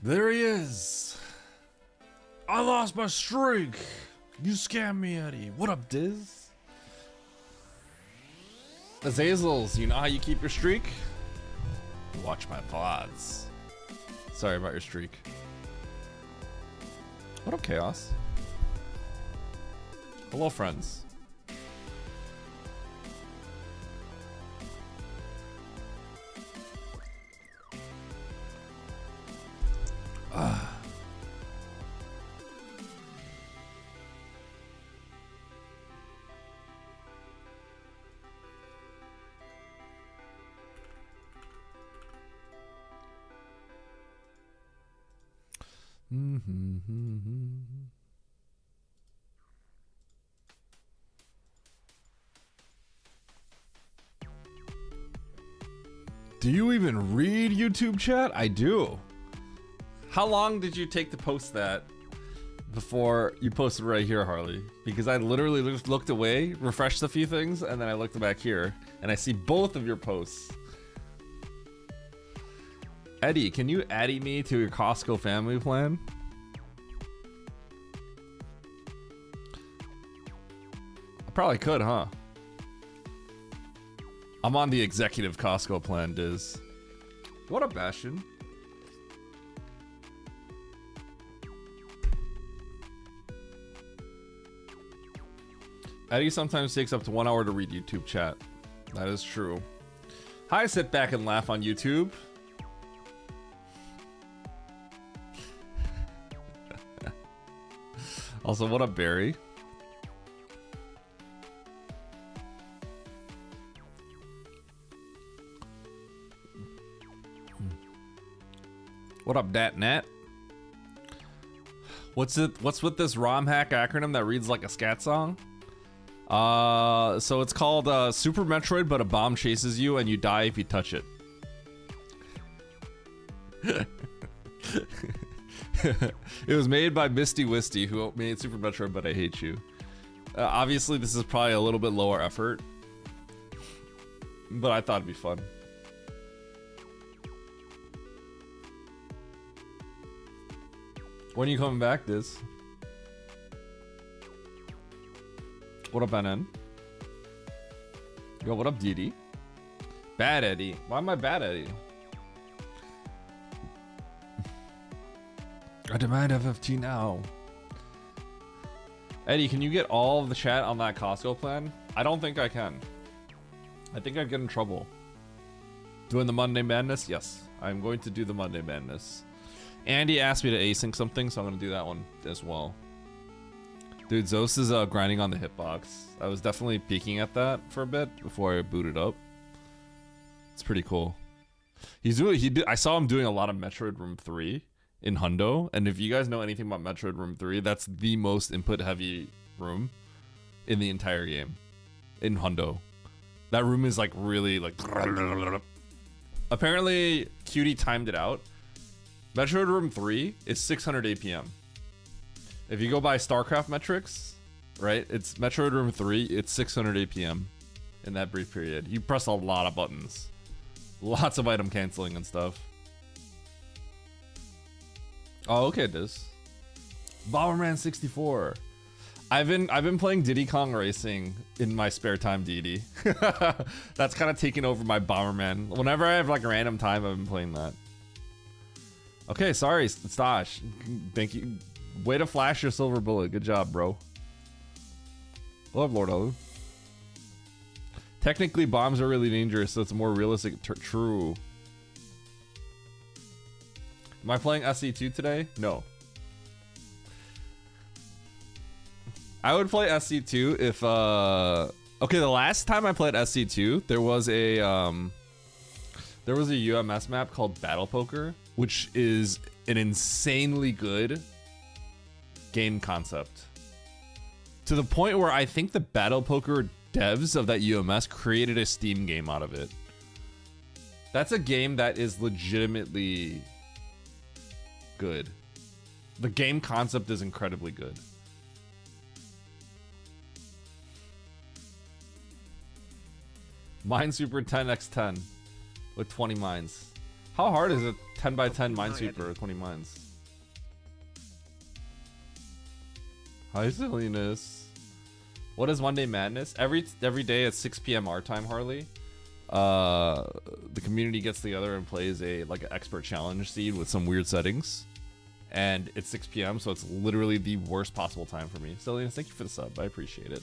There he is. I lost my streak. You scammed me, Eddie. What up, Diz? Azazels, you know how you keep your streak? Watch my VODs. Sorry about your streak. What up, Chaos? Hello, friends. Do you even read YouTube chat? I do. How long did you take to post that before you posted right here, Harley? Because I literally just looked away, refreshed a few things, and then I looked back here, and I see both of your posts. Eddie, can you add me to your Costco family plan? I probably could, huh? I'm on the executive Costco plan, Diz. What up, Bastion? Eddie sometimes takes up to 1 hour to read YouTube chat. That is true. Hi, sit back and laugh on YouTube. Also, what up, Barry? What up, DatNet? What's with this ROM hack acronym that reads like a scat song? So it's called Super Metroid, but a bomb chases you and you die if you touch it. It was made by Misty Wisty, who made Super Metroid, but I hate you. Obviously, this is probably a little bit lower effort, but I thought it'd be fun. When are you coming back, Diz? What up, NN? Yo, what up, DD? Bad Eddie. Why am I bad Eddie? I demand FFT now. Eddie, can you get all of the chat on that Costco plan? I don't think I can. I think I'd get in trouble. Doing the Monday Madness? Yes, I'm going to do the Monday Madness. Andy asked me to async something, so I'm gonna do that one as well. Dude, Zos is grinding on the hitbox. I was definitely peeking at that for a bit before I booted up. It's pretty cool. I saw him doing a lot of Metroid Room 3 in Hundo, and if you guys know anything about Metroid Room 3, that's the most input heavy room in the entire game in Hundo. That room is like really like apparently Cutie timed it out. Metroid Room 3 is 600 APM. If you go by StarCraft metrics, right, it's Metroid Room 3, it's 600 APM in that brief period. You press a lot of buttons. Lots of item canceling and stuff. Oh, okay, it is. Bomberman 64. I've been playing Diddy Kong Racing in my spare time, DD. That's kind of taking over my Bomberman. Whenever I have like a random time, I've been playing that. Okay, sorry, Stash. Thank you. Way to flash your silver bullet. Good job, bro. Love Lord Olu. Technically, bombs are really dangerous, so it's more realistic. True. Am I playing SC2 today? No. I would play SC2 if okay, the last time I played SC2, there was a UMS map called Battle Poker, which is an insanely good game concept. To the point where I think the Battle Poker devs of that UMS created a Steam game out of it. That's a game that is legitimately good. The game concept is incredibly good. Minesweeper 10x10 with 20 mines. How hard is it 10 by 10 Minesweeper with 20 mines? Hi, silliness. What is Monday Madness? Every day at 6 p.m. our time, Harley. The community gets together and plays an expert challenge seed with some weird settings. And it's 6 p.m. so it's literally the worst possible time for me. Silliness, thank you for the sub. I appreciate it.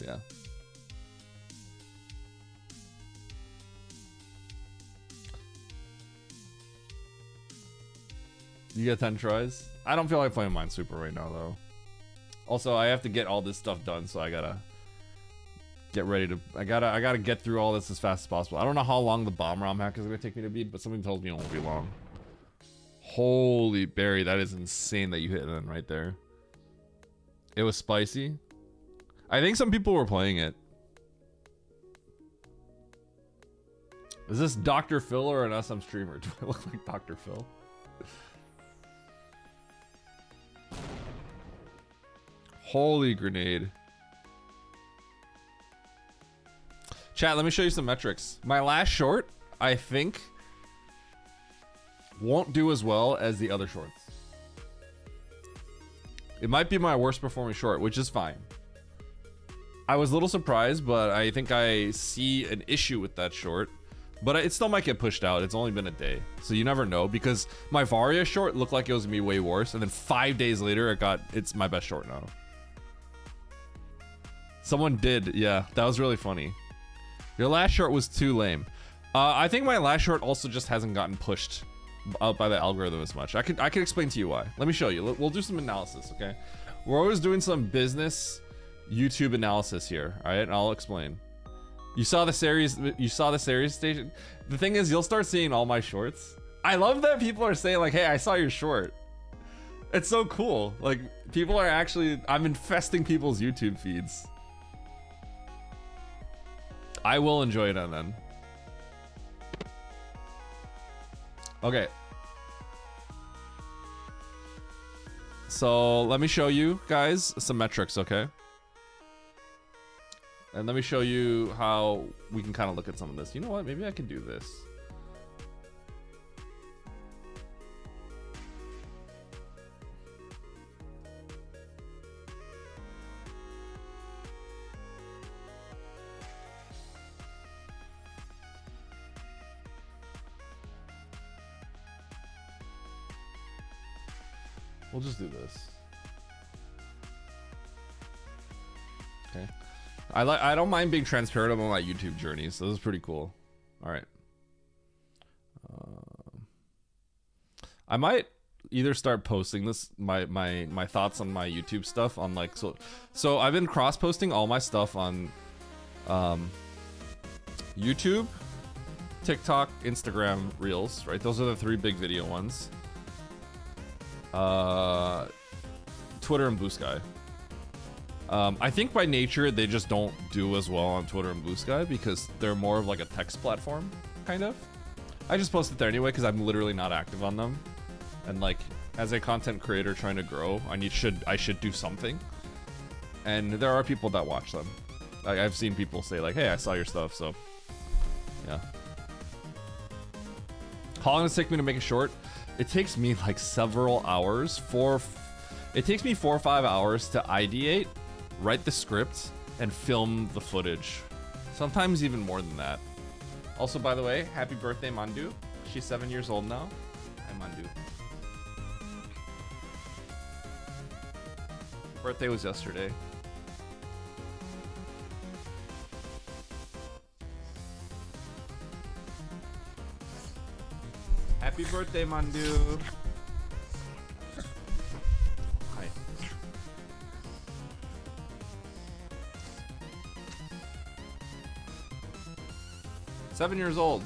Yeah. You get 10 tries? I don't feel like playing Minesweeper right now, though. Also, I have to get all this stuff done, so I gotta get ready to... I gotta get through all this as fast as possible. I don't know how long the bomb ROM hack is gonna take me to beat, but something tells me it won't be long. Holy Barry, that is insane that you hit it right there. It was spicy. I think some people were playing it. Is this Dr. Phil or an SM streamer? Do I look like Dr. Phil? Holy grenade. Chat, let me show you some metrics. My last short, I think, won't do as well as the other shorts. It might be my worst performing short, which is fine. I was a little surprised, but I think I see an issue with that short. But it still might get pushed out. It's only been a day, so you never know. Because my Varia short looked like it was gonna be way worse, and then 5 days later, it's my best short now. Someone did, yeah. That was really funny. Your last short was too lame. I think my last short also just hasn't gotten pushed out by the algorithm as much. I could explain to you why. Let me show you. We'll do some analysis, okay? We're always doing some business YouTube analysis here, all right? And I'll explain. You saw the series station. The thing is, you'll start seeing all my shorts. I love that people are saying like, hey, I saw your short. It's so cool. Like, people are actually, I'm infesting people's YouTube feeds. I will enjoy it then. Okay. So let me show you guys some metrics, okay? And let me show you how we can kind of look at some of this. You know what? Maybe I can do this. We'll just do this. Okay. I don't mind being transparent about my YouTube journey, so this is pretty cool. All right. I might either start posting this my thoughts on my YouTube stuff on like so I've been cross posting all my stuff on YouTube, TikTok, Instagram, Reels, right? Those are the 3 big video ones. Twitter and Blue Sky. I think by nature they just don't do as well on Twitter and Blue Sky because they're more of like a text platform, kind of. I just post it there anyway because I'm literally not active on them, and like as a content creator trying to grow, I should do something. And there are people that watch them. Like I've seen people say like, "Hey, I saw your stuff," so yeah. How long does it take me to make a short? It takes me like several hours. It takes me 4 or 5 hours to ideate, write the script, and film the footage. Sometimes even more than that. Also, by the way, happy birthday, Mandu. She's 7 years old now. Hi, Mandu. Birthday was yesterday. Happy birthday, Mandu. Hi. "7 years old.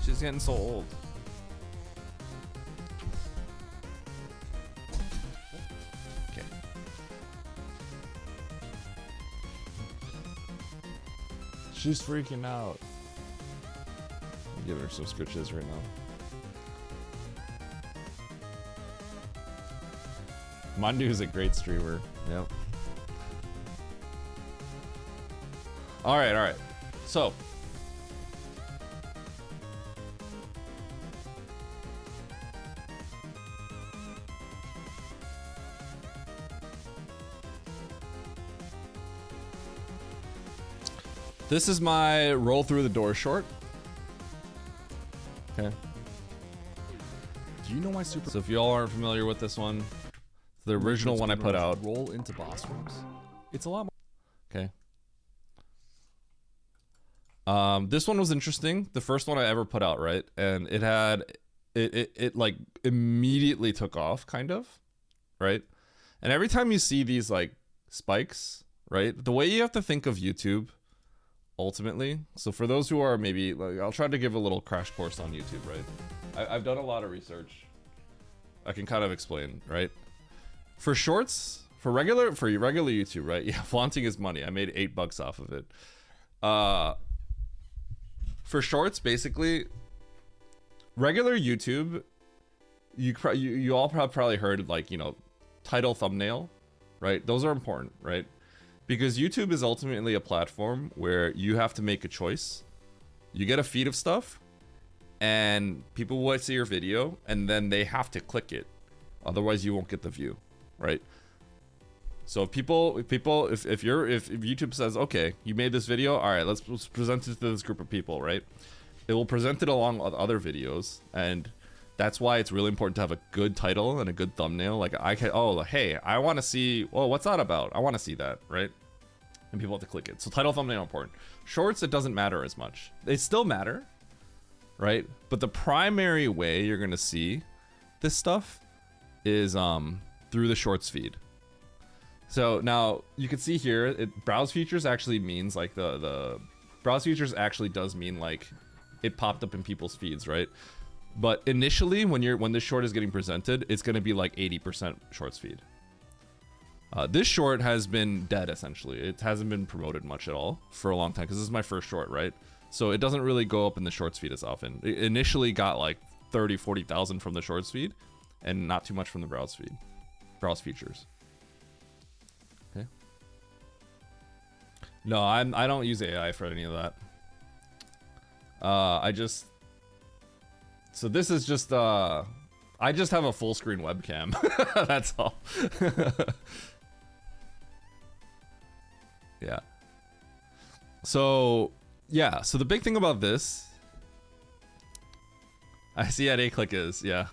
She's getting so old." Okay. She's freaking out. I'm giving her some scritches right now. Mandu is a great streamer. Yep. All right. So this is my roll through the door short. Okay. Do you know why Super? So if y'all aren't familiar with this one, the original one I put out. Roll into boss rooms. It's a lot more. Okay. This one was interesting. The first one I ever put out, right? And it had, it like immediately took off, kind of, right? And every time you see these like spikes, right? The way you have to think of YouTube, ultimately. So for those who are maybe, like, I'll try to give a little crash course on YouTube, right? I've done a lot of research. I can kind of explain, right? For shorts, for regular YouTube, right? Yeah, flaunting is money. I made $8 off of it. For shorts, basically, regular YouTube, you all probably heard, like, you know, title, thumbnail, right? Those are important, right? Because YouTube is ultimately a platform where you have to make a choice. You get a feed of stuff, and people will see your video, and then they have to click it. Otherwise, you won't get the view, right? So if YouTube says, okay, you made this video, all right, let's present it to this group of people, right? It will present it along with other videos, and that's why it's really important to have a good title and a good thumbnail. Like, hey, I want to see, what's that about? I want to see that, right? And people have to click it. So title, thumbnail, important. Shorts, it doesn't matter as much. They still matter, right? But the primary way you're gonna see this stuff is through the shorts feed. So now you can see here, browse features actually means like the browse features actually does mean like it popped up in people's feeds, right? But initially, when this short is getting presented, it's going to be like 80% shorts feed. This short has been dead essentially. It hasn't been promoted much at all for a long time because this is my first short, right? So it doesn't really go up in the shorts feed as often. It initially got like 30-40,000 from the shorts feed, and not too much from the browse feed, browse features. Okay. No, I don't use AI for any of that. So this is just I just have a full screen webcam. That's all. Yeah. So yeah, so the big thing about this, I see at A-click is, yeah.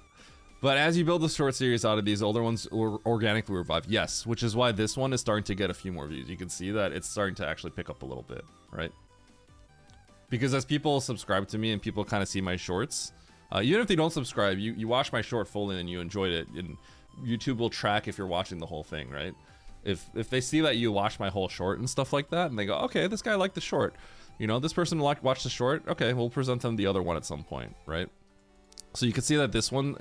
But as you build the short series out of these, older ones organically revive. Yes, which is why this one is starting to get a few more views. You can see that it's starting to actually pick up a little bit, right? Because as people subscribe to me and people kind of see my shorts, even if they don't subscribe, you watch my short fully and you enjoyed it, and YouTube will track if you're watching the whole thing, right? If they see that you watch my whole short and stuff like that, and they go, okay, this guy liked the short, you know, this person watched the short, okay, we'll present them the other one at some point, right? So you can see that this one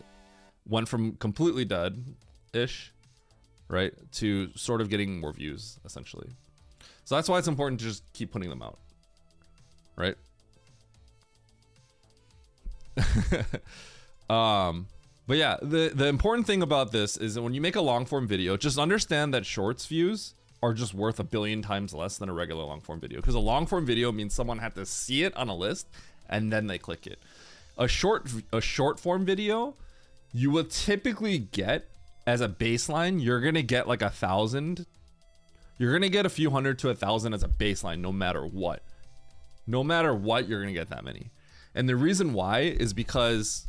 went from completely dead-ish, right, to sort of getting more views, essentially. So that's why it's important to just keep putting them out, right? But yeah, the important thing about this is that when you make a long form video, just understand that shorts views are just worth 1 billion times less than a regular long form video, because a long form video means someone had to see it on a list and then they click it. A short form video, you will typically get, as a baseline, you're gonna get like 1,000. You're gonna get a few hundred to 1,000 as a baseline, no matter what. No matter what, you're gonna get that many. And the reason why is because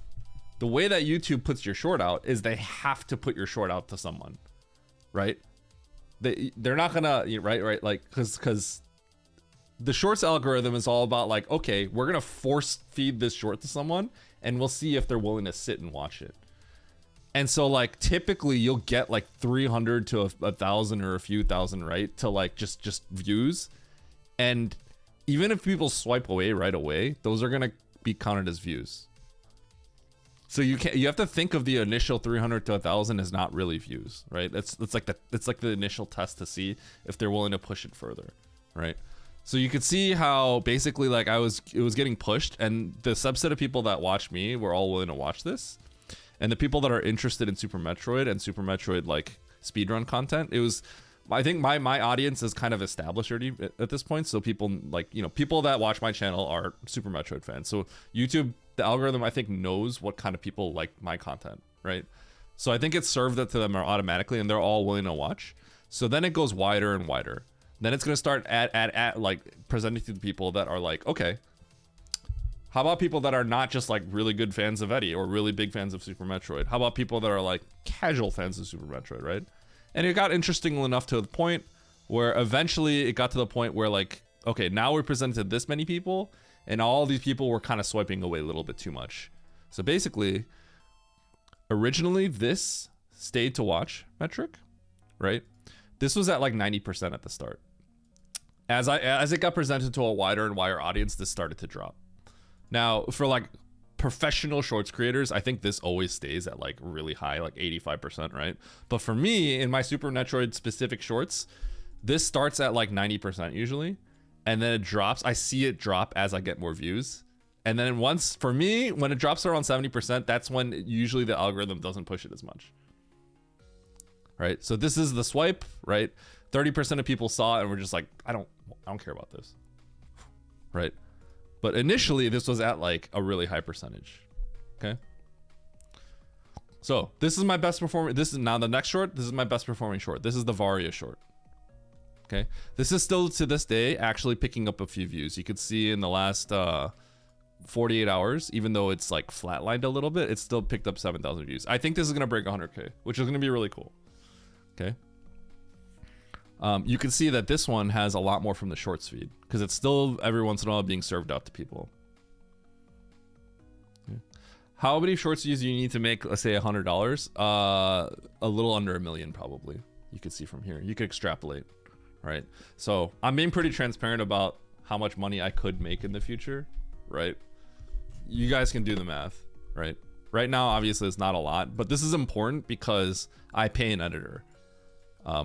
the way that YouTube puts your short out is they have to put your short out to someone, right? They're not gonna, right, like, because the shorts algorithm is all about like, okay, we're gonna force feed this short to someone and we'll see if they're willing to sit and watch it. And so like typically you'll get like 300 to 1,000 or a few thousand, right, to like just views. And even if people swipe away right away, those are gonna be counted as views. So you have to think of the initial 300 to 1,000 as not really views, right? It's like the initial test to see if they're willing to push it further, right? So you could see how basically like it was getting pushed, and the subset of people that watch me were all willing to watch this, and the people that are interested in Super Metroid and Super Metroid like speedrun content, it was I think my audience is kind of established already at this point. So people like, you know, people that watch my channel are Super Metroid fans. So YouTube, the algorithm, I think knows what kind of people like my content, right? So I think it's served it to them automatically, and they're all willing to watch. So then it goes wider and wider. Then it's gonna start at like presenting to the people that are like, okay, how about people that are not just like really good fans of Eddie or really big fans of Super Metroid? How about people that are like casual fans of Super Metroid, right? And it got interesting enough to the point where eventually it got to the point where like, okay, now we're presented this many people, and all these people were kind of swiping away a little bit too much. So basically, originally this stayed to watch metric, right? This was at like 90% at the start. As it got presented to a wider and wider audience, this started to drop. Now, for like professional shorts creators, I think this always stays at like really high, like 85%, right? But for me, in my Super Metroid specific shorts, this starts at like 90% usually, and then it drops. I see it drop as I get more views. And then once, for me, when it drops around 70%, that's when usually the algorithm doesn't push it as much. Right? So this is the swipe, right? 30% of people saw it and were just like, I don't care about this. Right? But initially, this was at like a really high percentage. Okay. So this is my best performing. This is now the next short. This is my best performing short. This is the Varia short. Okay. This is still to this day actually picking up a few views. You could see in the last 48 hours, even though it's like flatlined a little bit, it's still picked up 7,000 views. I think this is going to break 100K, which is going to be really cool. Okay. You can see that this one has a lot more from the shorts feed because it's still every once in a while being served out to people. Okay. How many shorts views do you need to make, let's say $100? A little under 1 million probably. You could see from here. You could extrapolate, right? So I'm being pretty transparent about how much money I could make in the future, right? You guys can do the math, right? Right now, obviously, it's not a lot, but this is important because I pay an editor.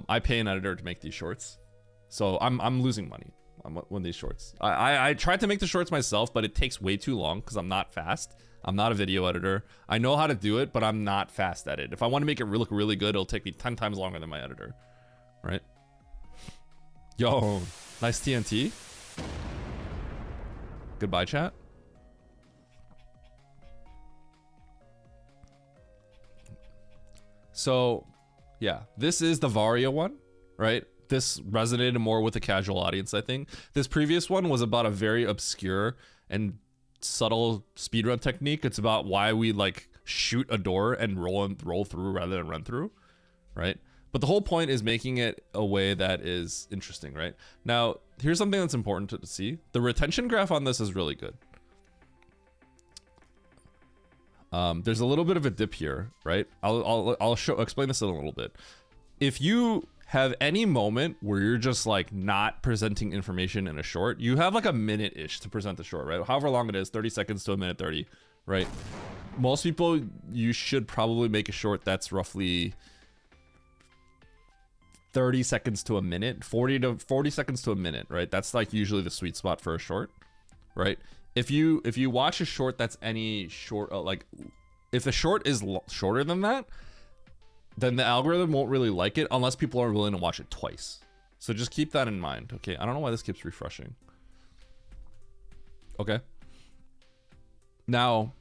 I pay an editor to make these shorts, so I'm losing money on these shorts. I tried to make the shorts myself, but it takes way too long because I'm not fast. I'm not a video editor. I know how to do it, but I'm not fast at it. If I want to make it look really good, it'll take me 10 times longer than my editor, right? Yo, nice TNT. Goodbye, chat. So yeah, this is the Varia one, right? This resonated more with a casual audience, I think. This previous one was about a very obscure and subtle speedrun technique. It's about why we like shoot a door and roll through rather than run through, right? But the whole point is making it a way that is interesting, right? Now, here's something that's important to see. The retention graph on this is really good. There's a little bit of a dip here, right? I'll explain this in a little bit. If you have any moment where you're just like not presenting information in a short, you have like a minute-ish to present the short, right? However long it is, 30 seconds to a minute 30, right? Most people, you should probably make a short that's roughly 30 seconds to a minute, 40 seconds to a minute, right? That's like usually the sweet spot for a short, right? If you watch a short that's any short, like if the short is shorter than that, then the algorithm won't really like it unless people are willing to watch it twice. So just keep that in mind. Okay, I don't know why this keeps refreshing. Okay. Now,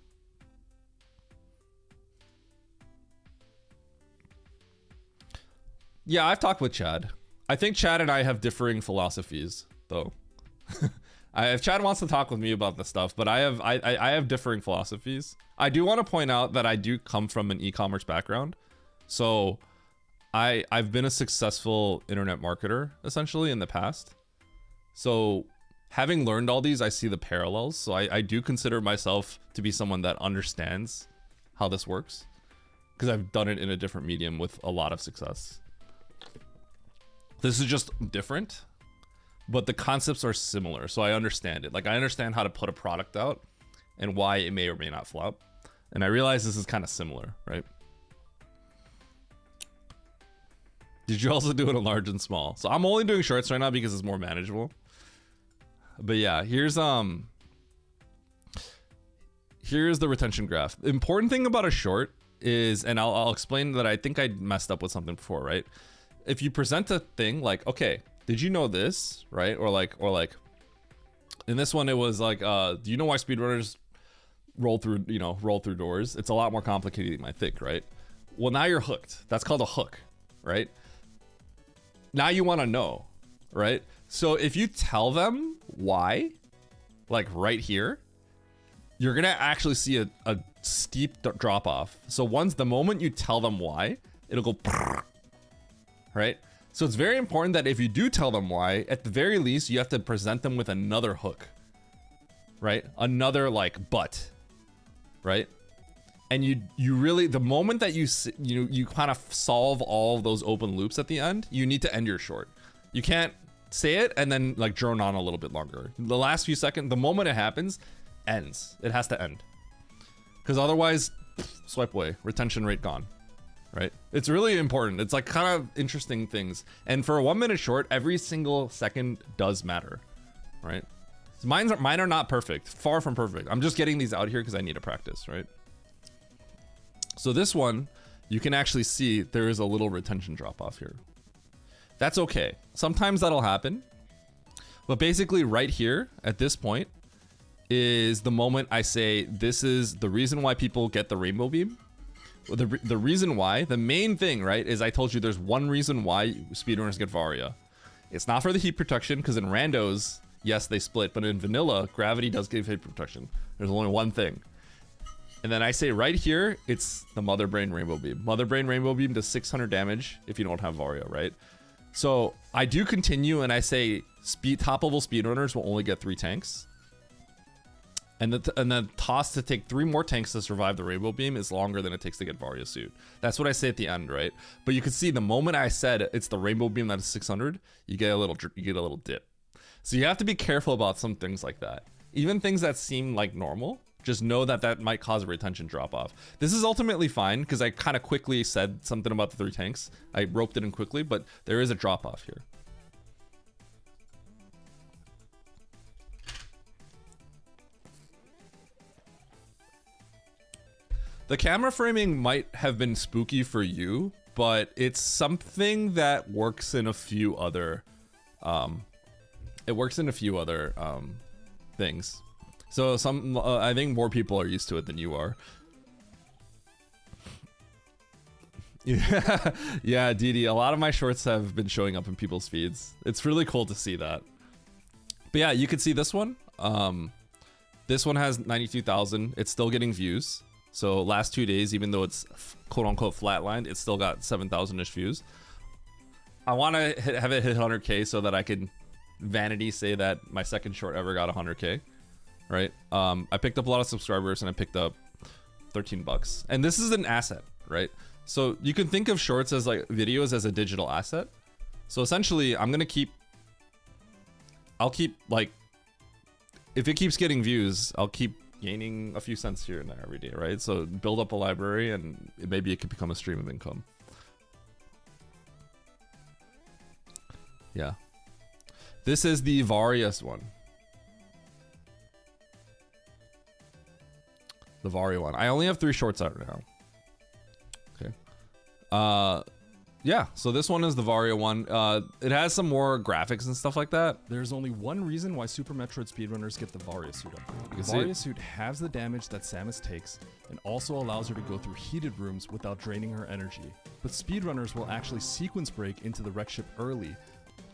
yeah, I've talked with Chad. I think Chad and I have differing philosophies, though. If Chad wants to talk with me about this stuff, but I have differing philosophies. I do want to point out that I do come from an e-commerce background. So I've been a successful internet marketer essentially in the past. So having learned all these, I see the parallels. So I do consider myself to be someone that understands how this works because I've done it in a different medium with a lot of success. This is just different, but the concepts are similar. So I understand it. Like I understand how to put a product out and why it may or may not flop. And I realize this is kind of similar, right? Did you also do it in large and small? So I'm only doing shorts right now because it's more manageable. But yeah, here's the retention graph. The important thing about a short is, and I'll explain that I think I messed up with something before, right? if you present a thing like, okay, did you know this, right? Or like in this one, it was like, do you know why speedrunners roll through doors? It's a lot more complicated than you might think, right? Well, now you're hooked. That's called a hook, right? Now you want to know, right? So if you tell them why, like right here, you're gonna actually see a steep drop off. So the moment you tell them why, it'll go, right? So it's very important that if you do tell them why, at the very least, you have to present them with another hook, right? Another like but, right? And you really, the moment that you kind of solve all of those open loops at the end, you need to end your short. You can't say it and then like drone on a little bit longer. The last few seconds, the moment it happens, ends. It has to end. Because otherwise, swipe away, retention rate gone, right? It's really important. It's like kind of interesting things. And for a 1 minute short, every single second does matter, right? So mine are not perfect, far from perfect. I'm just getting these out here because I need to practice, right? So this one, you can actually see there is a little retention drop off here. That's okay. Sometimes that'll happen. But basically right here at this point is the moment I say, this is the reason why people get the rainbow beam. The reason why, the main thing, right, is I told you there's one reason why speedrunners get Varia. It's not for the heat protection, because in randos, yes, they split, but in vanilla, gravity does give heat protection. There's only one thing. And then I say right here, it's the Mother Brain Rainbow Beam. Mother Brain Rainbow Beam does 600 damage if you don't have Varia, right? So I do continue and I say top level speedrunners will only get 3 tanks. And the toss to take 3 more tanks to survive the Rainbow Beam is longer than it takes to get Varia Suit. That's what I say at the end, right? But you can see the moment I said it's the Rainbow Beam that is 600, you get a little dip. So you have to be careful about some things like that. Even things that seem like normal, just know that that might cause a retention drop off. This is ultimately fine because I kind of quickly said something about the 3 tanks. I roped it in quickly, but there is a drop off here. The camera framing might have been spooky for you, but it's something that works in a few other, things. So I think more people are used to it than you are. Yeah, Didi, a lot of my shorts have been showing up in people's feeds. It's really cool to see that. But yeah, you can see this one. This one has 92,000. It's still getting views. So last 2 days, even though it's quote unquote flatlined, it's still got 7,000-ish views. I want to have it hit 100K so that I can vanity say that my second short ever got 100K. Right? I picked up a lot of subscribers and I picked up $13. And this is an asset, right? So you can think of shorts as like videos as a digital asset. So essentially, I'll keep like, if it keeps getting views, I'll keep gaining a few cents here and there every day, right? So build up a library and maybe it could become a stream of income. Yeah. This is the Various one. The Varia one. I only have 3 shorts out right now. Okay. Yeah, so this one is the Varia one. It has some more graphics and stuff like that. There's only one reason why Super Metroid speedrunners get the Varia Suit up. The Varia Suit halves the damage that Samus takes and also allows her to go through heated rooms without draining her energy. But speedrunners will actually sequence break into the wreck ship early.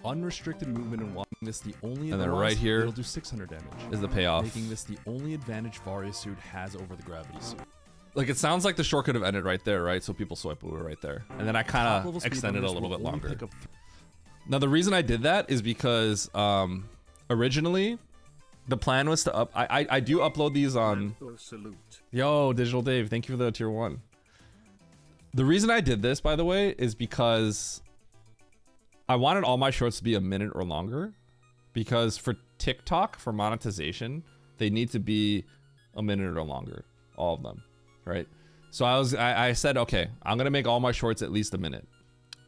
Unrestricted movement and walking this the only and then right here it'll do 600 damage. Is the payoff. Making this the only advantage Varia Suit has over the Gravity Suit. Like, it sounds like the short could have ended right there, right? So people swipe away right there. And then I kind of extended it a little bit longer. Now, the reason I did that is because originally the plan was to I do upload these on... Yo, Digital Dave, thank you for the tier 1. The reason I did this, by the way, is because I wanted all my shorts to be a minute or longer. Because for TikTok, for monetization, they need to be a minute or longer. All of them. Right? So I said, okay, I'm gonna make all my shorts at least a minute.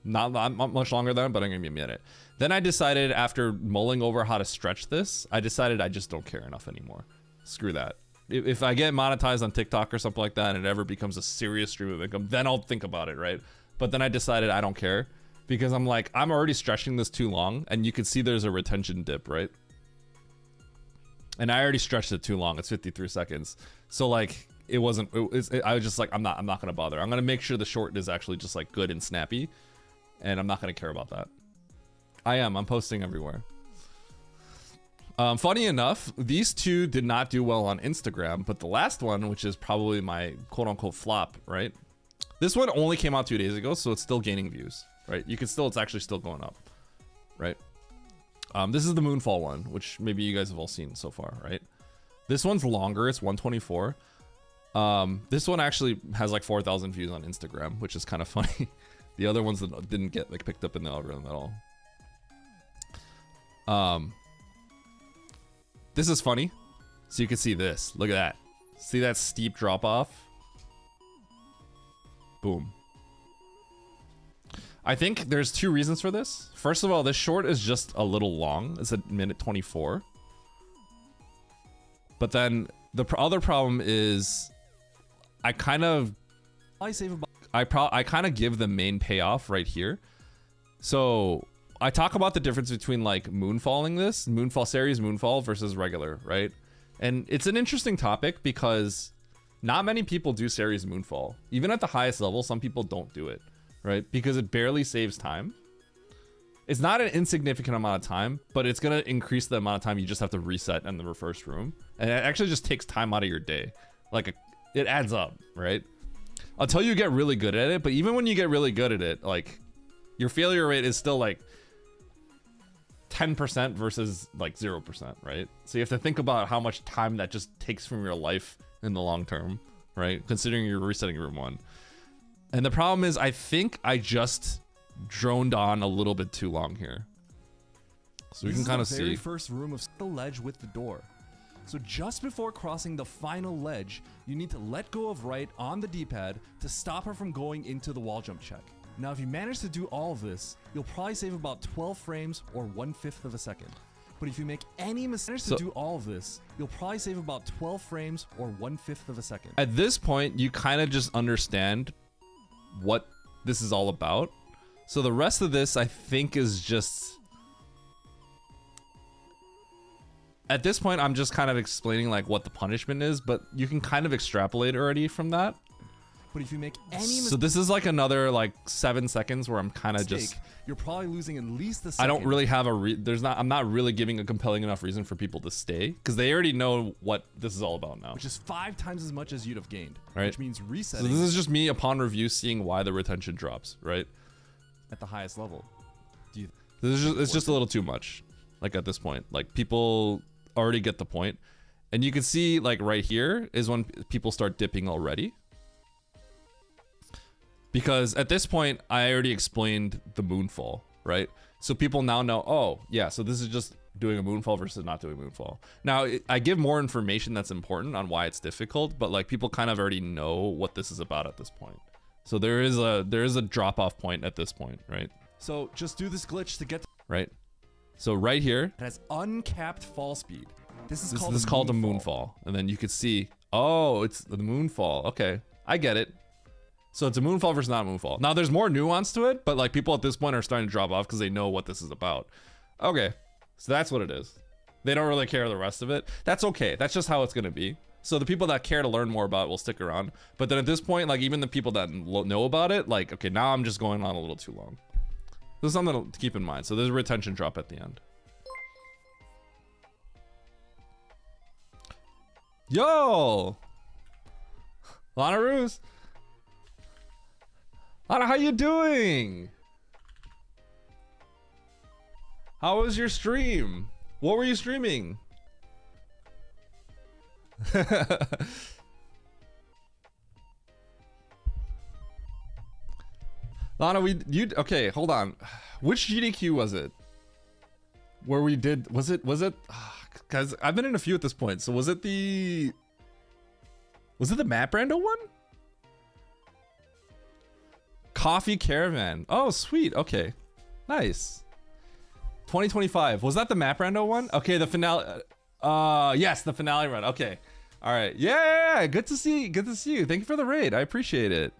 Not much longer than, but I'm gonna be a minute. Then I decided, after mulling over how to stretch this, I decided I just don't care enough anymore. Screw that. If I get monetized on TikTok or something like that and it ever becomes a serious stream of income, then I'll think about it, right? But then I decided I don't care. because I'm like, I'm already stretching this too long, and you can see there's a retention dip, right? And I already stretched it too long. It's 53 seconds. So like, I was just like, I'm not gonna bother. I'm gonna make sure the short is actually just like good and snappy, and I'm not gonna care about that. I'm posting everywhere. Funny enough, these two did not do well on Instagram, but the last one, which is probably my quote unquote flop, right? This one only came out 2 days ago, so it's still gaining views, right? It's actually still going up, right? This is the Moonfall one, which maybe you guys have all seen so far, right? This one's longer, it's 124. This one actually has like 4,000 views on Instagram, which is kind of funny. The other ones that didn't get like picked up in the algorithm at all. This is funny. So you can see this. Look at that. See that steep drop off? Boom. I think there's 2 reasons for this. First of all, this short is just a little long. It's a minute 24. But then the other problem is I kind of give the main payoff right here. So I talk about the difference between like Moonfall series Moonfall versus regular, right? And it's an interesting topic because not many people do series Moonfall. Even at the highest level, some people don't do it, right? Because it barely saves time. It's not an insignificant amount of time, but it's gonna increase the amount of time you just have to reset in the first room. And it actually just takes time out of your day. Like it adds up, right? Until you get really good at it, but even when you get really good at it, like your failure rate is still like 10% versus like 0%, right? So you have to think about how much time that just takes from your life in the long term, right? Considering you're resetting room 1. And the problem is I think I just droned on a little bit too long here. So we can kind of see. The very first room of the ledge with the door. So just before crossing the final ledge, you need to let go of right on the D-pad to stop her from going into the wall jump check. Now, if you manage to do all of this, you'll probably save about 12 frames or 1/5 of a second. But if you make any mistakes to do all of this, you'll probably save about 12 frames or 1/5 of a second. At this point, you kind of just understand what this is all about. So the rest of this, I think, is just... At this point, I'm just kind of explaining like what the punishment is, but you can kind of extrapolate already from that. But if you make any so this is like another like 7 seconds where I'm kind of just... You're probably losing at least a second. I don't really have I'm not really giving a compelling enough reason for people to stay because they already know what this is all about now. Which is 5 times as much as you'd have gained. Right. Which means resetting. So this is just me upon review seeing why the retention drops, right? At the highest level. It's just a little too much. Like at this point, like people already get the point. And you can see like right here is when people start dipping already. Because at this point, I already explained the Moonfall, right? So people now know, oh, yeah, so this is just doing a Moonfall versus not doing Moonfall. Now, I give more information that's important on why it's difficult, but like people kind of already know what this is about at this point. So there is a drop-off point at this point, right? So just do this glitch to get... Right. So right here... It has uncapped fall speed. This is called a Moonfall. And then you could see, oh, it's the Moonfall. Okay, I get it. So it's a Moonfall versus not Moonfall. Now there's more nuance to it, but like people at this point are starting to drop off because they know what this is about. Okay, so that's what it is. They don't really care the rest of it. That's okay. That's just how it's gonna be. So the people that care to learn more about it will stick around. But then at this point, like even the people that know about it, like, okay, now I'm just going on a little too long. This is something to keep in mind. So there's a retention drop at the end. Yo! Lana Ruse! Lana, how you doing? How was your stream? What were you streaming? Lana, okay, hold on. Which GDQ was it? Where we did, was it, guys, I've been in a few at this point. So was it the Matt Brando one? Coffee Caravan. Oh, sweet. Okay. Nice. 2025. Was that the Matt Brando one? Okay, the finale. Yes, the finale run. Okay. All right. Yeah. Good to see you. Good to see you. Thank you for the raid. I appreciate it.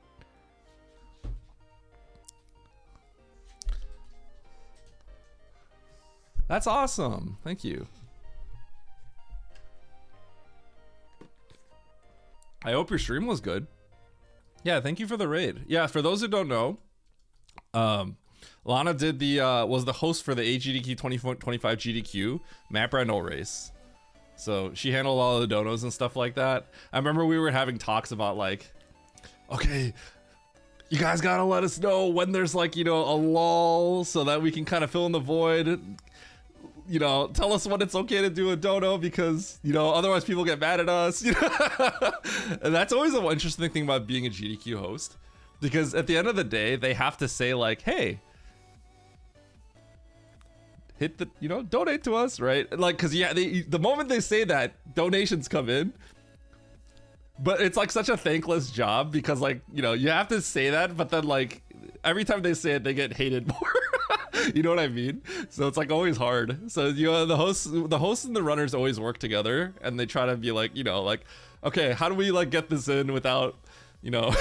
That's awesome. Thank you. I hope your stream was good. Yeah, thank you for the raid. Yeah, for those who don't know, Lana did the was the host for the AGDQ 2025 GDQ map rental race. So she handled all of the donos and stuff like that. I remember we were having talks about like, okay, you guys gotta let us know when there's like, you know, a lull so that we can kind of fill in the void. You know, tell us when it's okay to do a dono because, you know, otherwise people get mad at us. You know? And that's always an interesting thing about being a GDQ host, because at the end of the day, they have to say like, hey, hit the, you know, donate to us, right? Like, cause yeah, the moment they say that, donations come in. But it's like such a thankless job because like, you know, you have to say that, but then like every time they say it, they get hated more. You know what I mean? So it's like always hard. So, you know, the hosts and the runners always work together and they try to be like, you know, like, okay, how do we like get this in without, you know,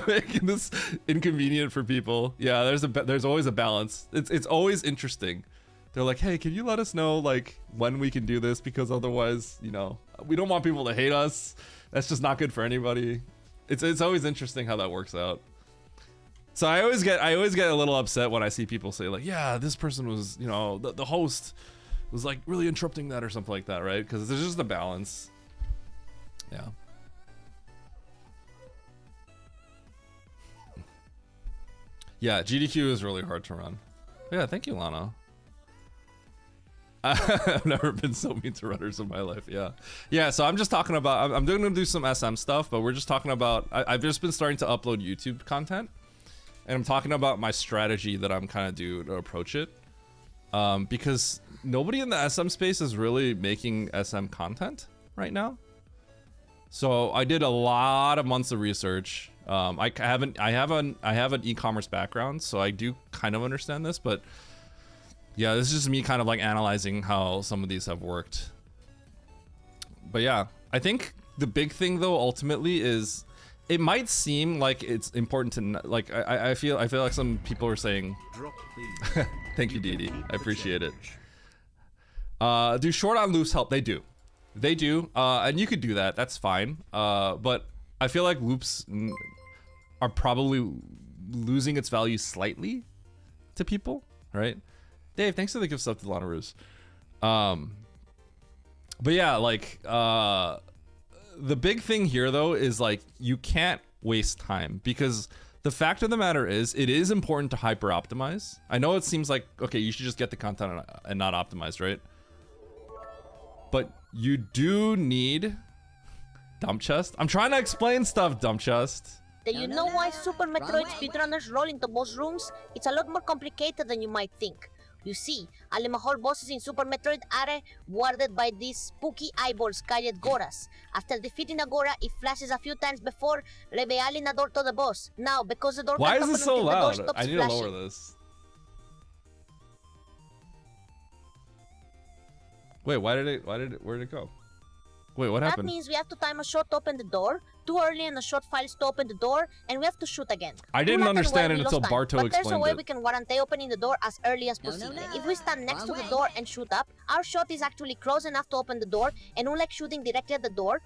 making this inconvenient for people? Yeah, there's always a balance. It's always interesting. They're like, hey, can you let us know like when we can do this? Because otherwise, you know, we don't want people to hate us. That's just not good for anybody. It's always interesting how that works out. So I always get a little upset when I see people say like, yeah, this person was, you know, the host was like really interrupting that or something like that, right? Because there's just a balance. Yeah. Yeah, GDQ is really hard to run. Yeah, thank you, Lana. I've never been so mean to runners in my life. Yeah, so I'm just talking about, I'm going to do some SM stuff, but we're just talking about, I've just been starting to upload YouTube content, and I'm talking about my strategy that I'm kind of do to approach it, because nobody in the SM space is really making SM content right now. So I did a lot of months of research. I have an e-commerce background, so I do kind of understand this, but yeah, this is just me kind of like analyzing how some of these have worked. But yeah, I think the big thing though ultimately is it might seem like it's important to like I feel like some people are saying thank you, Didi. I appreciate it. Do short on loops help? They do. And you could do that. That's fine. But I feel like loops are probably losing its value slightly to people, right? Dave, thanks for the gift sub to Lana Ruse. But yeah, like the big thing here though is like you can't waste time, because the fact of the matter is it is important to hyper optimize. I know it seems like, okay, you should just get the content and not optimize, right? But you do need dump chest. I'm trying to explain stuff, dump chest. Do you know why Super Metroid speedrunners roll into boss rooms? It's a lot more complicated than you might think. You see, Alimahol bosses in Super Metroid are warded by these spooky eyeballs called Goras. After defeating a Gora, it flashes a few times before revealing a door to the boss. Now, because the door Why can't is this open so until the door loud? stops I need flashing. to lower this. Wait, where did it go? Wait, what happened? That means we have to time a shot to open the door, too early and a shot files to open the door, and we have to shoot again. I didn't understand it we until lost time, Barto but there's a explained way it. we can guarantee opening the door as early as possible. If we stand next to the door and shoot up, our shot is actually close enough to open the door, and unlike shooting directly at the door,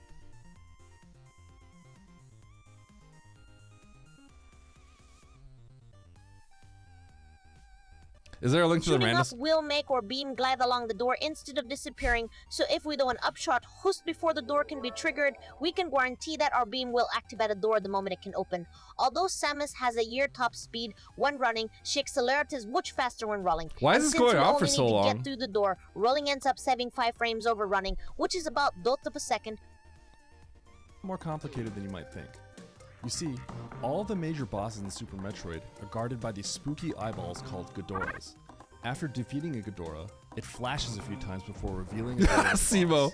Is there a link to the shooting up random? will make our beam glide along the door instead of disappearing, so if we do an upshot just before the door can be triggered, we can guarantee that our beam will activate the door the moment it can open. Although Samus has a year top speed when running, she accelerates much faster when rolling. Why is And this since going we on only for need so to long? get through the door, rolling ends up saving 5 frames over running, which is about 1/2 of a second. More complicated than you might think. You see, all the major bosses in Super Metroid are guarded by these spooky eyeballs called Ghidoras. After defeating a Ghidorah, it flashes a few times before revealing a Simo.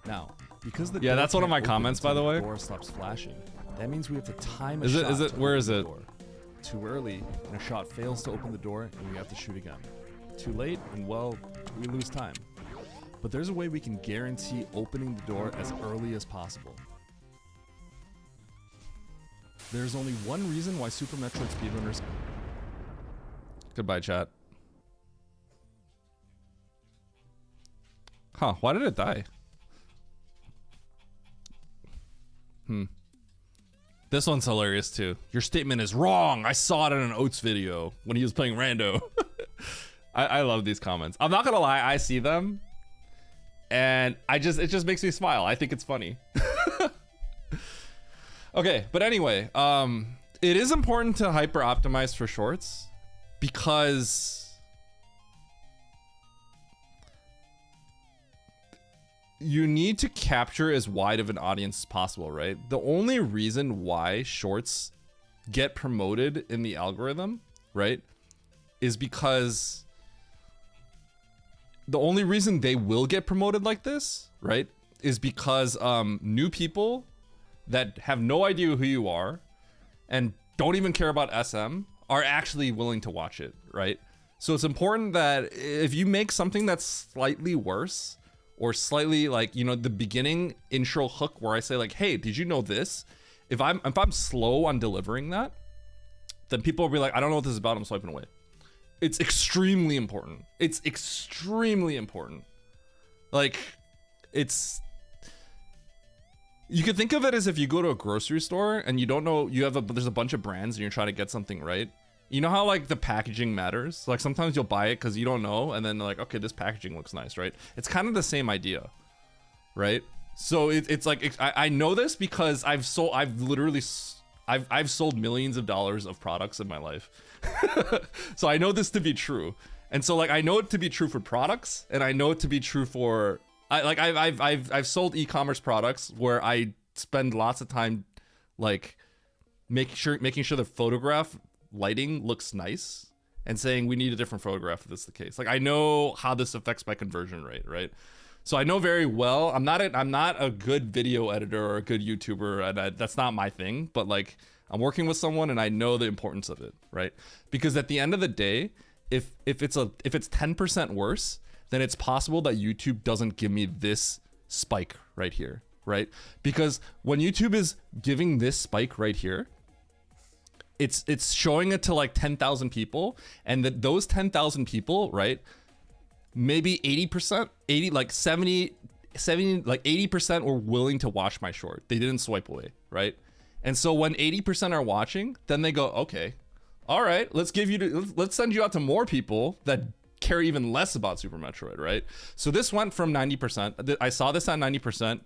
Now, because the Yeah, door that's one of can't my open comments, by until the way. Door stops flashing. That means we have to time a Is it- shot is it- to where open is the it? door. Too early, and a shot fails to open the door, and we have to shoot again. Too late, and well, we lose time. But there's a way we can guarantee opening the door as early as possible. There's only one reason why Super Metroid speedrunners... Goodbye, chat. Huh, why did it die? This one's hilarious too. Your statement is wrong. I saw it in an Oats video when he was playing Rando. I love these comments. I'm not gonna lie, I see them and it just makes me smile. I think it's funny. Okay, but anyway, it is important to hyper optimize for shorts because you need to capture as wide of an audience as possible, right? The only reason why shorts get promoted in the algorithm, right, is because the only reason they will get promoted like this, right, is because new people that have no idea who you are and don't even care about SM are actually willing to watch it, right? So it's important that if you make something that's slightly worse or slightly like, you know, the beginning intro hook where I say like, hey, did you know this? If I'm slow on delivering that, then people will be like, I don't know what this is about, I'm swiping away. It's extremely important. It's extremely important. Like, you could think of it as if you go to a grocery store and you don't know, there's a bunch of brands and you're trying to get something right. You know how like the packaging matters? Like sometimes you'll buy it because you don't know and then like, okay, this packaging looks nice, right? It's kind of the same idea, right? So it's like, I know this because I've sold millions of dollars of products in my life. So I know this to be true. And so like, I know it to be true for products and I know it to be true for, I've sold e-commerce products where I spend lots of time like making sure the photograph lighting looks nice and saying we need a different photograph if this is the case. Like I know how this affects my conversion rate, right? So I know very well. I'm not a good video editor or a good YouTuber, and that's not my thing. But like I'm working with someone, and I know the importance of it, right? Because at the end of the day, if it's 10% worse, then it's possible that YouTube doesn't give me this spike right here, right? Because when YouTube is giving this spike right here, it's showing it to like 10,000 people, and that those 10,000 people, right? Maybe 80%, 80% were willing to watch my short. They didn't swipe away, right? And so when 80% are watching, then they go, okay, all right, let's send you out to more people that care even less about Super Metroid, right? So this went from 90%. I saw this at 90%,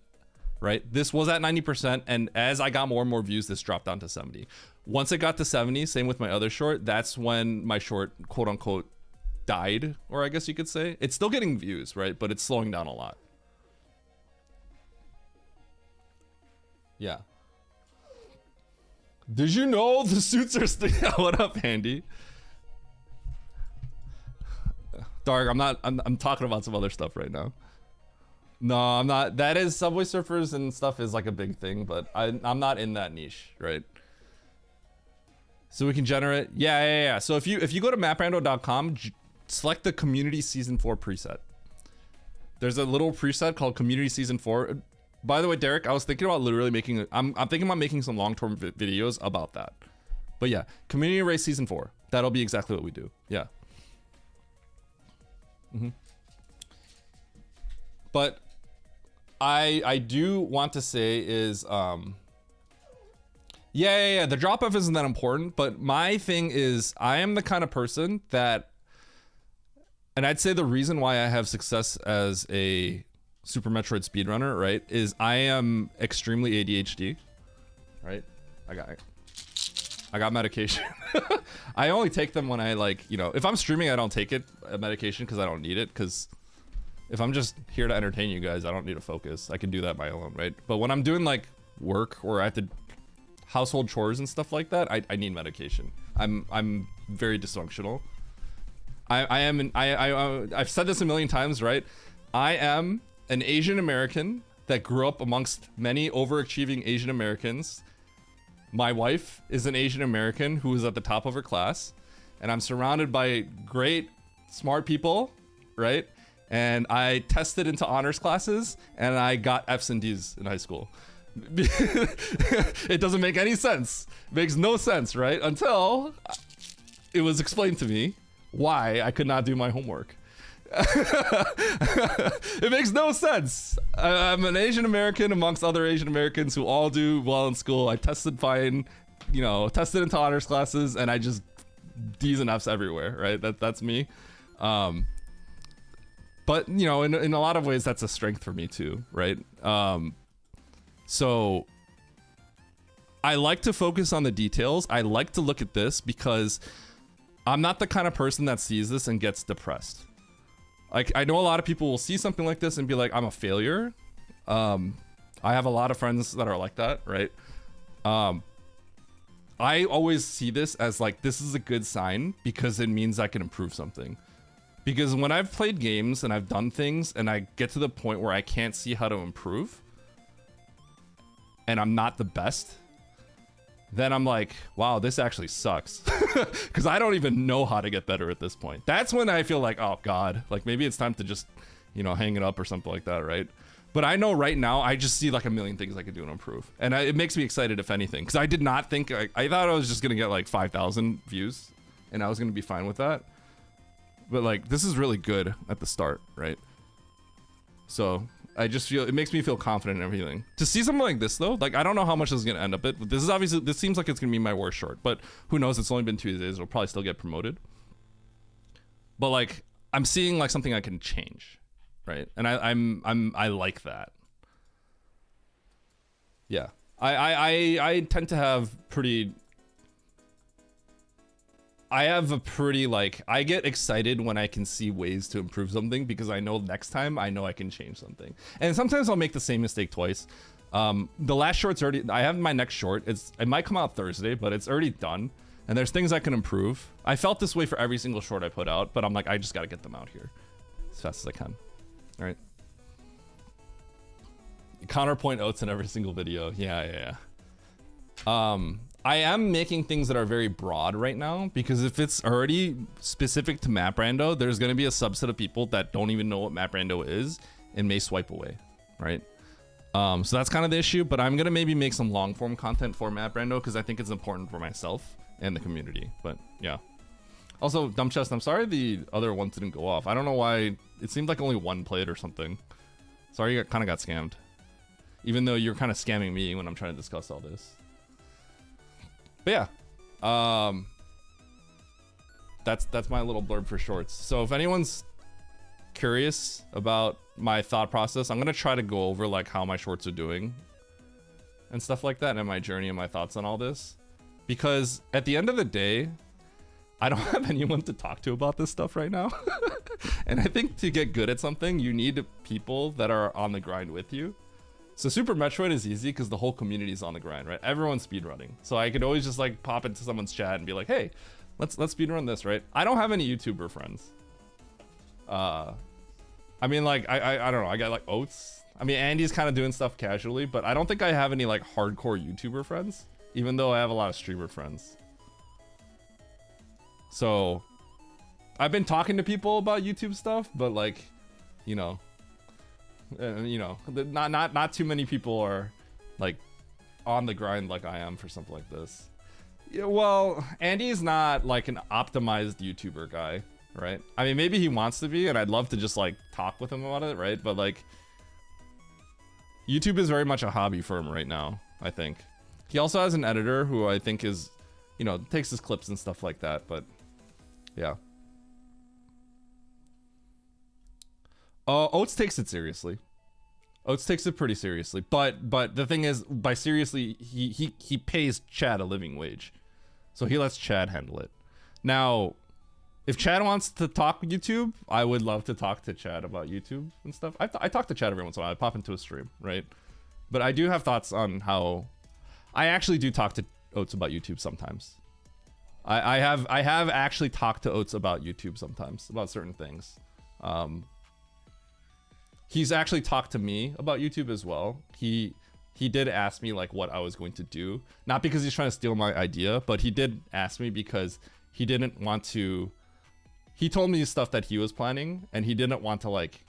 right? This was at 90%, and as I got more and more views, this dropped down to 70. Once it got to 70, same with my other short, that's when my short, quote unquote, died, or I guess you could say. It's still getting views, right? But it's slowing down a lot. Yeah. Did you know the suits are still... What up, Handy? Dark, I'm talking about some other stuff right now. No, I'm not. That is, Subway Surfers and stuff is like a big thing, but I'm not in that niche, right? So we can generate... Yeah. So if you go to maprando.com, select the Community Season 4 preset. There's a little preset called Community Season 4. By the way, Derek, I was thinking about literally making... I'm thinking about making some long-term videos about that. But yeah, Community Race Season 4. That'll be exactly what we do. Yeah. But I do want to say is... Yeah, the drop-off isn't that important, but my thing is I am the kind of person that... And I'd say the reason why I have success as a Super Metroid speedrunner, right, is I am extremely ADHD, right? I got medication. I only take them when I like, you know, if I'm streaming, I don't take medication because I don't need it, because if I'm just here to entertain you guys, I don't need to focus. I can do that by own, right? But when I'm doing like work or I have to household chores and stuff like that, I need medication. I'm very dysfunctional. I've said this a million times, right? I am an Asian American that grew up amongst many overachieving Asian Americans. My wife is an Asian American who is at the top of her class, and I'm surrounded by great, smart people, right? And I tested into honors classes, and I got F's and D's in high school. It doesn't make any sense. It makes no sense, right? Until it was explained to me why I could not do my homework. It makes no sense. I'm an Asian American amongst other Asian Americans who all do well in school. I tested fine, you know, tested into honors classes, and I just D's and F's everywhere, right? That's me. But you know, in a lot of ways, that's a strength for me too, right? So I like to focus on the details. I like to look at this because I'm not the kind of person that sees this and gets depressed. Like, I know a lot of people will see something like this and be like, I'm a failure. I have a lot of friends that are like that, right? I always see this as like, this is a good sign because it means I can improve something. Because when I've played games and I've done things and I get to the point where I can't see how to improve and I'm not the best, then I'm like, wow, this actually sucks. Because I don't even know how to get better at this point. That's when I feel like, oh God, like maybe it's time to just, you know, hang it up or something like that, right? But I know right now, I just see like a million things I could do to improve. And it makes me excited, if anything. Because I did not think, I thought I was just going to get like 5,000 views. And I was going to be fine with that. But like, this is really good at the start, right? So I just feel, it makes me feel confident in everything. To see something like this though, like I don't know how much this is going to end up at. This is obviously, this seems like it's going to be my worst short. But who knows, it's only been 2 days. It'll probably still get promoted. But like, I'm seeing like something I can change. Right, and I like that. Yeah, I tend to have pretty. I have a pretty like, I get excited when I can see ways to improve something because I know next time I know I can change something. And sometimes I'll make the same mistake twice. The last short's already. I have my next short. It might come out Thursday, but it's already done. And there's things I can improve. I felt this way for every single short I put out, but I'm like, I just got to get them out here as fast as I can. All right. Counterpoint oats in every single video. Yeah. I am making things that are very broad right now because if it's already specific to map rando, there's going to be a subset of people that don't even know what map rando is and may swipe away, right? So that's kind of the issue, but I'm going to maybe make some long form content for map rando because I think it's important for myself and the community. But yeah. Also, Dumb Chest, I'm sorry the other ones didn't go off. I don't know why. It seemed like only one played or something. Sorry you kind of got scammed. Even though you're kind of scamming me when I'm trying to discuss all this. But yeah. That's my little blurb for shorts. So if anyone's curious about my thought process, I'm going to try to go over like how my shorts are doing. And stuff like that and my journey and my thoughts on all this. Because at the end of the day, I don't have anyone to talk to about this stuff right now. And I think to get good at something, you need people that are on the grind with you. So Super Metroid is easy because the whole community is on the grind, right? Everyone's speedrunning. So I could always just like pop into someone's chat and be like, hey, let's speedrun this, right? I don't have any YouTuber friends. I mean, like, I don't know. I got like Oats. I mean, Andy's kind of doing stuff casually, but I don't think I have any like hardcore YouTuber friends, even though I have a lot of streamer friends. So I've been talking to people about YouTube stuff, but like, not too many people are like on the grind like I am for something like this. Yeah, well, Andy's not like an optimized YouTuber guy, right? I mean, maybe he wants to be, and I'd love to just like talk with him about it, right? But like, YouTube is very much a hobby for him right now, I think. He also has an editor who I think is, takes his clips and stuff like that, but yeah. Oats takes it seriously. Oats takes it pretty seriously, but the thing is, by seriously, he pays Chad a living wage, so he lets Chad handle it. Now, if Chad wants to talk YouTube, I would love to talk to Chad about YouTube and stuff. I talk to Chad every once in a while. I pop into a stream, right? But I do have thoughts on how I actually do talk to Oats about YouTube sometimes. I have actually talked to Oats about YouTube sometimes, about certain things. He's actually talked to me about YouTube as well. He did ask me like what I was going to do, not because he's trying to steal my idea, but he did ask me because he didn't want to. He told me stuff that he was planning, and he didn't want to like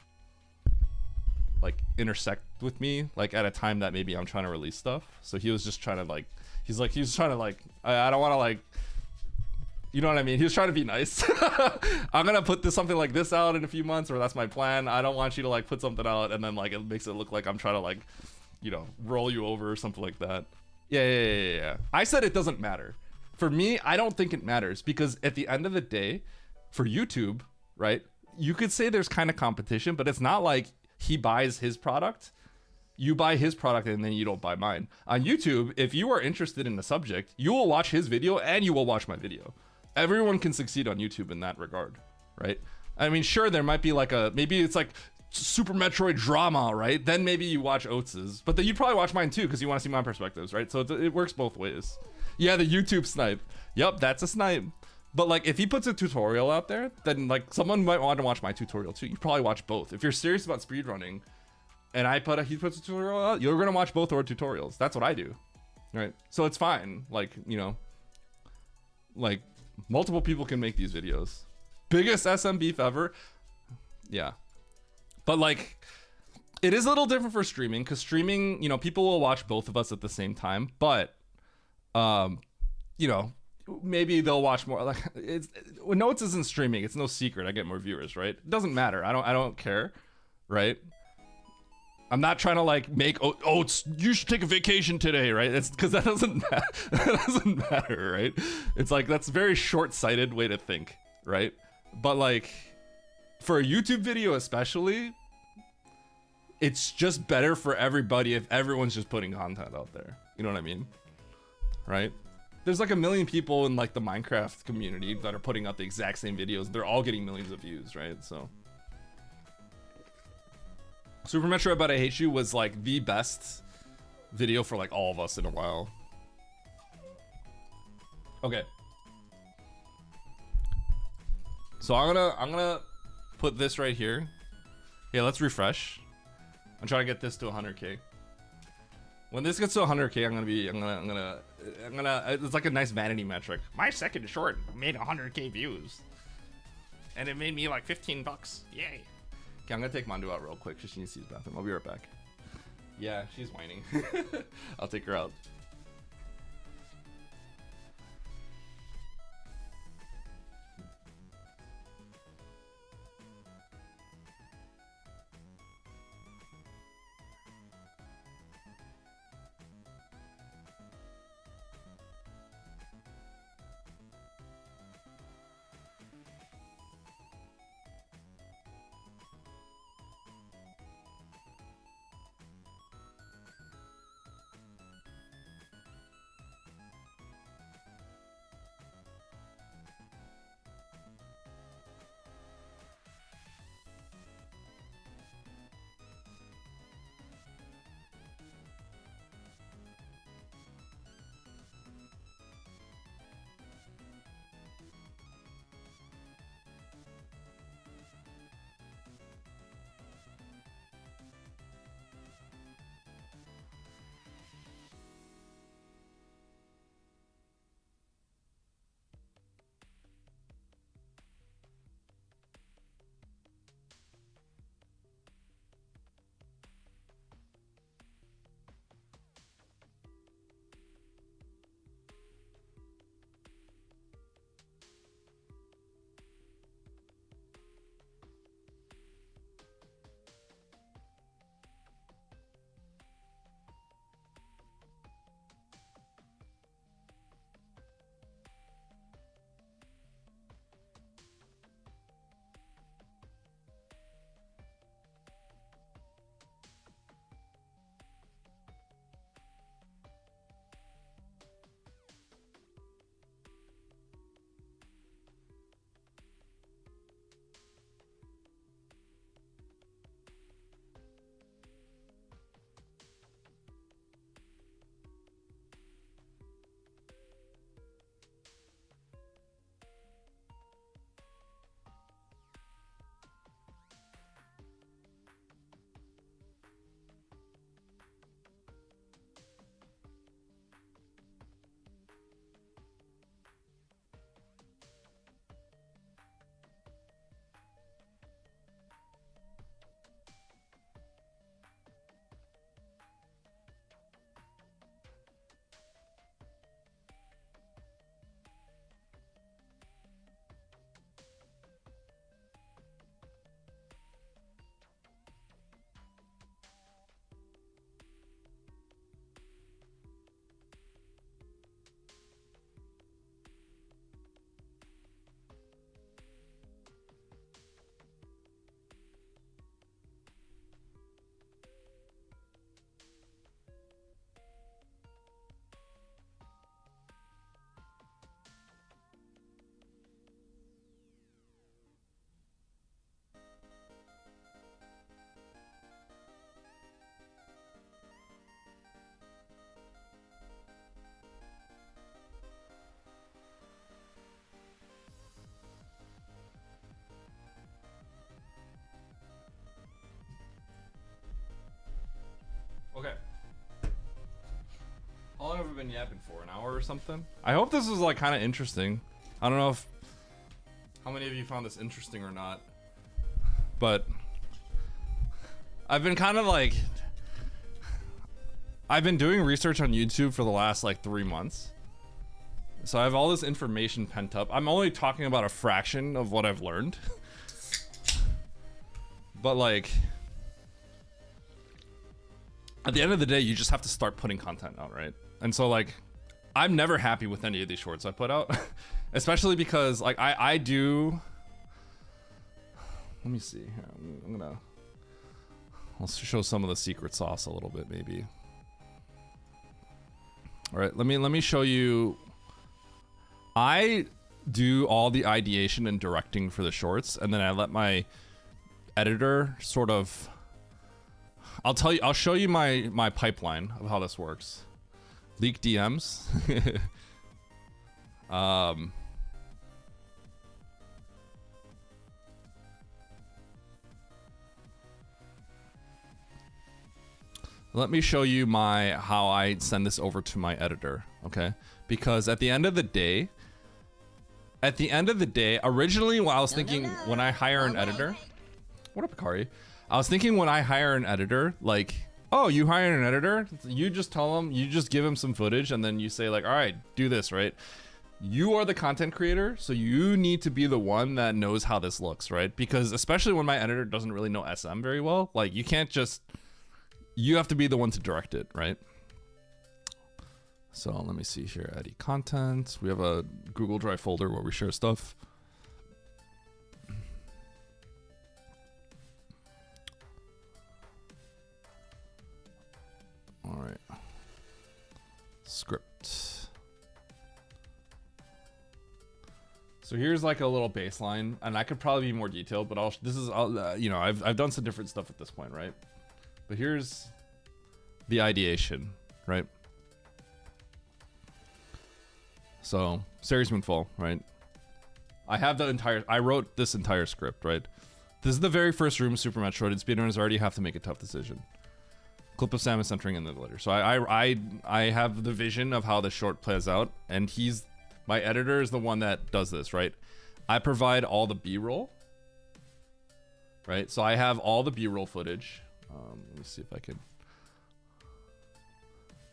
intersect with me like at a time that maybe I'm trying to release stuff. So he was just trying to like, I don't want to like You know what I mean? He was trying to be nice. I'm gonna put something like this out in a few months, or that's my plan. I don't want you to like put something out and then like it makes it look like I'm trying to like, you know, roll you over or something like that. Yeah. I said it doesn't matter. For me, I don't think it matters because at the end of the day, for YouTube, right? You could say there's kind of competition, but it's not like he buys his product, you buy his product, and then you don't buy mine. On YouTube, if you are interested in the subject, you will watch his video and you will watch my video. Everyone can succeed on YouTube in that regard, right? I mean, sure, there might be like maybe it's like Super Metroid drama, right? Then maybe you watch Oats's, but then you'd probably watch mine too because you want to see my perspectives, right? So it works both ways. Yeah, the YouTube snipe. Yep, that's a snipe. But like, if he puts a tutorial out there, then like someone might want to watch my tutorial too. You probably watch both. If you're serious about speedrunning, and he puts a tutorial out, you're gonna watch both our tutorials. That's what I do, right? So it's fine. Like, you know, like multiple people can make these videos. Biggest SM beef ever. Yeah, but like, it is a little different for streaming because streaming, you know, people will watch both of us at the same time, but you know, maybe they'll watch more. Like, it's when Notes isn't streaming, it's no secret I get more viewers, right? It doesn't matter. I don't care, right? I'm not trying to like make you should take a vacation today, right? It's because that doesn't matter, right? It's like that's a very short-sighted way to think, right? But like for a YouTube video especially, it's just better for everybody if everyone's just putting content out there. You know what I mean? Right? There's like 1 million people in like the Minecraft community that are putting out the exact same videos. They're all getting millions of views, right? So Super Metroid But I Hate You was like the best video for like all of us in a while. Okay. So I'm gonna put this right here. Yeah, let's refresh. I'm trying to get this to 100K. When this gets to 100K, I'm gonna it's like a nice vanity metric. My second short made 100K views. And it made me like 15 bucks. Yay. Okay, I'm gonna take Mondo out real quick because she needs to use the bathroom. I'll be right back. Yeah, she's whining. I'll take her out. yapping for? An hour or something? I hope this was like kind of interesting. I don't know if how many of you found this interesting or not, but I've been kind of like I've been doing research on YouTube for the last like 3 months. So I have all this information pent up. I'm only talking about a fraction of what I've learned. But like at the end of the day, you just have to start putting content out, right? And so like I'm never happy with any of these shorts I put out. Especially because like I do, let me see here. I'll show some of the secret sauce a little bit maybe. All right, let me show you. I do all the ideation and directing for the shorts, and then I let my editor sort of, I'll show you my pipeline of how this works. Leak DMs. Let me show you how I send this over to my editor, okay? Because at the end of the day, originally I was thinking when I hire an editor, what up, Akari? I was thinking when I hire an editor, like, oh, you hire an editor? You just tell them, you just give them some footage and then you say like, all right, do this, right? You are the content creator, so you need to be the one that knows how this looks, right? Because especially when my editor doesn't really know SM very well, like you can't just, you have to be the one to direct it, right? So let me see here, edit content. We have a Google Drive folder where we share stuff. All right. Script. So here's like a little baseline, and I could probably be more detailed, but you know, I've done some different stuff at this point, right? But here's the ideation, right? So Series Moonfall, right? I wrote this entire script, right? This is the very first room, Super Metroid, and speedrunners already have to make a tough decision. Clip of Samus entering in the letter. So I have the vision of how the short plays out, and my editor is the one that does this, right? I provide all the B-roll, right? So I have all the B-roll footage. Let me see if I can.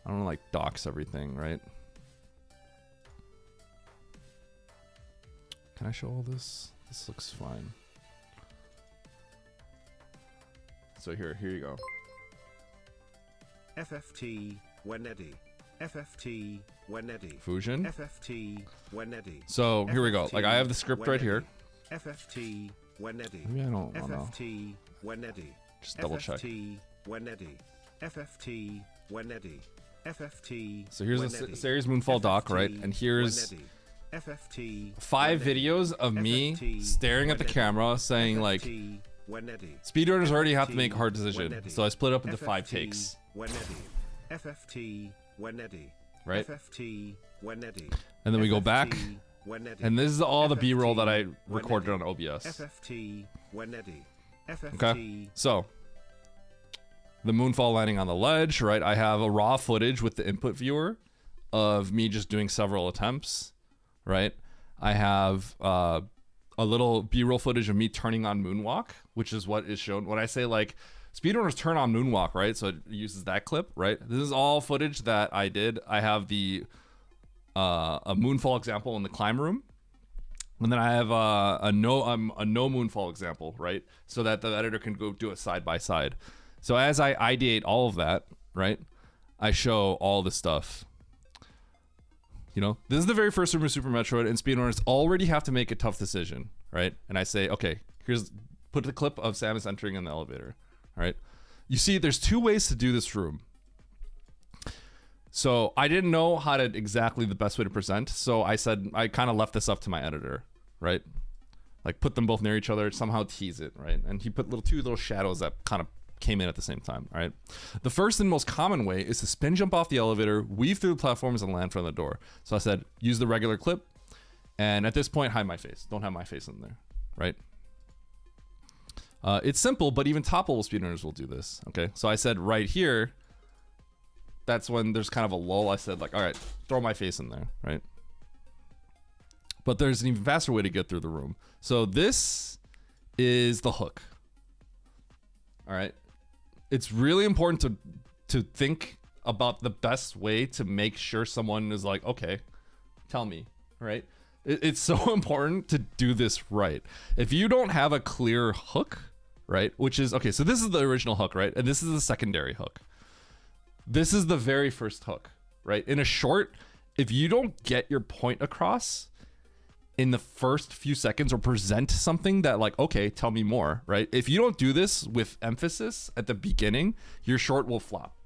I don't want to like dox everything, right? Can I show all this? This looks fine. So here you go. FFT when ready. FFT when ready. Fusion. FFT when ready. So here we go. Like I have the script right here. FFT when ready. Maybe I don't know. FFT when ready. Just double check. FFT when ready. FFT when ready. FFT. So here's a Series Moonfall doc, right? And here's FFT 5 videos of me staring at the camera saying like, speedrunners already have to make a hard decision. So I split it up into 5 takes. FFT when ready. Right? FFT when ready. And then we go back. And this is all the B-roll that I recorded on OBS. FFT when ready. Okay, so the Moonfall landing on the ledge, right? I have a raw footage with the input viewer of me just doing several attempts, right? I have a little B-roll footage of me turning on Moonwalk, which is what is shown when I say like speedrunners turn on Moonwalk, right? So it uses that clip, right? This is all footage that I did. I have the a Moonfall example in the climb room. And then I have a no Moonfall example, right? So that the editor can go do it side by side. So as I ideate all of that, right, I show all the stuff. You know, this is the very first room of Super Metroid, and speedrunners already have to make a tough decision, right? And I say, okay, put the clip of Samus entering in the elevator, all right? You see, there's 2 ways to do this room. So I didn't know how to exactly the best way to present, so I said I kind of left this up to my editor, right? Like put them both near each other, somehow tease it, right? And he put 2 little shadows that kind of came in at the same time, right? The first and most common way is to spin jump off the elevator, weave through the platforms, and land from the door. So I said, use the regular clip, and at this point, hide my face. Don't have my face in there, right? It's simple, but even top level speedrunners will do this, okay? So I said right here, that's when there's kind of a lull. I said like, all right, throw my face in there, right? But there's an even faster way to get through the room. So this is the hook. All right. It's really important to think about the best way to make sure someone is like, okay, tell me, right? It's so important to do this right. If you don't have a clear hook, right, which is, okay, so this is the original hook, right? And this is the secondary hook. This is the very first hook, right? In a short, if you don't get your point across in the first few seconds or present something that like, okay, tell me more, right? If you don't do this with emphasis at the beginning, your short will flop.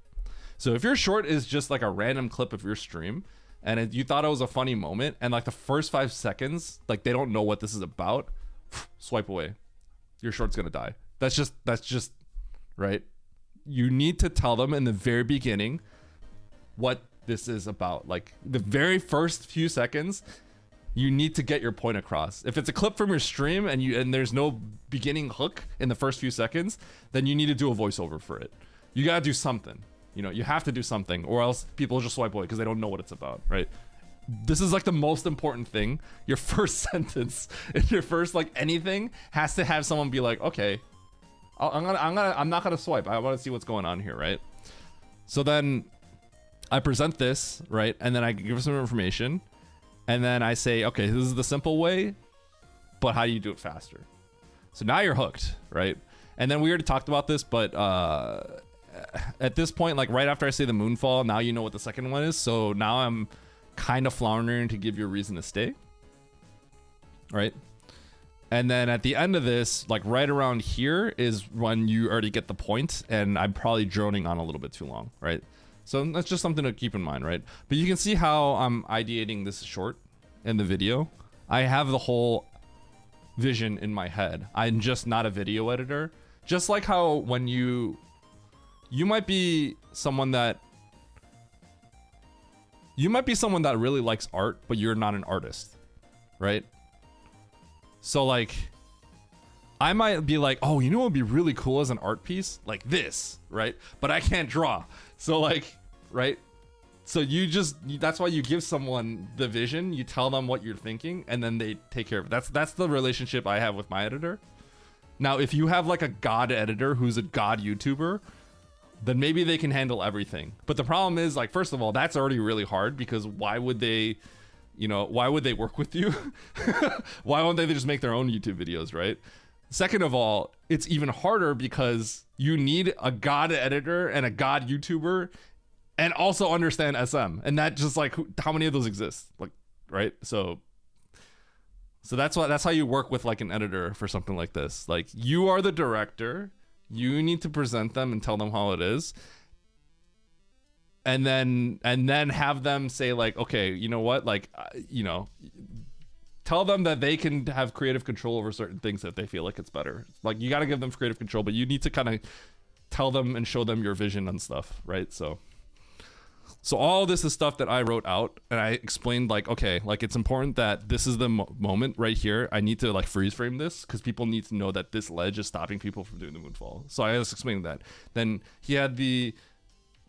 So if your short is just like a random clip of your stream and you thought it was a funny moment and like the first 5 seconds, like they don't know what this is about, swipe away. Your short's gonna die. That's just right. You need to tell them in the very beginning what this is about. Like the very first few seconds, you need to get your point across. If it's a clip from your stream and there's no beginning hook in the first few seconds, then you need to do a voiceover for it. You gotta do something. You know, you have to do something, or else people just swipe away because they don't know what it's about, right? This is like the most important thing. Your first sentence, your first like anything has to have someone be like, okay, I'm not gonna swipe. I want to see what's going on here, right? So then I present this, right, and then I give some information, and then I say, okay, this is the simple way, but how do you do it faster? So now you're hooked, right? And then we already talked about this, but at this point, like right after I say the moonfall, now you know what the second one is. So now I'm kind of floundering to give you a reason to stay, right? And then at the end of this, like right around here is when you already get the point, and I'm probably droning on a little bit too long, right? So that's just something to keep in mind, right? But you can see how I'm ideating this short in the video. I have the whole vision in my head. I'm just not a video editor. Just like how when you might be someone that really likes art, but you're not an artist, right? So like, I might be like, oh, you know what would be really cool as an art piece? Like this, right? But I can't draw. So like, right? So that's why you give someone the vision, you tell them what you're thinking, and then they take care of it. That's the relationship I have with my editor. Now, if you have like a god editor who's a god YouTuber, then maybe they can handle everything. But the problem is, like, first of all, that's already really hard, because why would they work with you? Why won't they just make their own YouTube videos, right? Second of all, it's even harder because you need a god editor and a god YouTuber and also understand SM. And that just like, how many of those exist? Like, right? So that's how you work with like an editor for something like this. Like, you are the director. You need to present them and tell them how it is. And then have them say like, okay, you know what? Like, tell them that they can have creative control over certain things if they feel like it's better. Like, you got to give them creative control, but you need to kind of tell them and show them your vision and stuff, right? So all this is stuff that I wrote out, and I explained like, okay, like it's important that this is the moment right here. I need to like freeze frame this because people need to know that this ledge is stopping people from doing the moonfall. So I just explained that. Then he had the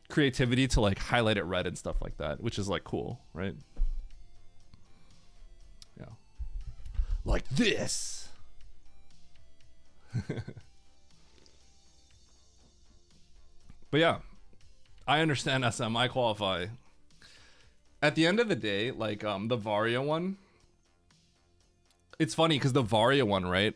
creativity to like highlight it red and stuff like that, which is like cool, right? Yeah. Like this. But yeah, I understand SM. I qualify. At the end of the day, like the Varia one, it's funny because the Varia one, right?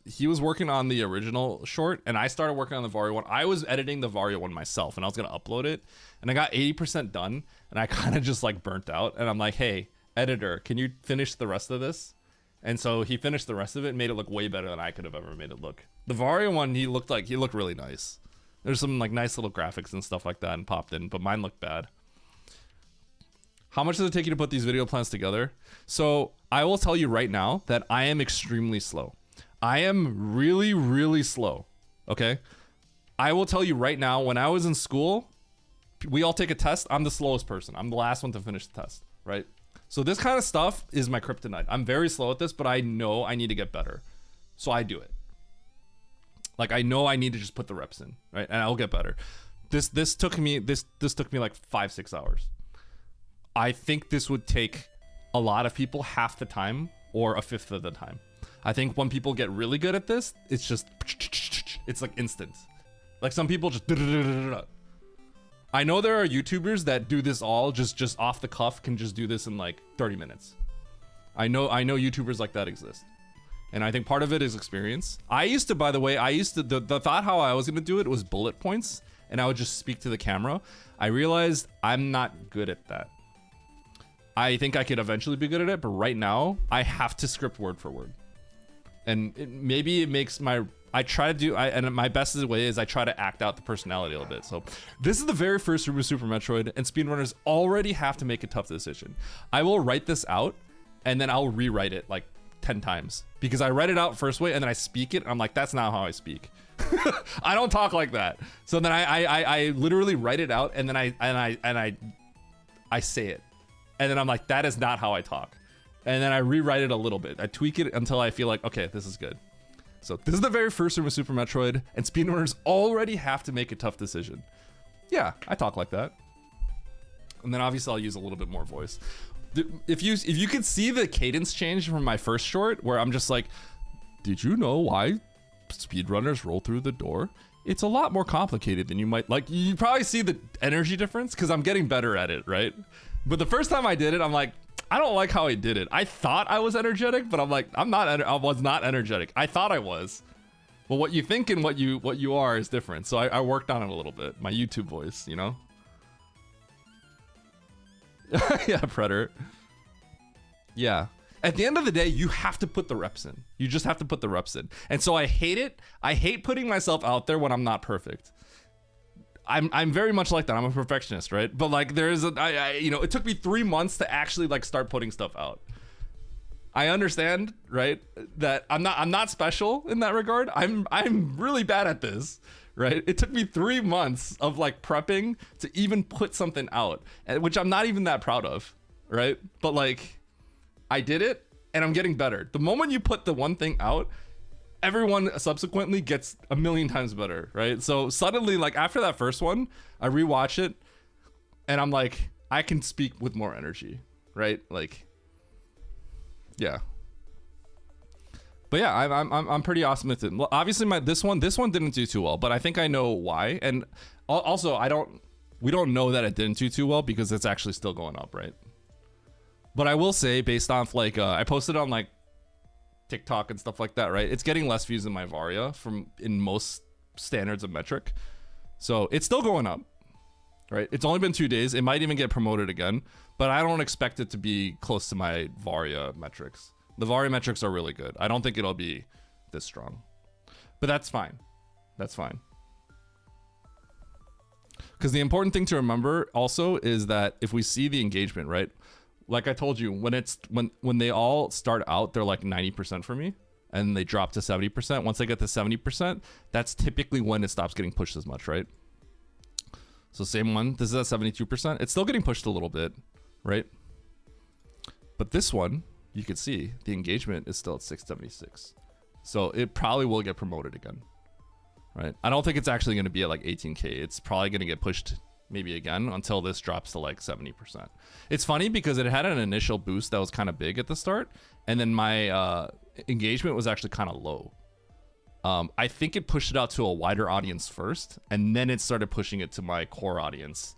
He was working on the original short, and I started working on the Varia one. I was editing the Varia one myself, and I was gonna upload it, and I got 80% done, and I kind of just like burnt out, and I'm like, hey, editor, can you finish the rest of this? And so he finished the rest of it and made it look way better than I could have ever made it look. The Varia one, he looked really nice. There's some like nice little graphics and stuff like that and popped in, but mine looked bad. How much does it take you to put these video plans together? So I will tell you right now that I am extremely slow. I am really, really slow. Okay. I will tell you right now, when I was in school, we all take a test. I'm the slowest person. I'm the last one to finish the test, right? So this kind of stuff is my kryptonite. I'm very slow at this, but I know I need to get better. So I do it. Like, I know I need to just put the reps in, right? And I'll get better. This took me like 5-6 hours. I think this would take a lot of people half the time or a fifth of the time. I think when people get really good at this, it's like instant. Like some people just. I know there are YouTubers that do this all just off the cuff, can just do this in like 30 minutes. I know YouTubers like that exist. And I think part of it is experience. I used to, by the way, the thought how I was gonna do it was bullet points, and I would just speak to the camera. I realized I'm not good at that. I think I could eventually be good at it, but right now I have to script word for word. And maybe it makes my, and my best way is I try to act out the personality a little bit. So this is the very first room of Super Metroid, and speedrunners already have to make a tough decision. I will write this out, and then I'll rewrite it like 10 times because I write it out first way and then I speak it. And I'm like, that's not how I speak. I don't talk like that. So then I literally write it out and then I say it. And then I'm like, that is not how I talk. And then I rewrite it a little bit. I tweak it until I feel like, okay, this is good. So this is the very first room of Super Metroid, and speedrunners already have to make a tough decision. Yeah, I talk like that. And then obviously I'll use a little bit more voice. If you could see the cadence change from my first short, where I'm just like, did you know why speedrunners roll through the door? It's a lot more complicated than you might like. You probably see the energy difference because I'm getting better at it, right? But the first time I did it, I'm like, I don't like how I did it. I thought I was energetic, but I'm like, I was not energetic. I thought I was. Well, what you think and what you are is different. So I worked on it a little bit. My YouTube voice, you know? Yeah, Predator. Yeah. At the end of the day, you have to put the reps in. You just have to put the reps in. And so I hate it. I hate putting myself out there when I'm not perfect. I'm very much like that. I'm a perfectionist, right? But like there's it took me 3 months to actually like start putting stuff out. I understand, right? That I'm not special in that regard. I'm really bad at this, right? It took me 3 months of like prepping to even put something out, which I'm not even that proud of, right? But like I did it and I'm getting better. The moment you put the one thing out, everyone subsequently gets a million times better, right? So suddenly, like after that first one, I rewatch it and I'm like, I can speak with more energy, right? Like, yeah. But yeah, I'm pretty awesome with it. Obviously, this one didn't do too well, but I think I know why. And also, we don't know that it didn't do too well because it's actually still going up, right? But I will say, based off like I posted on like TikTok and stuff like that, right? It's getting less views than my Varia in most standards of metric. So it's still going up, right? It's only been 2 days. It might even get promoted again, but I don't expect it to be close to my Varia metrics. The Varia metrics are really good. I don't think it'll be this strong, but that's fine. That's fine. Because the important thing to remember also is that if we see the engagement, right? Like I told you, when they all start out, they're like 90% for me, and they drop to 70%. Once they get to 70%, that's typically when it stops getting pushed as much, right? So same one, this is at 72%. It's still getting pushed a little bit, right? But this one, you can see the engagement is still at 676. So it probably will get promoted again, right? I don't think it's actually going to be at like 18K. It's probably going to get pushed maybe again until this drops to like 70%. It's funny because it had an initial boost that was kind of big at the start, and then my engagement was actually kind of low. I think it pushed it out to a wider audience first, and then it started pushing it to my core audience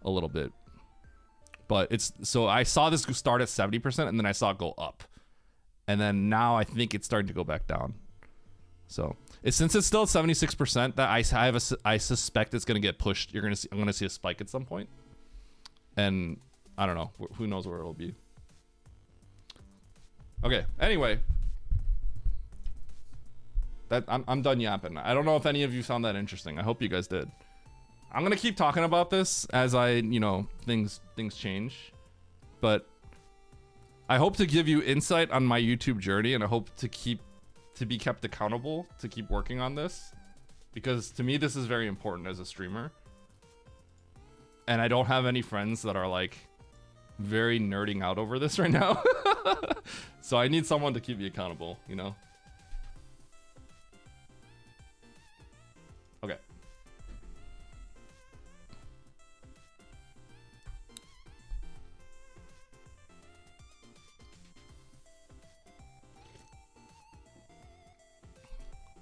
a little bit. But so I saw this start at 70%, and then I saw it go up, and then now I think it's starting to go back down. So since it's still at 76%, that I suspect it's gonna get pushed. I'm gonna see a spike at some point, and I don't know. Who knows where it'll be. Okay. Anyway, I'm done yapping. I don't know if any of you found that interesting. I hope you guys did. I'm gonna keep talking about this as things change, but I hope to give you insight on my YouTube journey, and I hope to be kept accountable to keep working on this, because to me this is very important as a streamer, and I don't have any friends that are like very nerding out over this right now. So I need someone to keep me accountable, you know? Okay.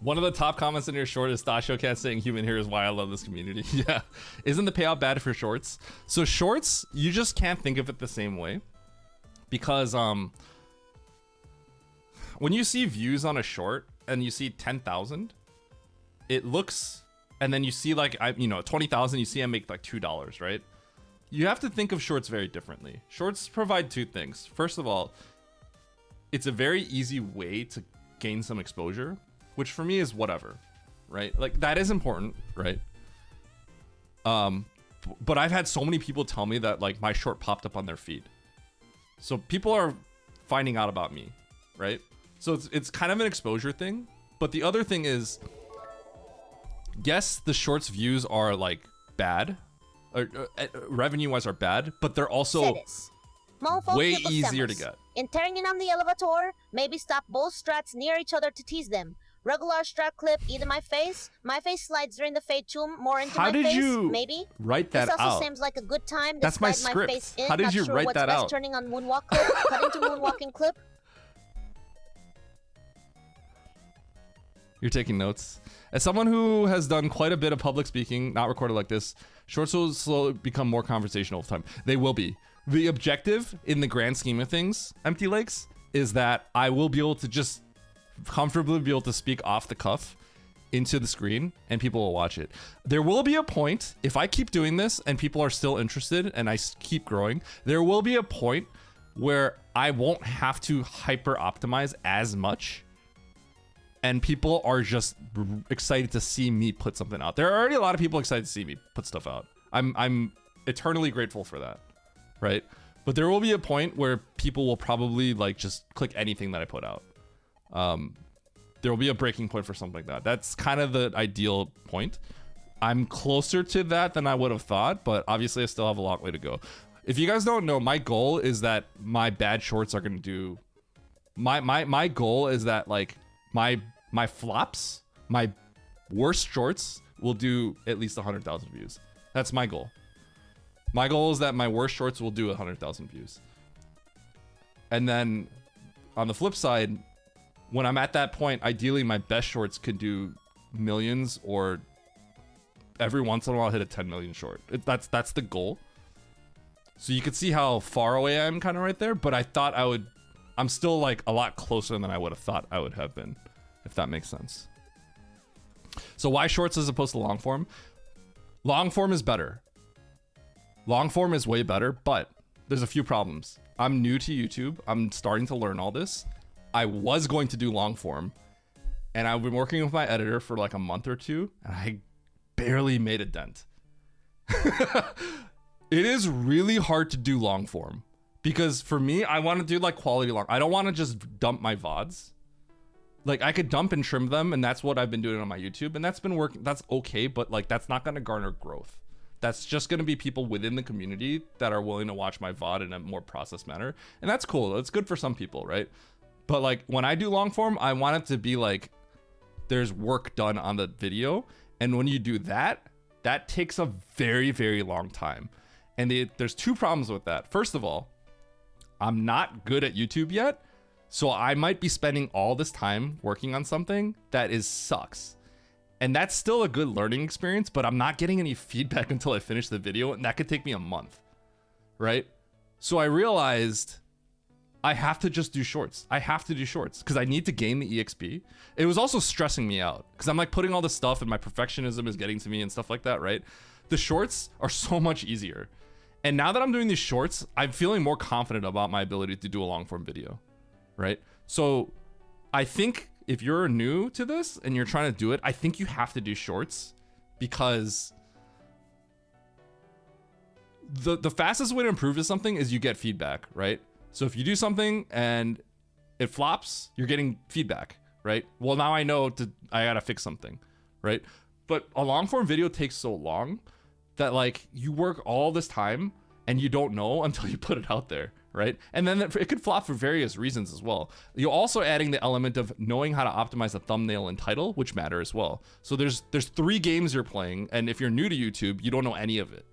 One of the top comments in your short is Dasho Cat saying human here is why I love this community. Yeah. Isn't the payout bad for shorts? So shorts, you just can't think of it the same way. Because when you see views on a short and you see 10,000, it looks, and then you see like 20,000, you see I make like $2, right? You have to think of shorts very differently. Shorts provide two things. First of all, it's a very easy way to gain some exposure, which for me is whatever, right? Like that is important, right? But I've had so many people tell me that like my short popped up on their feed. So people are finding out about me, right? So it's kind of an exposure thing. But the other thing is, yes, the shorts views are like bad, revenue-wise are bad, but they're also way easier to get. Entering in on the elevator, maybe stop both strats near each other to tease them. Regular strat clip, either my face slides during the fade tomb more into How my did face, you maybe. write that this also out? seems like a good time to That's my slide script. my face in. How did Not you sure write what's that best, out? turning on moonwalk clip, cutting to moonwalking clip. You're taking notes. As someone who has done quite a bit of public speaking, not recorded like this, shorts will slowly become more conversational with time. They will be. The objective in the grand scheme of things, Empty Lakes, is that I will be able to just comfortably be able to speak off the cuff into the screen and people will watch it. There will be a point, if I keep doing this and people are still interested and I keep growing, there will be a point where I won't have to hyper optimize as much and people are just excited to see me put something out. There are already a lot of people excited to see me put stuff out. I'm eternally grateful for that, right? But there will be a point where people will probably like just click anything that I put out. There will be a breaking point for something like that. That's kind of the ideal point. I'm closer to that than I would have thought, but obviously I still have a long way to go. If you guys don't know, my goal is that my bad shorts are going to do... My goal is that like my flops, my worst shorts will do at least 100,000 views. That's my goal. My goal is that my worst shorts will do 100,000 views. And then on the flip side, when I'm at that point, ideally my best shorts could do millions, or every once in a while hit a 10 million short. That's the goal. So you could see how far away I am kind of right there, but I thought I'm still like a lot closer than I would have thought I would have been, if that makes sense. So why shorts as opposed to long form? Long form is better. Long form is way better, but there's a few problems. I'm new to YouTube. I'm starting to learn all this. I was going to do long form, and I've been working with my editor for like a month or two, and I barely made a dent. It is really hard to do long form because for me, I want to do like quality long. I don't want to just dump my VODs. Like I could dump and trim them, and that's what I've been doing on my YouTube, and that's been working. That's okay, but like that's not going to garner growth. That's just going to be people within the community that are willing to watch my VOD in a more processed manner, and that's cool. It's good for some people, right? But like when I do long form, I want it to be like there's work done on the video, and when you do that, that takes a very, very long time. And there's two problems with that. First of all, I'm not good at YouTube yet, so I might be spending all this time working on something that sucks. And that's still a good learning experience, but I'm not getting any feedback until I finish the video, and that could take me a month, right? So I realized I have to just do shorts. I have to do shorts because I need to gain the EXP. It was also stressing me out because I'm like putting all this stuff and my perfectionism is getting to me and stuff like that, right? The shorts are so much easier. And now that I'm doing these shorts, I'm feeling more confident about my ability to do a long form video, right? So I think if you're new to this and you're trying to do it, I think you have to do shorts because the fastest way to improve to something is you get feedback, right? So if you do something and it flops, you're getting feedback, right? Well, now I know I gotta fix something, right? But a long form video takes so long that like you work all this time and you don't know until you put it out there, right? And then it could flop for various reasons as well. You're also adding the element of knowing how to optimize a thumbnail and title, which matter as well. So there's 3 games you're playing, and if you're new to YouTube, you don't know any of it.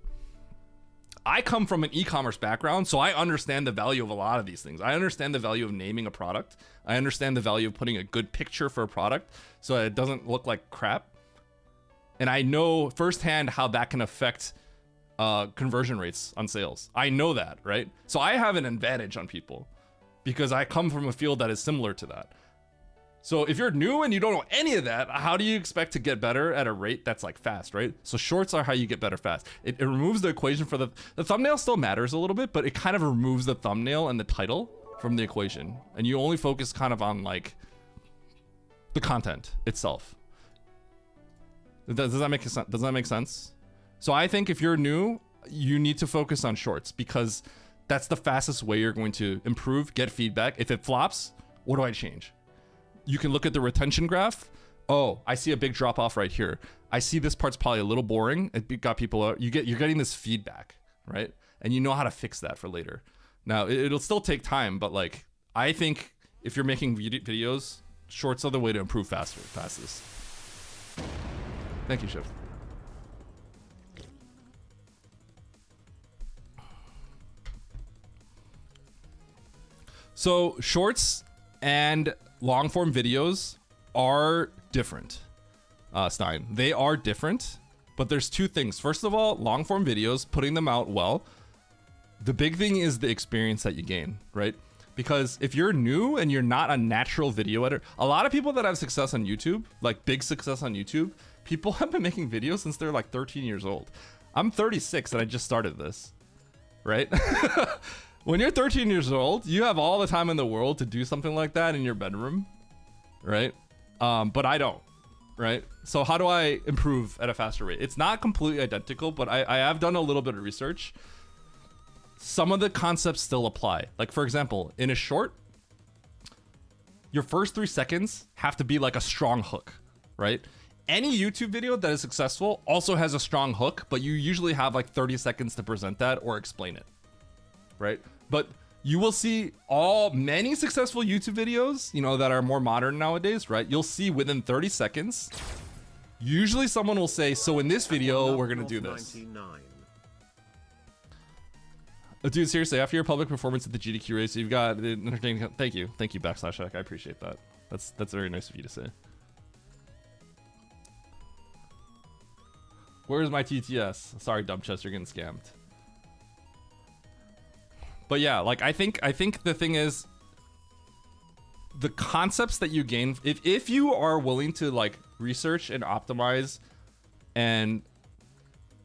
I come from an e-commerce background, so I understand the value of a lot of these things. I understand the value of naming a product. I understand the value of putting a good picture for a product so that it doesn't look like crap. And I know firsthand how that can affect conversion rates on sales. I know that, right? So I have an advantage on people because I come from a field that is similar to that. So if you're new and you don't know any of that, how do you expect to get better at a rate that's like fast, right? So shorts are how you get better fast. It removes the equation for the thumbnail still matters a little bit, but it kind of removes the thumbnail and the title from the equation. And you only focus kind of on like the content itself. Does that make sense? Does that make sense? So I think if you're new, you need to focus on shorts because that's the fastest way you're going to improve, get feedback. If it flops, what do I change? You can look at the retention graph. Oh, I see a big drop off right here. I see this part's probably a little boring. It got people out. You're getting this feedback, right? And you know how to fix that for later. Now it'll still take time, but like I think if you're making videos, shorts are the way to improve fastest. Thank you, Shiv. So shorts and long form videos are different, Stein. They are different, but there's two things. First of all, long form videos, putting them out well. The big thing is the experience that you gain, right? Because if you're new and you're not a natural video editor, a lot of people that have success on YouTube, like big success on YouTube, people have been making videos since they're like 13 years old. I'm 36 and I just started this, right? When you're 13 years old, you have all the time in the world to do something like that in your bedroom, right? But I don't, right? So how do I improve at a faster rate? It's not completely identical, but I have done a little bit of research. Some of the concepts still apply. Like for example, in a short, your first 3 seconds have to be like a strong hook, right? Any YouTube video that is successful also has a strong hook, but you usually have like 30 seconds to present that or explain it, right? But you will see many successful YouTube videos, you know, that are more modern nowadays, right? You'll see within 30 seconds, usually someone will say, so in this video, we're gonna do this. 99. Dude, seriously, after your public performance at the GDQ race, you've got entertaining. Thank you, /Hack. I appreciate that. That's very nice of you to say. Where's my TTS? Sorry, dumb chest, you're getting scammed. But yeah, like I think the thing is, the concepts that you gain, if you are willing to like research and optimize and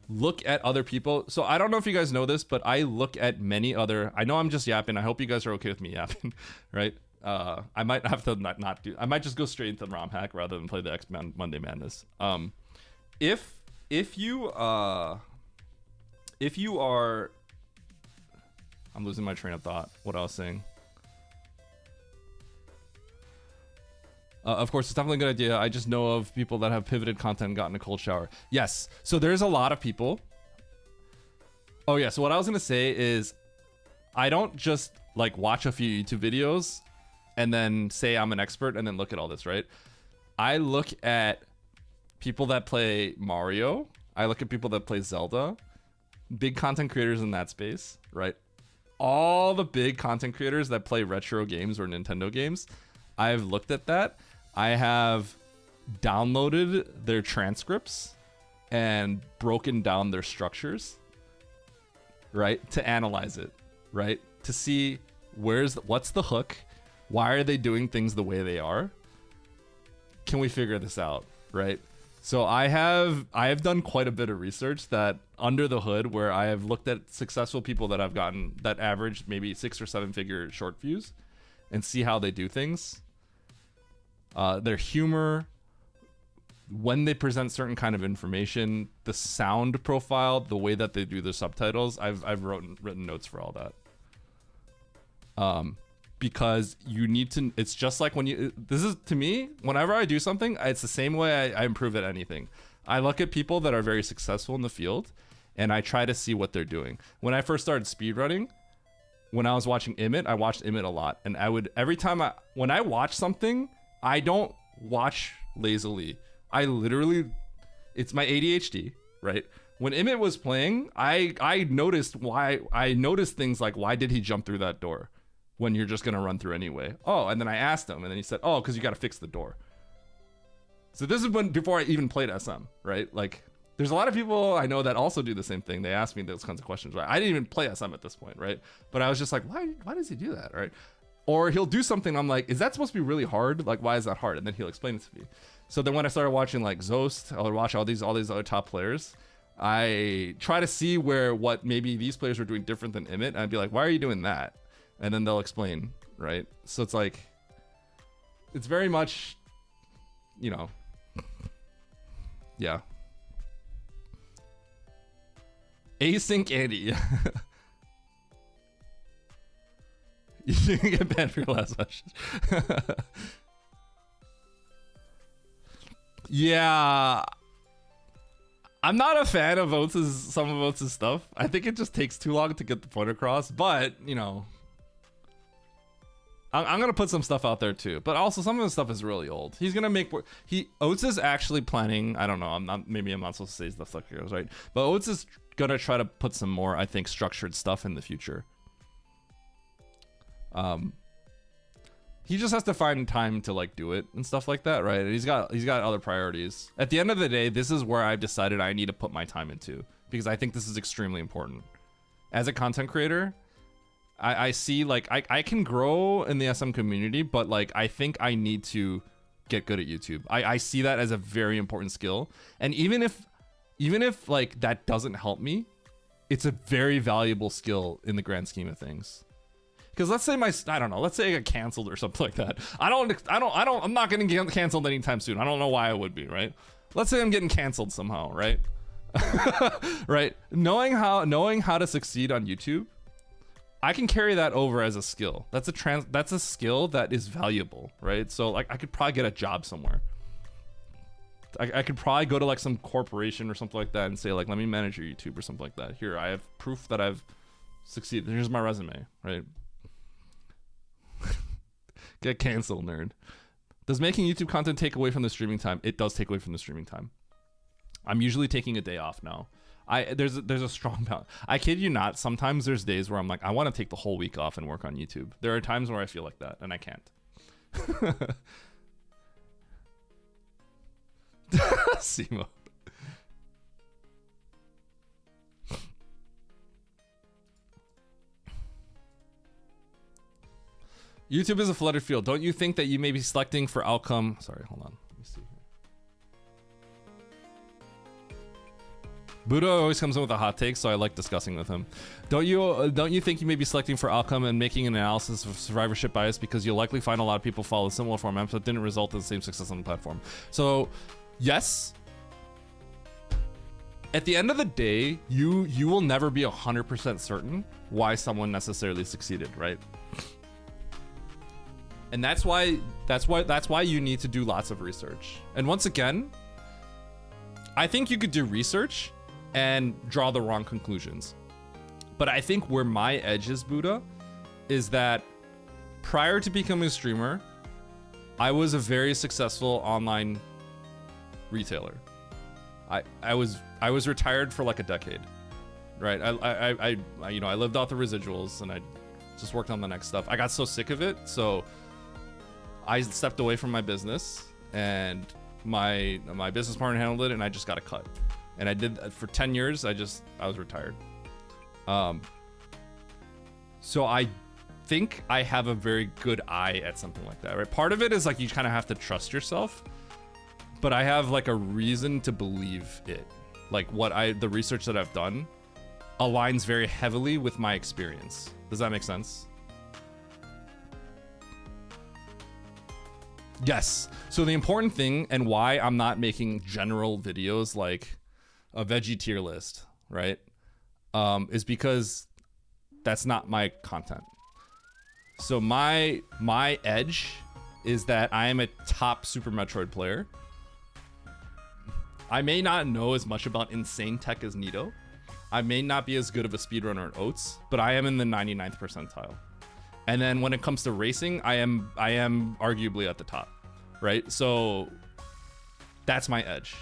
look at other people. So I don't know if you guys know this, but I look at many other, I know I'm just yapping. I hope you guys are okay with me yapping, right? I might have to not do, I might just go straight into the ROM hack rather than play the Monday Madness. If you are, I'm losing my train of thought. What I was saying. Of course, it's definitely a good idea. I just know of people that have pivoted content and gotten a cold shower. Yes. So there's a lot of people. Oh yeah. So what I was gonna say is, I don't just like watch a few YouTube videos and then say I'm an expert and then look at all this, right? I look at people that play Mario. I look at people that play Zelda. Big content creators in that space, right? All the big content creators that play retro games or Nintendo games, I've looked at that. I have downloaded their transcripts and broken down their structures, right? To analyze it, right? To see what's the hook? Why are they doing things the way they are? Can we figure this out, right? So I have done quite a bit of research that under the hood, where I have looked at successful people that I've gotten that average maybe 6 or 7 figure short views and see how they do things. Their humor, when they present certain kind of information, the sound profile, the way that they do their subtitles, I've written notes for all that. Because you need to, it's just like when this is, to me, whenever I do something, it's the same way I improve at anything. I look at people that are very successful in the field and I try to see what they're doing. When I first started speedrunning, when I was watching Imit, I watched Imit a lot. And I would, when I watch something, I don't watch lazily. I literally, it's my ADHD, right? When Emmett was playing, I noticed things like, why did he jump through that door when you're just gonna run through anyway? Oh, and then I asked him, and then he said, oh, because you got to fix the door. So this is before I even played SM, right? Like, there's a lot of people I know that also do the same thing. They ask me those kinds of questions, right? I didn't even play SM at this point, right? But I was just like, why does he do that, right? Or he'll do something, I'm like, is that supposed to be really hard? Like, why is that hard? And then he'll explain it to me. So then when I started watching like Zost, I would watch all these other top players. I try to see what maybe these players were doing different than Emmett. And I'd be like, why are you doing that? And then they'll explain, right? So it's like, it's very much, you know, yeah. Async Andy. You didn't get banned for your last question. Yeah. I'm not a fan of some of Oates' stuff. I think it just takes too long to get the point across, but, you know, I'm going to put some stuff out there too. But also some of the stuff is really old. He's going to make Oates is actually planning, I don't know, maybe I'm not supposed to say stuff like yours, right? But Oates is going to try to put some more, I think, structured stuff in the future. He just has to find time to like do it and stuff like that, right? And he's got other priorities. At the end of the day, this is where I've decided I need to put my time into, because I think this is extremely important. As a content creator, I see like I can grow in the SM community, but like I think I need to get good at YouTube. I see that as a very important skill. And even if like that doesn't help me, it's a very valuable skill in the grand scheme of things. Because let's say let's say I got canceled or something like that. I'm not getting canceled anytime soon. I don't know why I would be, right? Let's say I'm getting canceled somehow, right? Right? Knowing how to succeed on YouTube, I can carry that over as a skill. That's a skill that is valuable, right? So like I could probably get a job somewhere. I could probably go to like some corporation or something like that and say like, let me manage your YouTube or something like that. Here, I have proof that I've succeeded. Here's my resume, right? Get canceled, nerd. Does making YouTube content take away from the streaming time? It does take away from the streaming time. I'm usually taking a day off now. There's a strong balance. I kid you not. Sometimes there's days where I'm like, I want to take the whole week off and work on YouTube. There are times where I feel like that, and I can't. Simo. YouTube is a flooded field. Don't you think that you may be selecting for outcome? Sorry, hold on. Let me see here. Buddha always comes in with a hot take, so I like discussing with him. Don't you think you may be selecting for outcome and making an analysis of survivorship bias, because you'll likely find a lot of people follow similar formats but didn't result in the same success on the platform? So, yes. At the end of the day, you will never be 100% certain why someone necessarily succeeded, right? And that's why you need to do lots of research. And once again, I think you could do research and draw the wrong conclusions. But I think where my edge is, Buddha, is that prior to becoming a streamer, I was a very successful online retailer. I was retired for like a decade, right? I lived off the residuals and I just worked on the next stuff. I got so sick of it, so I stepped away from my business, and my business partner handled it, and I just got a cut. And I did for 10 years. I was retired. So I think I have a very good eye at something like that, right? Part of it is like you kind of have to trust yourself, but I have like a reason to believe it. Like the research that I've done aligns very heavily with my experience. Does that make sense? Yes. So the important thing, and why I'm not making general videos like a veggie tier list, right? Is because that's not my content. So my edge is that I am a top Super Metroid player. I may not know as much about insane tech as Nito. I may not be as good of a speedrunner at Oates, but I am in the 99th percentile. And then when it comes to racing, I am arguably at the top, right? So that's my edge.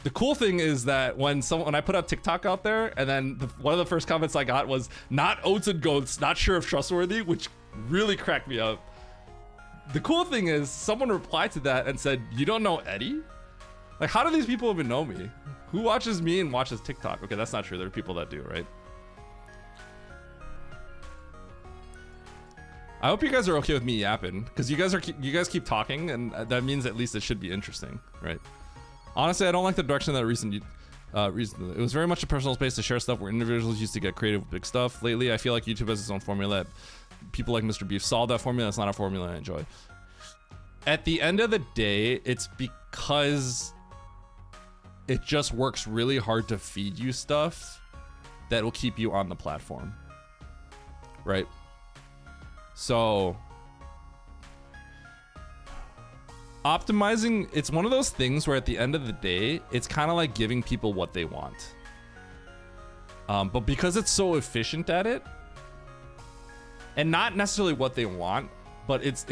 The cool thing is that when I put a TikTok out there, and then one of the first comments I got was not oats and goats, not sure if trustworthy, which really cracked me up. The cool thing is someone replied to that and said, "You don't know Eddie? Like, how do these people even know me? Who watches me and watches TikTok?" Okay, that's not true. There are people that do, right? I hope you guys are okay with me yapping, because you guys keep talking, and that means at least it should be interesting, right? Honestly, I don't like the direction that recently. It was very much a personal space to share stuff where individuals used to get creative with big stuff. Lately, I feel like YouTube has its own formula. People like Mr. Beef solved that formula. It's not a formula I enjoy. At the end of the day, it's because it just works really hard to feed you stuff that will keep you on the platform, right? So optimizing, it's one of those things where at the end of the day, it's kind of like giving people what they want. But because it's so efficient at it, and not necessarily what they want, but it's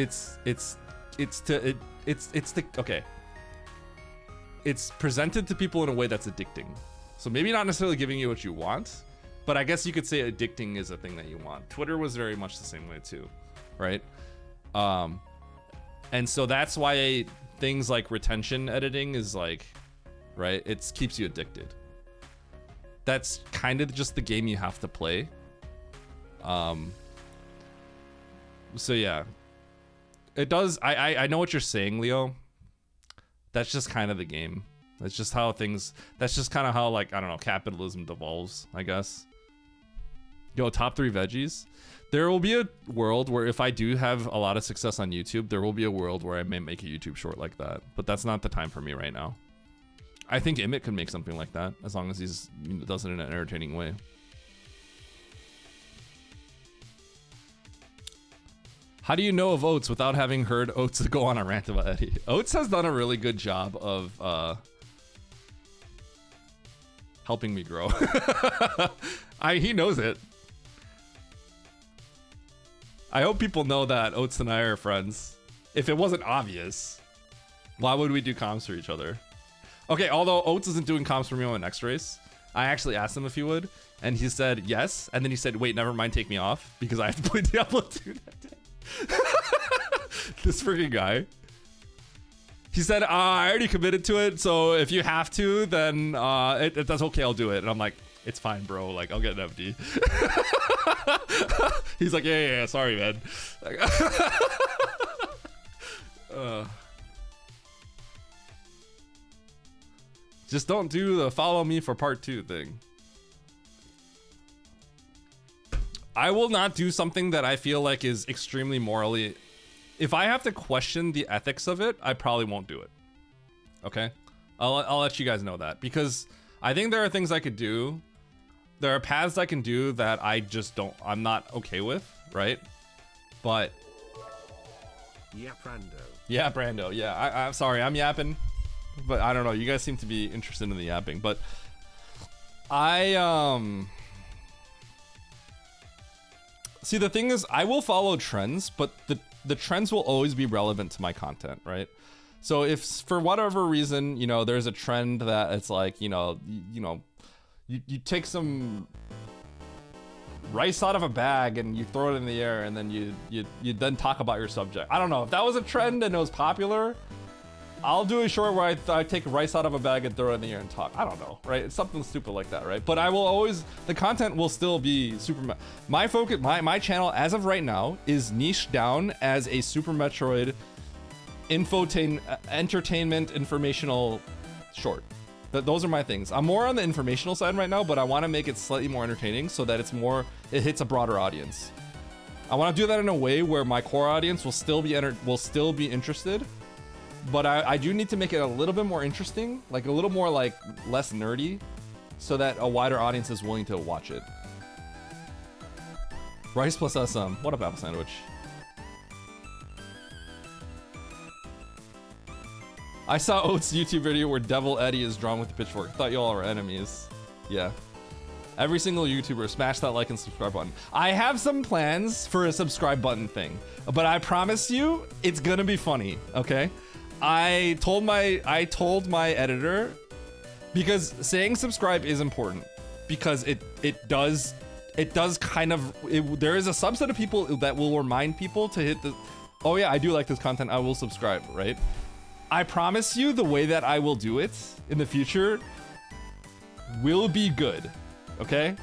presented to people in a way that's addicting. So maybe not necessarily giving you what you want, but I guess you could say addicting is a thing that you want. Twitter was very much the same way too, right? And so that's why things like retention editing is like, right? It keeps you addicted. That's kind of just the game you have to play. So yeah, it does. I know what you're saying, Leo. That's just kind of the game. That's just how things, that's just kind of how, like, I don't know, capitalism devolves, I guess. Yo, top 3 veggies. There will be a world where if I do have a lot of success on YouTube, there will be a world where I may make a YouTube short like that. But that's not the time for me right now. I think Emmett could make something like that as long as he's does it in an entertaining way. How do you know of Oats without having heard Oats go on a rant about Eddie? Oats has done a really good job of helping me grow. He knows it. I hope people know that Oats and I are friends. If it wasn't obvious, why would we do comms for each other? Okay, although Oats isn't doing comms for me on the next race, I actually asked him if he would, and he said yes, and then he said, wait, never mind, take me off, because I have to play Diablo 2 that day. This freaking guy. He said, I already committed to it, so if you have to, then that's okay, I'll do it. And I'm like, it's fine, bro, like, I'll get an FD. He's like, yeah, sorry, man. Just don't do the follow me for part 2 thing. I will not do something that I feel like is extremely morally... If I have to question the ethics of it, I probably won't do it. Okay? I'll let you guys know that. Because I think there are things I could do. There are paths I can do that I just don't... I'm not okay with, right? But... Yeah, Brando. Yeah, Brando. Yeah, I'm sorry, I'm yapping. But I don't know, you guys seem to be interested in the yapping. But... See, the thing is, I will follow trends, but the trends will always be relevant to my content, right? So if for whatever reason, you know, there's a trend that it's like, you take some rice out of a bag and you throw it in the air and then you then talk about your subject. I don't know, if that was a trend and it was popular, I'll do a short where I take rice out of a bag and throw it in the air and talk. I don't know, right? It's something stupid like that, right? But I will always, the content will still be Super my focus, my channel as of right now is niched down as a Super Metroid entertainment informational short. Those are my things. I'm more on the informational side right now, but I want to make it slightly more entertaining so that it hits a broader audience. I want to do that in a way where my core audience will still be interested. But I do need to make it a little bit more interesting, like a little more like less nerdy, so that a wider audience is willing to watch it. Rice plus SM. What up, Apple Sandwich? I saw Oats' YouTube video where Devil Eddie is drawn with the pitchfork. Thought y'all were enemies. Yeah. Every single YouTuber, smash that like and subscribe button. I have some plans for a subscribe button thing, but I promise you, it's gonna be funny, okay? I told my editor because saying subscribe is important, because it does kind of, there is a subset of people that will remind people to hit the, oh yeah, I do like this content, I will subscribe, right? I promise you the way that I will do it in the future will be good, okay?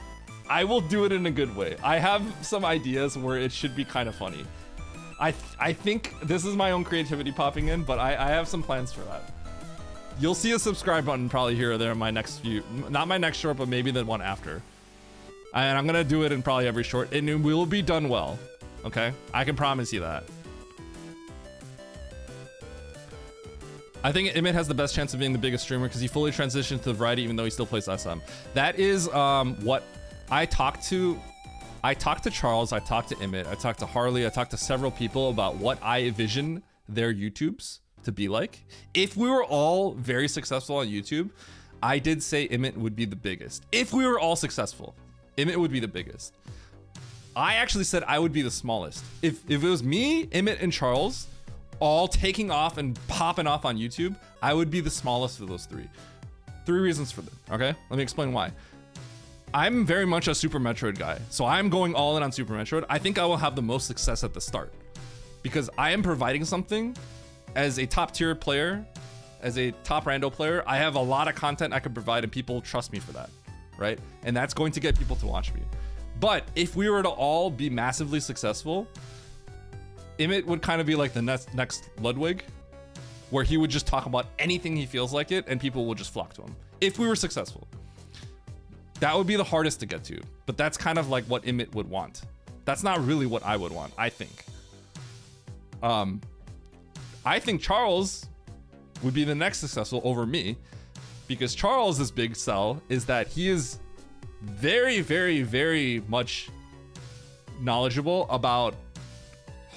I will do it in a good way. I have some ideas where it should be kind of funny. I think this is my own creativity popping in, but I have some plans for that. You'll see a subscribe button probably here or there in my next few, not my next short, but maybe the one after. And I'm gonna do it in probably every short, and it will be done well, okay? I can promise you that. I think Emmett has the best chance of being the biggest streamer because he fully transitioned to the variety even though he still plays SM. That is what I talked to. I talked to Charles, I talked to Emmett, I talked to Harley, I talked to several people about what I envision their YouTubes to be like. If we were all very successful on YouTube, I did say Emmett would be the biggest. If we were all successful, Emmett would be the biggest. I actually said I would be the smallest. If it was me, Emmett, and Charles all taking off and popping off on YouTube, I would be the smallest of those three. 3 reasons for that, okay? Let me explain why. I'm very much a Super Metroid guy, so I'm going all in on Super Metroid. I think I will have the most success at the start because I am providing something as a top tier player, as a top rando player. I have a lot of content I can provide and people trust me for that, right? And that's going to get people to watch me. But if we were to all be massively successful, Emmett would kind of be like the next Ludwig, where he would just talk about anything he feels like it and people will just flock to him. If we were successful. That would be the hardest to get to, but that's kind of like what Emmett would want. That's not really what I would want, I think. I think Charles would be the next successful over me because Charles's big sell is that he is very, very, very much knowledgeable about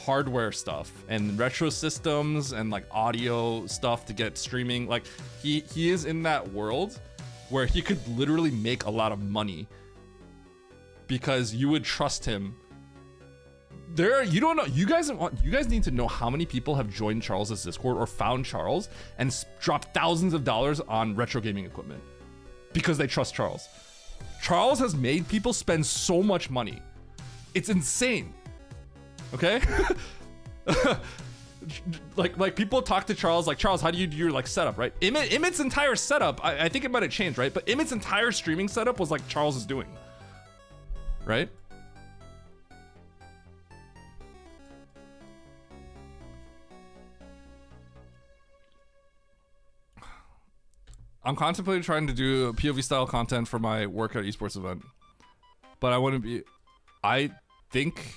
hardware stuff and retro systems and like audio stuff to get streaming. Like he is in that world where he could literally make a lot of money because you would trust him. You don't know. You guys need to know how many people have joined Charles's Discord or found Charles and dropped thousands of dollars on retro gaming equipment because they trust Charles. Charles has made people spend so much money. It's insane. Okay? like people talk to Charles like, Charles, how do you do your like setup, right? Emmett's entire setup, I think it might have changed, right? But Emmett's entire streaming setup was like Charles is doing, right? I'm contemplating trying to do POV style content for my workout esports event, but I wouldn't be. I think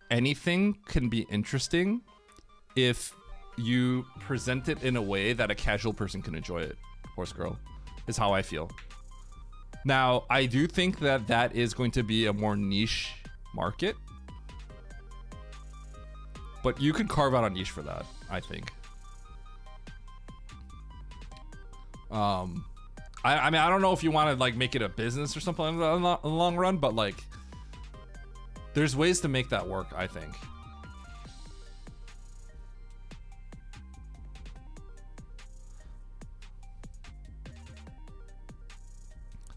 anything can be interesting if you present it in a way that a casual person can enjoy it. Horse girl is how I feel. Now, I do think that is going to be a more niche market, but you could carve out a niche for that, I think. I mean, I don't know if you want to like make it a business or something in the long run, but like there's ways to make that work, I think.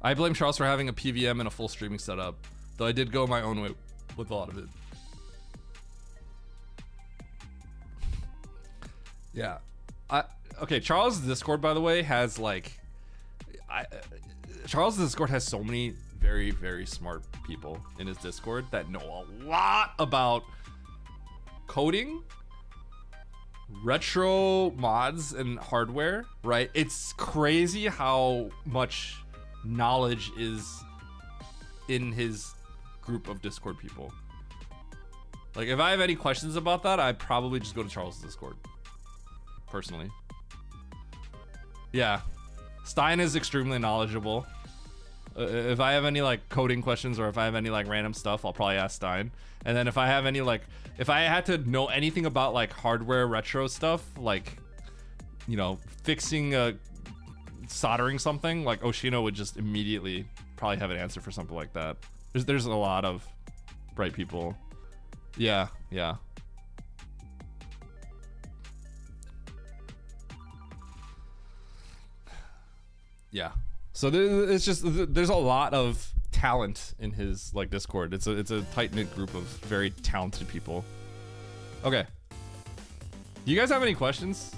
I blame Charles for having a PVM and a full streaming setup, though I did go my own way with a lot of it. Yeah. Okay, Charles' Discord, by the way, has like... Charles' Discord has so many very, very smart people in his Discord that know a lot about coding, retro mods, and hardware, right? It's crazy how much knowledge is in his group of Discord people. Like, if I have any questions about that, I'd probably just go to Charles' Discord, personally. Yeah, Stein is extremely knowledgeable. If I have any like coding questions or if I have any like random stuff, I'll probably ask Stein. And then if I have any like, if I had to know anything about like hardware retro stuff, like, you know, fixing soldering something, like Oshino would just immediately probably have an answer for something like that. There's a lot of bright people. Yeah. Yeah. So it's just there's a lot of talent in his like Discord. It's a tight-knit group of very talented people. Okay. Do you guys have any questions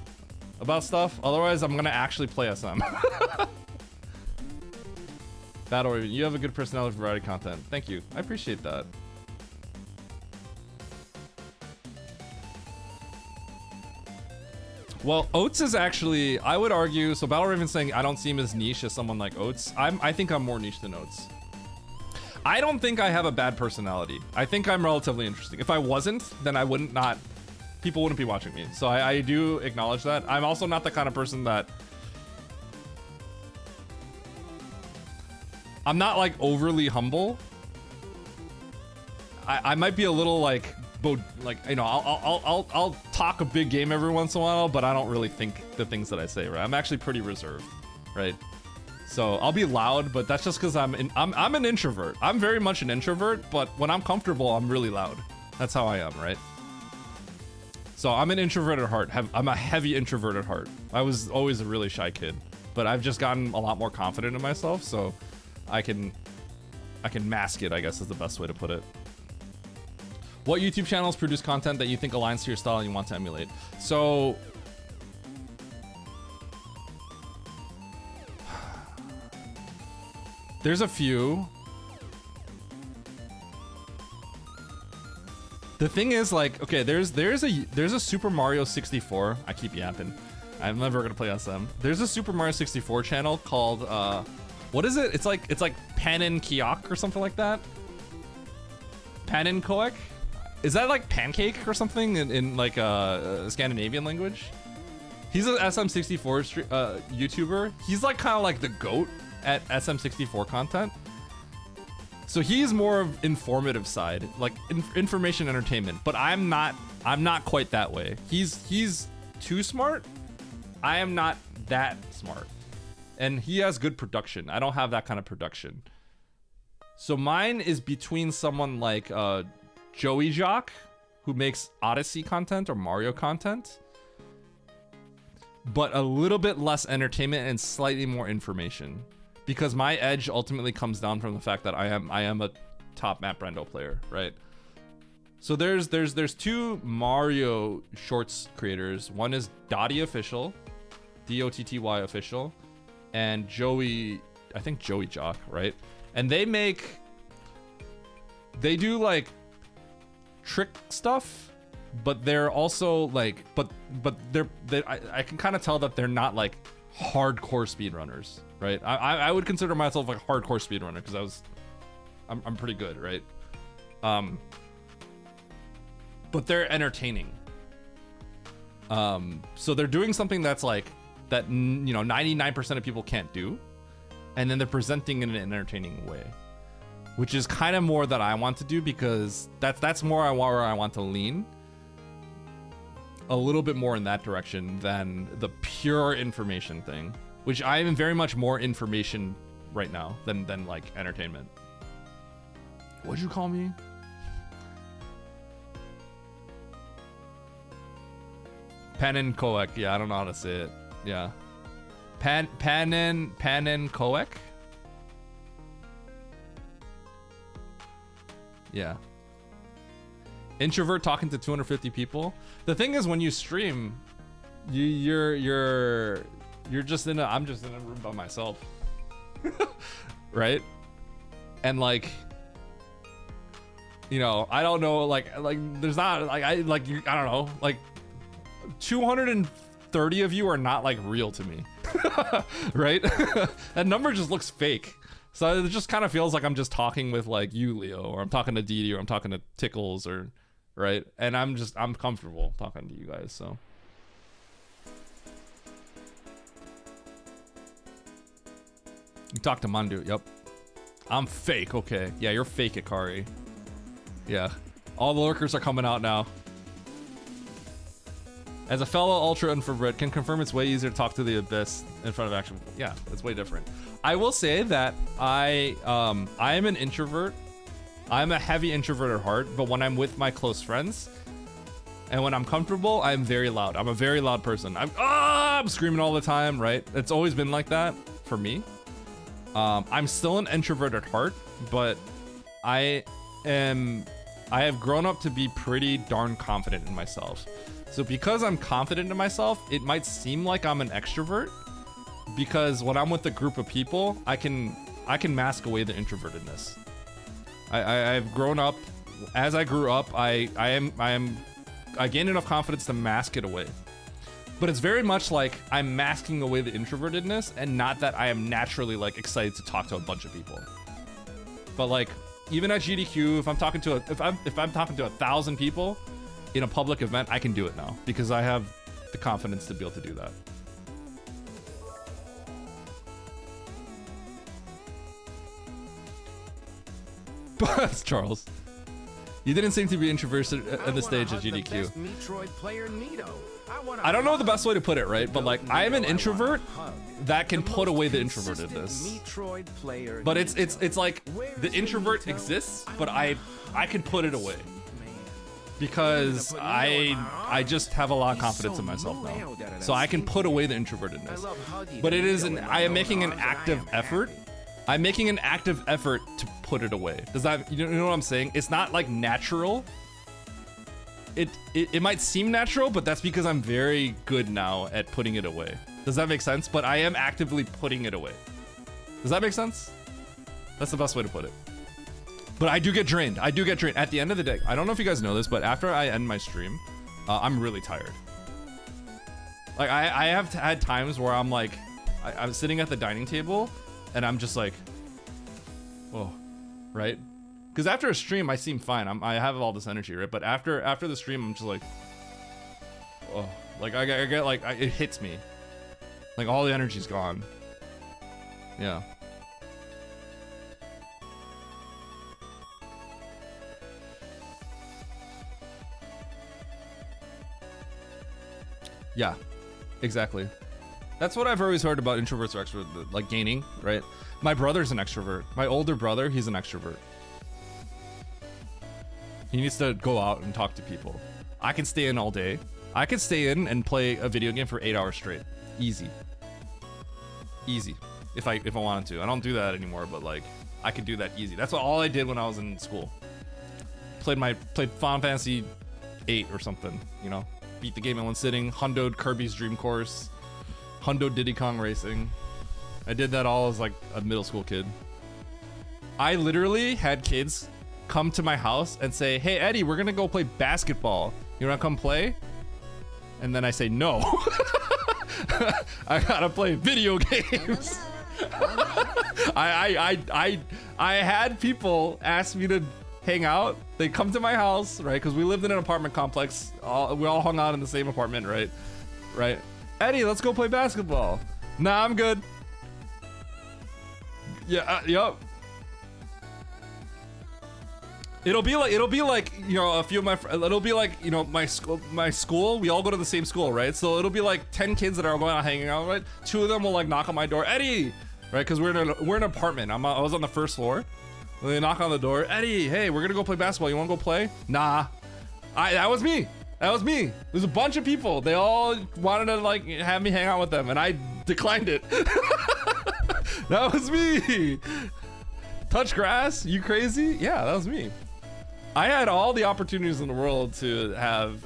about stuff? Otherwise, I'm gonna actually play SM. Battle Raven, you have a good personality for variety content. Thank you. I appreciate that. Well, Oats is actually, I would argue, so Battle Raven's saying I don't see him as niche as someone like Oats. I think I'm more niche than Oats. I don't think I have a bad personality. I think I'm relatively interesting. If I wasn't, then I wouldn't not, people wouldn't be watching me. So I do acknowledge that. I'm also not the kind of person that, I'm not like overly humble. I might be a little like you know, I'll talk a big game every once in a while, but I don't really think the things that I say, right? I'm actually pretty reserved, right? So I'll be loud, but that's just because I'm an introvert. I'm very much an introvert, but when I'm comfortable, I'm really loud. That's how I am, right? So I'm an introvert at heart. I'm a heavy introvert at heart. I was always a really shy kid, but I've just gotten a lot more confident in myself, so I can mask it, I guess is the best way to put it. What YouTube channels produce content that you think aligns to your style and you want to emulate? So, there's a few. The thing is, like, okay, there's a Super Mario 64. I keep yapping. I'm never gonna play SM. There's a Super Mario 64 channel called what is it? It's like Panin Kiok or something like that. Panin Koek? Is that like pancake or something in like a Scandinavian language? He's an SM64 YouTuber. He's like kind of like the GOAT at SM64 content. So he's more of informative side, like information entertainment. But I'm not quite that way. He's too smart. I am not that smart. And he has good production. I don't have that kind of production. So mine is between someone like Joey Jock, who makes Odyssey content or Mario content, but a little bit less entertainment and slightly more information, because my edge ultimately comes down from the fact that I am a top map Brando player, right? So there's two Mario shorts creators. One is Dotty Official, Dotty Official, and Joey, I think Joey Jock, right? And they do like trick stuff, but they're also like, but I can kind of tell that they're not like hardcore speedrunners, right? I would consider myself like a hardcore speedrunner because I'm pretty good, right? But they're entertaining. So they're doing something that's like that, you know, 99% of people can't do, and then they're presenting in an entertaining way, which is kind of more that I want to do, because that's more where I want to lean a little bit more in that direction than the pure information thing, which I am very much more information right now than like entertainment. What'd you call me? Panin Koek. Yeah, I don't know how to say it. Yeah. Panin Koek? Yeah. Introvert talking to 250 people. The thing is, when you stream, you're just I'm just in a room by myself. Right? And like, you know, I don't know, like there's not like I don't know, like 230 of you are not like real to me. Right? That number just looks fake. So it just kind of feels like I'm just talking with like you, Leo, or I'm talking to Didi, or I'm talking to Tickles, or right? And I'm comfortable talking to you guys, so. You talk to Mandu, yep. I'm fake, okay. Yeah, you're fake, Ikari. Yeah. All the lurkers are coming out now. As a fellow ultra infrared, can confirm it's way easier to talk to the abyss in front of action. Yeah, it's way different. I will say that I am an introvert. I'm a heavy introvert at heart, but when I'm with my close friends and when I'm comfortable, I'm very loud. I'm a very loud person. I'm screaming all the time, right? It's always been like that for me. I'm still an introvert at heart, but I have grown up to be pretty darn confident in myself. So because I'm confident in myself, it might seem like I'm an extrovert, because when I'm with a group of people, I can mask away the introvertedness. I've grown up. As I grew up, I gained enough confidence to mask it away. But it's very much like I'm masking away the introvertedness, and not that I am naturally like excited to talk to a bunch of people. But like even at GDQ, if I'm talking to 1,000 people in a public event, I can do it now because I have the confidence to be able to do that. But Charles, you didn't seem to be introverted at the stage at GDQ. I don't know the best way to put it, right? But like, I am an introvert that can put away the introvertedness. But it's like the introvert exists, but I can put it away because I just have a lot of confidence in myself now, so I can put away the introvertedness. But I am making an active effort. I'm making an active effort to put it away. Does that, you know what I'm saying? It's not like natural. It might seem natural, but that's because I'm very good now at putting it away. Does that make sense? But I am actively putting it away. Does that make sense? That's the best way to put it. But I do get drained. At the end of the day. I don't know if you guys know this, but after I end my stream, I'm really tired. Like I have had times where I'm like, I'm sitting at the dining table and I'm just like, oh, right? Because after a stream, I seem fine. I have all this energy, right? But after the stream, I'm just like, oh, like I get like, it hits me. Like all the energy's gone. Yeah. Yeah, exactly. That's what I've always heard about introverts or extroverts, like gaining, right? My brother's an extrovert. My older brother, he's an extrovert. He needs to go out and talk to people. I can stay in all day. I could stay in and play a video game for 8 hours straight. Easy. Easy. If I wanted to. I don't do that anymore, but like I could do that easy. That's all I did when I was in school. Played Final Fantasy 8 or something, you know? Beat the game in one sitting, hundoed Kirby's Dream Course, hundoed Diddy Kong Racing. I did that all as like a middle school kid. I literally had kids come to my house and say, hey Eddie, we're gonna go play basketball. You wanna come play? And then I say no. I gotta play video games. I had people ask me to hang out. They come to my house, right? Because we lived in an apartment complex. We all hung out in the same apartment, right? Right. Eddie, let's go play basketball. Nah, I'm good. Yeah, yup. It'll be like, you know, a few of my it'll be like, you know, my school, we all go to the same school, right? So it'll be like 10 kids that are going out hanging out, right? 2 of them will like knock on my door, Eddie, right? Because we're in an apartment. I was on the first floor. They knock on the door, Eddie, hey, we're gonna go play basketball. You wanna go play? Nah. That was me. There's a bunch of people. They all wanted to like have me hang out with them, and I declined it. That was me. Touch grass? You crazy? Yeah, that was me. I had all the opportunities in the world to have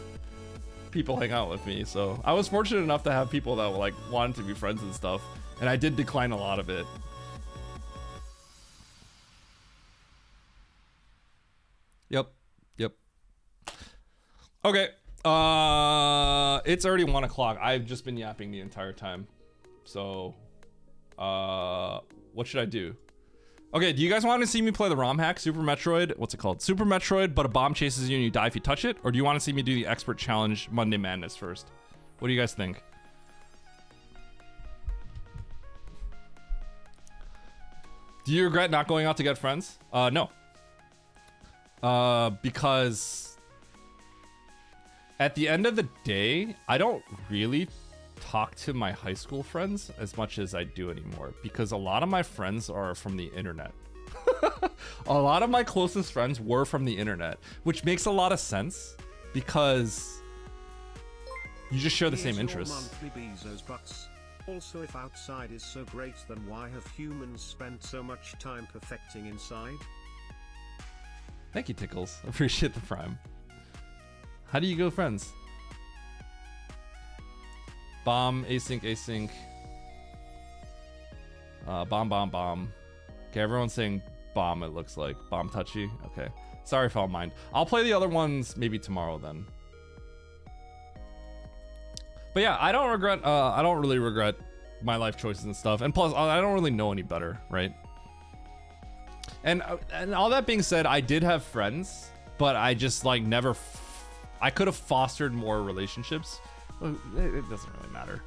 people hang out with me, so I was fortunate enough to have people that like wanted to be friends and stuff, and I did decline a lot of it. Yep. Okay. It's already 1 o'clock. I've just been yapping the entire time. So, what should I do? Okay, do you guys want to see me play the ROM hack, Super Metroid? What's it called? Super Metroid, but a bomb chases you and you die if you touch it? Or do you want to see me do the expert challenge Monday Madness first? What do you guys think? Do you regret not going out to get friends? No. Because at the end of the day, I don't really talk to my high school friends as much as I do anymore, because a lot of my friends are from the internet. A lot of my closest friends were from the internet, which makes a lot of sense because you just share the same interests. Also, if outside is so great, then why have humans spent so much time perfecting inside? Thank you, Tickles. Appreciate the prime. How do you go, friends? Bomb, async. Bomb. Okay, everyone's saying bomb, it looks like. Bomb touchy. Okay. Sorry if I'll mind. I'll play the other ones maybe tomorrow then. But yeah, I don't really regret my life choices and stuff. And plus, I don't really know any better, right? And all that being said, I did have friends, but I just like never, I could have fostered more relationships. It doesn't really matter.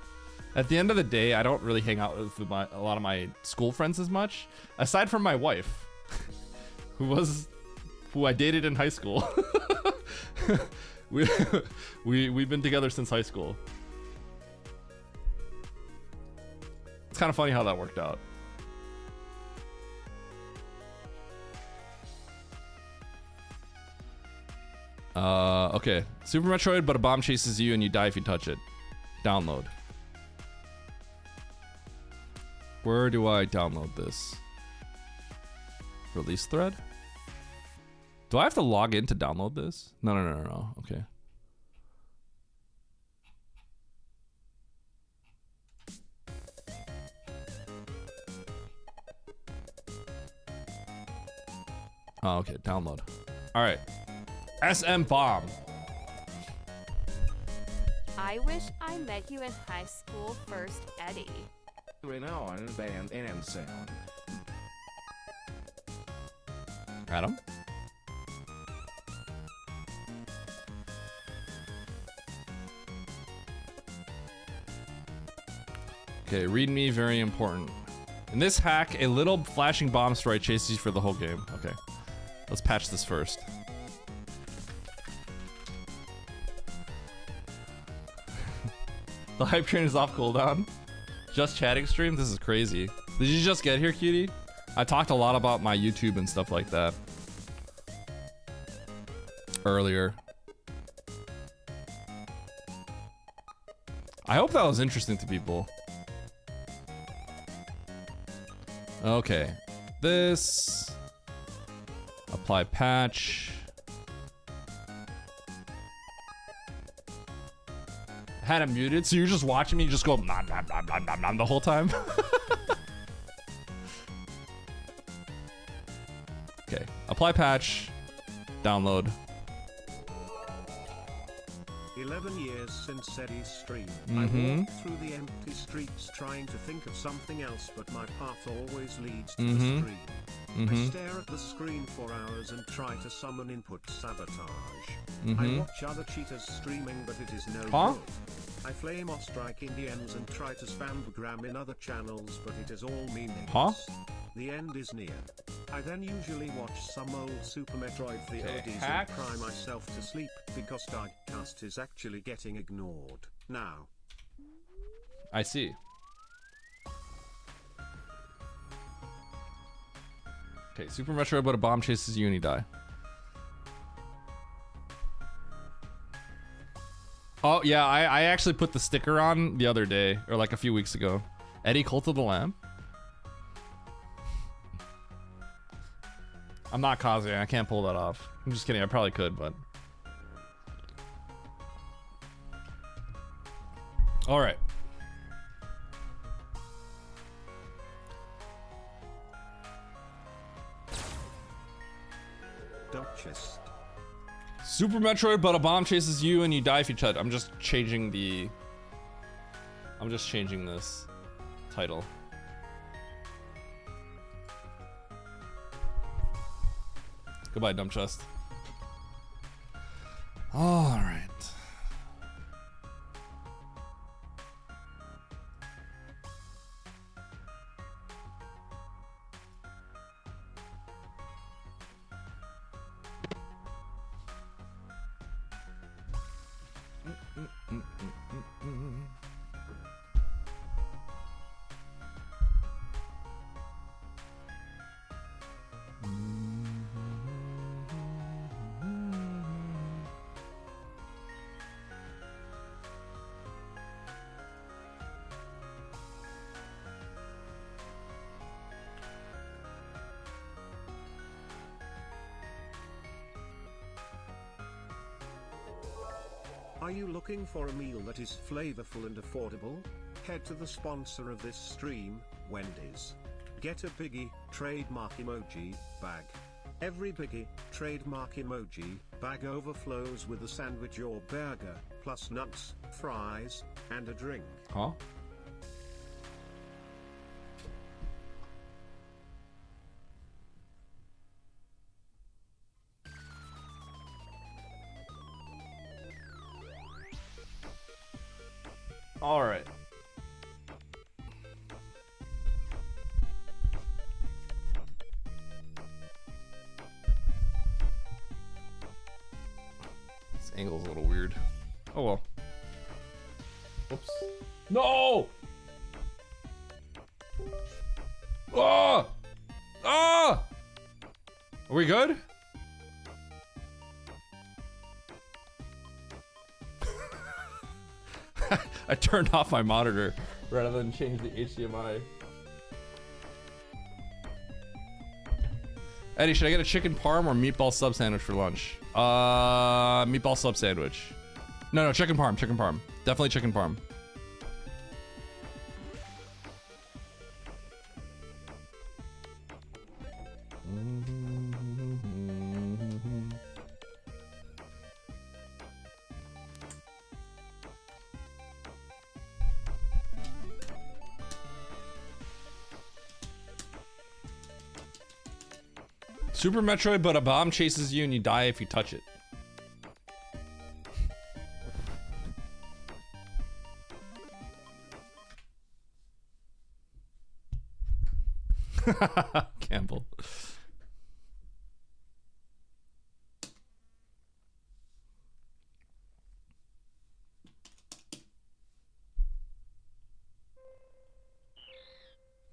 At the end of the day, I don't really hang out with a lot of my school friends as much, aside from my wife, who I dated in high school. We've been together since high school. It's kind of funny how that worked out. Okay. Super Metroid, but a bomb chases you and you die if you touch it. Download. Where do I download this? Release thread? Do I have to log in to download this? No. Okay. Oh, okay. Download. All right. SM Bomb. I wish I met you in high school first, Eddie. Renowned band and sound. Adam? Okay, read me, very important. In this hack, a little flashing bomb sprite chases you for the whole game. Okay, let's patch this first. The hype train is off cooldown. Just chatting stream? This is crazy. Did you just get here, cutie? I talked a lot about my YouTube and stuff like that earlier. I hope that was interesting to people. Okay. This. Apply patch. Had him muted, so you're just watching me just go nom nom nom nom nom nom the whole time. Okay, apply patch, download. 11 years since Eddie's stream. I walked through the empty streets trying to think of something else, but my path always leads to the stream. I stare at the screen for hours and try to summon input sabotage. I watch other cheaters streaming, but it is no good. I flame or strike Indians and try to spam gram in other channels, but it is all meaningless. The end is near. I then usually watch some old Super Metroid VODs and cry myself to sleep because Diecast is actually getting ignored now. I see. Okay, Super Metroid, but a bomb chases you and you die. Oh yeah, I actually put the sticker on the other day, or like a few weeks ago. Eddie, Cult of the Lamb. I'm not Kazuya, I can't pull that off. I'm just kidding, I probably could, but. Alright. Duchess. Super Metroid, but a bomb chases you and you die if you touch. I'm just changing this title. Goodbye, dumb chest. All right. Are you looking for a meal that is flavorful and affordable? Head to the sponsor of this stream, Wendy's. Get a Biggie trademark emoji bag. Every Biggie trademark emoji bag overflows with a sandwich or burger, plus nuts, fries, and a drink. Huh? All right. This angle's a little weird. Oh well. Whoops. No! Ah! Ah! Are we good? I turned off my monitor rather than change the HDMI. Eddie, should I get a chicken parm or meatball sub sandwich for lunch? Meatball sub sandwich. No, chicken parm, chicken parm. Definitely chicken parm. Super Metroid, but a bomb chases you and you die if you touch it. Campbell.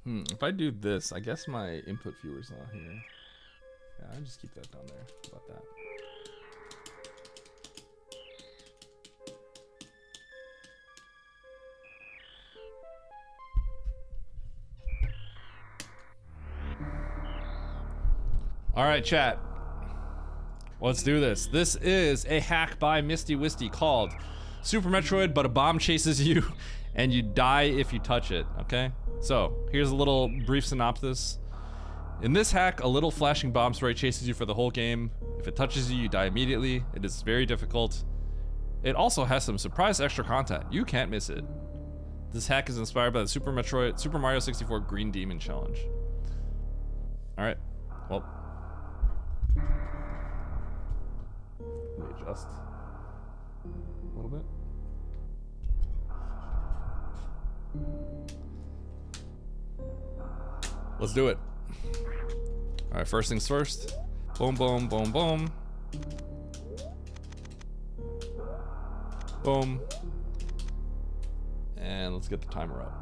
If I do this, I guess my input viewer's not here. Yeah, I'll just keep that down there. How about that? All right, chat. Let's do this. This is a hack by Misty Wisty called Super Metroid, but a bomb chases you and you die if you touch it, okay? So, here's a little brief synopsis. In this hack, a little flashing bomb sprite chases you for the whole game. If it touches you, you die immediately. It is very difficult. It also has some surprise extra content. You can't miss it. This hack is inspired by the Super Mario 64 Green Demon Challenge. Alright, well. Let me adjust a little bit. Let's do it. All right, first things first. Boom, boom, boom, boom. Boom. And let's get the timer up.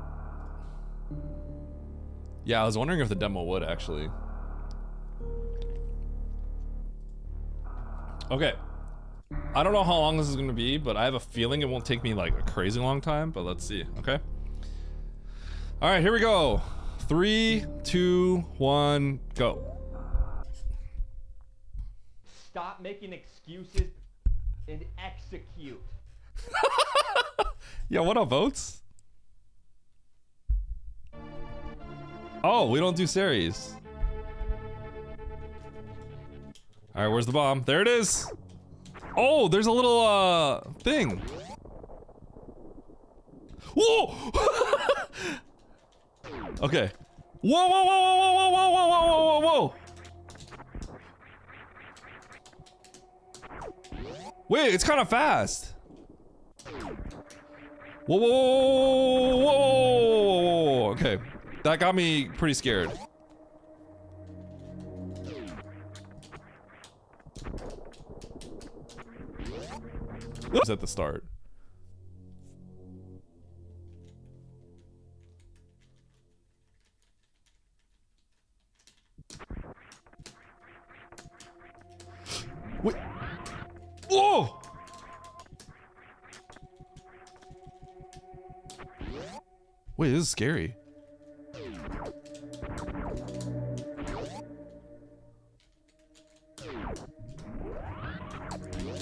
Yeah, I was wondering if the demo would actually. Okay. I don't know how long this is gonna be, but I have a feeling it won't take me like a crazy long time, but let's see, okay? All right, here we go. 3, 2, 1, go. Stop making excuses and execute. Yeah, what up, votes? Oh, we don't do series. All right, where's the bomb? There it is. Oh, there's a little thing. Whoa! Okay. Whoa, whoa, whoa, whoa, whoa, whoa, whoa, whoa, whoa, whoa, whoa. Wait, it's kind of fast. Whoa, whoa, whoa, whoa, whoa, whoa. Okay, that got me pretty scared. Oops. At the start. Wait. Whoa! Wait, this is scary.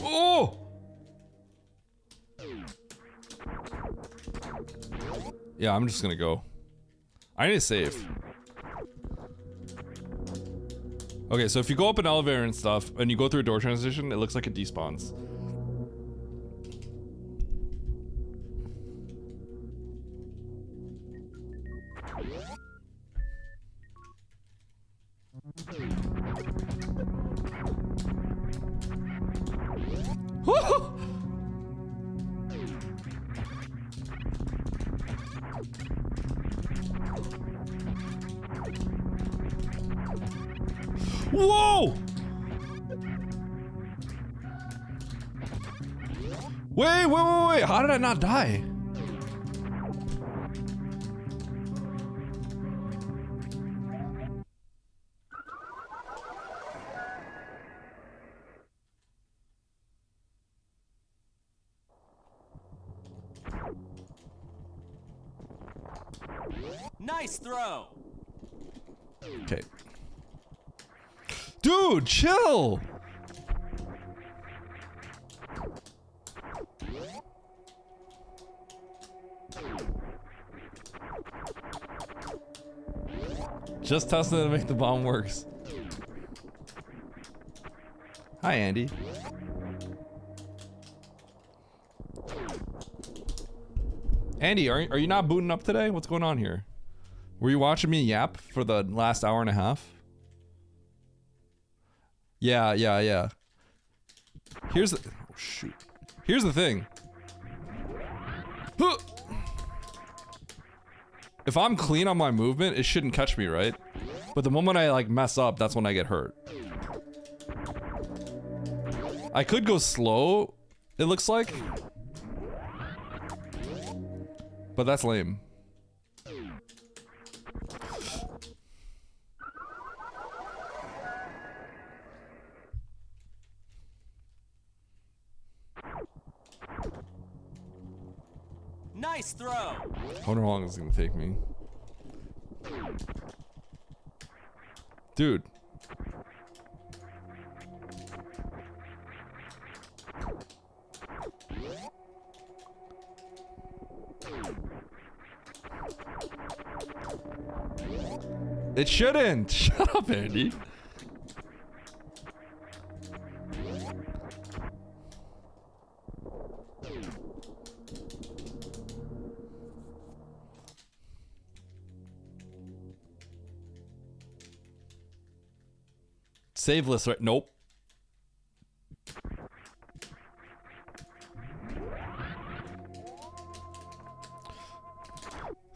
Oh! Yeah, I'm just gonna go. I need to save. Okay, so if you go up an elevator and stuff, and you go through a door transition, it looks like it despawns. Whoa! Wait. How did I not die? Nice throw. Okay. Dude, chill! Just testing it to make the bomb works. Hi, Andy. Andy, are you not booting up today? What's going on here? Were you watching me yap for the last hour and a half? Yeah. Here's the... Oh, shoot. Here's the thing. Huh. If I'm clean on my movement, it shouldn't catch me, right? But the moment I, like, mess up, that's when I get hurt. I could go slow, it looks like. But that's lame. Nice throw. I wonder how long it's gonna take me. Dude. It shouldn't. Shut up, Andy. Save list, right? Nope.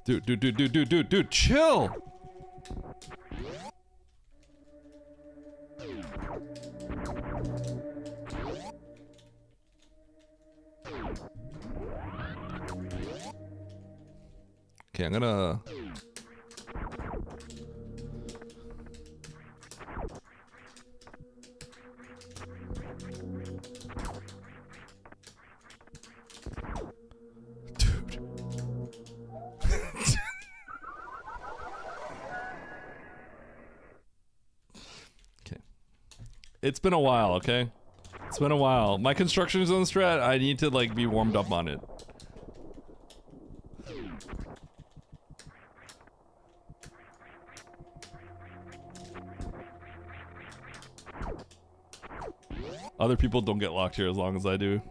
Dude, chill. Okay, I'm gonna... Dude. Okay. It's been a while, okay? It's been a while. My construction zone strat, I need to, like, be warmed up on it. Other people don't get locked here as long as I do.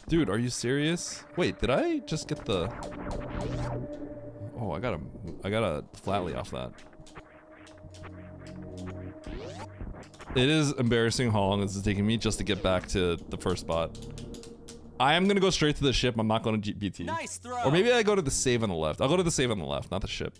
Dude, are you serious? Wait, did I just get the... Oh, I gotta flatly off that. It is embarrassing how long this is taking me just to get back to the first spot. I am gonna go straight to the ship. I'm not going to GPT. Nice throw. Or maybe I go to the save on the left. I'll go to the save on the left, not the ship.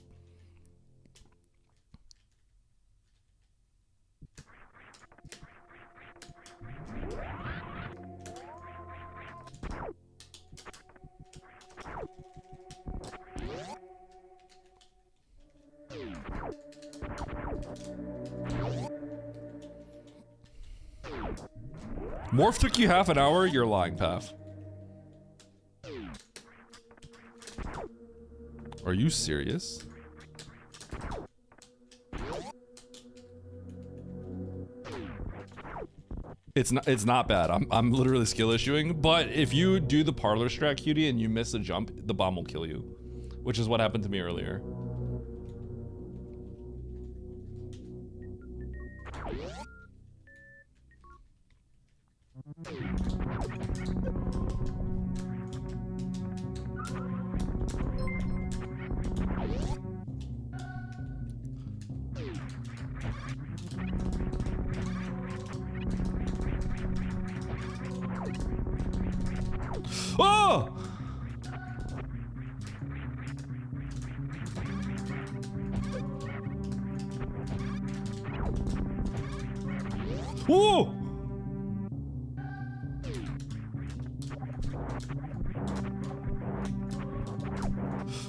Morph took you half an hour? You're lying, Path. Are you serious? It's not bad. I'm literally skill issuing, but if you do the parlor strat, cutie, and you miss a jump, the bomb will kill you. which is what happened to me earlier. Oh! Whoa!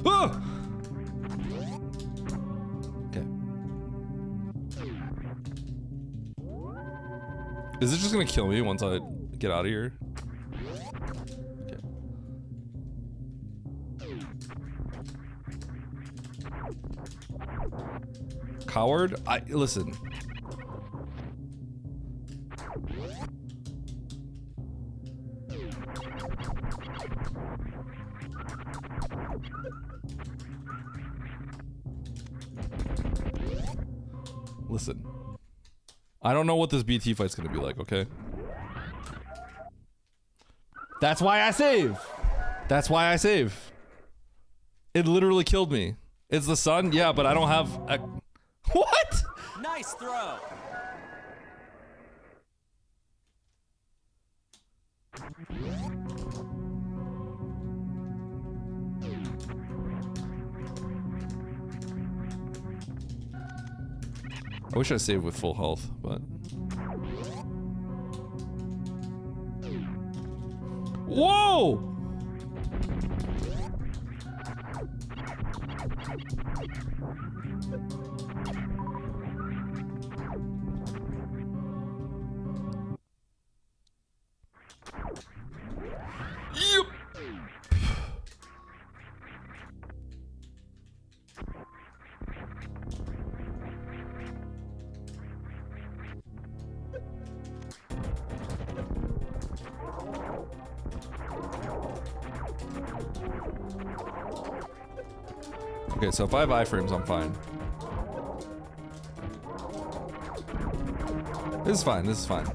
Ah! Okay. Is it just gonna kill me once I get out of here? Okay. Coward? Listen. Listen. I don't know what this BT fight's gonna be like, okay? That's why I save! That's why I save. It literally killed me. It's the sun? Yeah, but I don't have a... What? Nice throw. I wish I saved with full health, but... Whoa! Yep. Okay, so if I have iframes, I'm fine. This is fine, this is fine.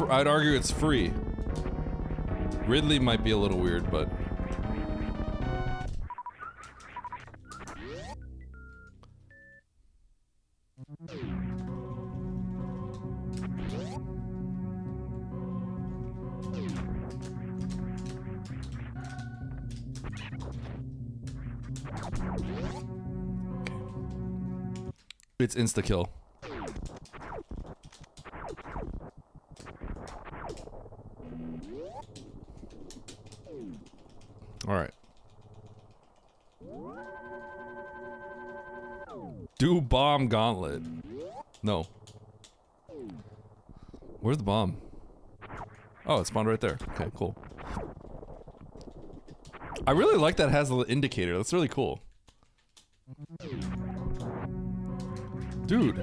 I'd argue it's free. Ridley might be a little weird, but... It's insta-kill. Alright. Do bomb gauntlet. No. Where's the bomb? Oh, it spawned right there. Okay, cool. I really like that it has the indicator. That's really cool. Dude.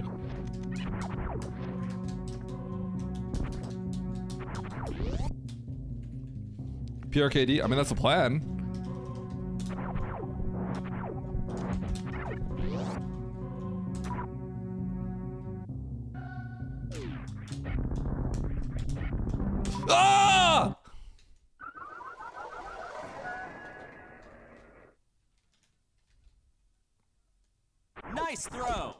PRKD? I mean, that's the plan. Ah! Nice throw.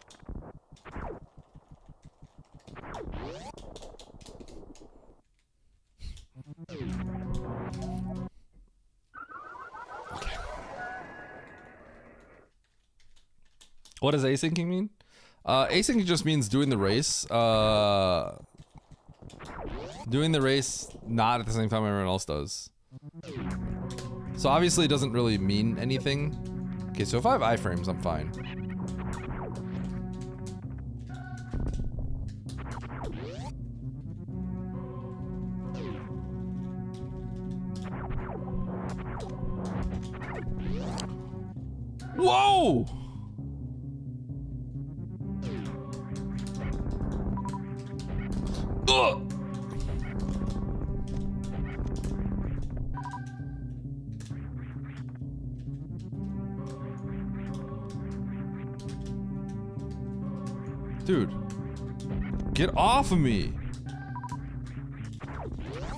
What does asyncing mean? Asyncing just means doing the race. Doing the race not at the same time everyone else does. So obviously it doesn't really mean anything. Okay, so if I have iframes, I'm fine. Whoa! Ugh! Dude. Get off of me.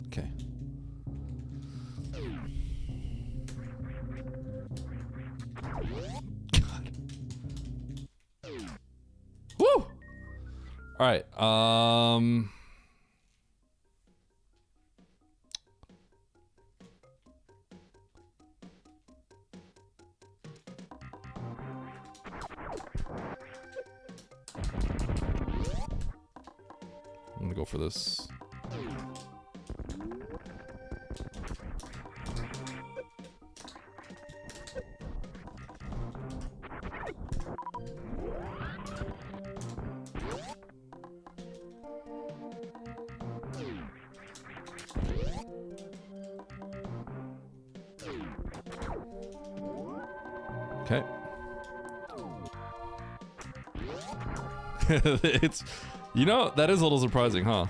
Okay. God. Woo! Alright, I'm gonna go for this. Okay. It's, you know, that is a little surprising, huh?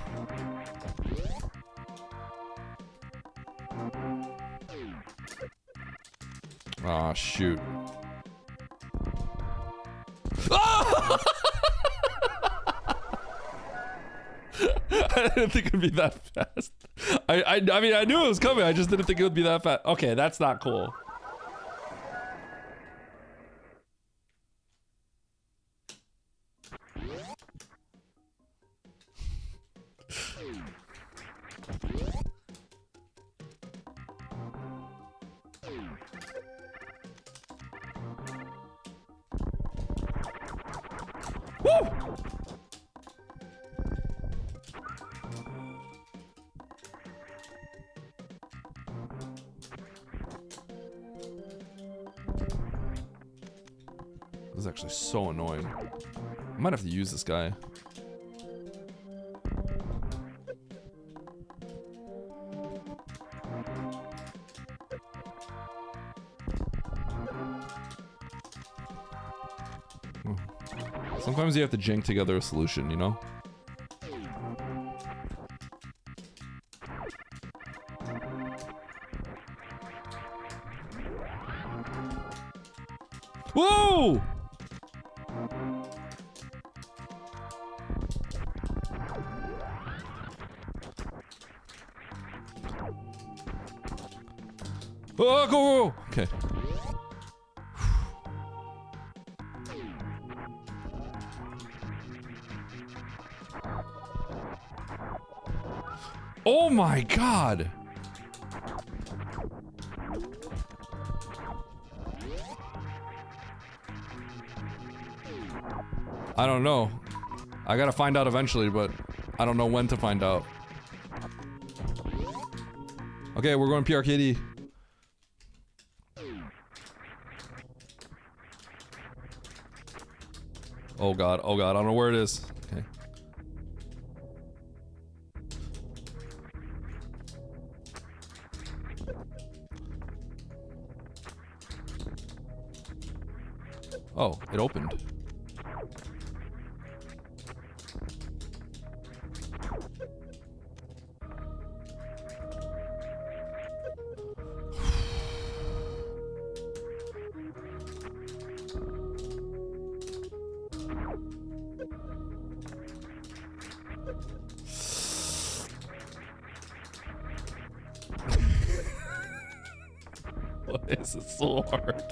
Aw, shoot. Ah! I didn't think it'd be that fast. I mean, I knew it was coming. I just didn't think it would be that fast. Okay, that's not cool. Woo! This is actually so annoying. I might have to use this guy. Sometimes you have to jank together a solution, you know? Whoa! Oh, go! Okay. Oh my god! I don't know. I gotta find out eventually, but I don't know when to find out. Okay, we're going PRKD. Oh god, I don't know where it is. Okay. Oh, it opened. Why is it so hard?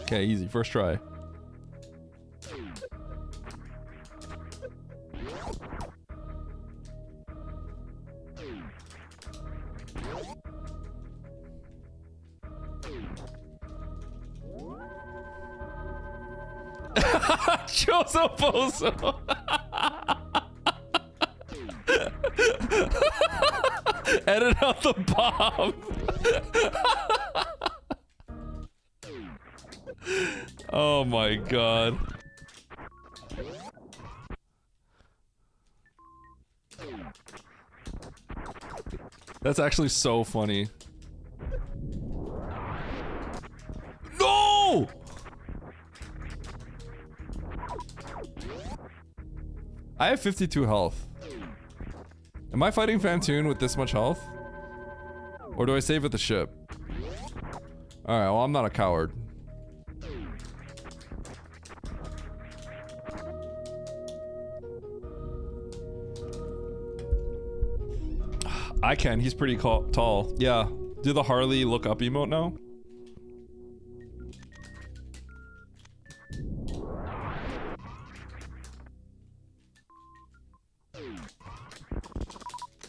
Okay, easy. First try. Chosoposo. Edit out the bomb. Oh my god. That's actually so funny. No! I have 52 health. Am I fighting Fantoon with this much health? Or do I save with the ship? Alright, well, I'm not a coward. I can, he's pretty tall. Yeah. Do the Harley look up emote now?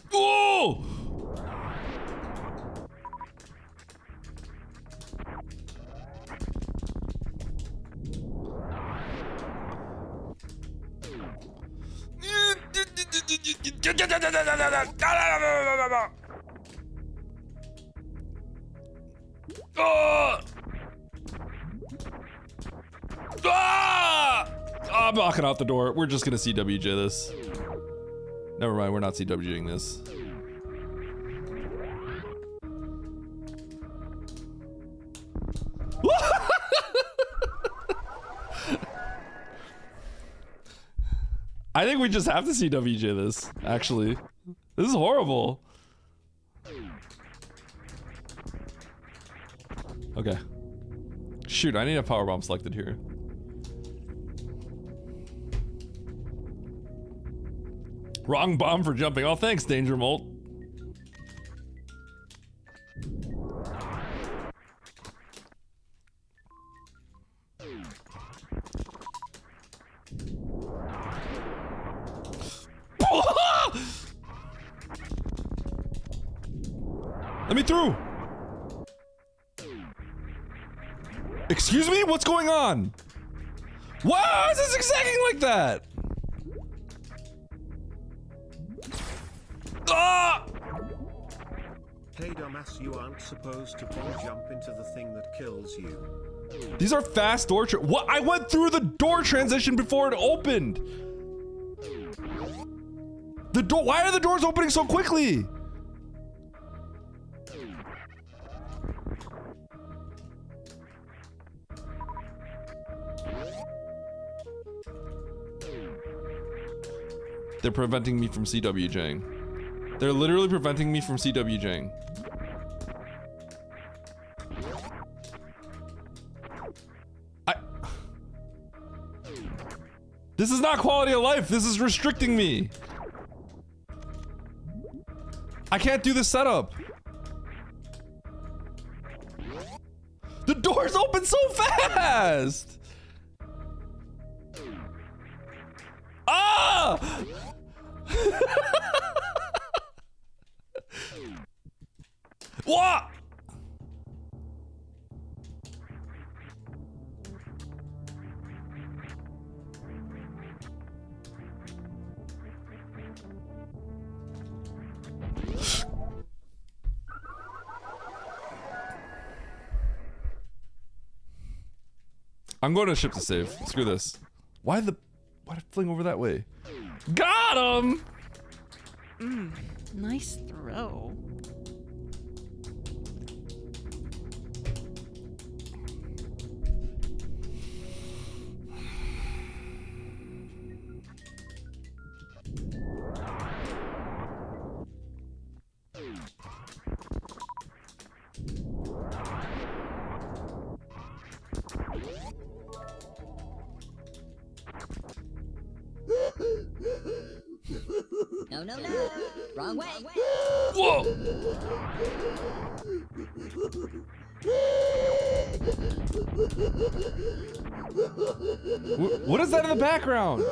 Whoa! I'm knocking out the door. We're just gonna CWJ this. Never mind, we're not CWJing this. I think we just have to CWJ this, actually. This is horrible. Okay. Shoot, I need a power bomb selected here. Wrong bomb for jumping. Oh, thanks, Danger Molt. Let me through. Excuse me? What's going on? Why is this zigzagging like that? Ah! Hey dumbass, you aren't supposed to bomb jump into the thing that kills you. These are fast door what? I went through the door transition before it opened. The door, why are the doors opening so quickly? They're preventing me from CWJing. They're literally preventing me from CWJing. This is not quality of life. This is restricting me. I can't do this setup. The doors open so fast. Ah! What? I'm going to ship to save. Screw this. Why did I fling over that way? Got him! Nice throw. No, no, no. Wrong way. Whoa! What is that in the background?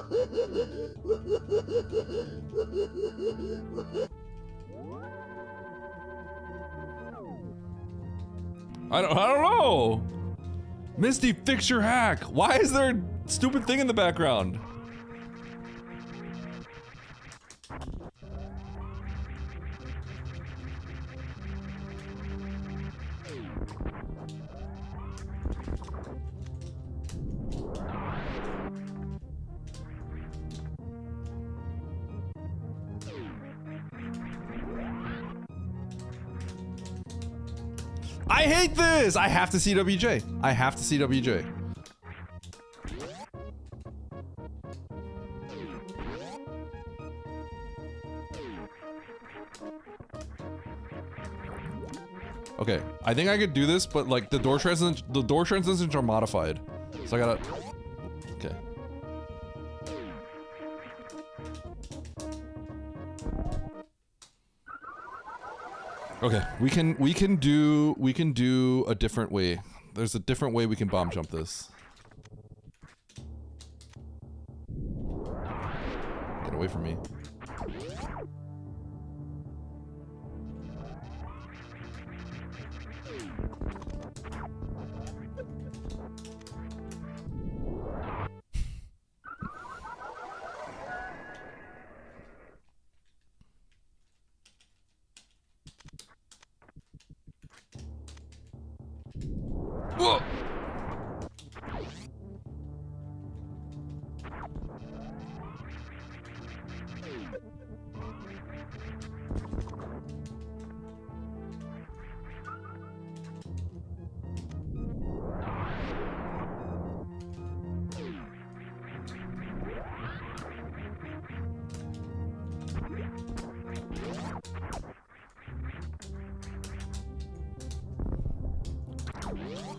I don't know. Misty, fix your hack. Why is there a stupid thing in the background? I hate this! I have to CWJ. I have to CWJ. Okay, I think I could do this, but like the door transitions are modified. So I gotta... Okay. Okay, we can do a different way. There's a different way we can bomb jump this. Get away from me.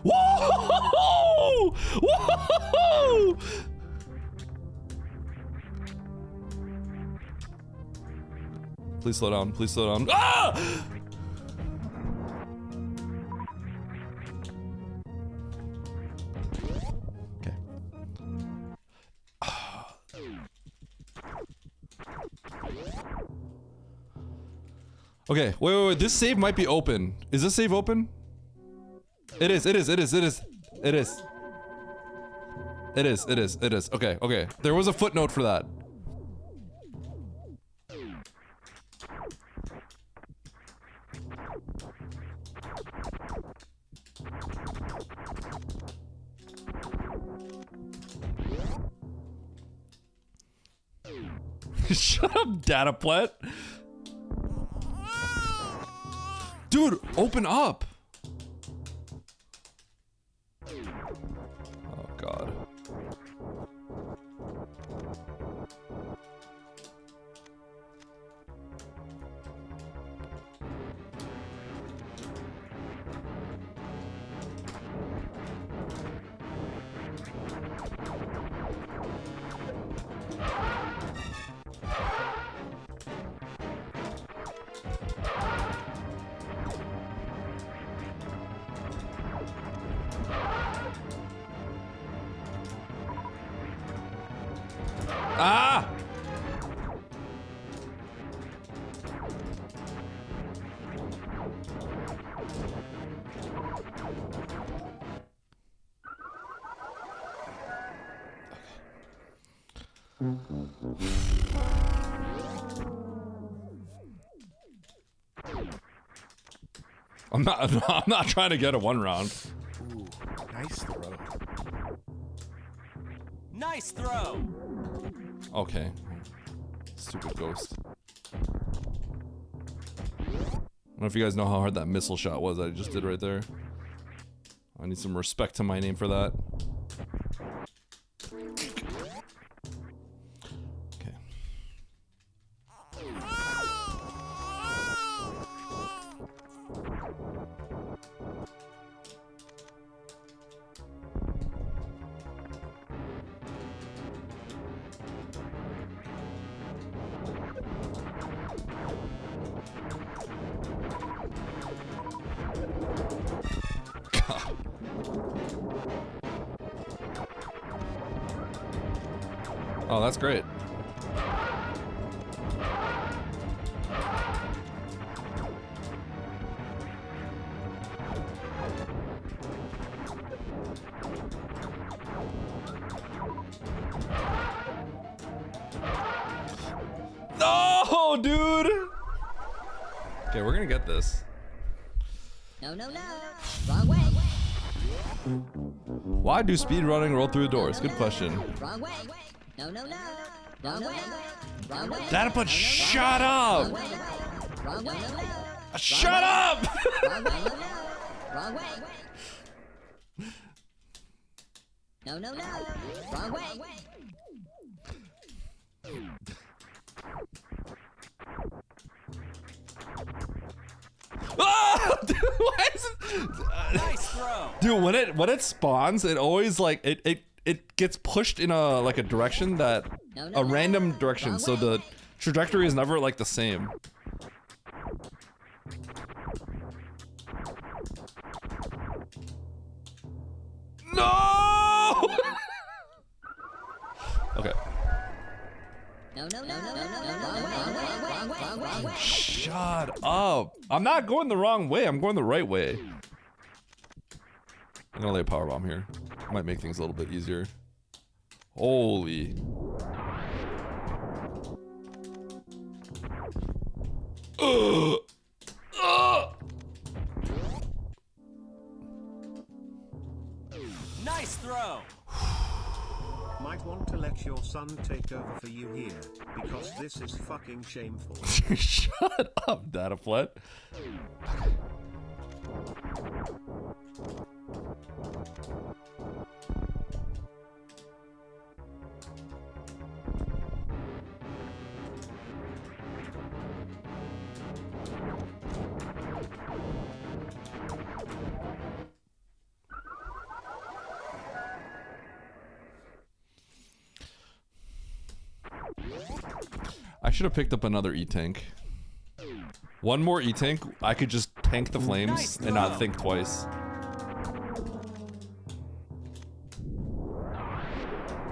Whoa! Whoa! Whoa! Please slow down. Please slow down. Ah! Okay. Okay, wait. This save might be open. Is this save open? It is. Okay. There was a footnote for that. Shut up, Dataplet. Dude, open up. Oh God. Ah! I'm not trying to get a one round. Ooh, nice throw. Nice throw. Okay. Stupid ghost. I don't know if you guys know how hard that missile shot was that I just did right there. I need some respect to my name for that. Okay. Oh, that's great. No, dude! Okay, we're gonna get this. No. Wrong way. Why do speedrunning roll through the doors? Good question. Wrong way. No. Wrong way. Wrong way. Dataput, shut up! Wrong way. Shut up! Wrong way. Wrong way. No. Wrong way. Ah! Dude, why is it? Nice throw. Dude, when it spawns, it always like it gets pushed in a like a direction that a random direction, so the trajectory is never like the same. No! Okay. Shut up. I'm not going the wrong way. I'm going the right way. I'm gonna lay a power bomb here. Might make things a little bit easier. Holy. Nice throw. Might want to let your son take over for you here, because this is fucking shameful. Shut up, Dataflet. I should have picked up another E-tank. One more E-tank, I could just tank the flames and not think twice.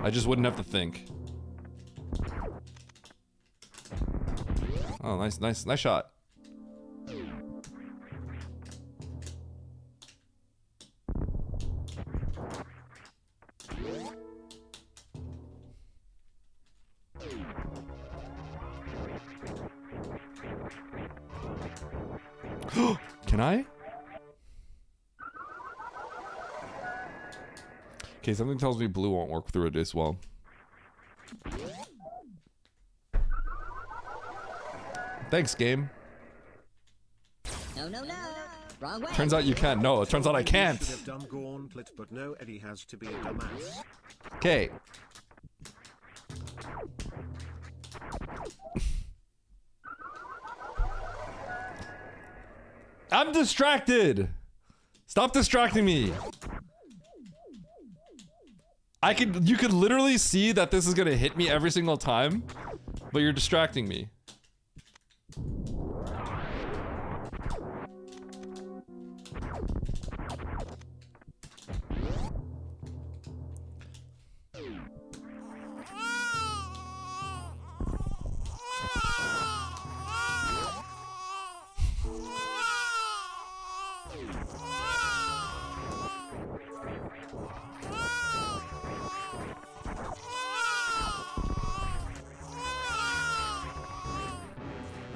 I just wouldn't have to think. Oh, nice shot. Can I? Okay, something tells me blue won't work through it as well. Thanks, game. No. Wrong way. Turns out you can. No, it turns out I can't. Should have done gauntlet, but no, Eddie has to be a dumbass. Okay. I'm distracted. Stop distracting me. You could literally see that this is gonna hit me every single time, but you're distracting me.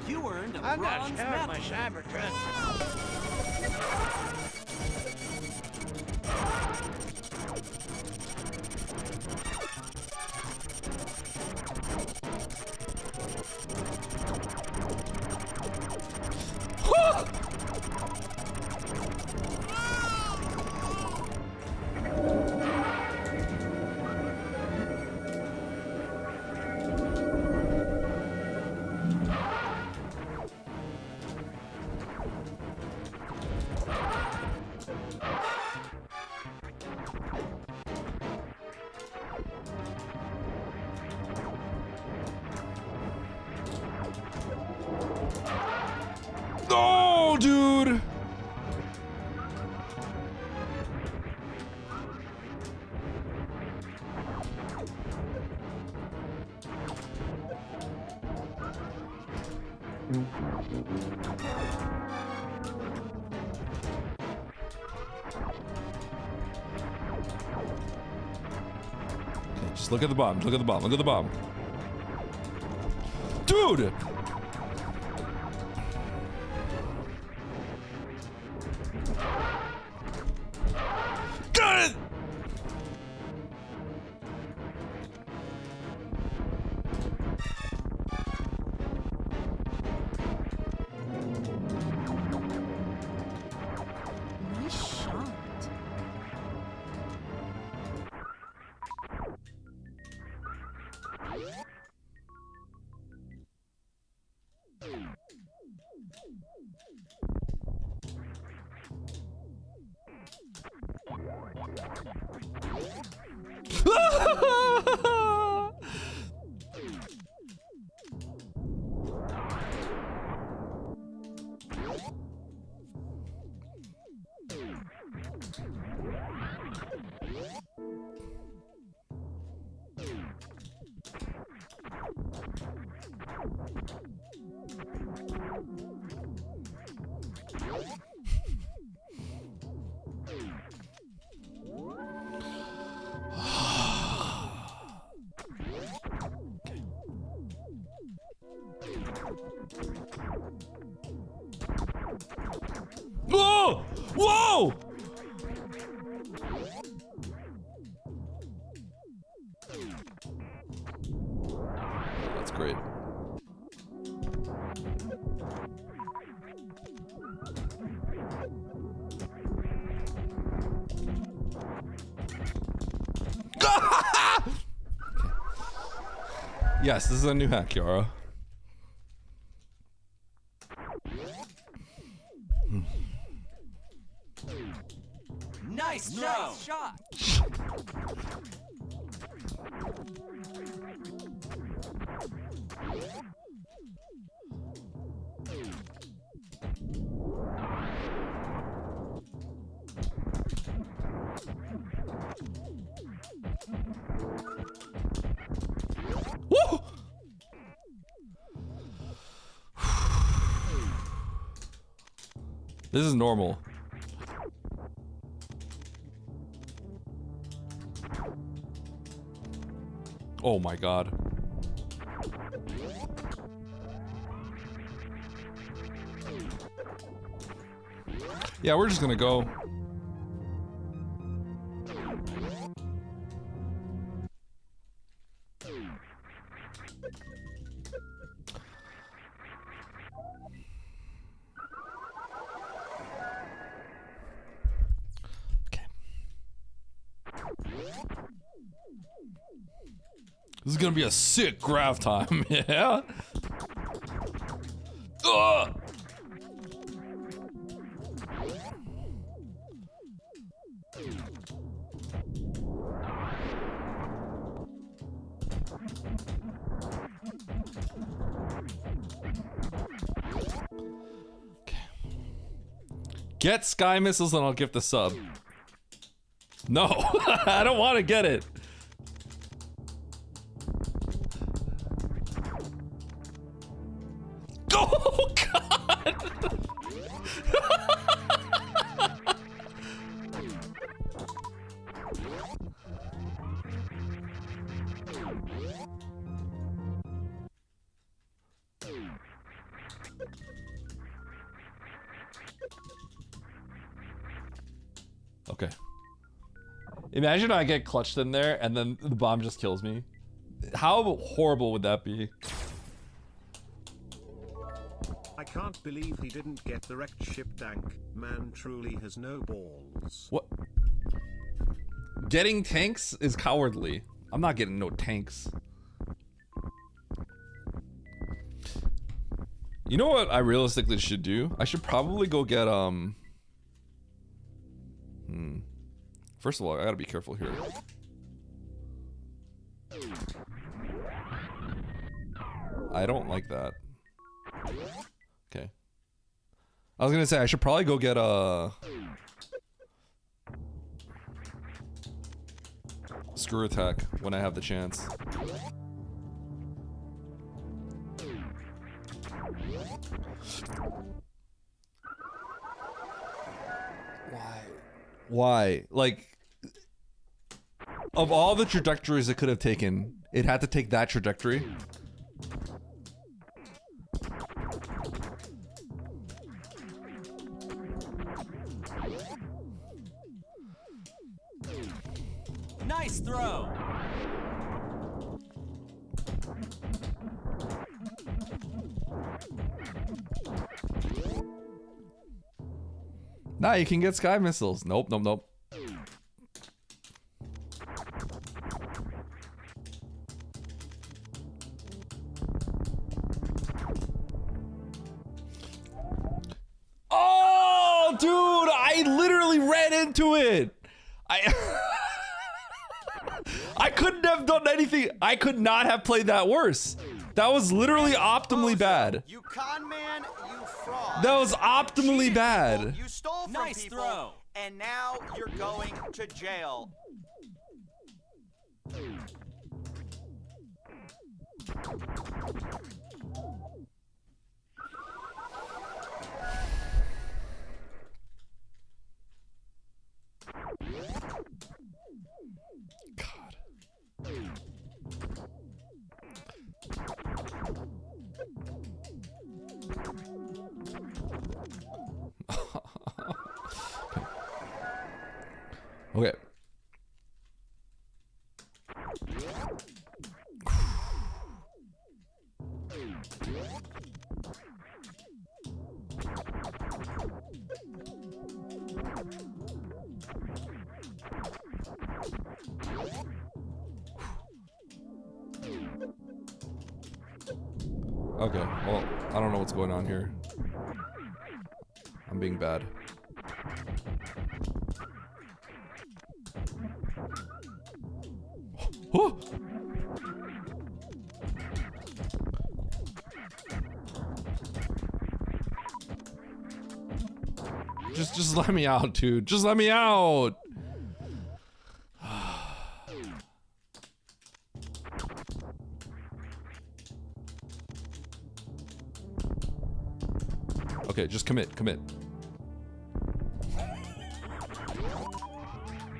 You earned a I'm not bronze sure medal. my Cybertruck. No, dude. Okay, just look at the bomb. Look at the bomb. Look at the bomb. Dude! Got it! Nice shot. Whoa! Whoa! That's great. Yes, this is a new hack, Yara. Nice throw. Nice shot. Woo! This is normal. Oh my god. Yeah, we're just gonna go. This is gonna be a sick graph time, yeah? Ugh! Get sky missiles and I'll give the sub. No, I don't want to get it. Oh god! Okay. Imagine I get clutched in there and then the bomb just kills me. How horrible would that be? I can't believe he didn't get the wrecked ship tank. Man truly has no balls. What? Getting tanks is cowardly. I'm not getting no tanks. You know what I realistically should do? I should probably go get, First of all, I gotta be careful here. I don't like that. Okay. I was gonna say, I should probably go get a... screw attack when I have the chance. Why? Like, of all the trajectories it could have taken, it had to take that trajectory? Nice throw. Nah, you can get sky missiles. Nope, nope, nope. Oh, dude, I literally ran into it. I couldn't have done anything. I could not have played that worse. That was literally optimally bad. You con man, you fraud. That was optimally bad. You stole from Nice people, throw. and now you're going to jail. God. Okay. Okay, well, I don't know what's going on here. I'm being bad. Oh! Just let me out, dude. Just let me out. Okay, just commit.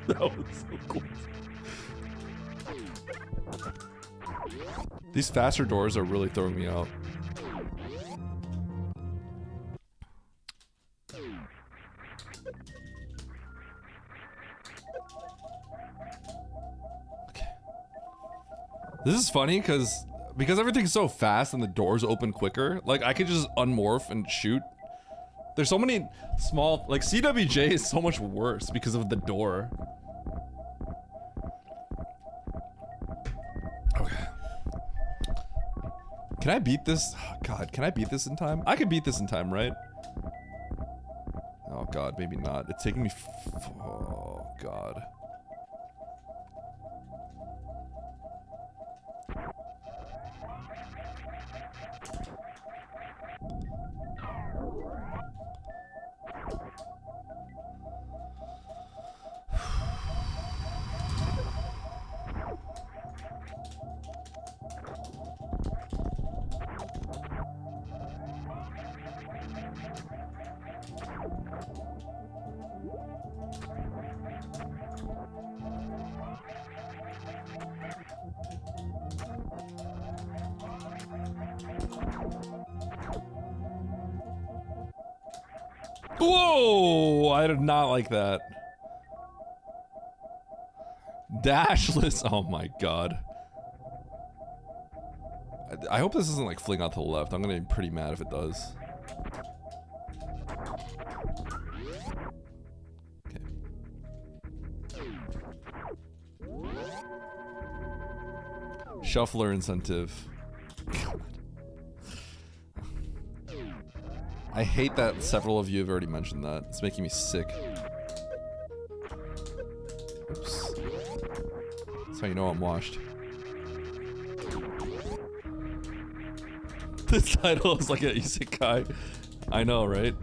That was so cool. These faster doors are really throwing me out. Okay. This is funny because everything's so fast and the doors open quicker, like I could just unmorph and shoot. There's so many small, like CWJ is so much worse because of the door. Okay. Can I beat this? Oh, God, can I beat this in time? I can beat this in time, right? Oh God, maybe not. It's taking me oh God. Whoa! I did not like that. Dashless. Oh my God. I hope this doesn't like fling out to the left. I'm gonna be pretty mad if it does. Okay. Shuffler incentive. God. I hate that several of you have already mentioned that. It's making me sick. Oops. That's how you know I'm washed. This title is like an isekai. I know, right?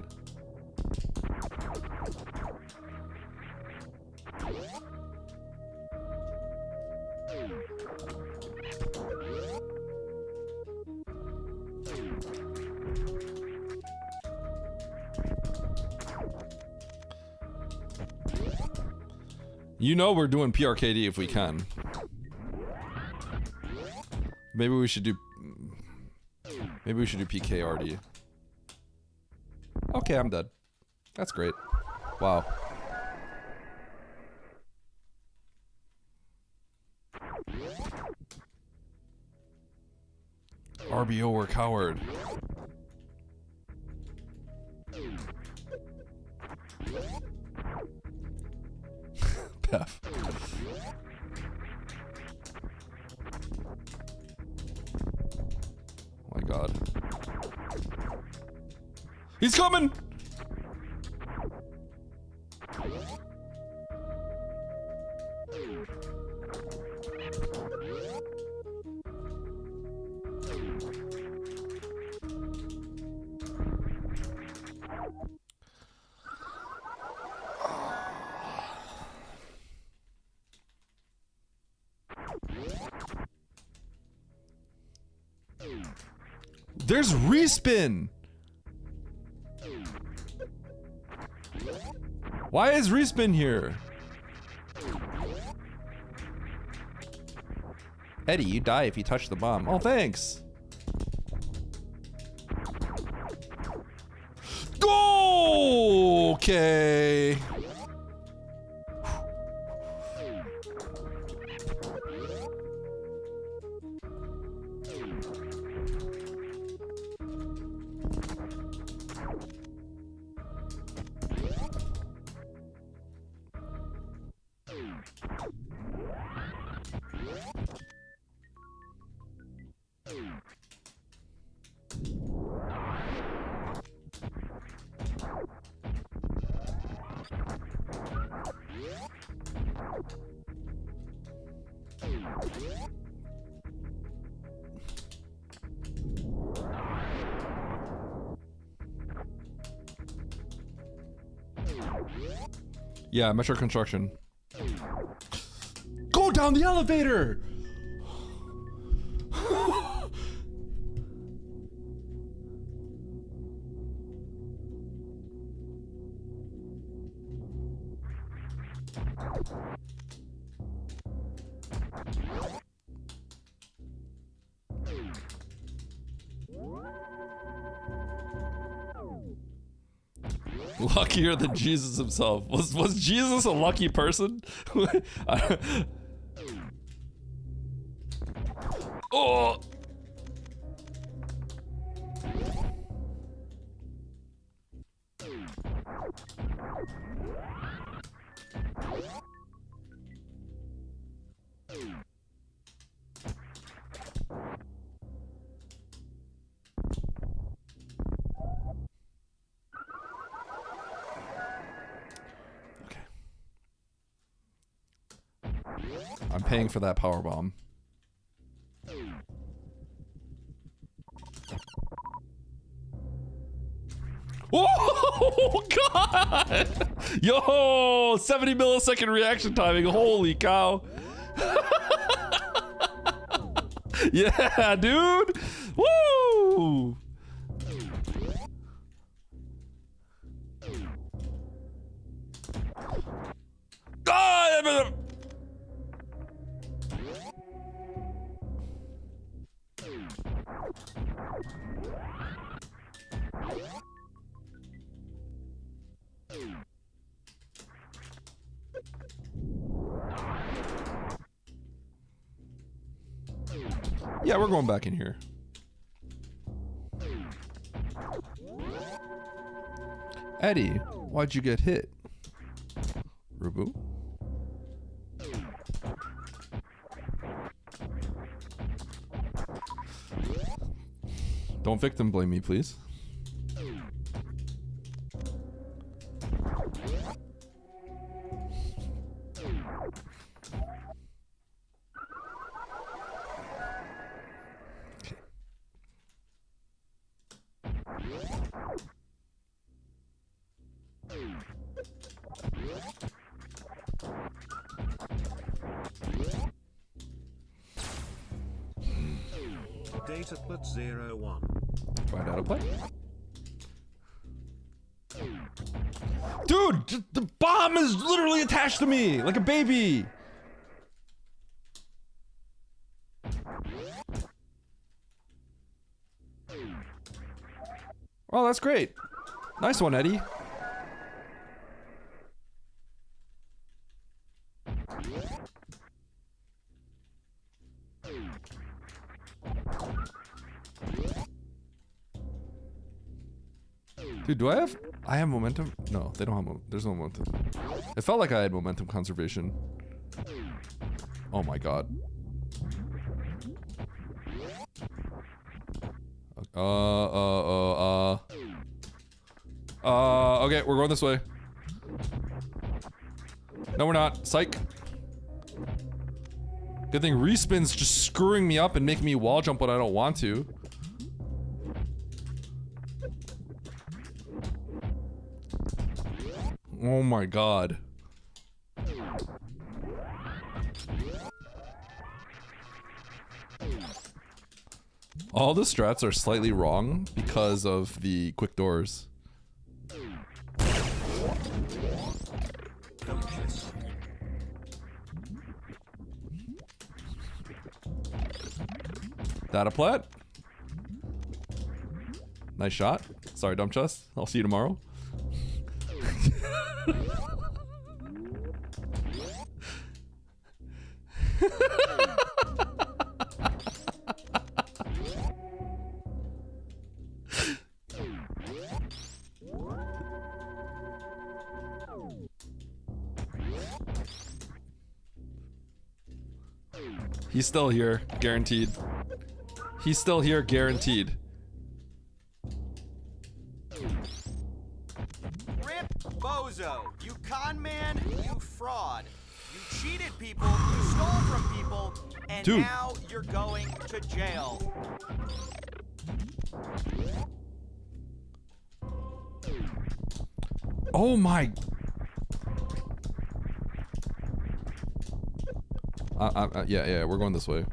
You know we're doing PRKD if we can. Maybe we should do PKRD. Okay, I'm dead. That's great. Wow. RBO or coward. Pef. Oh my God. He's coming! There's respin. Why is respin here? Eddie, you die if you touch the bomb. Oh, thanks. Go! Okay. Yeah, Metro Construction. Go down the elevator! Luckier than Jesus himself. Was Jesus a lucky person? Oh! I'm paying for that power bomb. Oh God! Yo, 70 millisecond reaction timing. Holy cow! Yeah, dude. Woo! Ah! Yeah, we're going back in here. Eddie, why'd you get hit? Rubu? Don't victim blame me, please. Dataput 01. Find out a play. Dude, the bomb is literally attached to me like a baby. Oh, that's great. Nice one, Eddie. Dude, do I have momentum? No, they don't have there's no momentum. It felt like I had momentum conservation. Oh my god. Okay, we're going this way. No, we're not. Psych. Good thing respin's just screwing me up and making me wall jump when I don't want to. Oh my god. All the strats are slightly wrong because of the quick doors. Data plat. Nice shot. Sorry, dump chest. I'll see you tomorrow. He's still here, guaranteed. He's still here, guaranteed. Rip Bozo. You con man, you fraud. You cheated people, you stole from people, and Dude. now you're going to jail. Oh my. Yeah, we're going this way.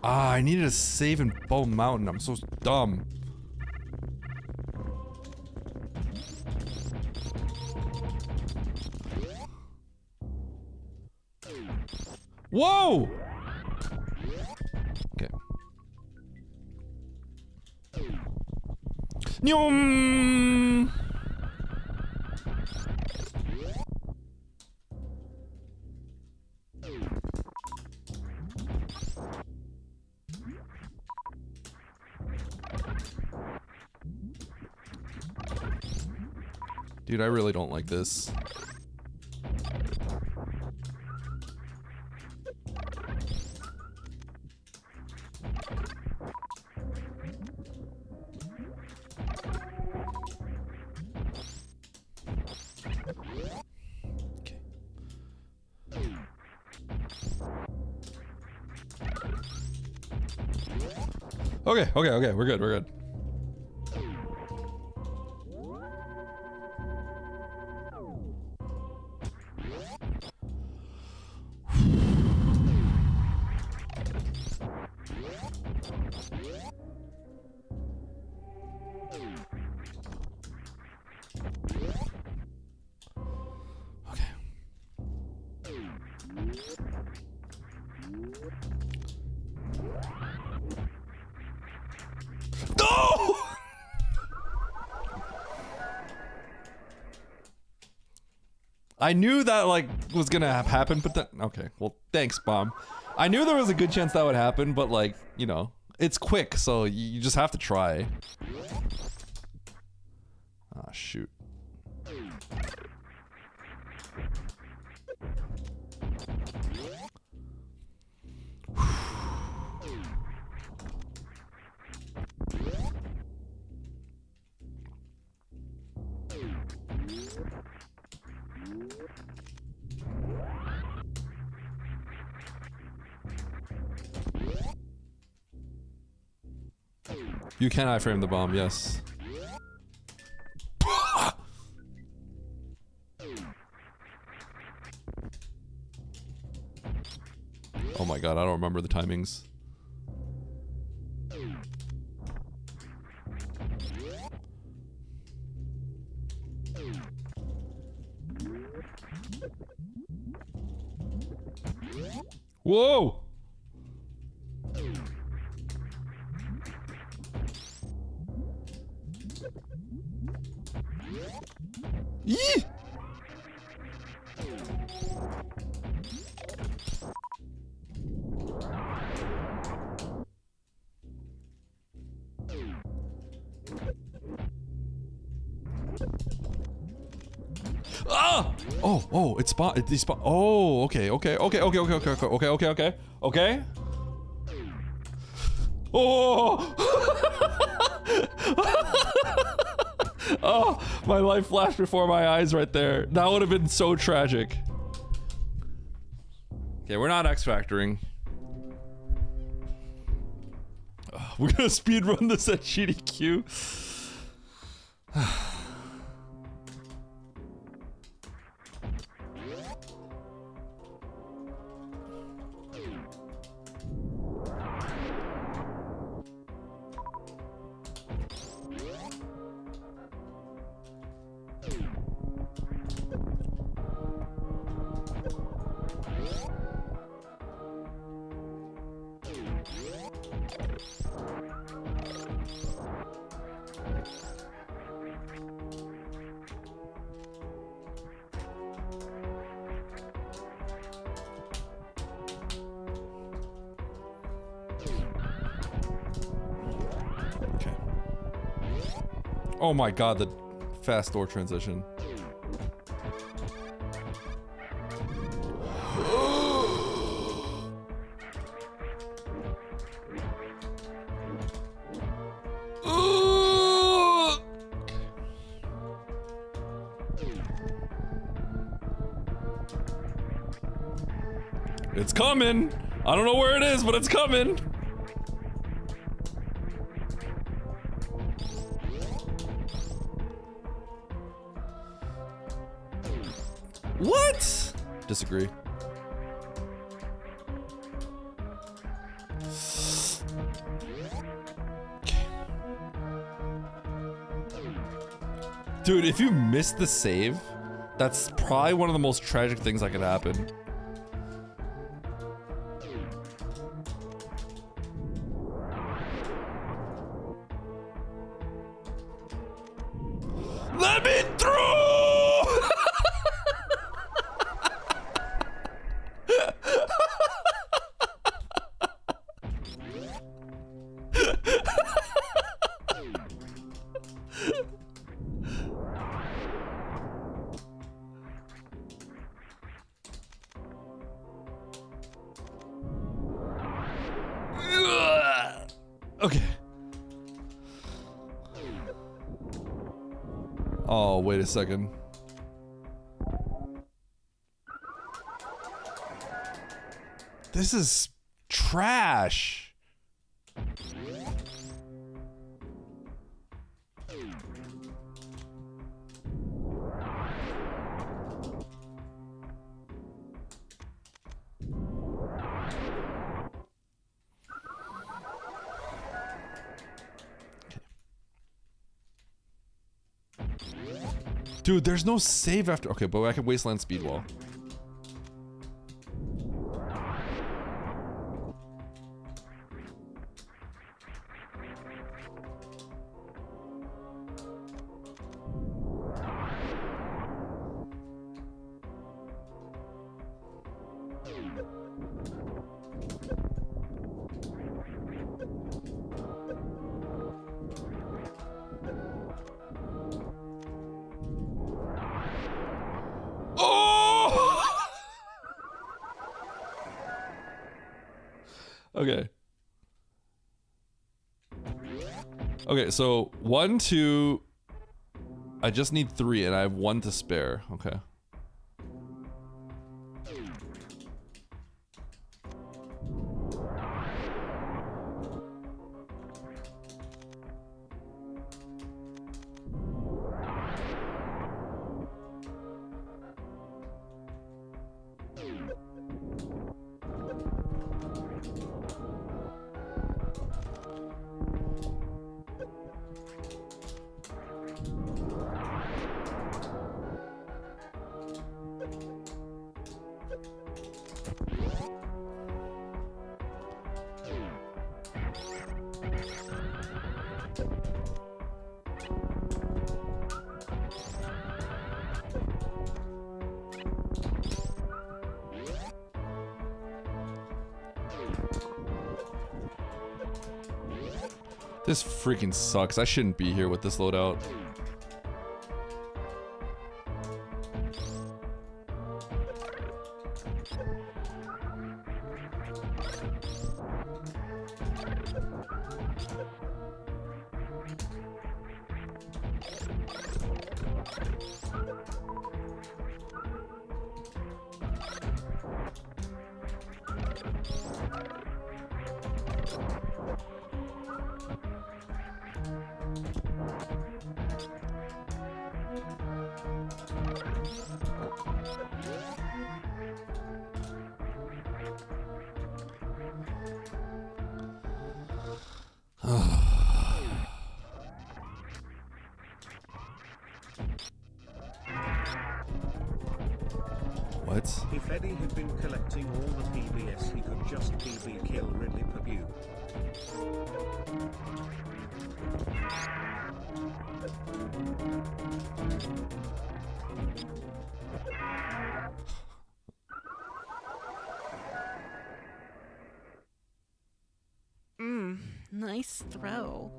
Ah, I needed a save in Bone Mountain. I'm so dumb. Whoa! Okay. Nyum! Dude, I really don't like this. Okay, we're good. I knew that like was gonna happen, but that okay. Well, thanks, Bomb. I knew there was a good chance that would happen, but like, you know, it's quick, so you just have to try. Ah, shoot. You can iframe the bomb, yes. Oh my god, I don't remember the timings. Whoa! Yee! Ah! Oh, it's spot. It's spot. Oh, okay. Okay. Oh! Oh, my life flashed before my eyes right there. That would have been so tragic. Okay, we're not X-factoring. We're gonna speedrun this at GDQ. Oh my god, the fast door transition. It's coming! I don't know where it is, but it's coming! What? Disagree. Dude, if you miss the save, that's probably one of the most tragic things that could happen. Let me through! Okay. Oh, wait a second. This is trash. Dude, there's no save after. Okay, but I can wasteland speed wall. Okay. Okay, so 1, 2. I just need 3, and I have 1 to spare. Okay. This freaking sucks. I shouldn't be here with this loadout. What? If Eddie had been collecting all the PBS, he could just PB kill Ridley Purdue. Nice throw.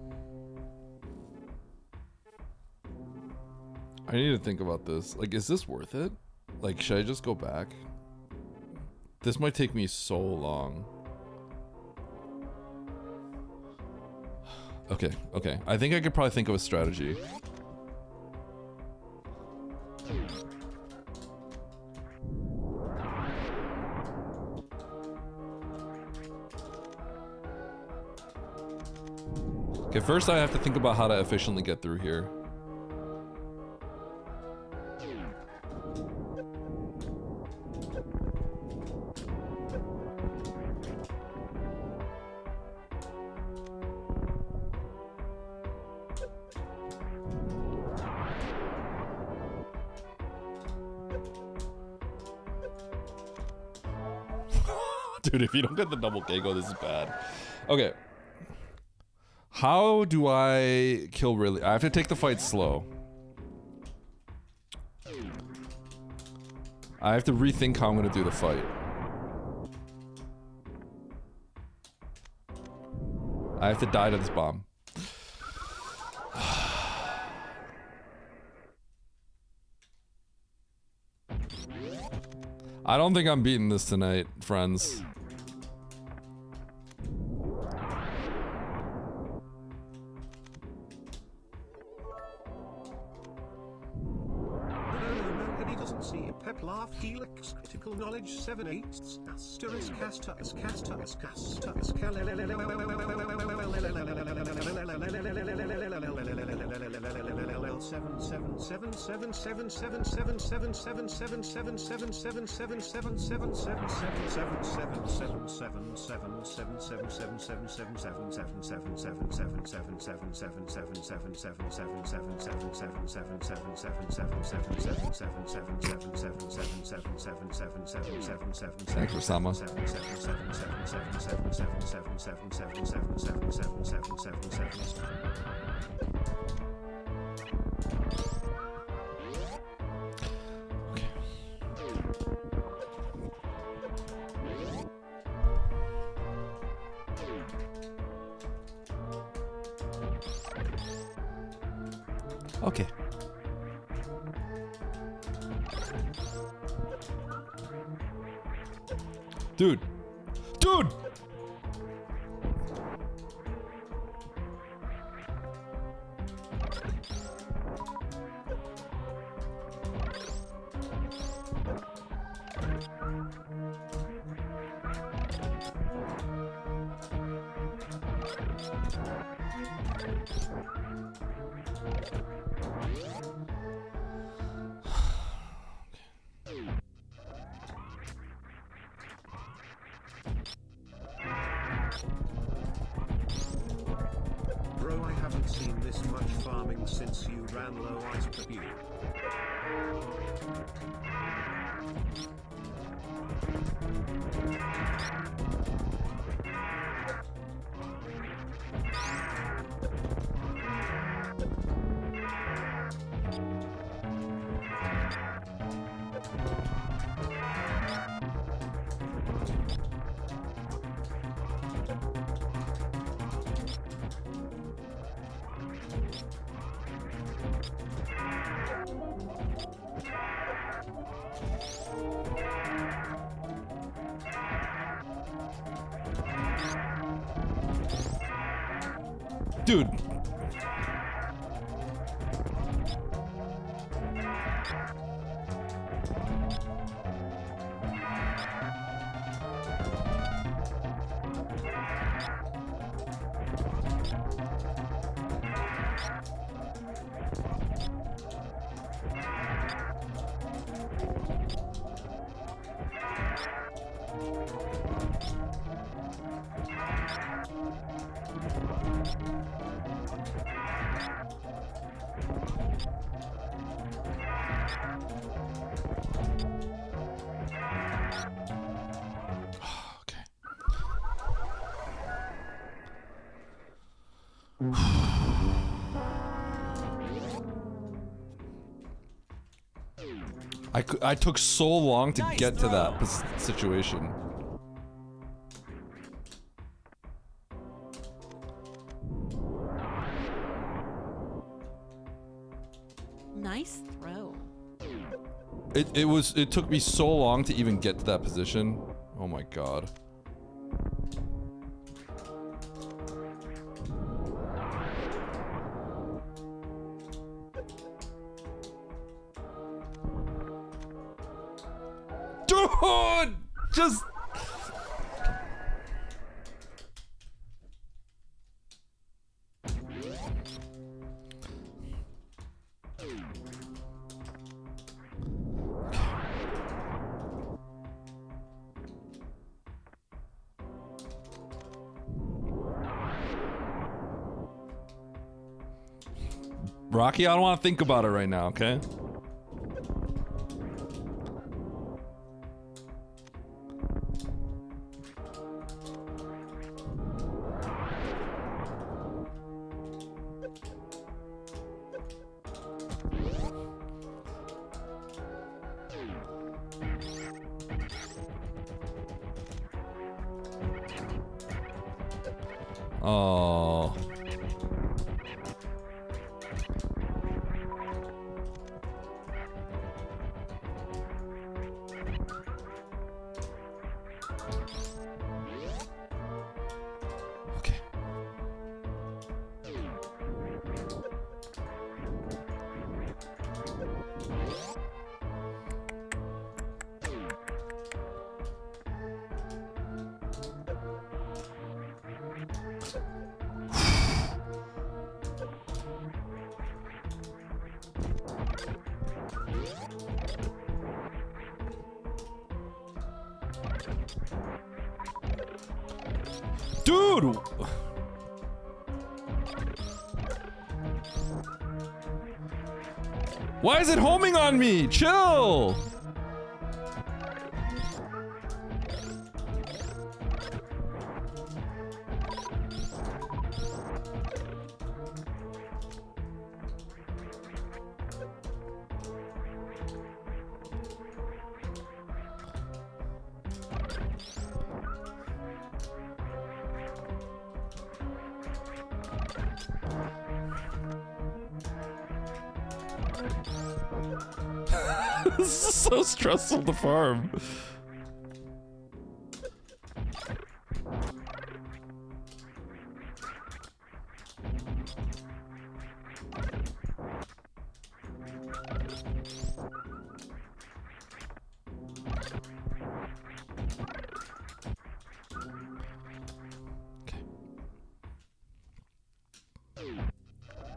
I need to think about this. Like, is this worth it? Like, should I just go back? This might take me so long. Okay, okay. I think I could probably think of a strategy. Okay, first I have to think about how to efficiently get through here. Dude, if you don't get the double KO, this is bad. Okay. How do I kill Ridley? I have to take the fight slow. I have to rethink how I'm going to do the fight. I have to die to this bomb. I don't think I'm beating this tonight, friends. Helix, critical knowledge 7/8, asterisk castus castus castus Thanks for Sama. Okay. Dude. Dude! Bro, I haven't seen this much farming since you ran low ice Purdue. Dude. I took so long to get to that situation. Nice throw. It took me so long to even get to that position. Oh my god. Dude! Just... Rocky, I don't want to think about it right now, okay? Oh. Okay. Dude! Why is it homing on me? Chill! This is so stressful to farm.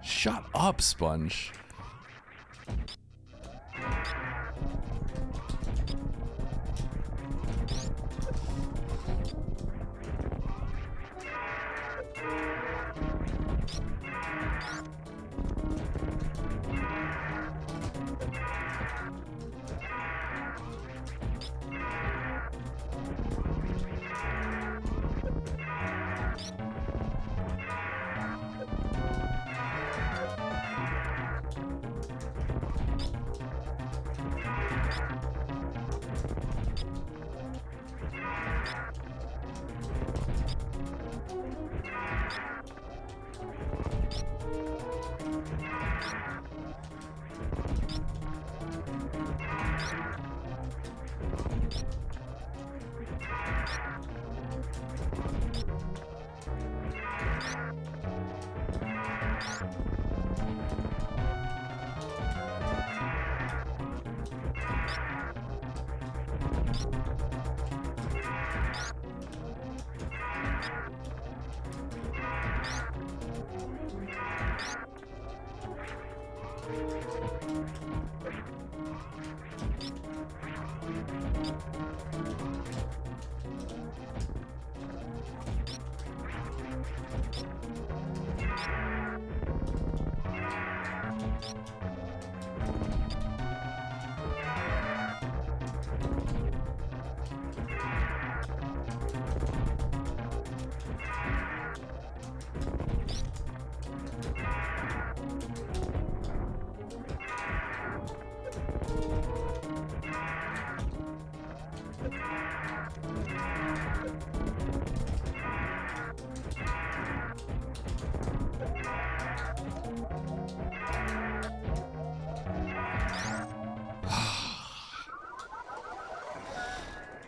Shut up, Sponge.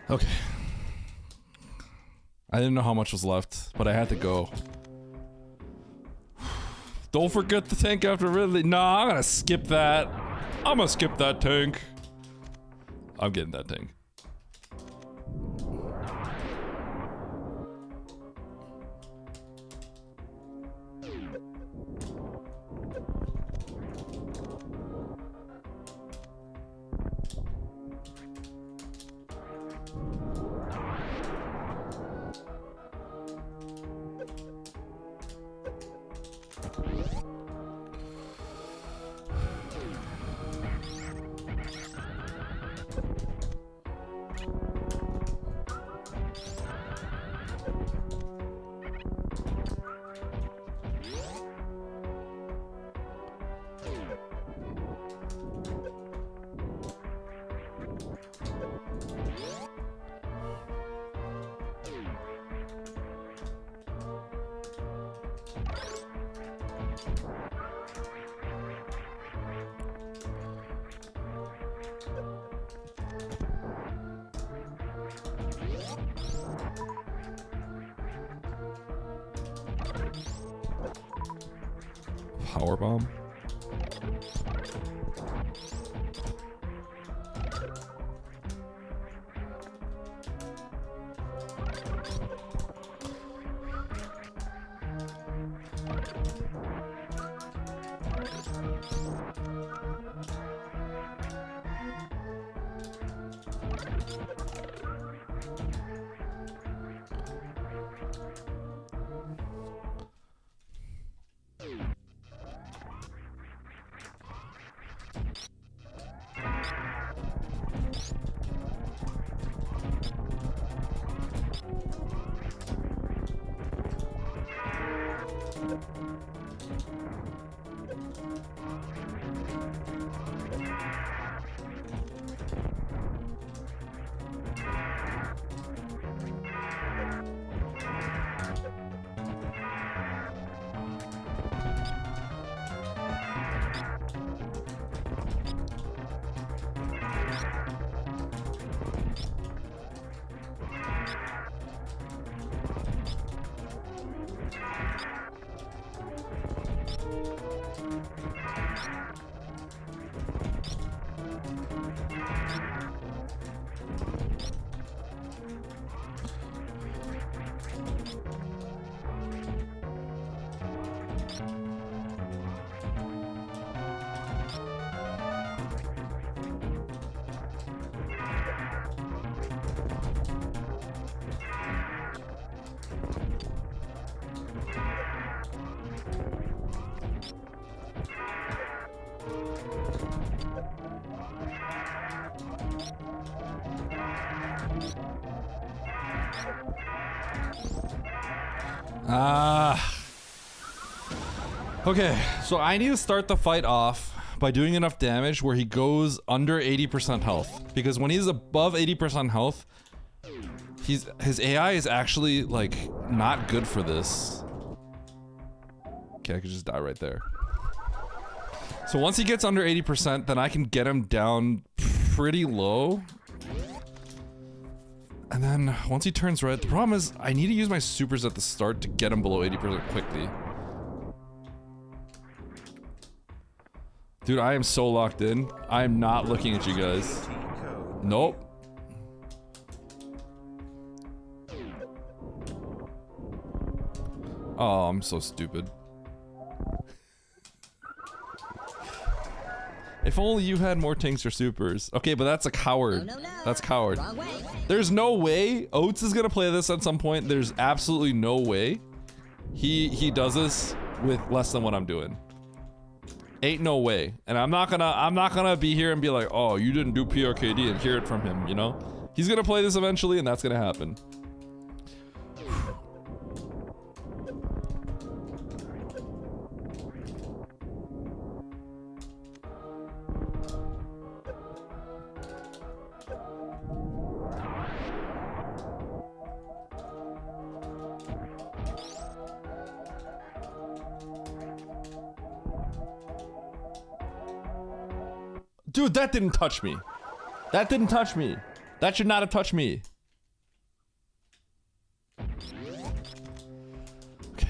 Okay. I didn't know how much was left, but I had to go. Don't forget the tank after Ridley. Nah, I'm gonna skip that. I'm gonna skip that tank. I'm getting that tank. Power bomb. Okay, so I need to start the fight off by doing enough damage where he goes under 80% health. Because when he's above 80% health, his AI is actually, like, not good for this. Okay, I could just die right there. So once he gets under 80%, then I can get him down pretty low. And then once he turns red, the problem is I need to use my supers at the start to get him below 80% quickly. Dude, I am so locked in. I am not looking at you guys. Nope. Oh, I'm so stupid. If only you had more tanks or supers. Okay, but that's a coward. No, no, no. That's coward. Wrong way. There's no way Oates is gonna play this at some point. There's absolutely no way he does this with less than what I'm doing. Ain't no way. And I'm not gonna be here and be like, oh, you didn't do PRKD and hear it from him, you know? He's gonna play this eventually and that's gonna happen. Dude, that didn't touch me. That didn't touch me. That should not have touched me. Okay.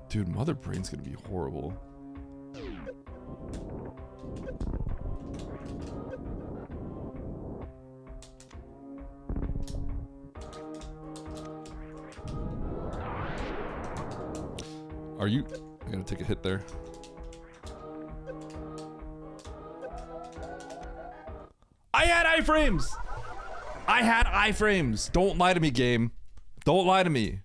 Dude, Mother Brain's gonna be horrible. Are you? I'm gonna take a hit there. I had iframes! I had iframes! Don't lie to me, game. Don't lie to me.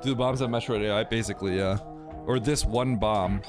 Do the bombs have Metroid AI? Basically, yeah. Or this one bomb.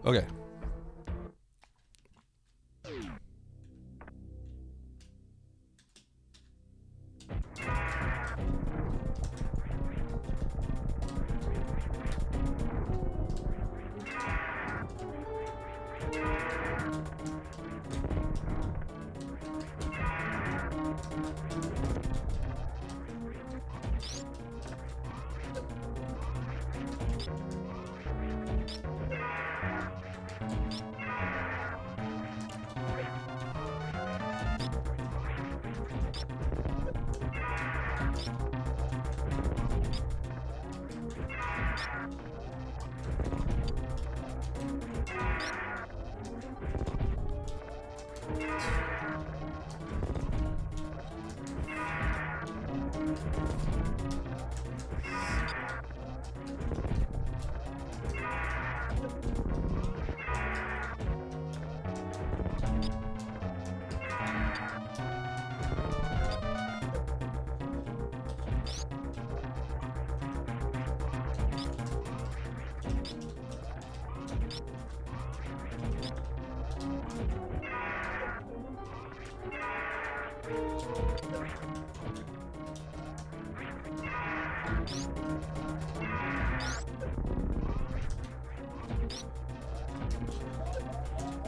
Okay.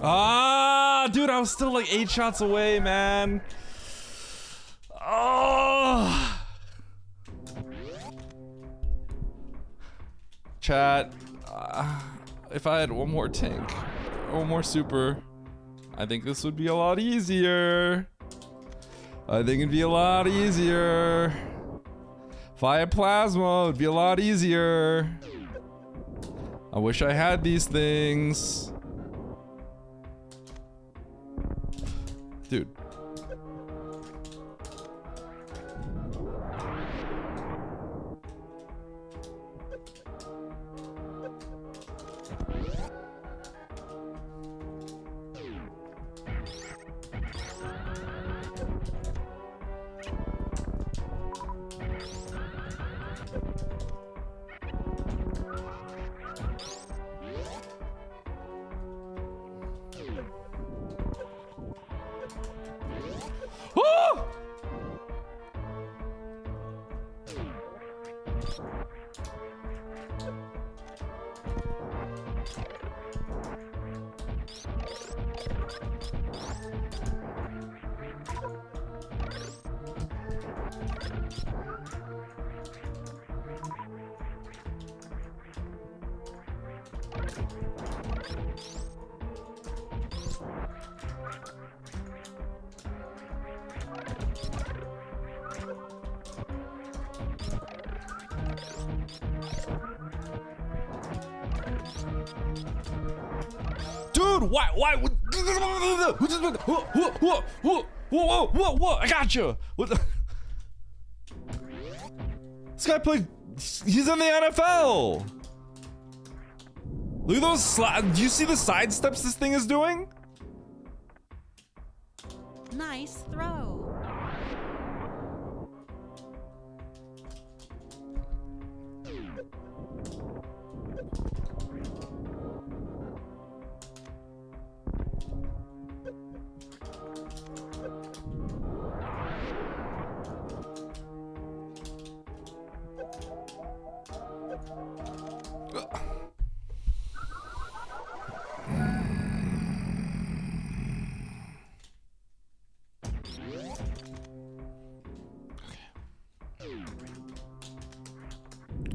Ah, dude, I was still like 8 shots away, man. Oh. Chat, if I had one more tank, one more super, I think this would be a lot easier. I think it'd be a lot easier. If I had plasma, it'd be a lot easier. I wish I had these things. Dude. Dude, why? Whoa, I got you. What the? This guy played. He's in the NFL. Look at those slides. Do you see the side steps this thing is doing? Nice throw.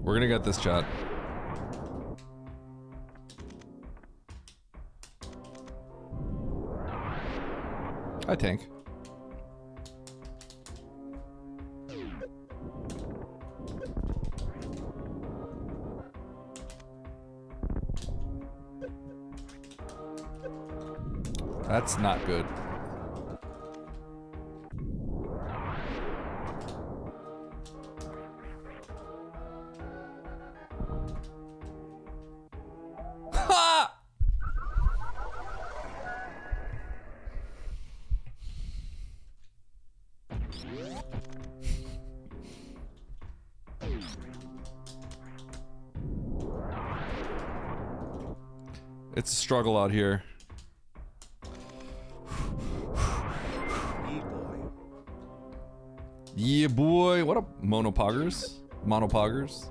We're gonna get this, chat. Hi, Tank. That's not good. It's a struggle out here. Yeah, boy. What up, monopoggers? Monopoggers.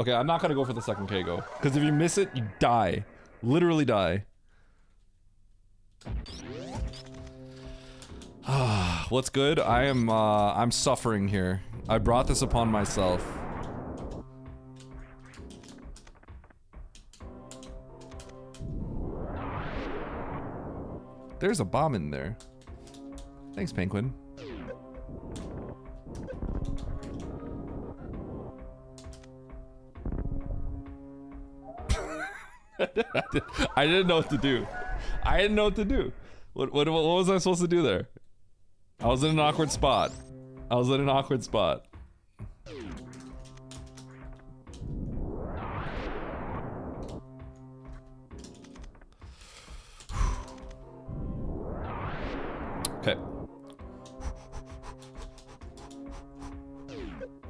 Okay, I'm not gonna go for the second KO, because if you miss it, you die. Literally die. What's good? I'm suffering here. I brought this upon myself. There's a bomb in there. Thanks, Penguin. I didn't know what to do. I didn't know what to do. What was I supposed to do there? I was in an awkward spot. I was in an awkward spot. Okay.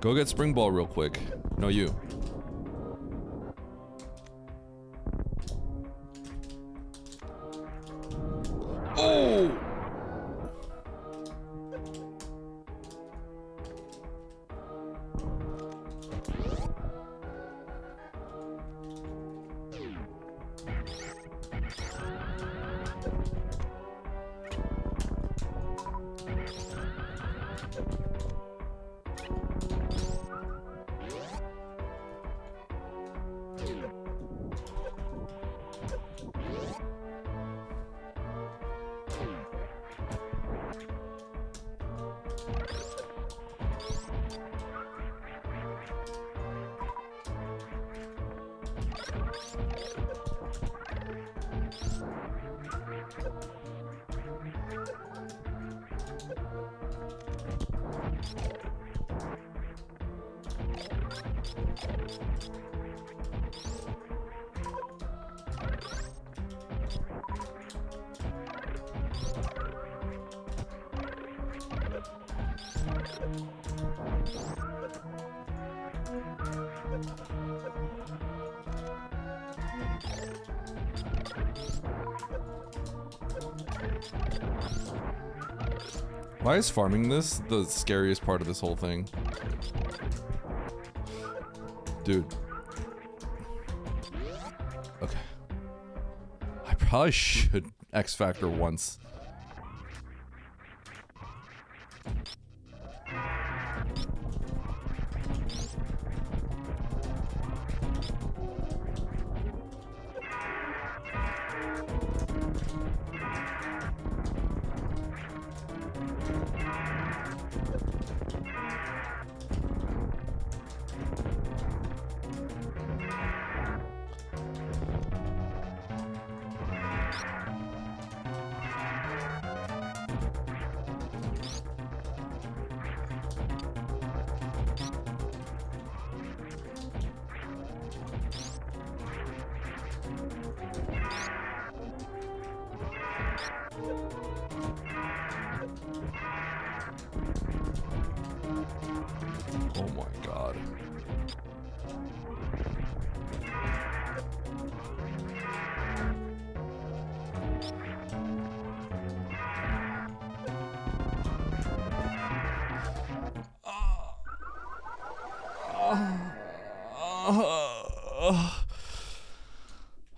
Go get Spring Ball real quick. No, you. Oh! Why is farming this the scariest part of this whole thing? Dude. Okay. I probably should X Factor once. Oh my god.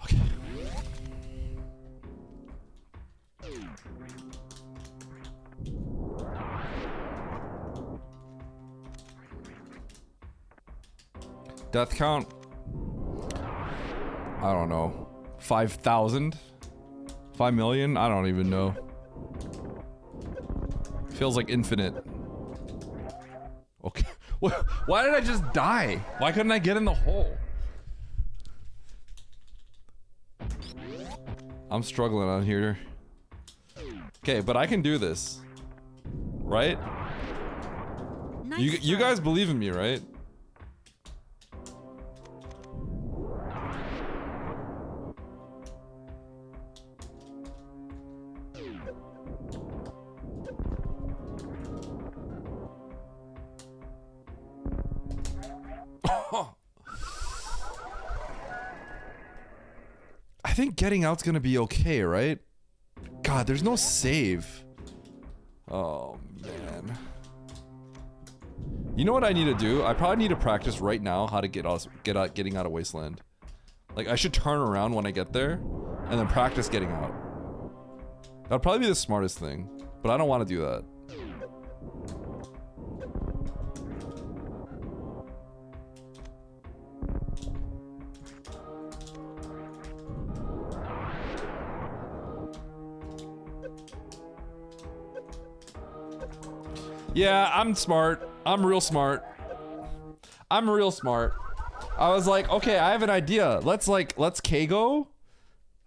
Okay. Death count? I don't know. 5,000? 5 million? I don't even know. Feels like infinite. Okay. Why did I just die? Why couldn't I get in the hole? I'm struggling on here. Okay, but I can do this. Right? You guys believe in me, right? I think getting out's gonna be okay, right? God, there's no save. Oh, man. You know what I need to do? I probably need to practice right now how to getting out of Wasteland. Like, I should turn around when I get there, and then practice getting out. That'd probably be the smartest thing, but I don't want to do that. Yeah, I'm smart. I'm real smart. I'm real smart. I was like, okay, I have an idea. Let's K-go.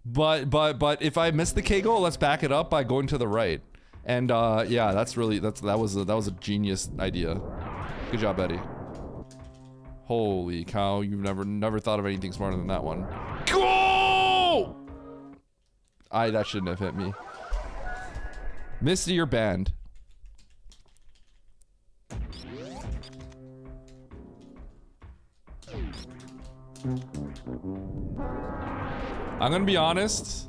But if I miss the K-go, let's back it up by going to the right. And yeah, that was a genius idea. Good job, Eddie. Holy cow, you've never thought of anything smarter than that one. Go! That shouldn't have hit me. Misty, you're banned. I'm gonna be honest.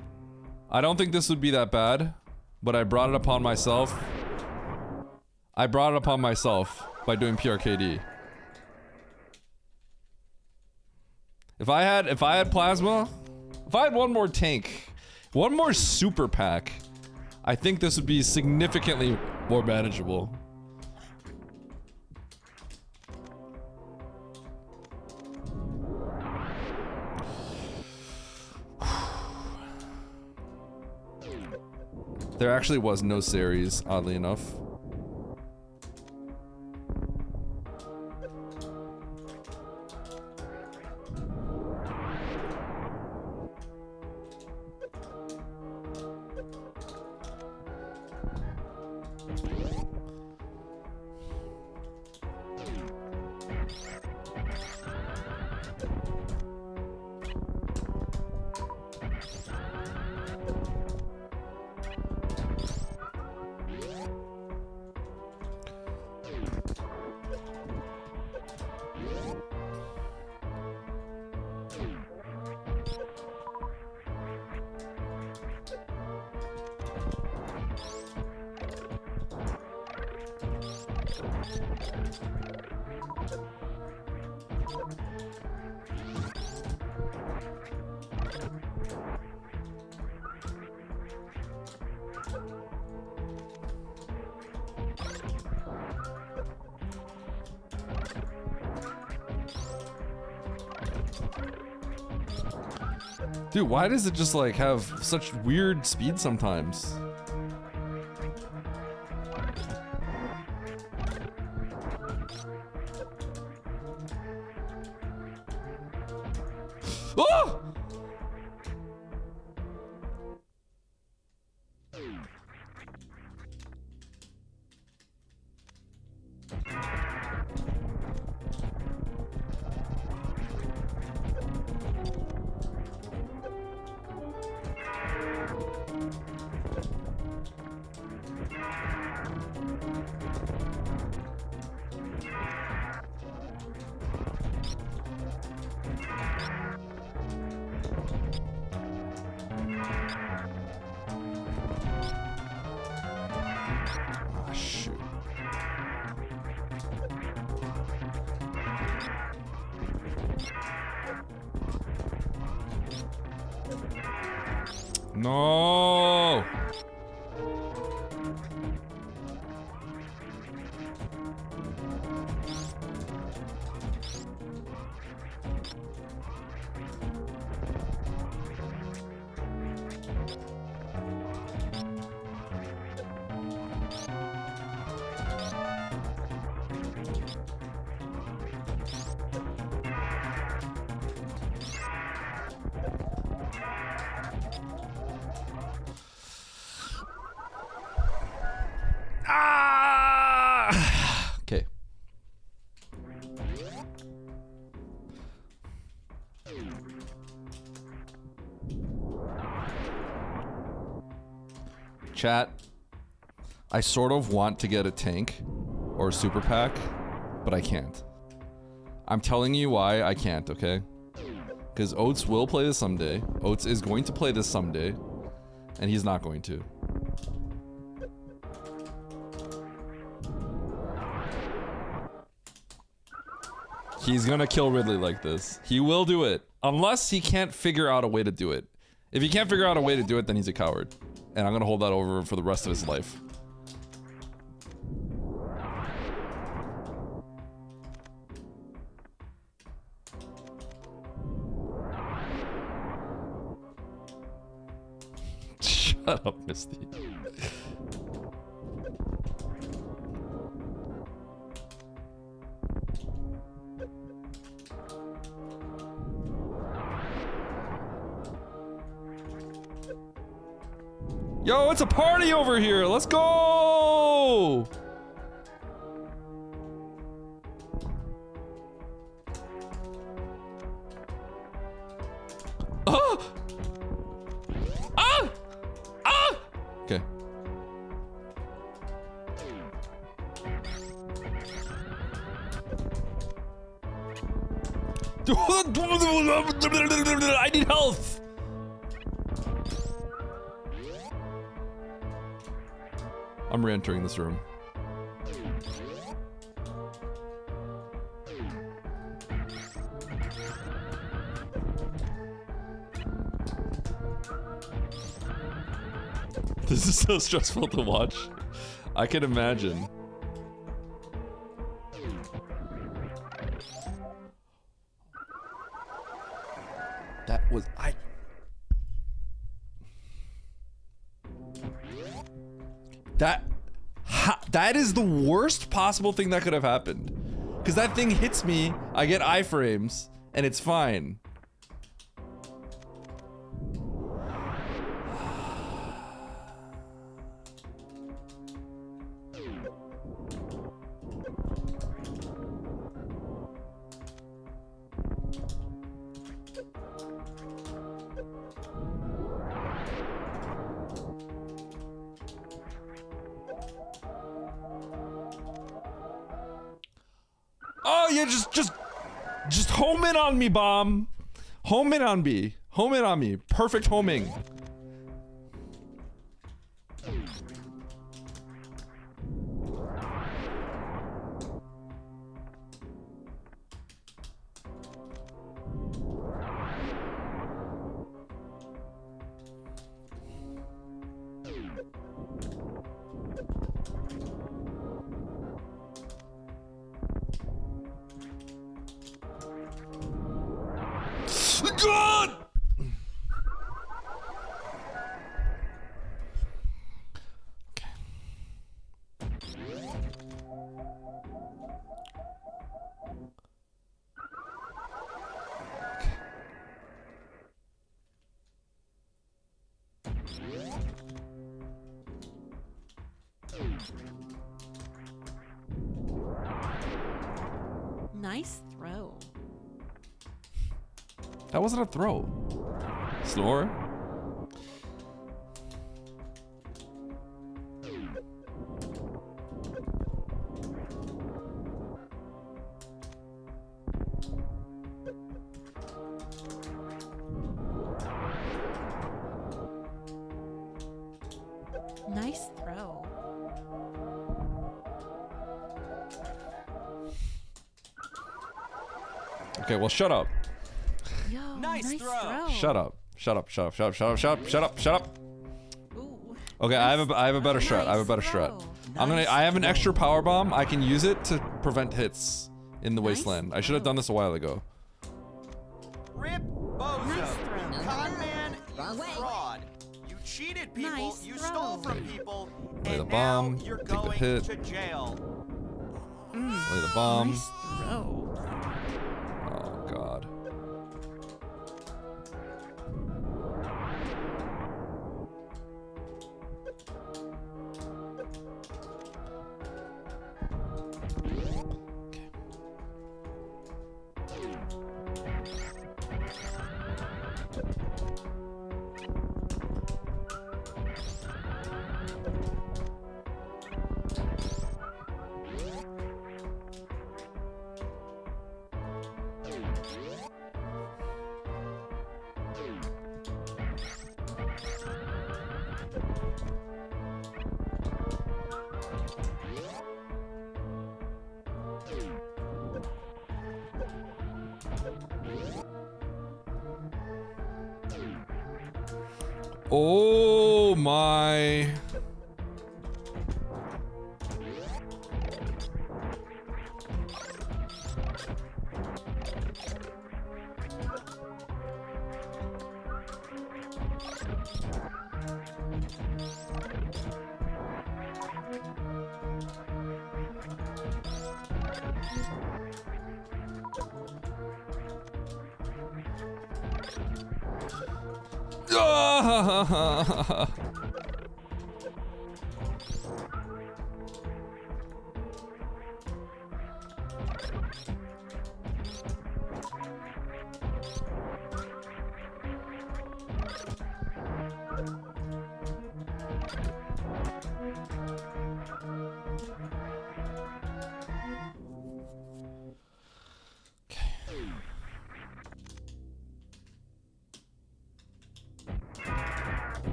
I don't think this would be that bad, but I brought it upon myself. I brought it upon myself by doing PRKD. If I had plasma, if I had one more tank, one more super pack, I think this would be significantly more manageable. There actually was no series, oddly enough. Dude, why does it just like have such weird speed sometimes? Oh! Ah, shoot. No. Ah! Okay. Chat, I sort of want to get a tank or a super pack, but I can't. I'm telling you why I can't, okay? Because Oats will play this someday. Oats is going to play this someday, and he's not going to. He's gonna kill Ridley like this. He will do it. Unless he can't figure out a way to do it. If he can't figure out a way to do it, then he's a coward. And I'm gonna hold that over for the rest of his life. Shut up, Misty. Yo, it's a party over here. Let's go. Ah! Ah! Ah! Okay. I need health. I'm re-entering this room. This is so stressful to watch. I can imagine. That was that is the worst possible thing that could have happened. Because that thing hits me, I get iframes, and it's fine. Oh, yeah, just home in on me, bomb. Home in on me. Home in on me. Perfect homing. Nice throw. That wasn't a throw. Snore. Nice throw. Okay, well, shut up. Yo, Nice throw. Shut up. Shut up. Shut up. Shut up. Shut up. Shut up. Shut up. Shut up. Ooh. Okay, I have a better strat. I have a better strat. I have an extra power bomb. I can use it to prevent hits in the wasteland. I should have done this a while ago. Rip Bozo, you con man, you fraud. You cheated people, Nice you throw. stole from people, Lay the and bomb, now you're take the going hit. to jail. Lay the bomb. Nice throw. Oh god. Oh my.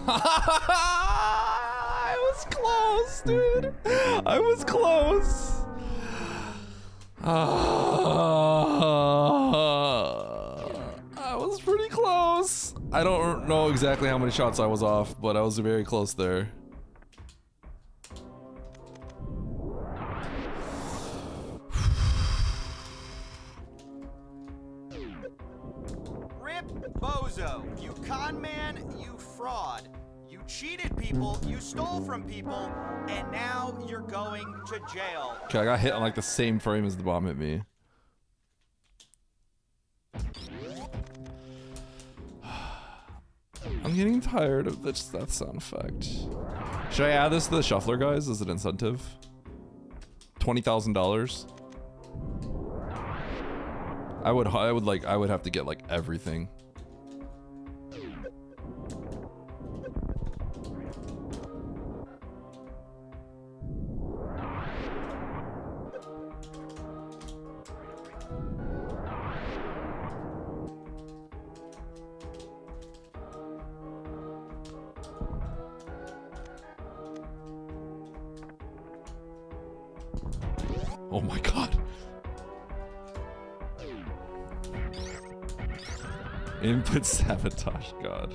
I was close, dude. I was close. I was pretty close. I don't know exactly how many shots I was off, but I was very close there. Rip Bozo, you con man, you fraud. You cheated people, you stole from people, and now you're going to jail. Okay, I got hit on like the same frame as the bomb hit me. getting tired of this, that sound effect. Should I add this to the shuffler, guys, as an incentive? $20,000. I would have to get like everything. Oh my god. Input sabotage, god.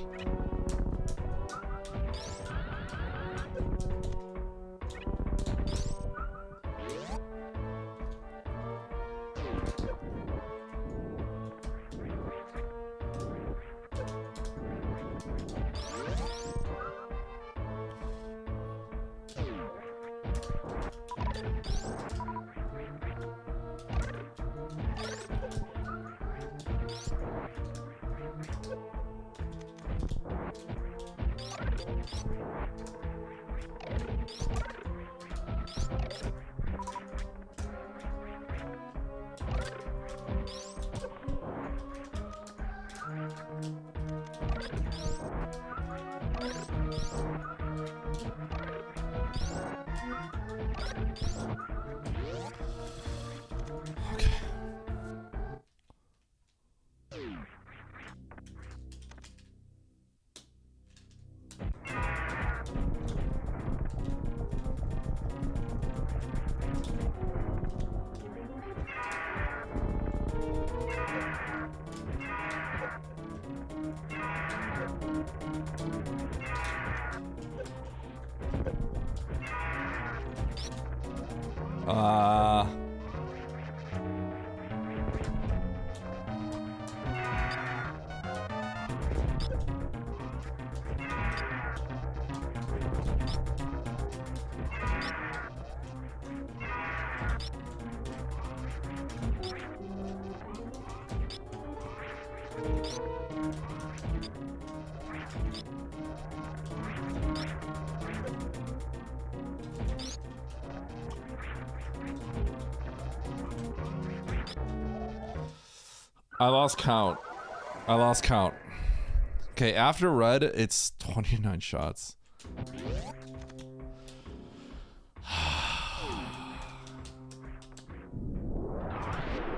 I lost count. Okay, after red, it's 29 shots.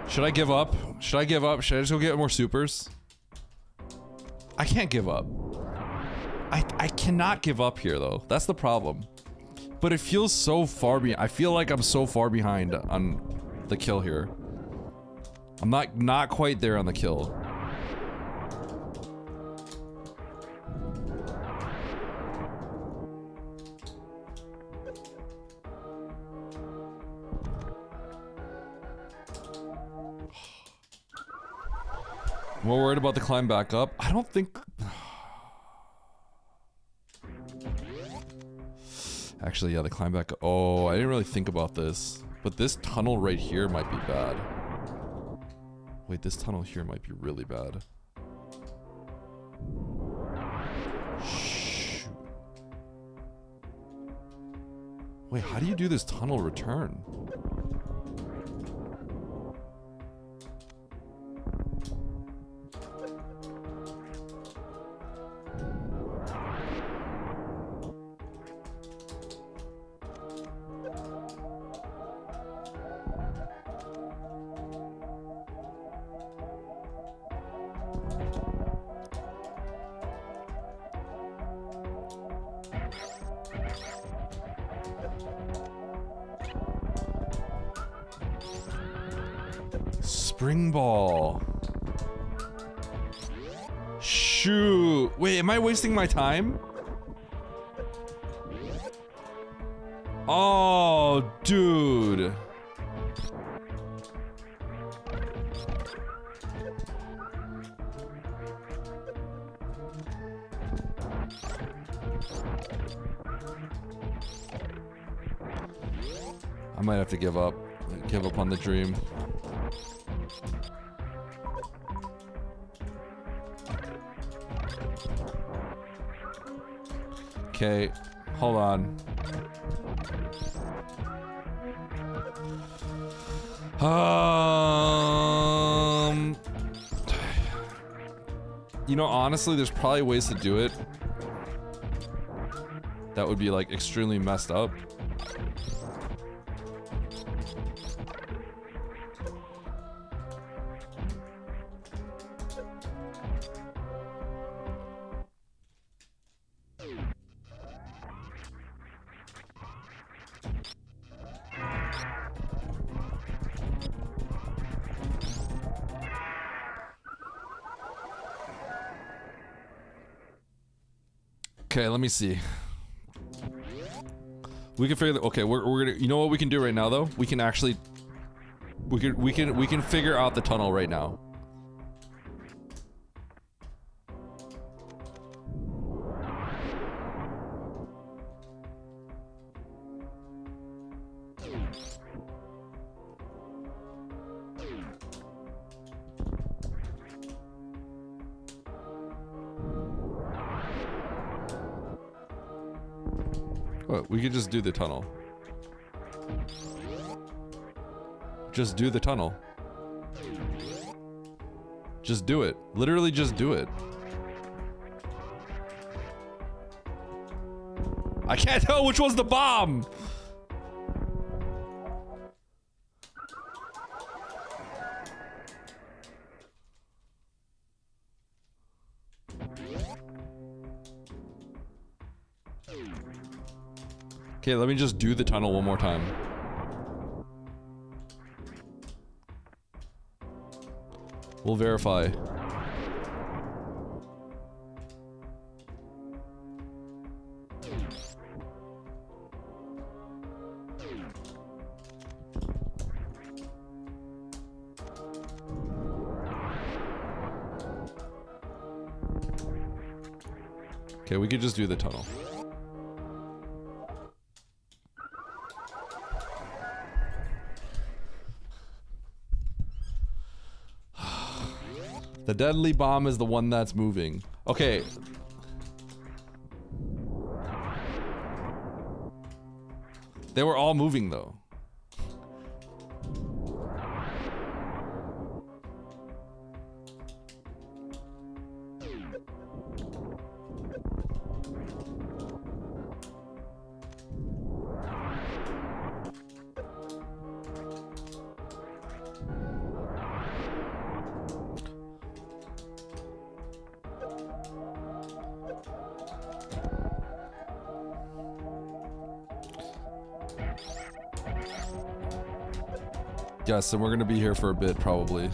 Should I give up? Should I just go get more supers? I can't give up. I cannot give up here, though. That's the problem. But it feels so far behind. I feel like I'm so far behind on the kill here. I'm not quite there on the kill. I'm more worried about the climb back up. I don't think... Actually, yeah, the climb back... Oh, I didn't really think about this. But this tunnel right here might be bad. Wait, this tunnel here might be really bad. Shoot. Wait, how do you do this tunnel return? Spring ball. Shoot. Wait, am I wasting my time? Oh, dude. I might have to give up. Give up on the dream. Okay, hold on. You know, honestly, there's probably ways to do it that would be like extremely messed up. Okay, let me see. We can figure that. Okay, we're gonna. You know what we can do right now, though? We can actually. We can figure out the tunnel right now. What? We could just do the tunnel. Just do the tunnel. Just do it. Literally just do it. I can't tell which one's the bomb! Okay, let me just do the tunnel one more time. We'll verify. Okay, we could just do the tunnel. The deadly bomb is the one that's moving. Okay. They were all moving though. Yes, and we're gonna be here for a bit, probably.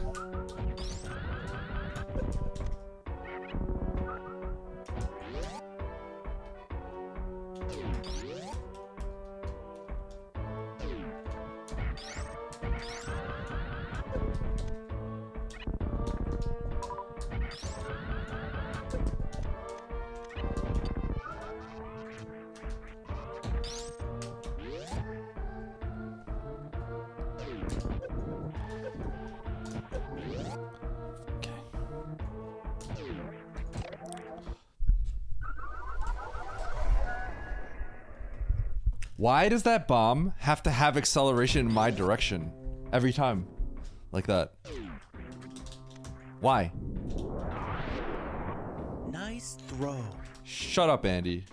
Why does that bomb have to have acceleration in my direction? Every time. Like that. Why? Nice throw. Shut up, Andy.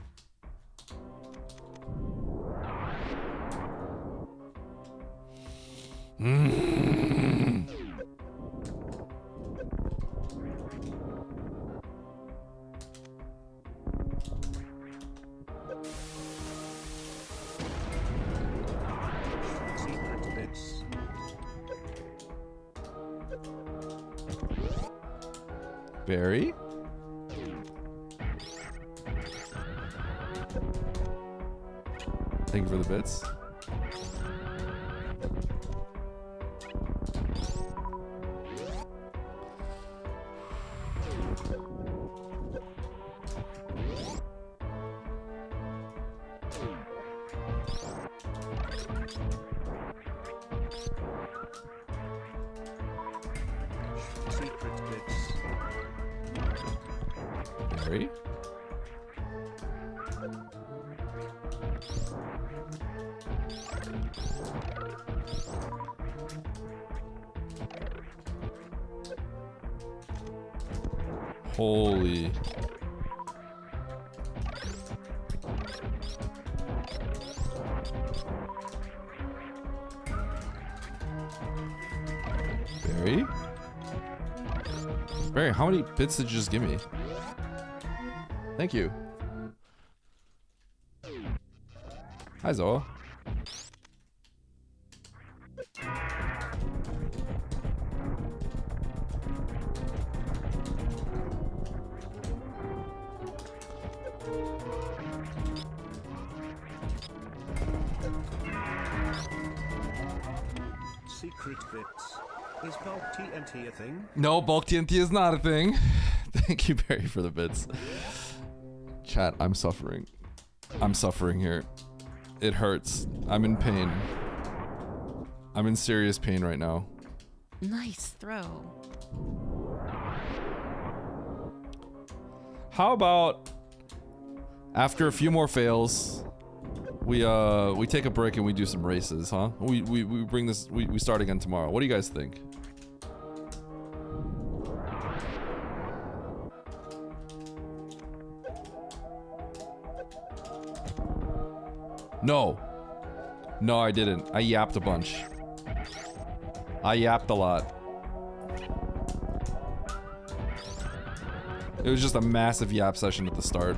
Barry? Thank you for the bits. Holy. Barry? Barry, how many bits did you just give me? Thank you. Hi, Zoa. Secret bits. Is bulk TNT a thing? No, bulk TNT is not a thing. Thank you, Barry, for the bits. Chat, I'm suffering. I'm suffering here. It hurts. I'm in pain. I'm in serious pain right now. Nice throw. How about after a few more fails, we take a break and we do some races, huh? We bring this, we start again tomorrow. What do you guys think? No. No, I didn't. I yapped a bunch. I yapped a lot. It was just a massive yap session at the start.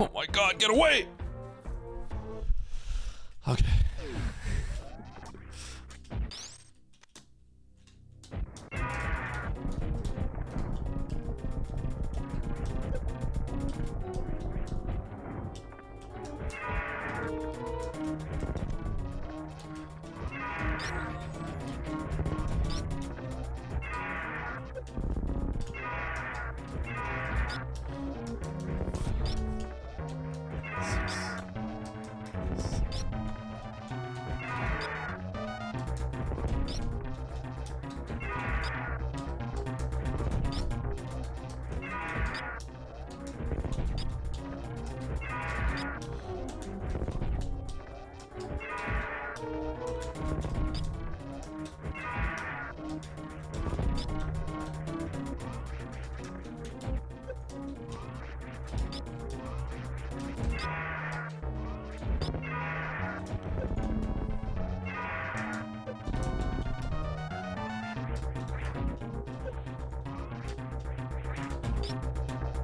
Oh my god, get away! Okay.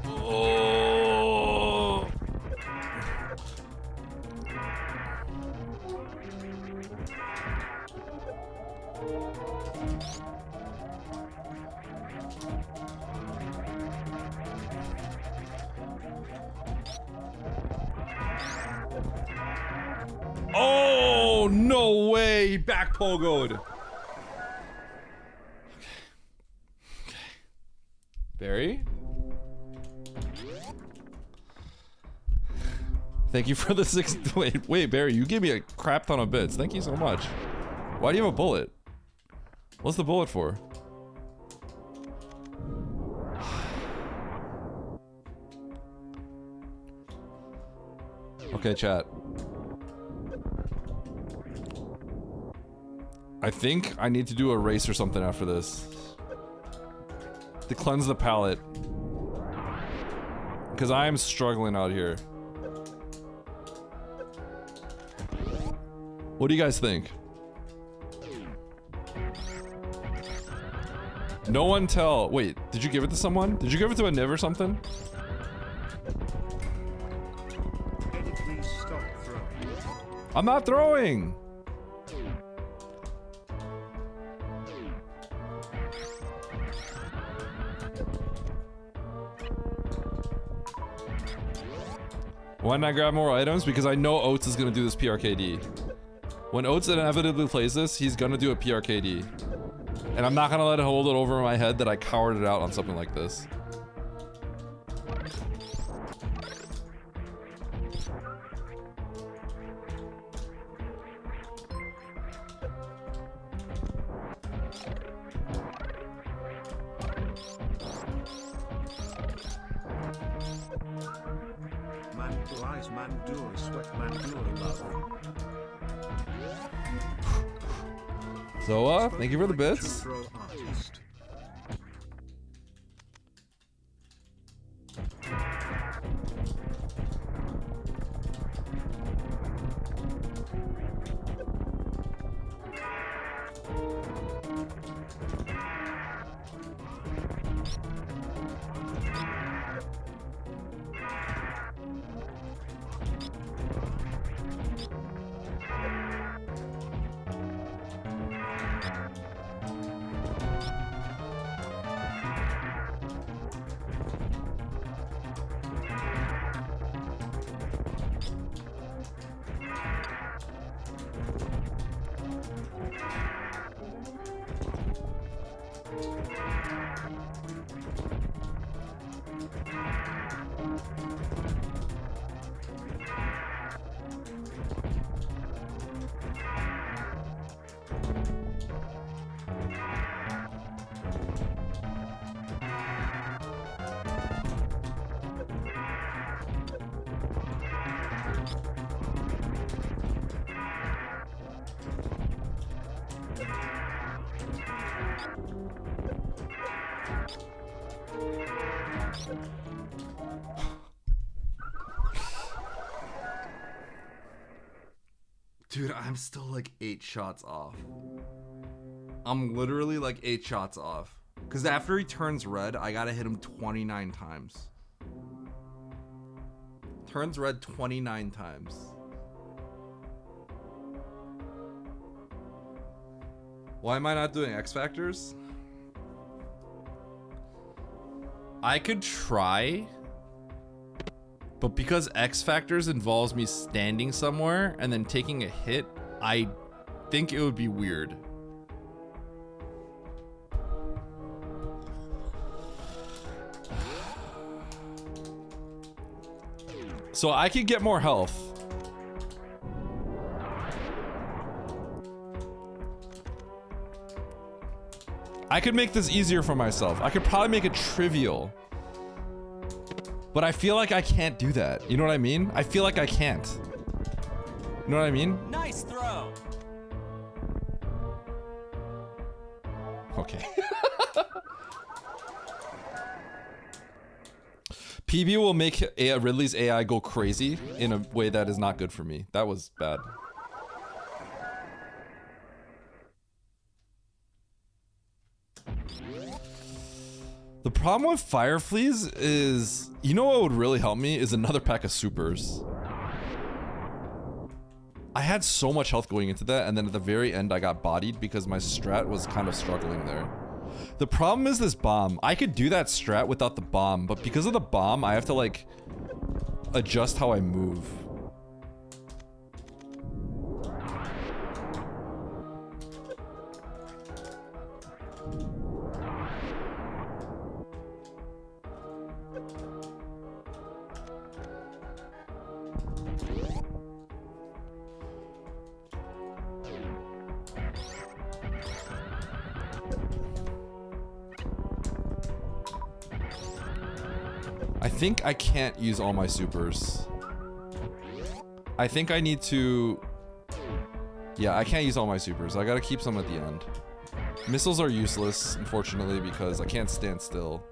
Oh. Oh, no way. He back pogoed. Okay. Okay. Barry? Thank you for the 6. Wait, Barry, you gave me a crap ton of bits. Thank you so much. Why do you have a bullet? What's the bullet for? Okay, chat. I think I need to do a race or something after this. To cleanse the palate. Because I am struggling out here. What do you guys think? No one tell. Wait, did you give it to someone? Did you give it to a Niv or something? Eddie, please stop throwing. I'm not throwing. Why not grab more items? Because I know Oats is gonna do this PRKD. When Oats inevitably plays this, he's gonna do a PRKD. And I'm not gonna let it hold it over my head that I cowered it out on something like this. Eyes, Mandura, sweat, Mandura, love. So, thank you for the bits. Throw artist. Dude, I'm still like 8 shots off. I'm literally like 8 shots off. Because after he turns red, I gotta hit him 29 times. Turns red 29 times. Why am I not doing X Factors? I could try, but because X Factors involves me standing somewhere and then taking a hit, I think it would be weird. So I could get more health. I could make this easier for myself. I could probably make it trivial. But I feel like I can't do that. You know what I mean? I feel like I can't. You know what I mean? Nice throw. Okay. PB will make Ridley's AI go crazy in a way that is not good for me. That was bad. The problem with Fire Fleas is, you know what would really help me is another pack of supers. I had so much health going into that, and then at the very end I got bodied because my strat was kind of struggling there. The problem is this bomb. I could do that strat without the bomb, but because of the bomb, I have to like adjust how I move. I think I can't use all my supers. I think I need to... Yeah, I can't use all my supers. I gotta keep some at the end. Missiles are useless, unfortunately, because I can't stand still.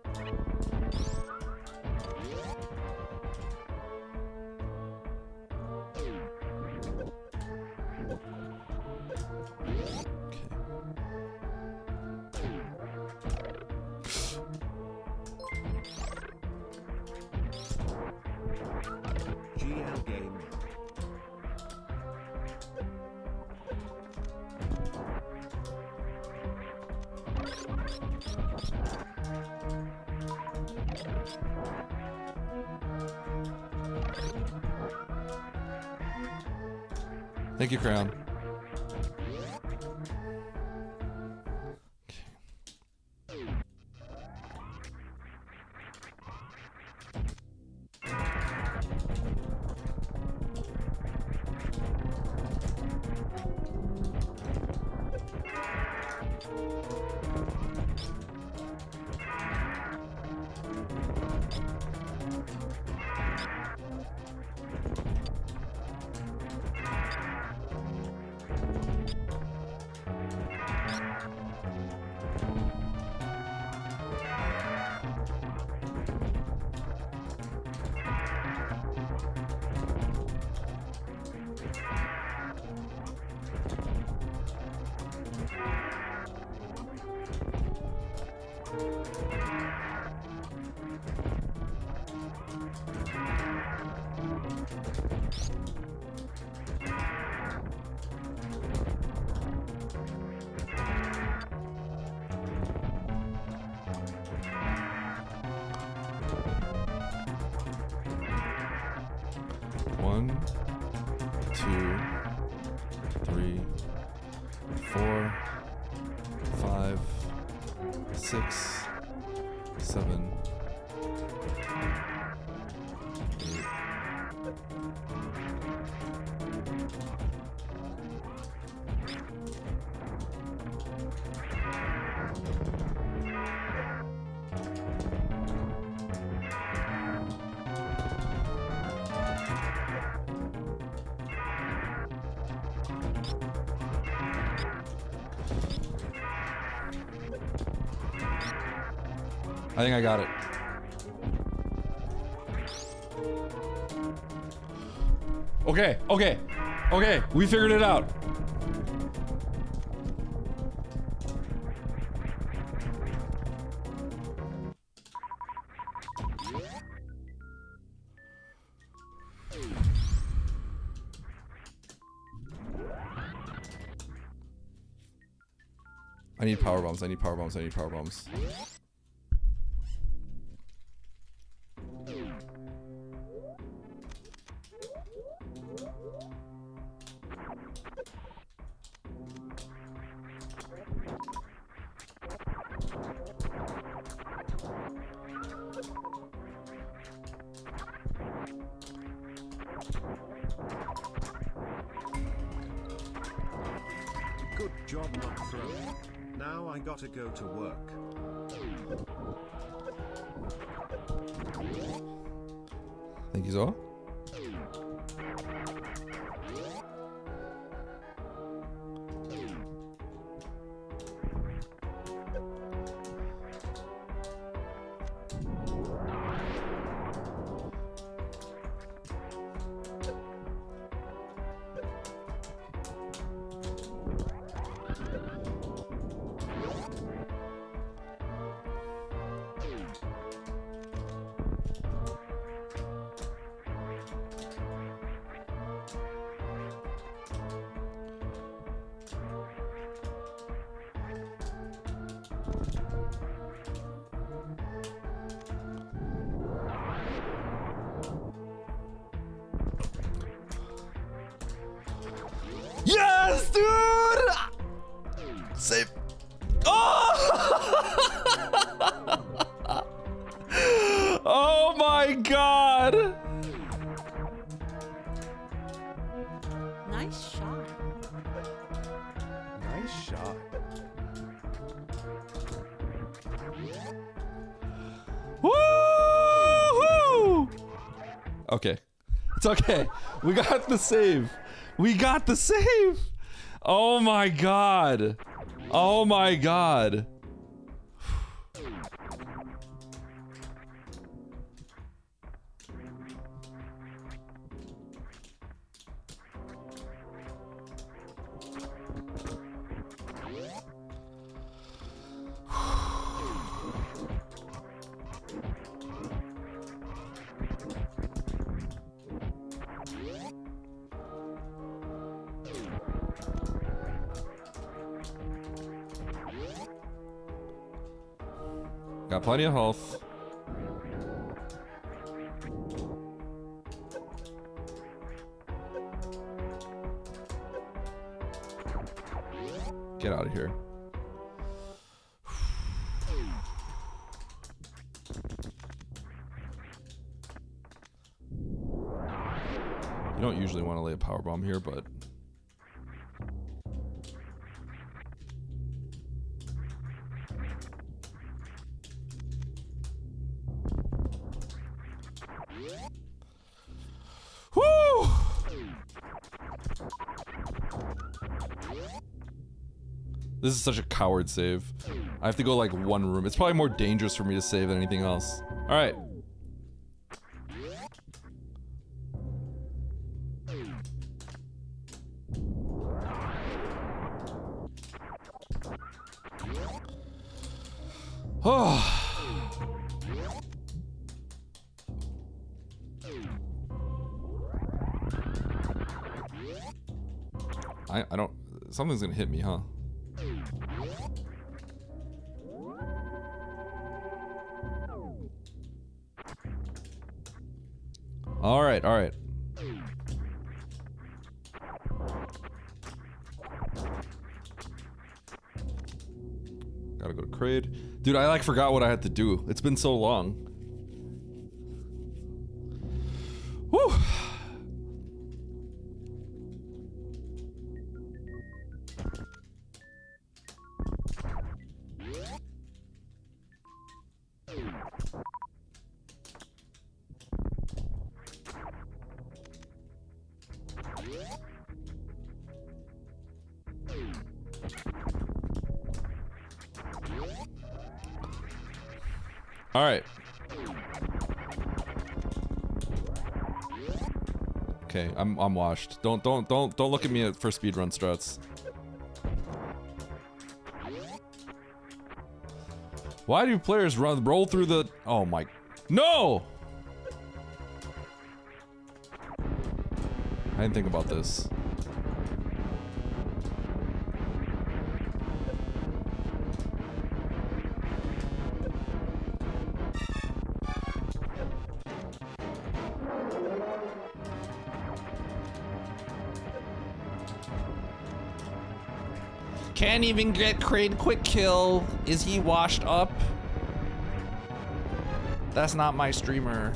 Thank you, Crayon. One, 2, 3, 4, 5, 6, 7, 8. I think I got it. Okay, okay, okay, we figured it out. I need power bombs, I need power bombs, I need power bombs. Good job not throwing. Now I gotta go to work. Thank you, Zoa. Yes, dude! Save. Oh! Oh my god! Nice shot. Nice shot. Woo-hoo! Okay. It's okay. We got the save. We got the save. Oh my god. Oh my god. Got plenty of health. Get out of here. You don't usually want to lay a power bomb here, but woo! This is such a coward save. I have to go like one room. It's probably more dangerous for me to save than anything else. All right. Oh. I don't. Something's gonna hit me, huh? All right, all right. Gotta go to Kraid. Dude, I like forgot what I had to do. It's been so long. Whew. All right. Okay, I'm washed. Don't look at me for speedrun struts. Why do players roll through the? Oh my! No! I didn't think about this. Can't even get Kraid quick kill. Is he washed up? That's not my streamer.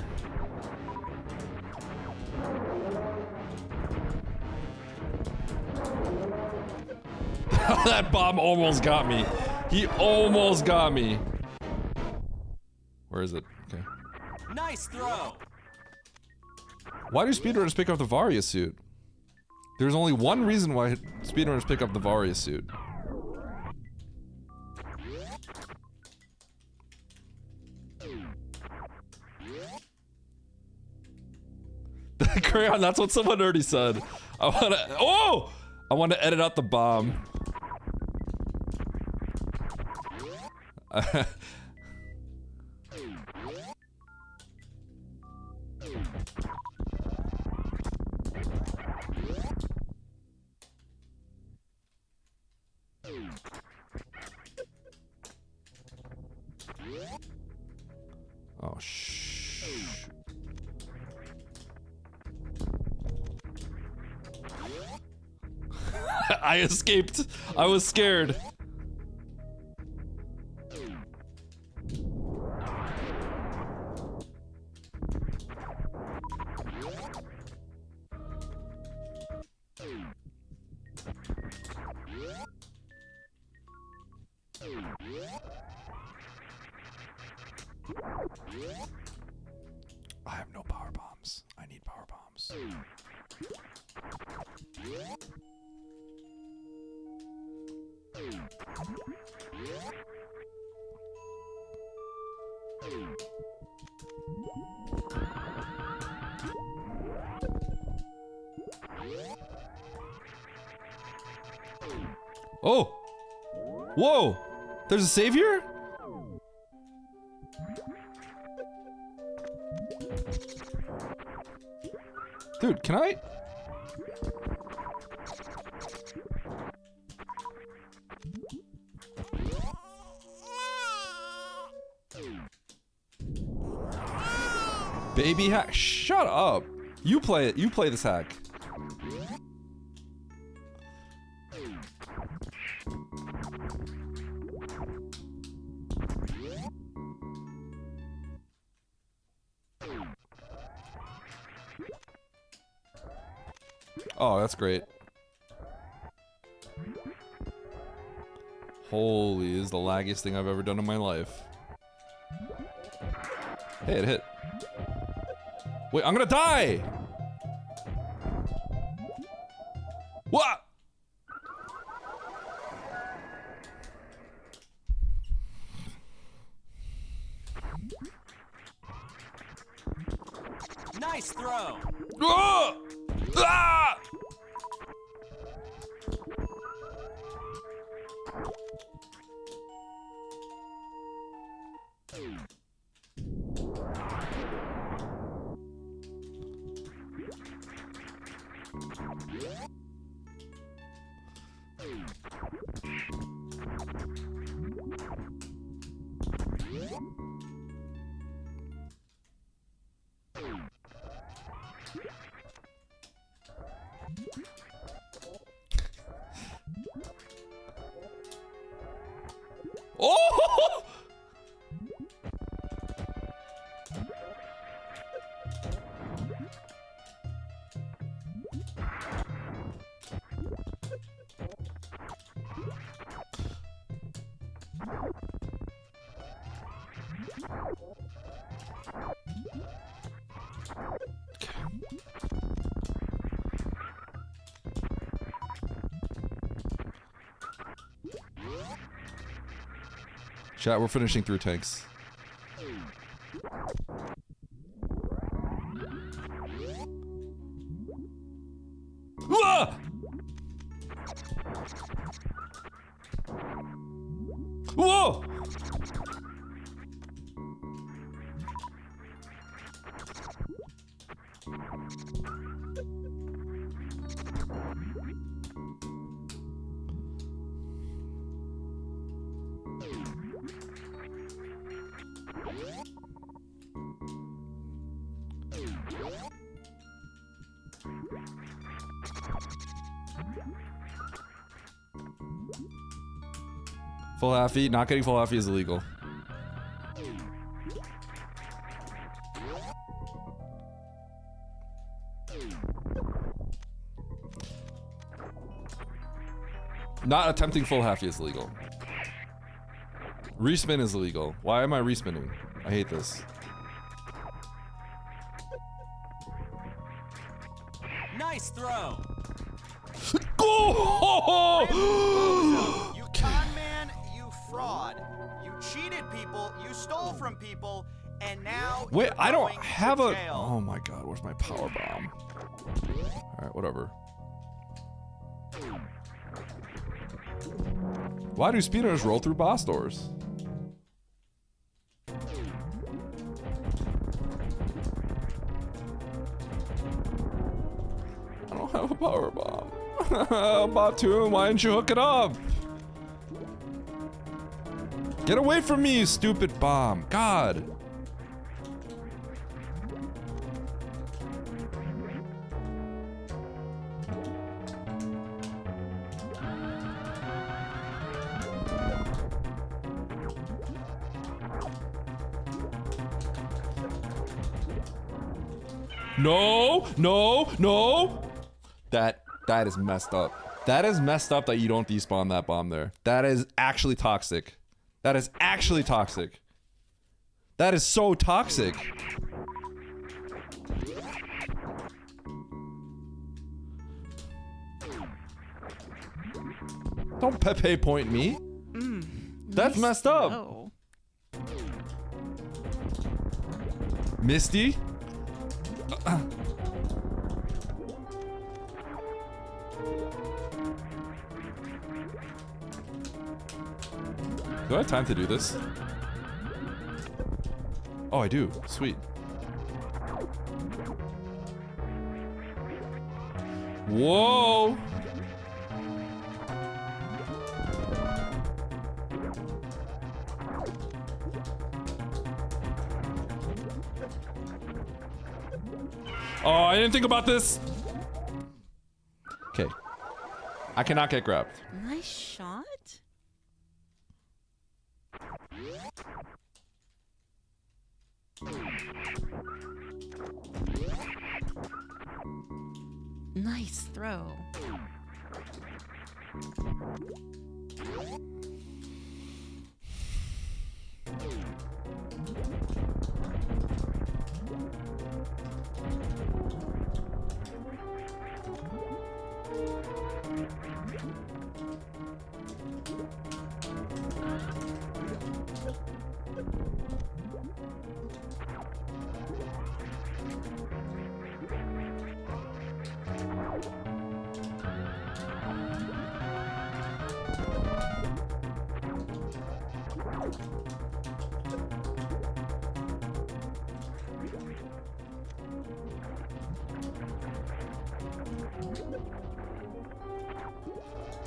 That bomb almost got me. He almost got me. Where is it? Okay. Nice throw. Why do speedrunners pick up the Varia suit? There's only one reason why speedrunners pick up the Varia suit. Crayon, that's what someone already said. I want to edit out the bomb. Oh, shh. I escaped. I was scared. I have no power bombs. I need power bombs. Oh! Whoa! There's a savior? Dude, can I? Baby hack. Shut up. You play it. You play this hack. Oh, that's great. Holy, this is the laggiest thing I've ever done in my life. Hey, it hit. Wait, I'm gonna die! What? Nice throw. Ah! Ah! Oh! Chat, we're finishing through tanks. Ah! Whoa! Full halfie. Not getting full halfie is illegal. Not attempting full halfie is illegal. Respin is illegal. Why am I respinning? I hate this. Nice throw. Go! You con man, you fraud. You cheated people, you stole from people, and now Wait, you're I don't going have to a. jail. Oh my god, where's my power bomb? Alright, whatever. Why do speedrunners roll through boss doors? I don't have a power bomb. Batoon, why didn't you hook it up? Get away from me, you stupid bomb. God. No, no, no. That is messed up. That is messed up that you don't despawn that bomb there. That is actually toxic. That is actually toxic. That is so toxic. Don't Pepe point me. That's messed up. Oh. Misty? Do I have time to do this? Oh, I do. Sweet. Whoa! Oh, I didn't think about this. Okay. I cannot get grabbed. Nice shot. Nice throw.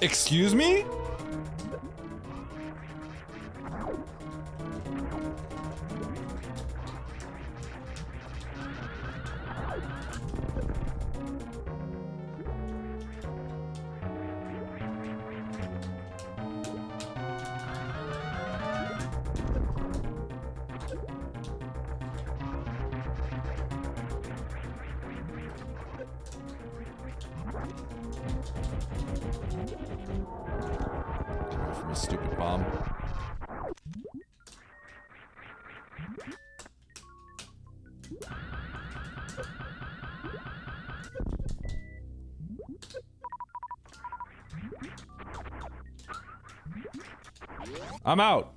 Excuse me? From a stupid bomb. I'm out.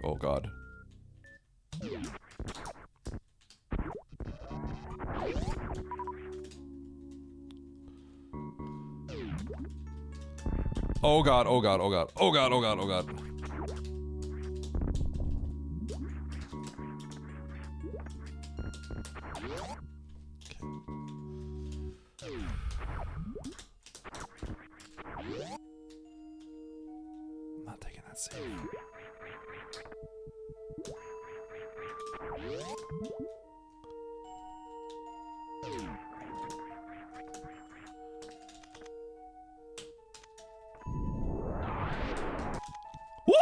Oh God. Oh God, oh God, oh God, oh God, oh God, oh God. I'm not taking that save. Woo!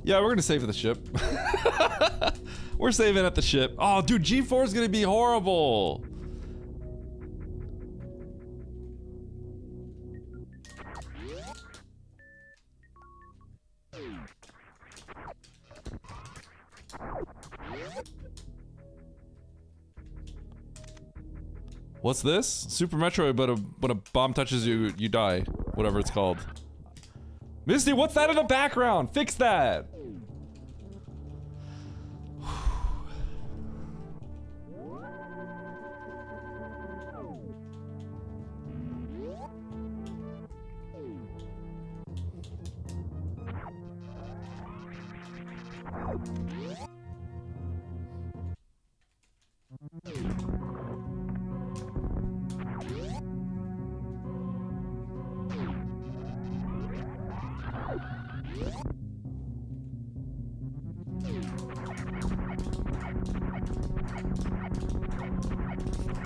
Yeah, we're gonna save the ship. We're saving at the ship. Oh, dude, G4 is gonna be horrible. What's this? Super Metroid, but when a bomb touches you, you die. Whatever it's called. Misty, what's that in the background? Fix that!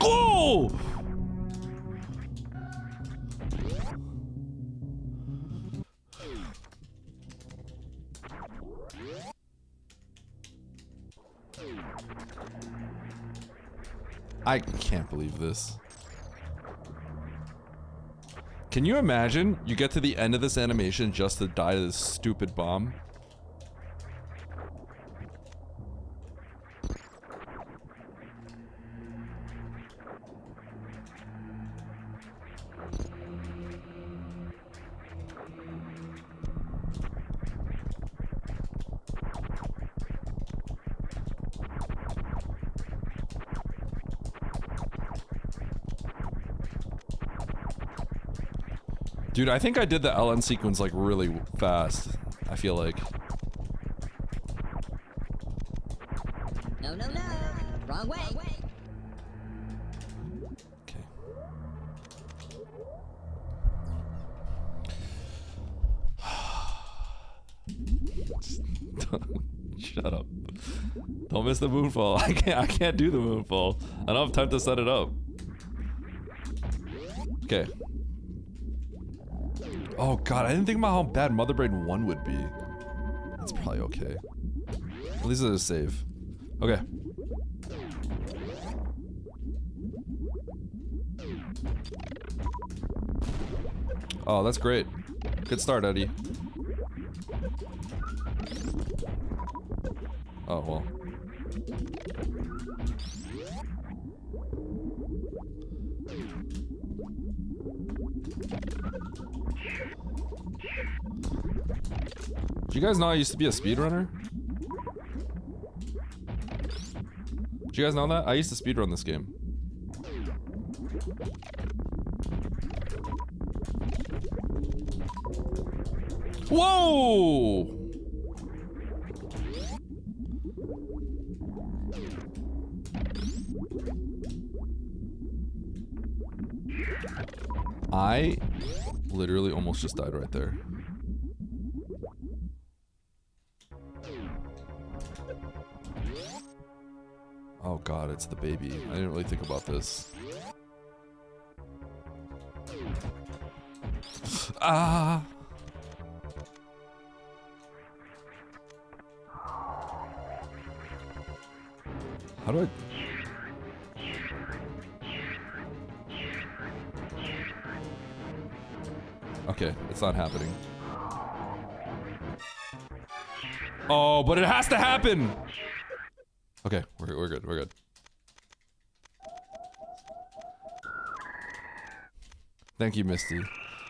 Oh! I can't believe this. Can you imagine you get to the end of this animation just to die to this stupid bomb? Dude, I think I did the LN sequence like really fast. I feel like. No, no, no. Wrong way. Okay. Shut up. Don't miss the moonfall. I can't do the moonfall. I don't have time to set it up. Okay. Oh god, I didn't think about how bad Mother Brain 1 would be. That's probably okay. At least it's a save. Okay. Oh, that's great. Good start, Eddie. Oh, well. Do you guys know I used to be a speedrunner? Do you guys know that? I used to speedrun this game. Whoa! I literally almost just died right there. Oh god, it's the baby. I didn't really think about this. Ah! How do I... Okay, it's not happening. Oh, but it has to happen! Okay, we're good, we're good. Thank you, Misty.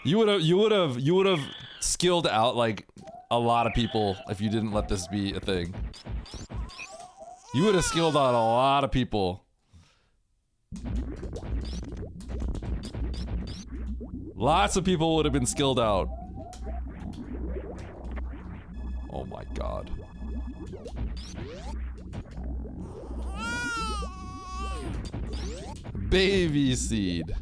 You would have skilled out like a lot of people if you didn't let this be a thing. You would have skilled out a lot of people. Lots of people would have been skilled out. Oh my god. Baby seed.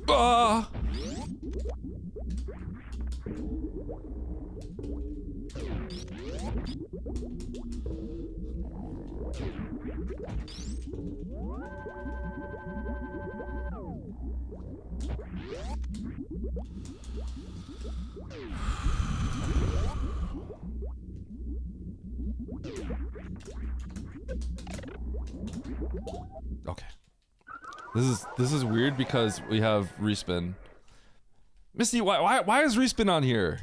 Ah! Okay. This is weird because we have respin. Misty, why is respin on here?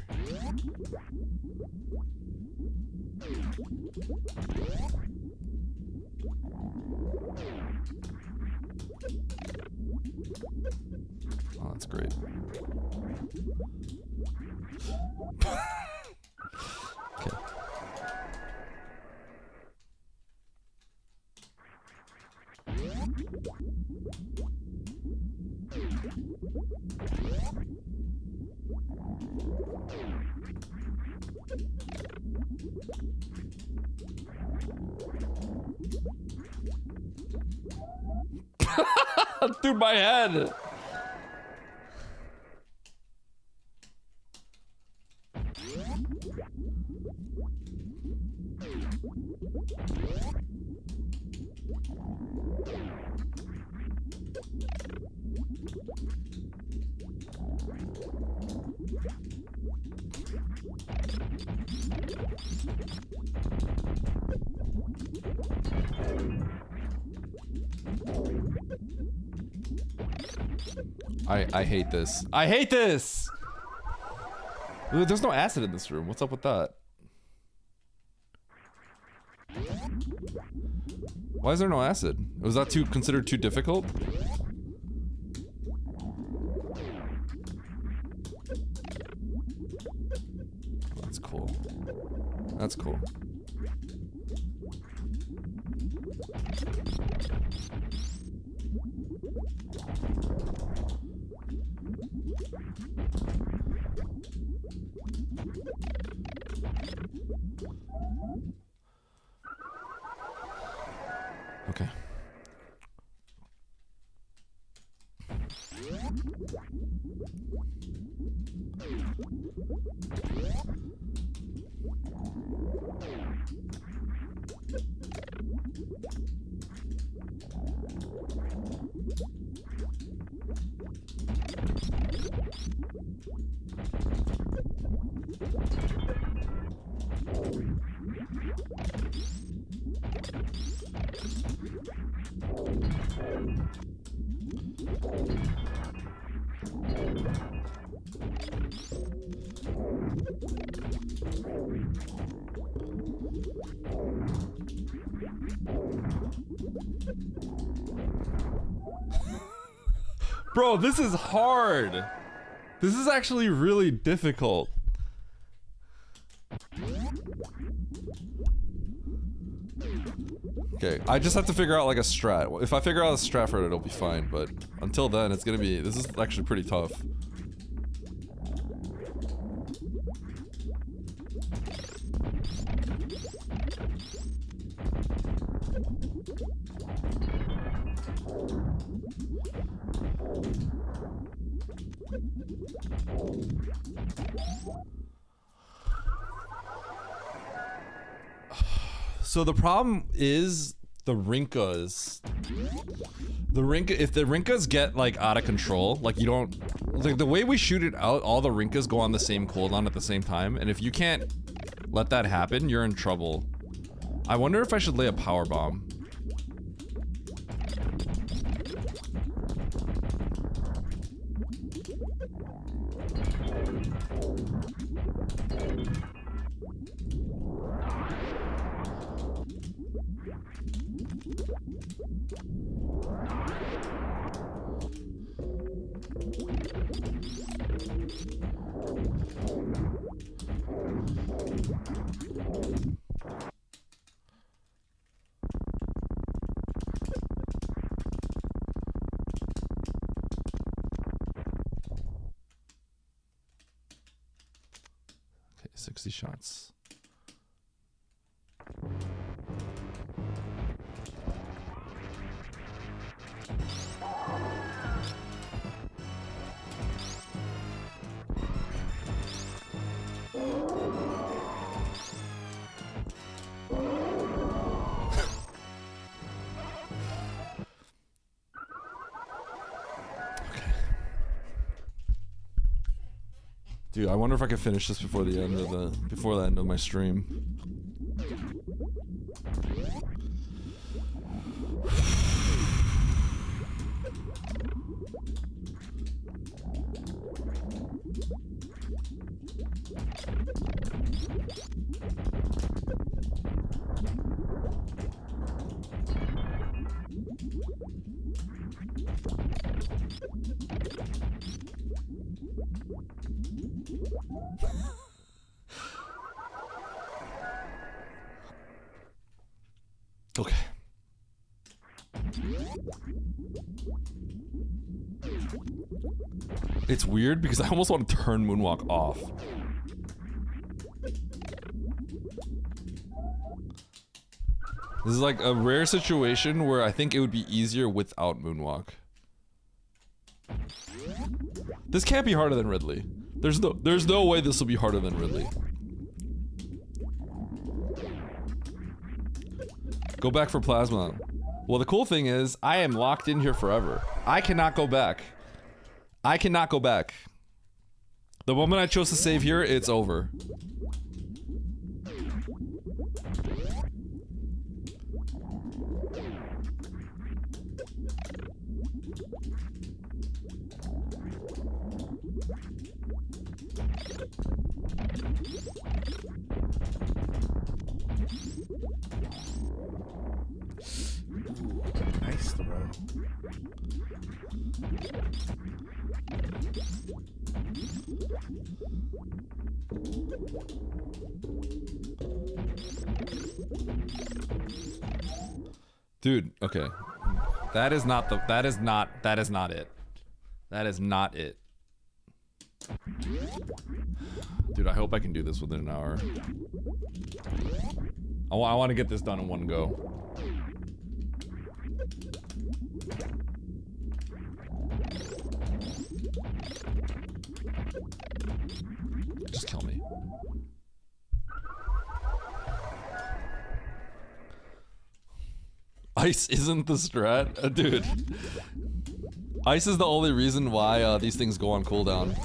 Oh, that's great. Okay. Through my head. I hate this. I hate this! Ooh, there's no acid in this room. What's up with that? Why is there no acid? Was that considered too difficult? That's cool. That's cool. Okay. Bro, this is hard. This is actually really difficult. Okay, I just have to figure out like a strat. If I figure out a strat for it, it'll be fine, but until then, it's gonna be, this is actually pretty tough. So the problem is the Rinkas. If the Rinkas get like out of control, like you don't, like the way we shoot it out, all the Rinkas go on the same cooldown at the same time, and if you can't let that happen, you're in trouble. I wonder if I should lay a power bomb. Okay, 60 shots. Dude, I wonder if I can finish this before the end of my stream. Okay. It's weird because I almost want to turn Moonwalk off. This is like a rare situation where I think it would be easier without Moonwalk. This can't be harder than Ridley. There's no way this will be harder than Ridley. Go back for plasma. Well, the cool thing is, I am locked in here forever. I cannot go back. I cannot go back. The moment I chose to save here, it's over. Nice throw. Dude, okay. That is not it. That is not it. Dude, I hope I can do this within an hour. I want to get this done in one go. Just kill me. Ice isn't the strat? Dude. Ice is the only reason why these things go on cooldown.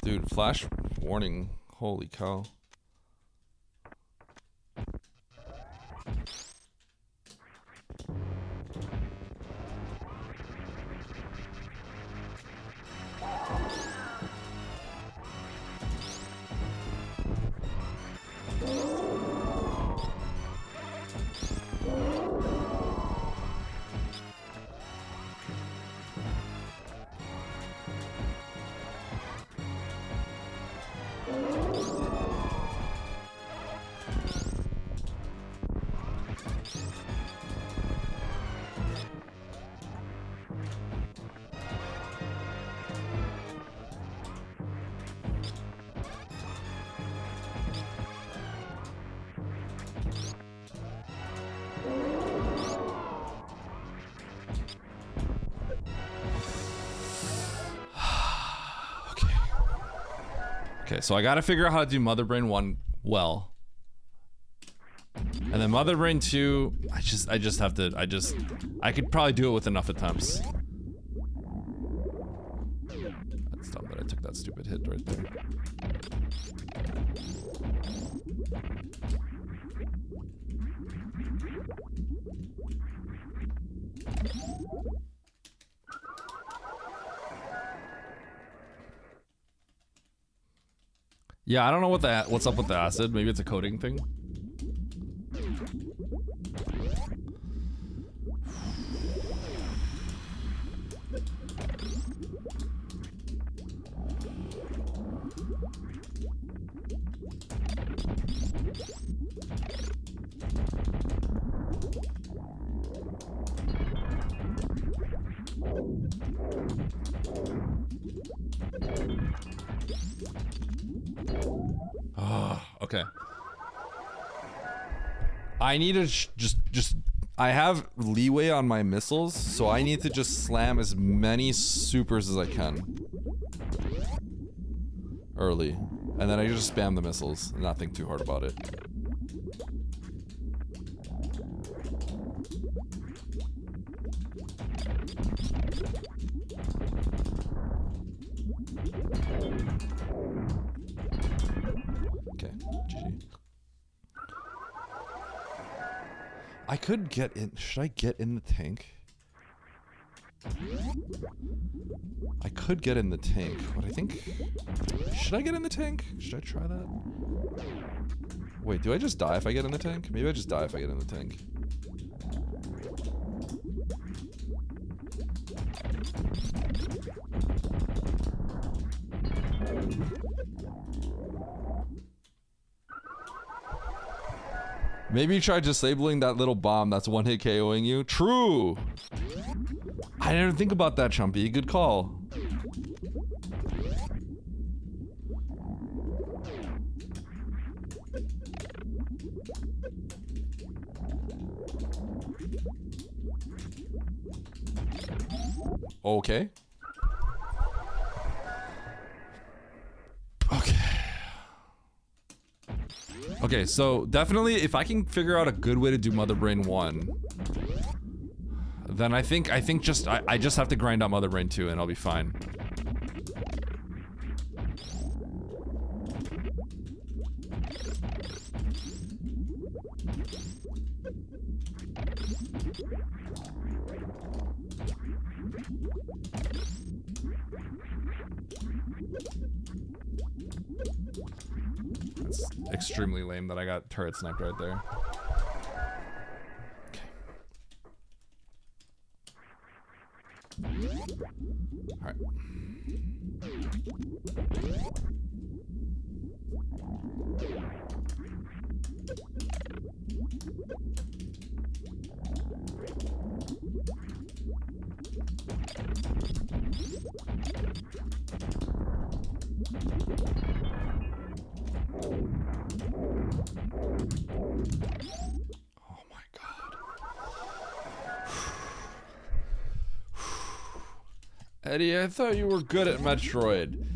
Dude, flash warning. Holy cow. Okay, so I gotta figure out how to do Mother Brain 1 well. And then Mother Brain 2, I just have to, I could probably do it with enough attempts. That's dumb that I took that stupid hit right there. Yeah, I don't know what's up with the acid. Maybe it's a coding thing. Okay. I need to just I have leeway on my missiles, so I need to just slam as many supers as I can early, and then I just spam the missiles and not think too hard about it. I could get in. Should I get in the tank? I could get in the tank, but I think... Should I get in the tank? Should I try that? Wait, do I just die if I get in the tank? Maybe I just die if I get in the tank. Maybe try disabling that little bomb that's one-hit KOing you. True! I didn't think about that, Chumpy. Good call. Okay. Okay, so definitely if I can figure out a good way to do Mother Brain 1, then I think just I just have to grind out Mother Brain 2 and I'll be fine. That's extremely lame that I got turret sniped right there. Okay. Alright. Oh my god. Eddie, I thought you were good at Metroid.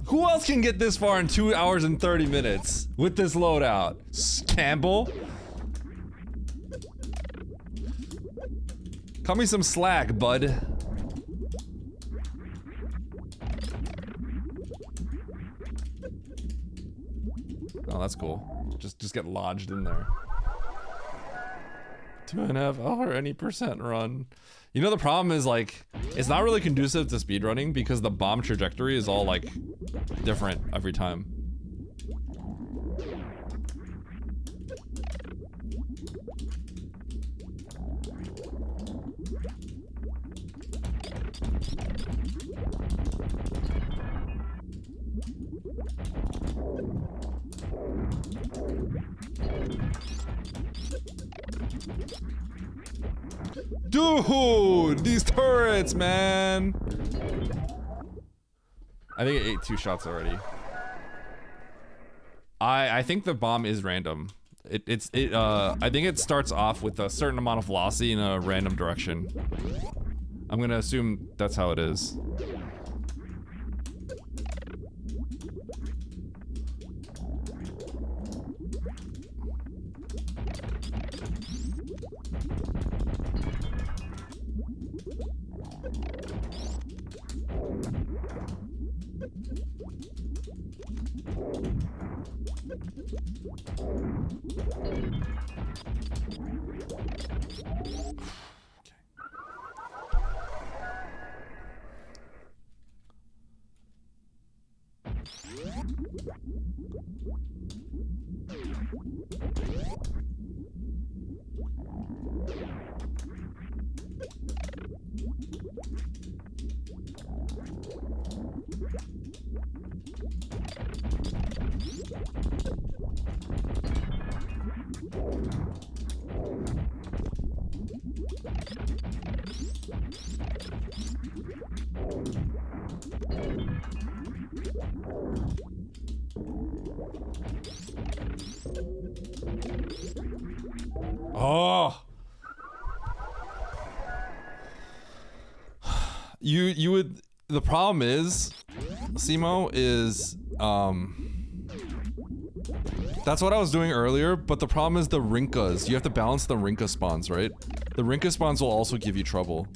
Who else can get this far in 2 hours and 30 minutes with this loadout? Campbell? Cut me some slack, bud. Oh, that's cool. Just get lodged in there. 2.5 hour any percent run. You know, the problem is, like, it's not really conducive to speedrunning because the bomb trajectory is all, like, different every time. Dude, these turrets, man. I think it ate 2 shots already. I think the bomb is random. I think it starts off with a certain amount of velocity in a random direction. I'm gonna assume that's how it is. Oh. You would, the problem is, Simo, is, that's what I was doing earlier, but the problem is the Rinkas. You have to balance the Rinka spawns, right? The Rinka spawns will also give you trouble.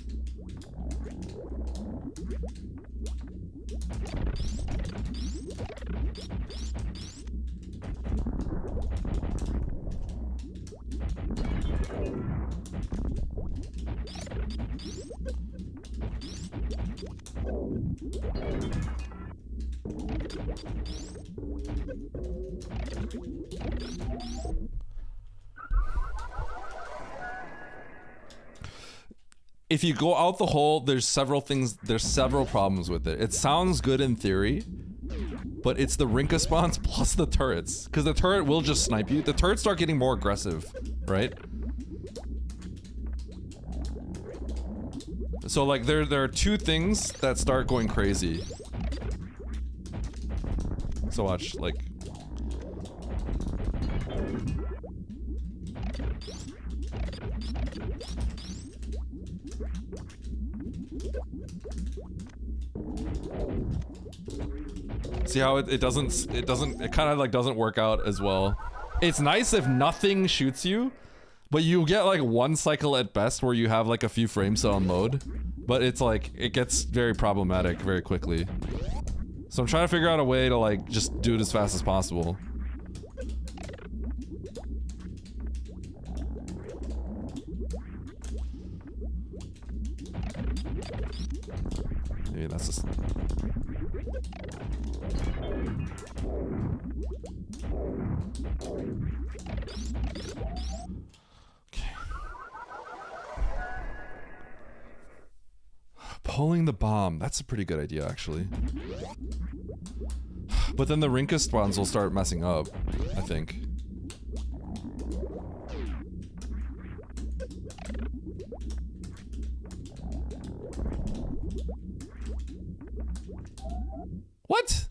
If you go out the hole, there's several problems with it. It sounds good in theory, but it's the Rinka spawns plus the turrets. Because the turret will just snipe you. The turrets start getting more aggressive, right? So like there are 2 things that start going crazy. So watch, like... See how it kind of like doesn't work out as well. It's nice if nothing shoots you, but you get like 1 cycle at best where you have like a few frames to unload, but it's like, it gets very problematic very quickly. So I'm trying to figure out a way to like just do it as fast as possible. Maybe that's just... Okay. Pulling the bomb. That's a pretty good idea, actually. But then the rinkest ones will start messing up, I think. What?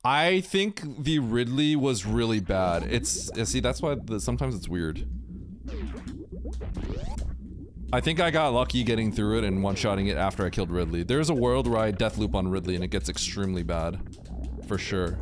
I think the Ridley was really bad. See, that's why sometimes it's weird. I think I got lucky getting through it and one-shotting it after I killed Ridley. There's a world where I deathloop on Ridley and it gets extremely bad. For sure.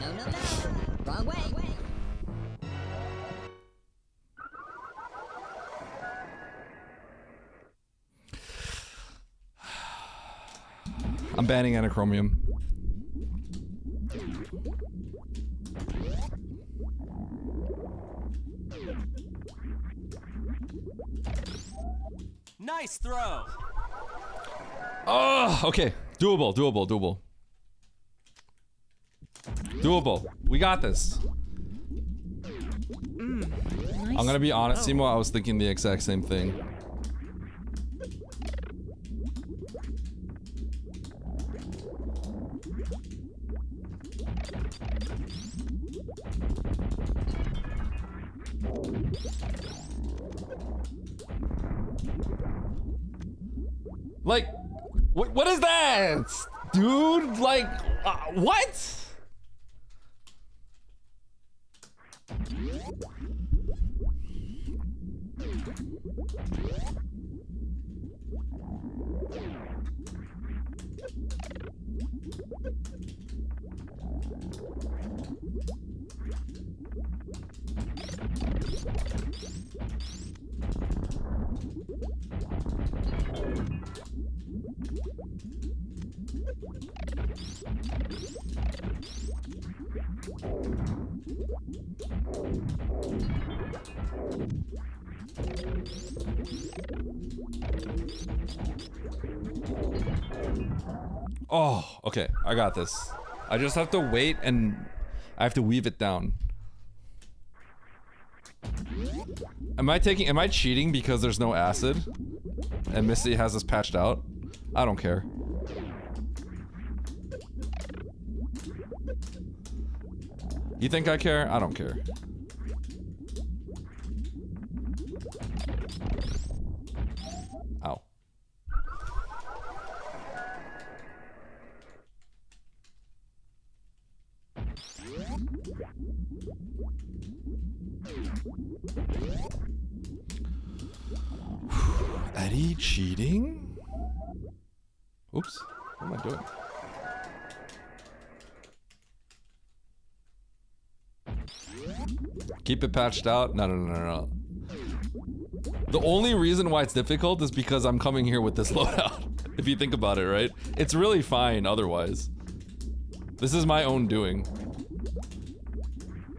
No, no, no. Wrong way. I'm banning Anachromium. Nice throw. Oh, okay. Doable, doable, doable. Doable. We got this. Nice. I'm gonna be honest, Simo, I was thinking the exact same thing. Like, what is that? Dude, like, what? Oh, okay. I got this. I just have to wait and I have to weave it down. Am I cheating because there's no acid? And Missy has this patched out? I don't care. You think I care? I don't care. Ow. Eddie cheating? Oops. What am I doing? Keep it patched out? No. The only reason why it's difficult is because I'm coming here with this loadout. If you think about it, right? It's really fine otherwise. This is my own doing.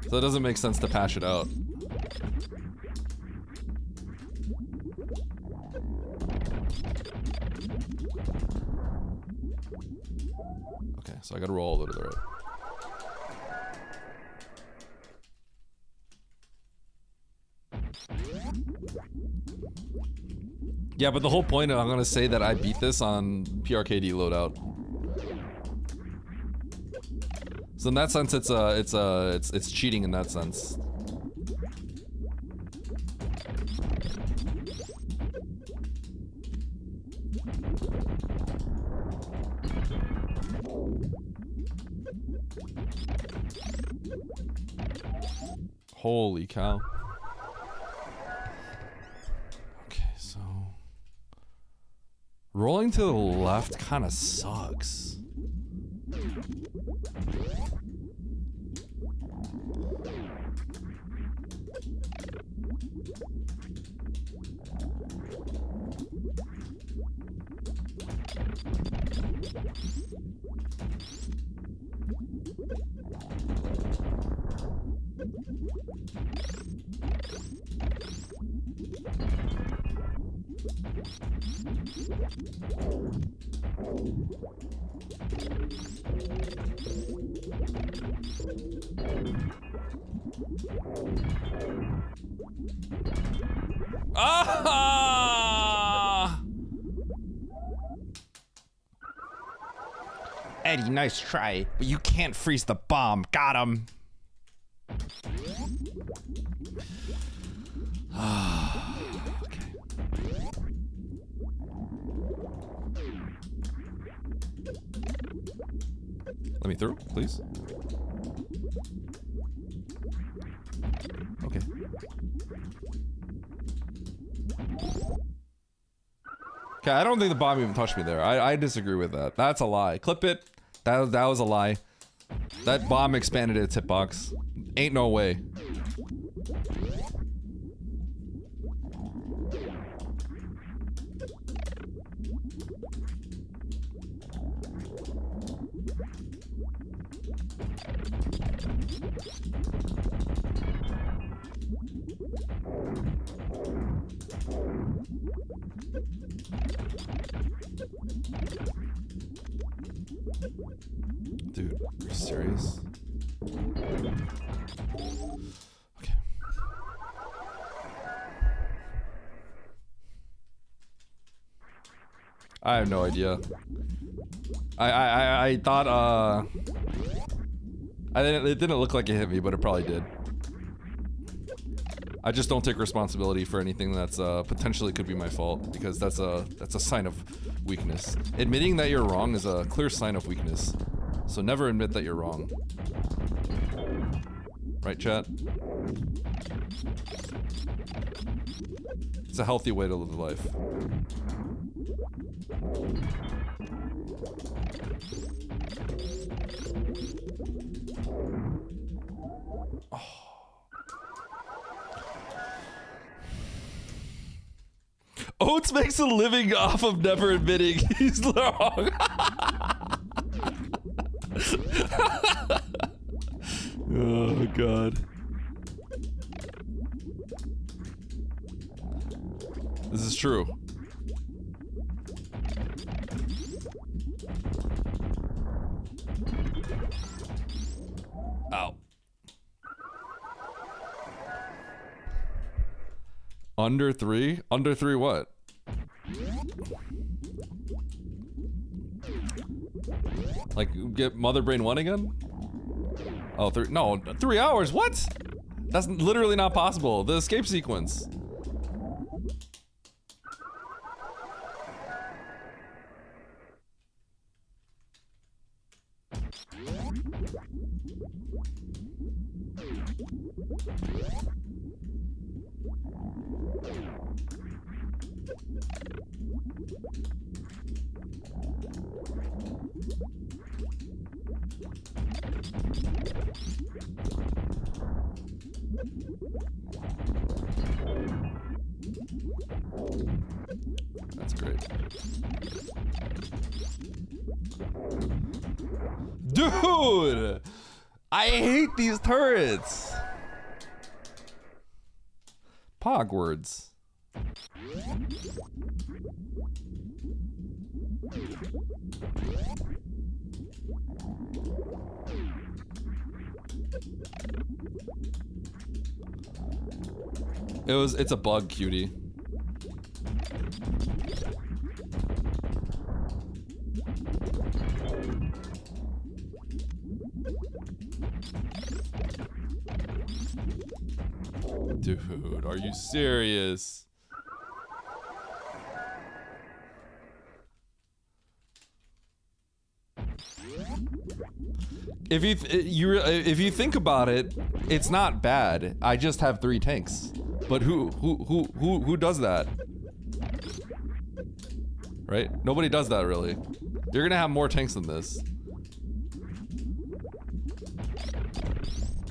So it doesn't make sense to patch it out. Okay, so I gotta roll a little to the right. Yeah, but the whole point of I'm gonna say that I beat this on PRKD loadout. So in that sense, it's cheating in that sense. Holy cow. Okay, so rolling to the left kind of sucks. Ah! Eddie, nice try, but you can't freeze the bomb. Got him. Okay. Let me through, please. Okay. Okay, I don't think the bomb even touched me there. I disagree with that. That's a lie. Clip it. That was a lie. That bomb expanded its hitbox. Ain't no way. Dude, are you serious? Okay. I have no idea. I thought it didn't look like it hit me, but it probably did. I just don't take responsibility for anything that's potentially could be my fault, because that's a sign of weakness. Admitting that you're wrong is a clear sign of weakness. So never admit that you're wrong. Right, chat? It's a healthy way to live life. Oates makes a living off of never admitting he's wrong. Oh god. This is true. Ow. Under 3? Under 3 what? Like, get Mother Brain 1 again? Oh, no, 3 hours, what? That's literally not possible. The escape sequence. That's great. Dude! I hate these turrets! Pogwards. It's a bug, cutie. Dude, are you serious? If you think about it, it's not bad. I just have 3 tanks. But who does that? Right? Nobody does that really. You're gonna have more tanks than this.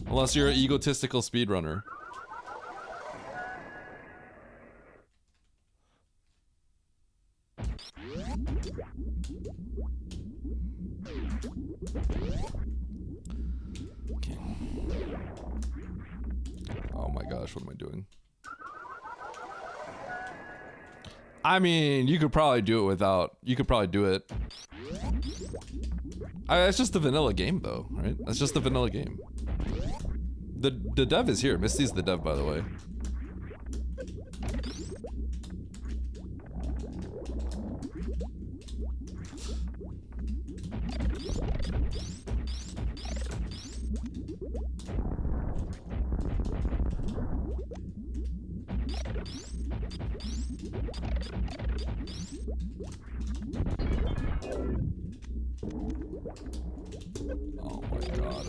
Unless you're an egotistical speedrunner. Okay. Oh my gosh, what am I doing? I mean, you could probably do it without. You could probably do it. It's just a vanilla game, though, right? That's just a vanilla game. The dev is here. Misty's the dev, by the way. Oh my god.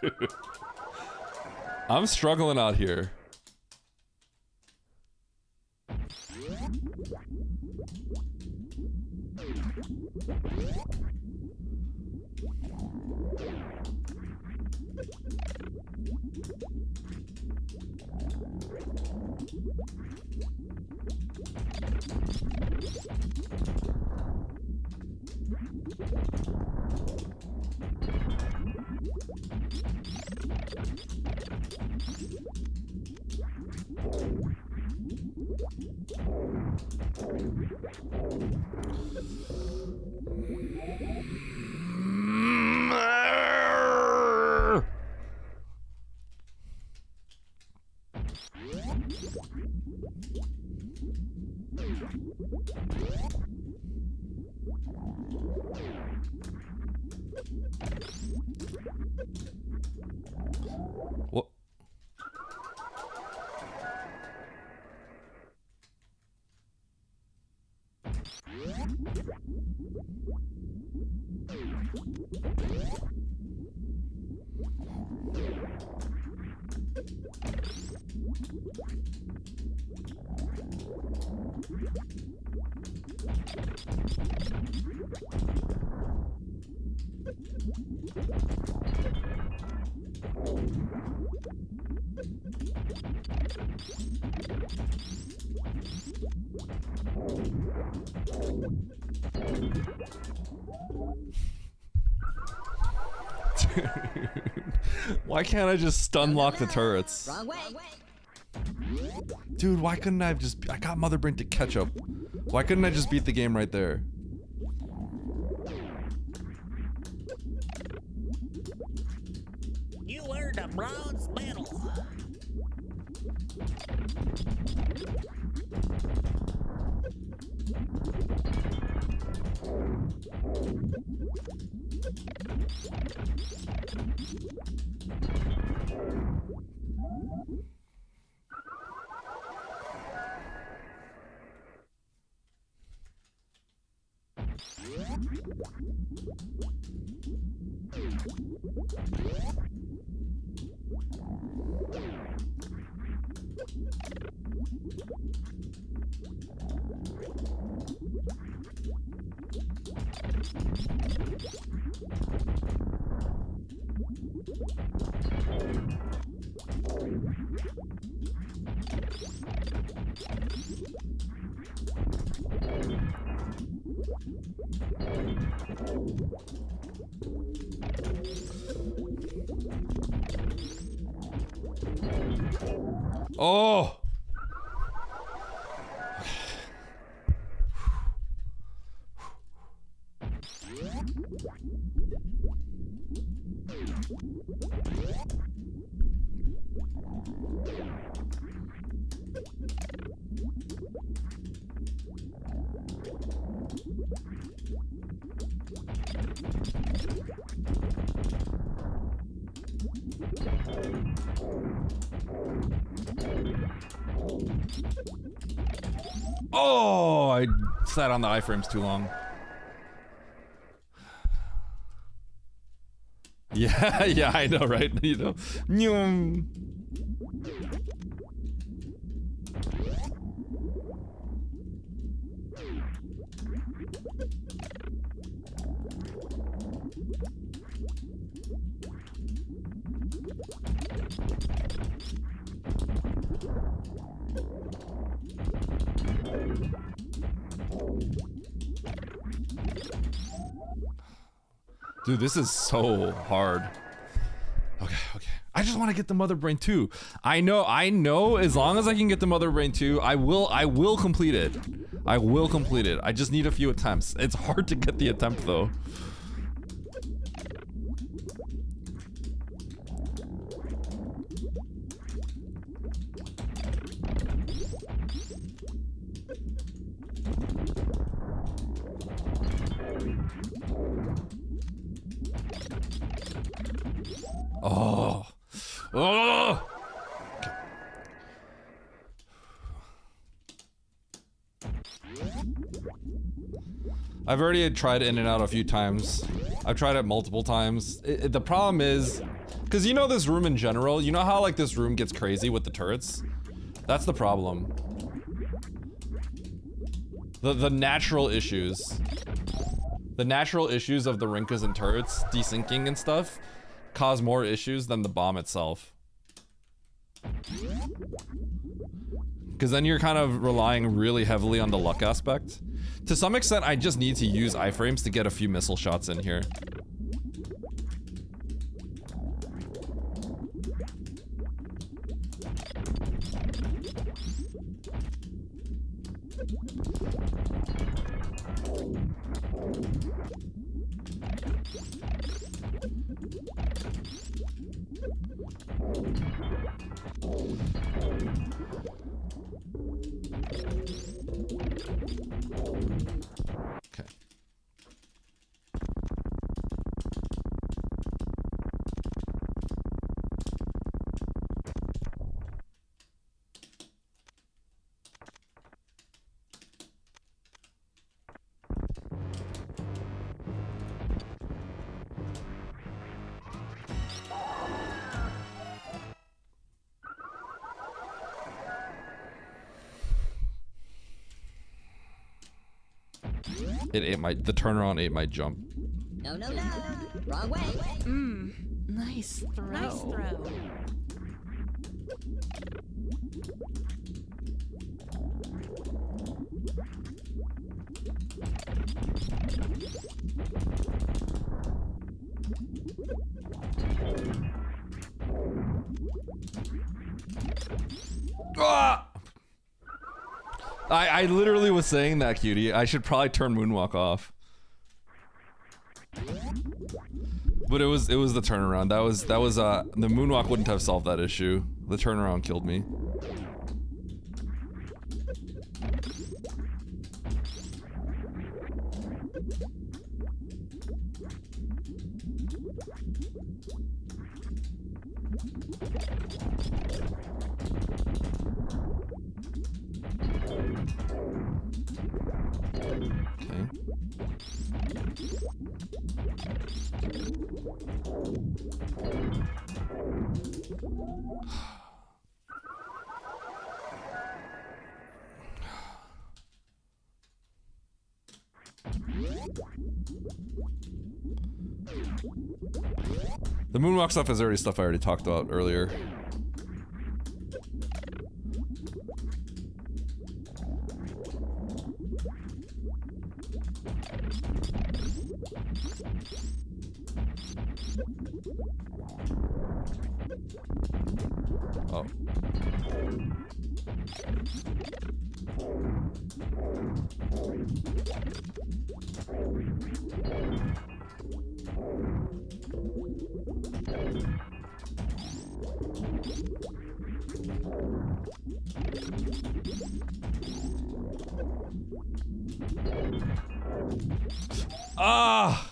Dude. I'm struggling out here. What? Why can't I just stun lock the turrets? Wrong way. Dude, why couldn't I have just... I got Mother Brain to catch up. Why couldn't I just beat the game right there? You earned a bronze medal. Oh! Oh, I sat on the iframes too long. Yeah, yeah, I know, right? You know. Nyum. Dude, this is so hard. Okay, okay. I just want to get the Mother Brain 2. I know as long as I can get the Mother Brain 2, I will complete it. I will complete it. I just need a few attempts. It's hard to get the attempt though. Oh. Oh. Okay. I've already tried in and out a few times. I've tried it multiple times. The problem is, because you know this room in general, you know how like this room gets crazy with the turrets? That's the problem. The natural issues. The natural issues of the Rinkas and turrets, desyncing and stuff, cause more issues than the bomb itself. Because then you're kind of relying really heavily on the luck aspect. To some extent, I just need to use iframes to get a few missile shots in here. Okay. The turnaround ate my jump. No, no, no. Wrong way. Nice throw. Nice throw. Ah! I literally was saying that, cutie. I should probably turn Moonwalk off. But it was the turnaround. That was the Moonwalk wouldn't have solved that issue. The turnaround killed me. The Moonwalk stuff is already stuff I already talked about earlier. Oh. Ah!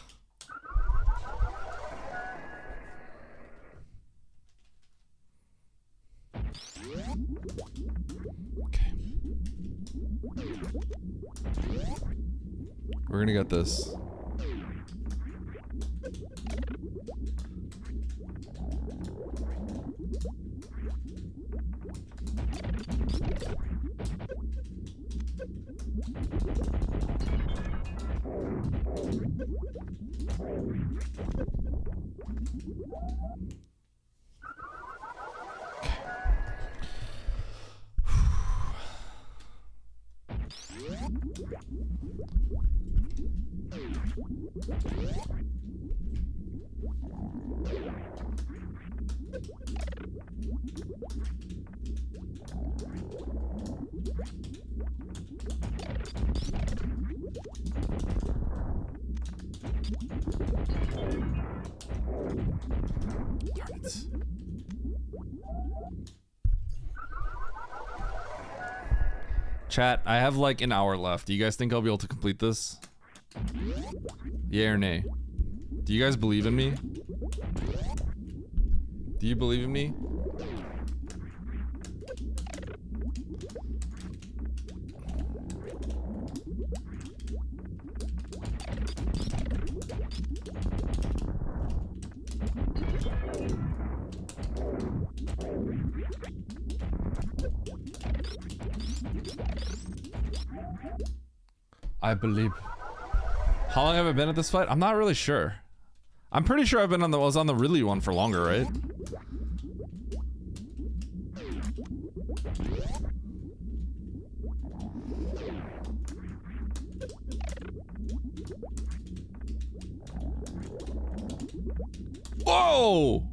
Okay. We're gonna get this. Chat, I have like an hour left. Do you guys think I'll be able to complete this? Yeah or nay? Do you guys believe in me? Do you believe in me? I believe. How long have I been at this fight? I'm not really sure. I'm pretty sure I've been on the was on the really one for longer, right? Whoa!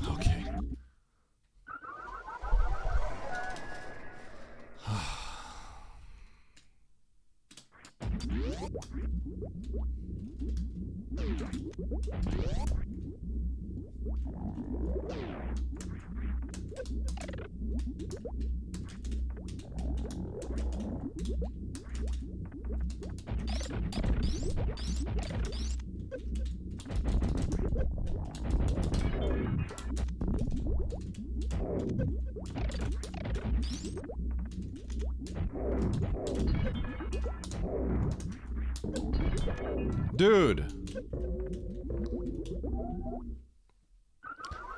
Okay. Dude.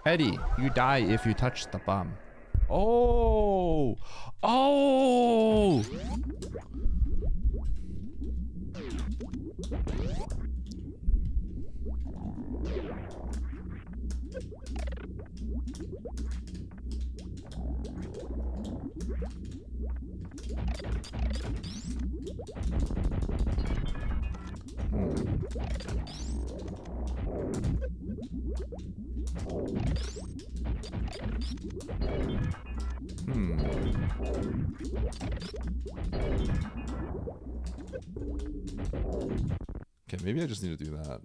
Eddie, you die if you touch the bomb. Oh! Oh! Okay, maybe I just need to do that.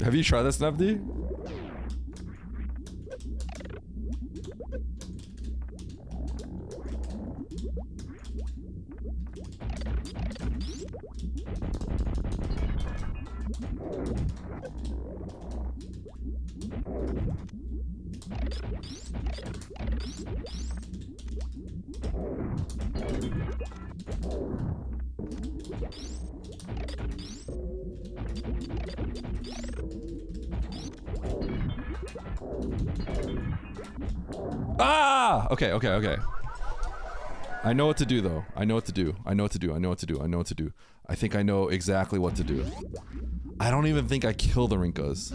Have you tried this, Navdi? Ah! Okay. I know what to do, though. I know what to do. I think I know exactly what to do. I don't even think I kill the Rinkas.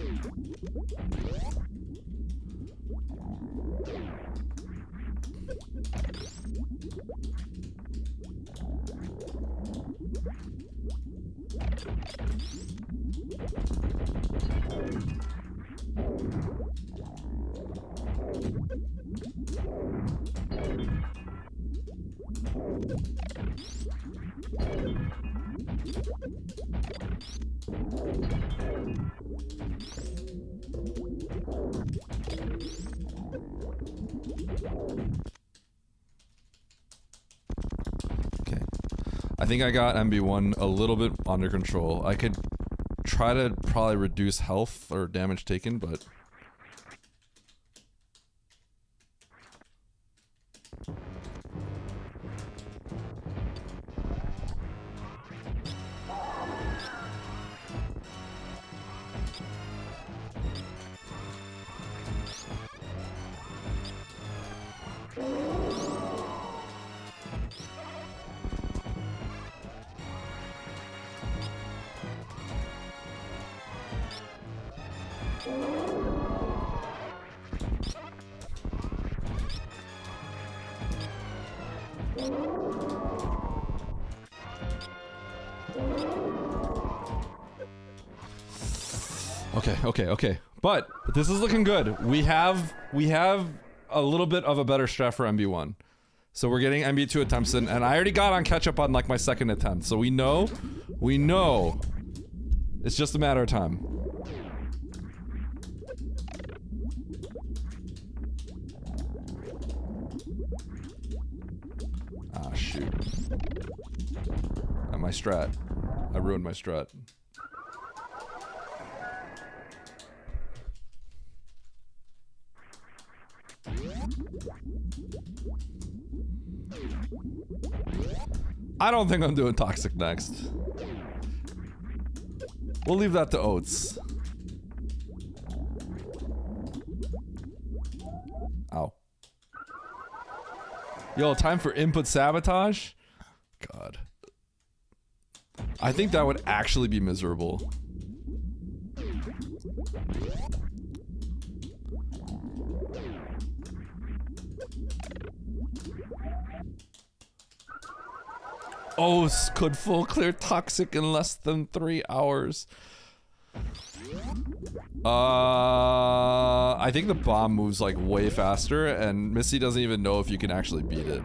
I think I got MB1 a little bit under control. I could try to probably reduce health or damage taken, but... Okay. But this is looking good. We have a little bit of a better strat for MB1. So we're getting MB2 attempts in, and I already got on catch up on like my second attempt. So we know it's just a matter of time. Ah, shoot. And my strat. I ruined my strat. I don't think I'm doing Toxic next. We'll leave that to Oats. Ow. Yo, time for input sabotage? God. I think that would actually be miserable. Oats could full clear Toxic in less than 3 hours. I think the bomb moves like way faster, and Missy doesn't even know if you can actually beat it.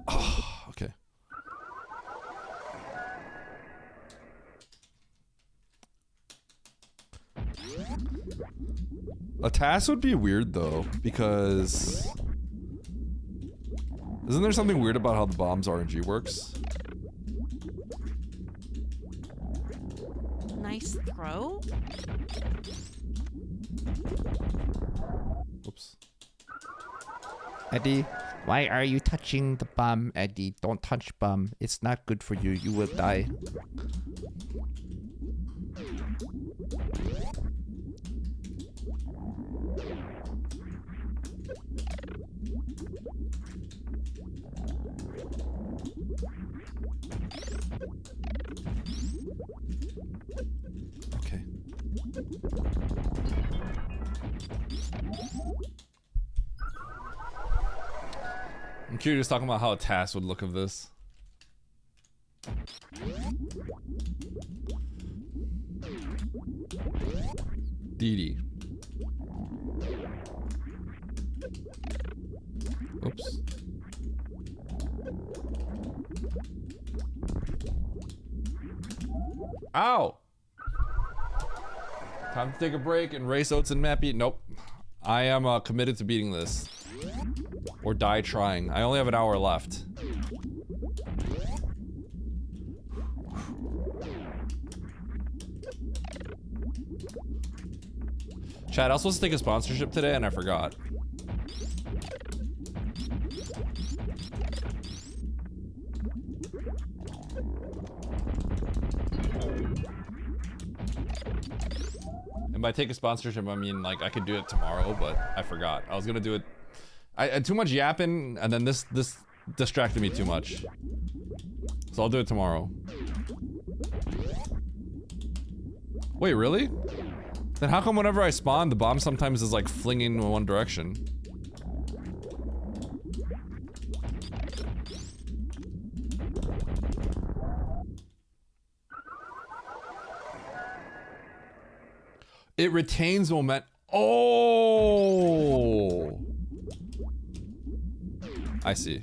Oh, okay. A task would be weird though, because isn't there something weird about how the bomb's RNG works? Nice throw. Oops. Eddie, why are you touching the bomb, Eddie? Don't touch bomb. It's not good for you. You will die. Okay. I'm curious talking about how a task would look of this. Dee. Oops. Ow! Time to take a break and race Oats and Mappy. Nope. I am committed to beating this. Or die trying. I only have an hour left. Chad, I was supposed to take a sponsorship today and I forgot. And by take a sponsorship, I mean like I could do it tomorrow, but I forgot. I was gonna do it. I had too much yapping, and then this distracted me too much. So I'll do it tomorrow. Wait, really? Then how come whenever I spawn, the bomb sometimes is like flinging in one direction? It retains momentum. Oh! I see.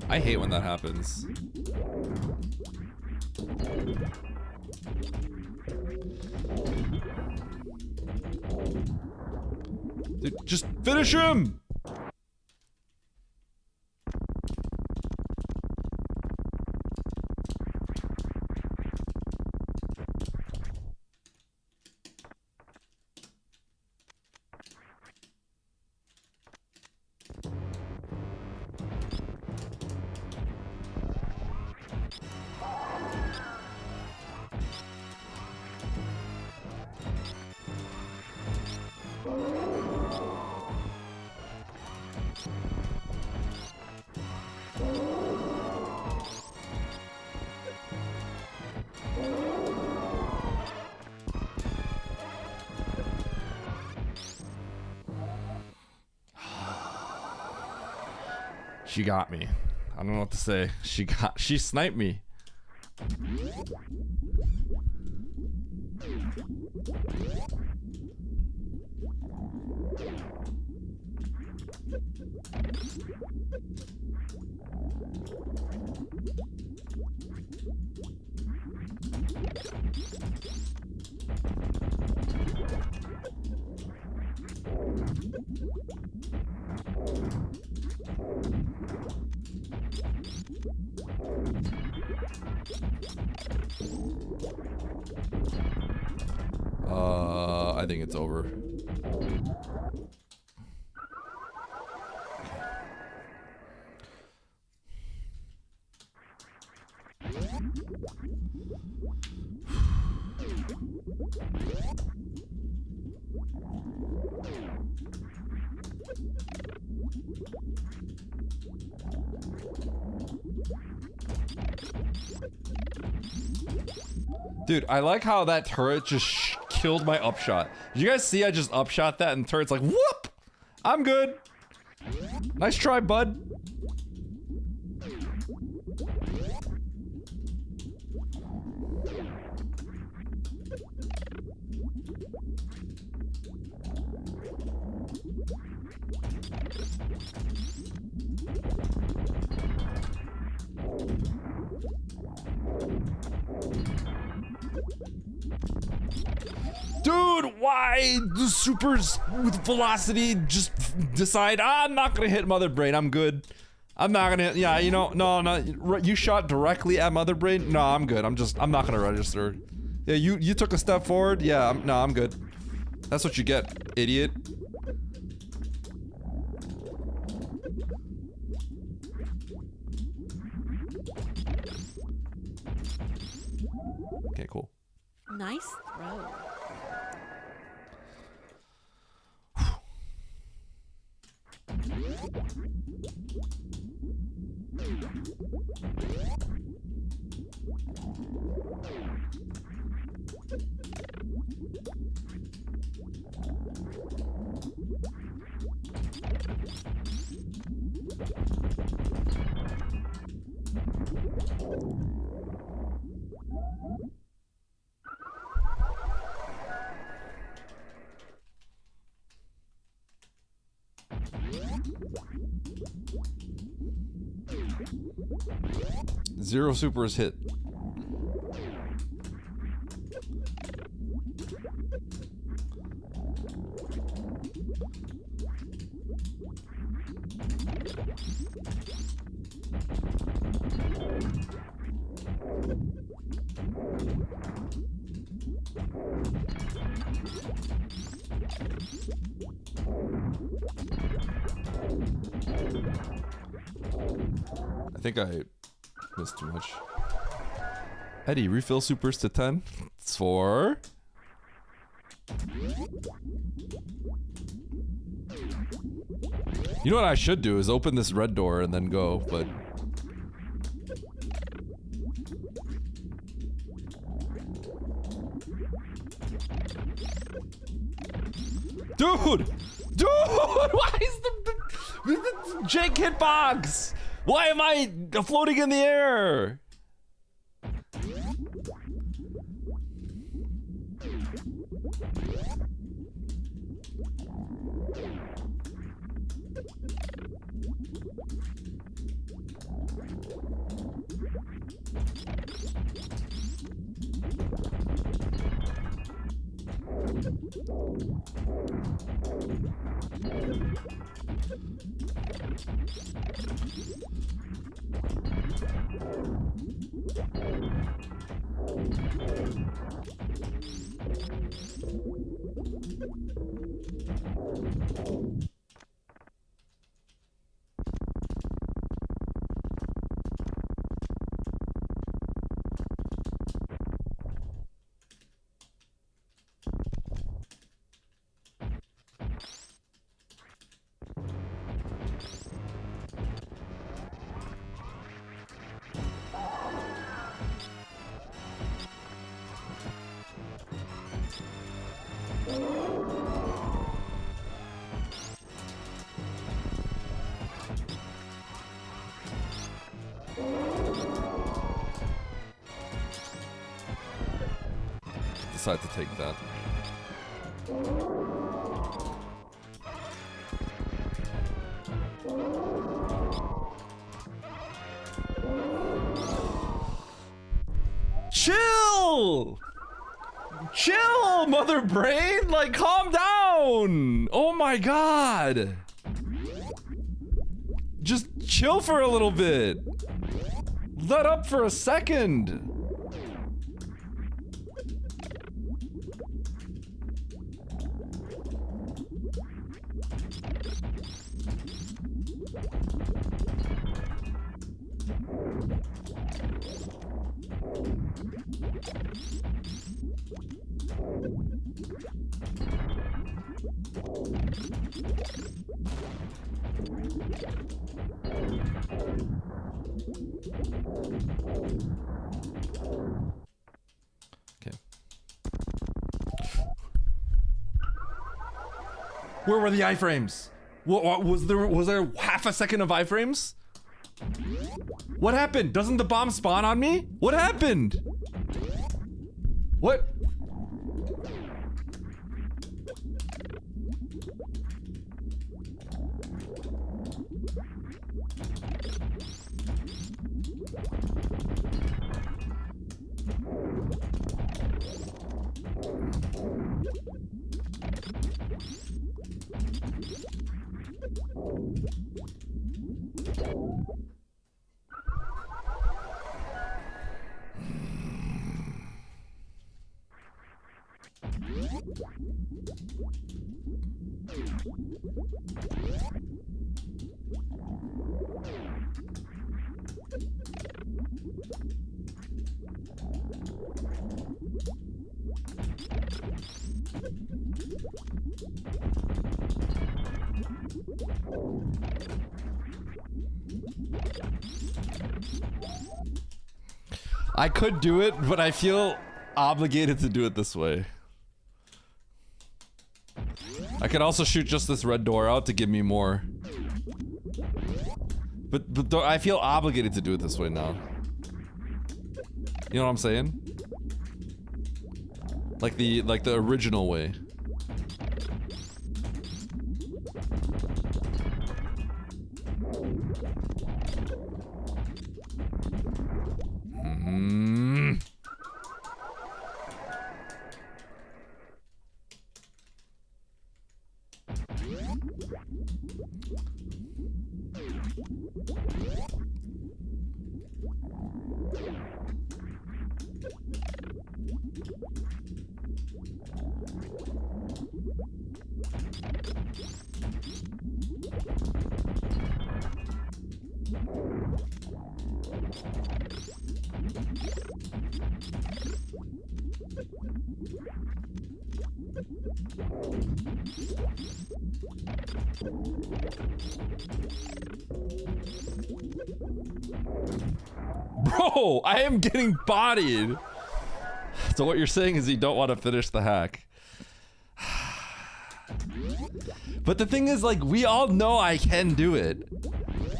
I hate when that happens. Dude, just finish him! She got me. I don't know what to say. She sniped me. I think it's over. Dude, I like how that turret just killed my upshot. Did you guys see I just upshot that and the turret's like, whoop! I'm good. Nice try, bud. Dude, why do supers with velocity just decide, I'm not gonna hit Mother Brain, I'm good. I'm not gonna hit, yeah, you know, no, you shot directly at Mother Brain? No, I'm good, I'm not gonna register. Yeah, you took a step forward? Yeah, I'm good. That's what you get, idiot. Okay, cool. Nice throw. Zero supers hit. I think I missed too much. Eddie, refill supers to 10. It's 4. You know what I should do is open this red door and then go, but... Dude! Dude! Why is the Jake hitbox? Why am I floating in the air? Decide to take that. Chill! Chill, Mother Brain! Like, calm down! Oh my god! Just chill for a little bit. Let up for a second. Where were the iframes? What was there? Was there half a second of iframes? What happened? Doesn't the bomb spawn on me? What happened? What? I could do it, but I feel obligated to do it this way. I could also shoot just this red door out to give me more. But I feel obligated to do it this way now. You know what I'm saying? Like the original way. Bro, I am getting bodied. So what you're saying is you don't want to finish the hack. But the thing is, like, we all know I can do it.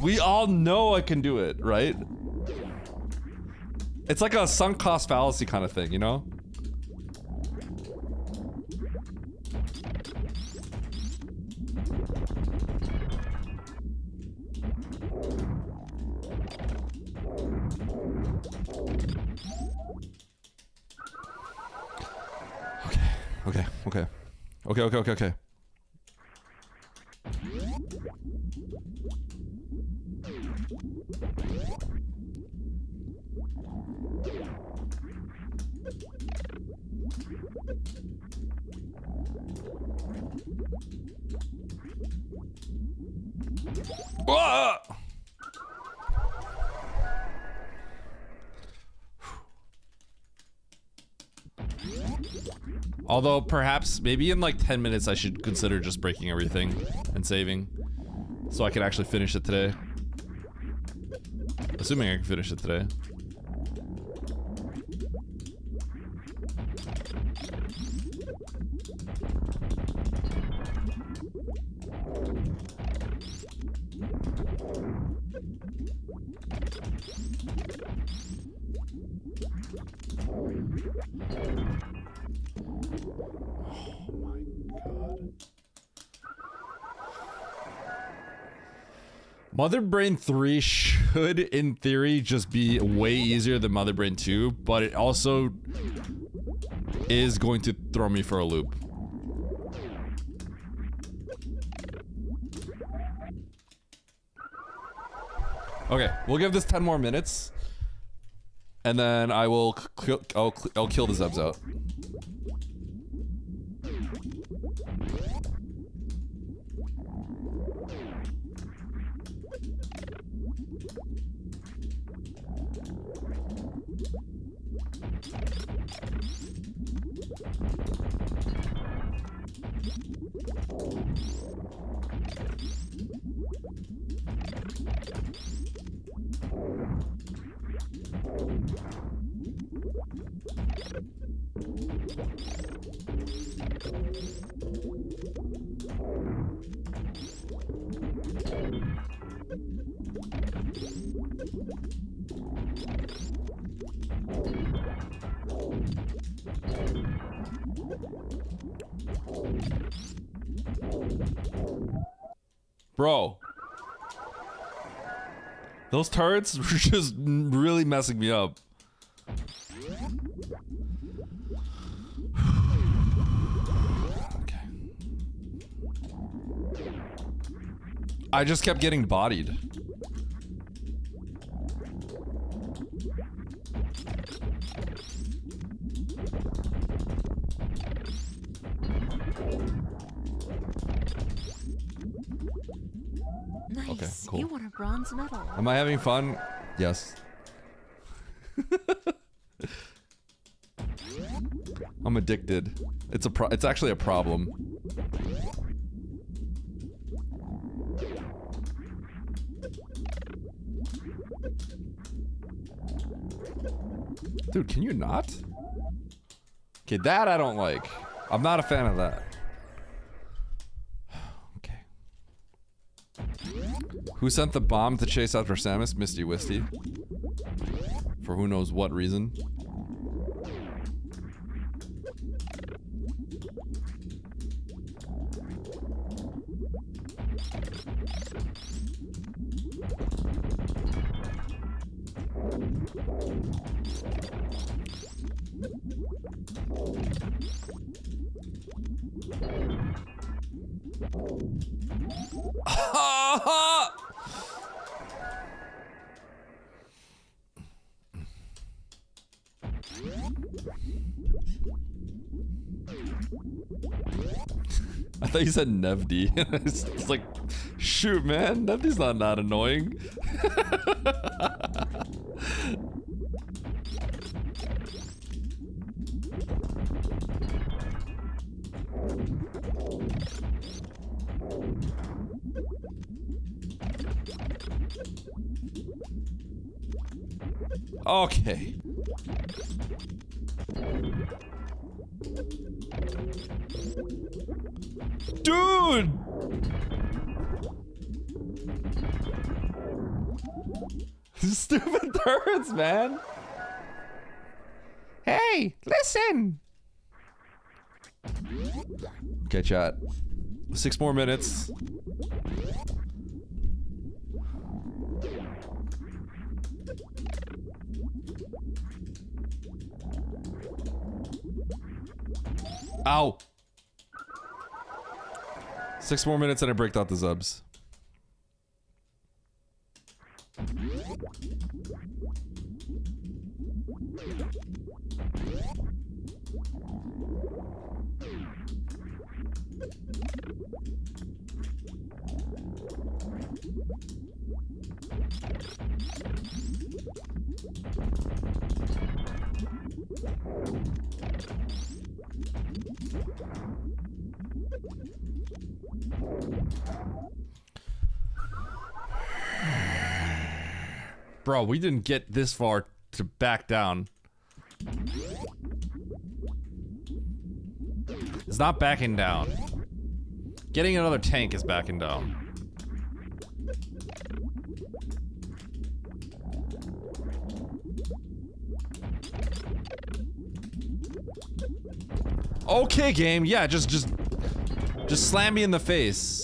We all know I can do it, right? It's like a sunk cost fallacy kind of thing, you know? Okay. Ah! Although perhaps maybe in like 10 minutes I should consider just breaking everything and saving so I can actually finish it today. Assuming I can finish it today. Mother Brain 3 should, in theory, just be way easier than Mother Brain 2, but it also is going to throw me for a loop. Okay, we'll give this 10 more minutes. And then I will I'll kill the Zebs out. Bro. Those turrets were just really messing me up. Okay. I just kept getting bodied. Nice. Okay, cool. You won a bronze medal. Am I having fun? Yes. I'm addicted. It's actually a problem. Dude, can you not? Okay, that I don't like. I'm not a fan of that. Okay. Who sent the bomb to chase after Samus? Misty Wisty. For who knows what reason. I thought you said Nevdi. It's like, shoot, man, Nevdi's not annoying. Okay. Dude! Stupid turrets, man. Hey, listen. Okay, chat. 6 more minutes. Ow! 6 more minutes and I break out the Zubs. Bro, we didn't get this far to back down. It's not backing down. Getting another tank is backing down. Okay, game. Yeah, just slam me in the face.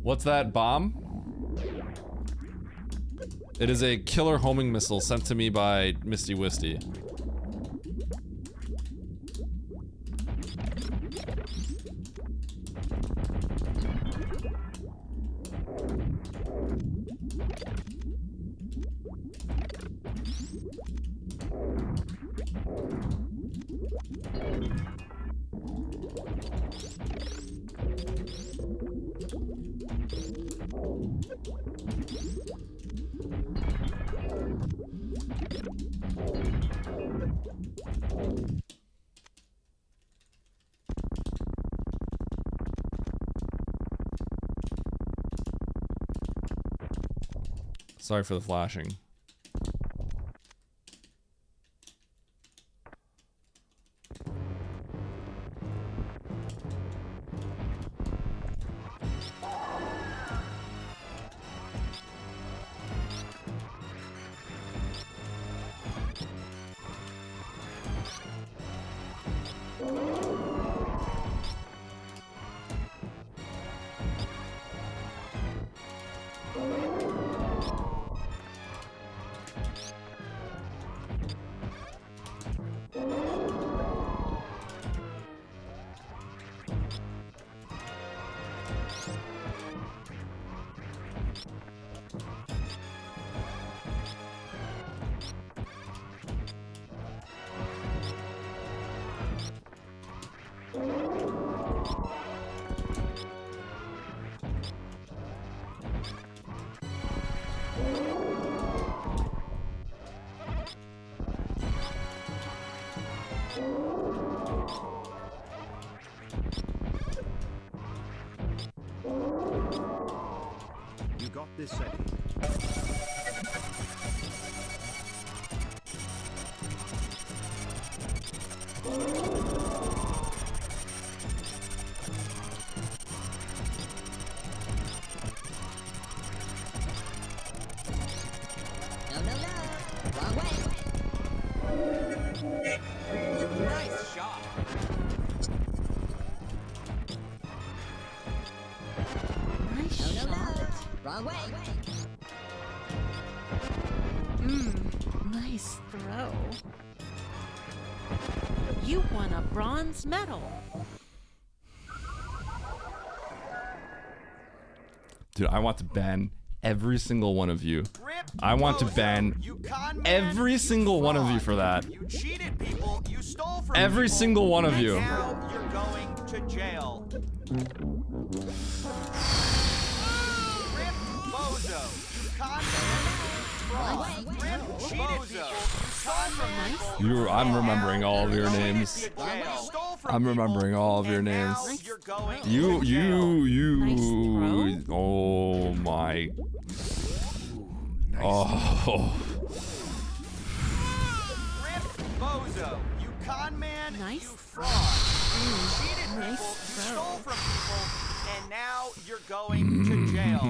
What's that bomb? It is a killer homing missile sent to me by Misty Wisty. Sorry for the flashing. You got this, Eddie. No, no, no. Wrong way. Nice shot. Nice no, no, no. Wrong way. Nice throw. You won a bronze medal. Dude, I want to ban every single one of you. I want to ban every single one of you for that. You cheated people, you stole from Every people, single one of and you. Now you're going to jail. Rip Bozo, you con man, fraud. Rip cheated people, you stole from people. I'm remembering all of your names. You stole from I'm remembering all of your and names. now you're going You. to jail. Oh my. Oh. Rip Bozo, you con man, Nice you fraud. You cheated people, you stole from people, and now you're going to jail.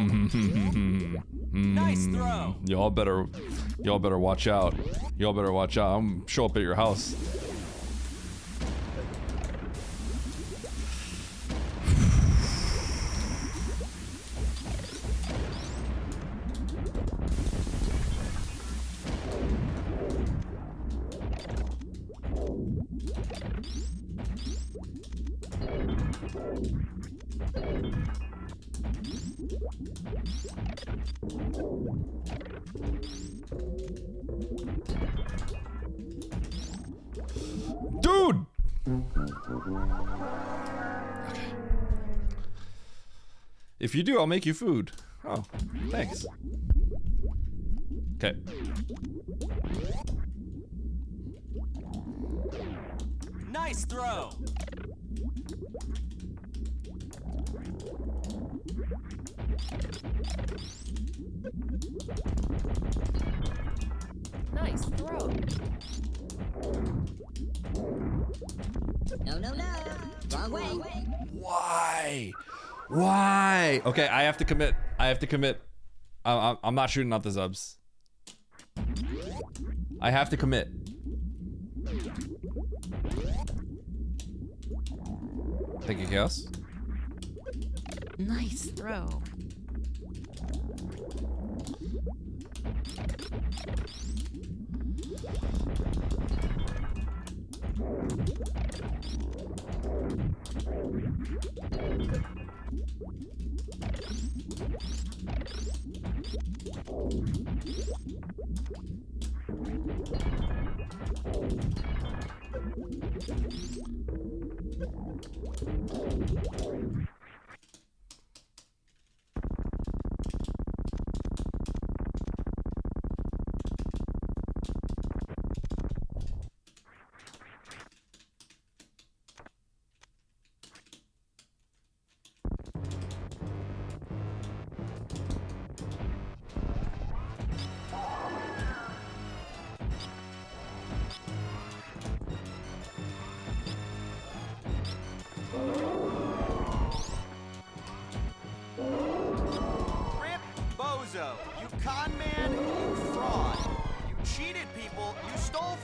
Nice throw. Y'all better watch out. Y'all better watch out. I'm gonna show up at your house. Dude! Okay. If you do, I'll make you food. Oh, thanks. Okay. Nice throw. Nice throw. No, no, no. Wrong way. Why? Why? Okay, I have to commit. I'm not shooting out the Zubs. I have to commit. Thank you, Chaos. Nice throw.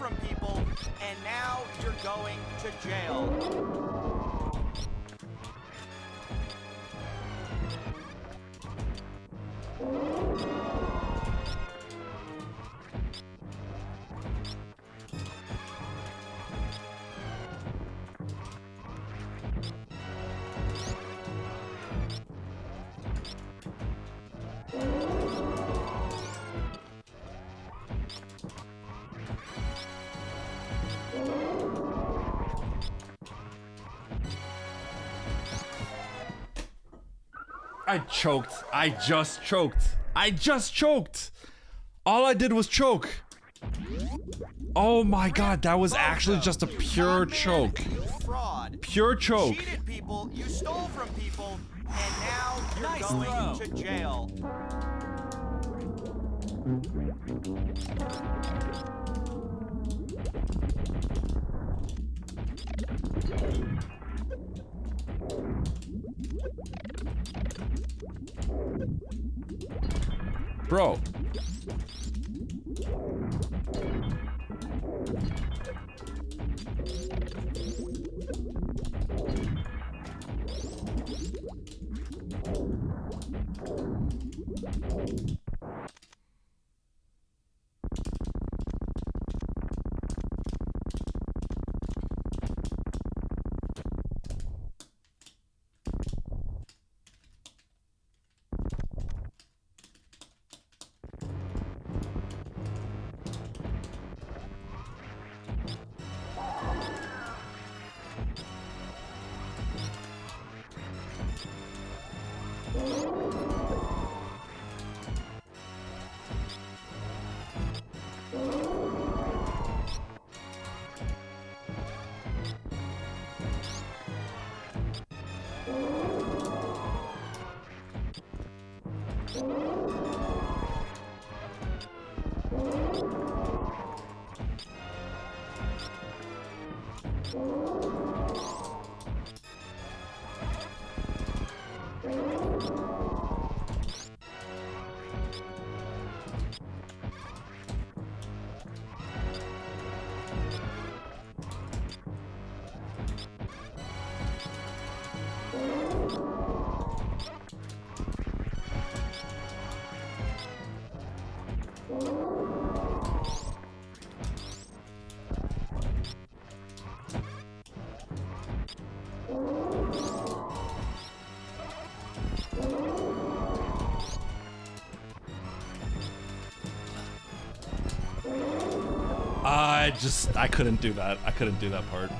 from people, and now you're going to jail. I choked. I just choked. I just choked. All I did was choke. Oh my god, that was actually just a pure choke. Pure choke. You cheated people, you stole from people, and now you're going to jail. Bro. I couldn't do that. I couldn't do that part.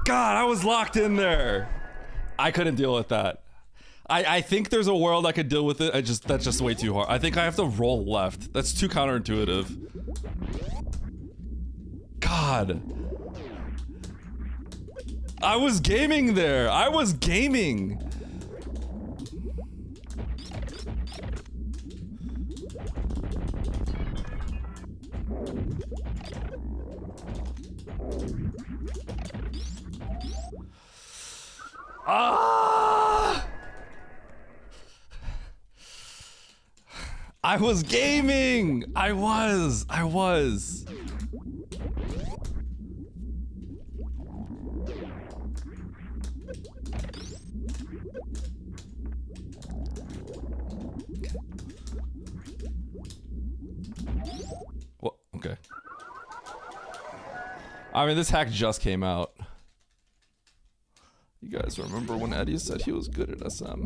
God, I was locked in there. I couldn't deal with that. I think there's a world I could deal with it. That's just way too hard. I think I have to roll left. That's too counterintuitive. God. I was gaming there. I was gaming. Ah! I was gaming! I was. Well, okay. I mean, this hack just came out. You guys remember when Eddie said he was good at SM?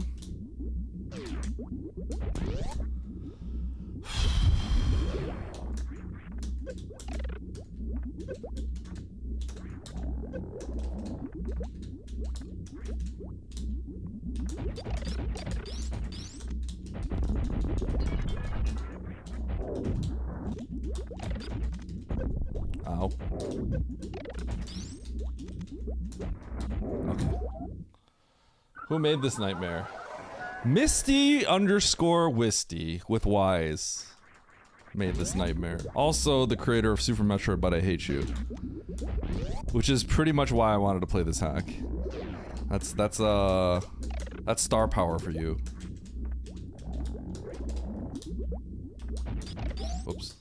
Ow. Okay. Who made this nightmare? Misty_Wisty with Y's made this nightmare. Also the creator of Super Metroid, But I Hate You. Which is pretty much why I wanted to play this hack. That's star power for you. Oops.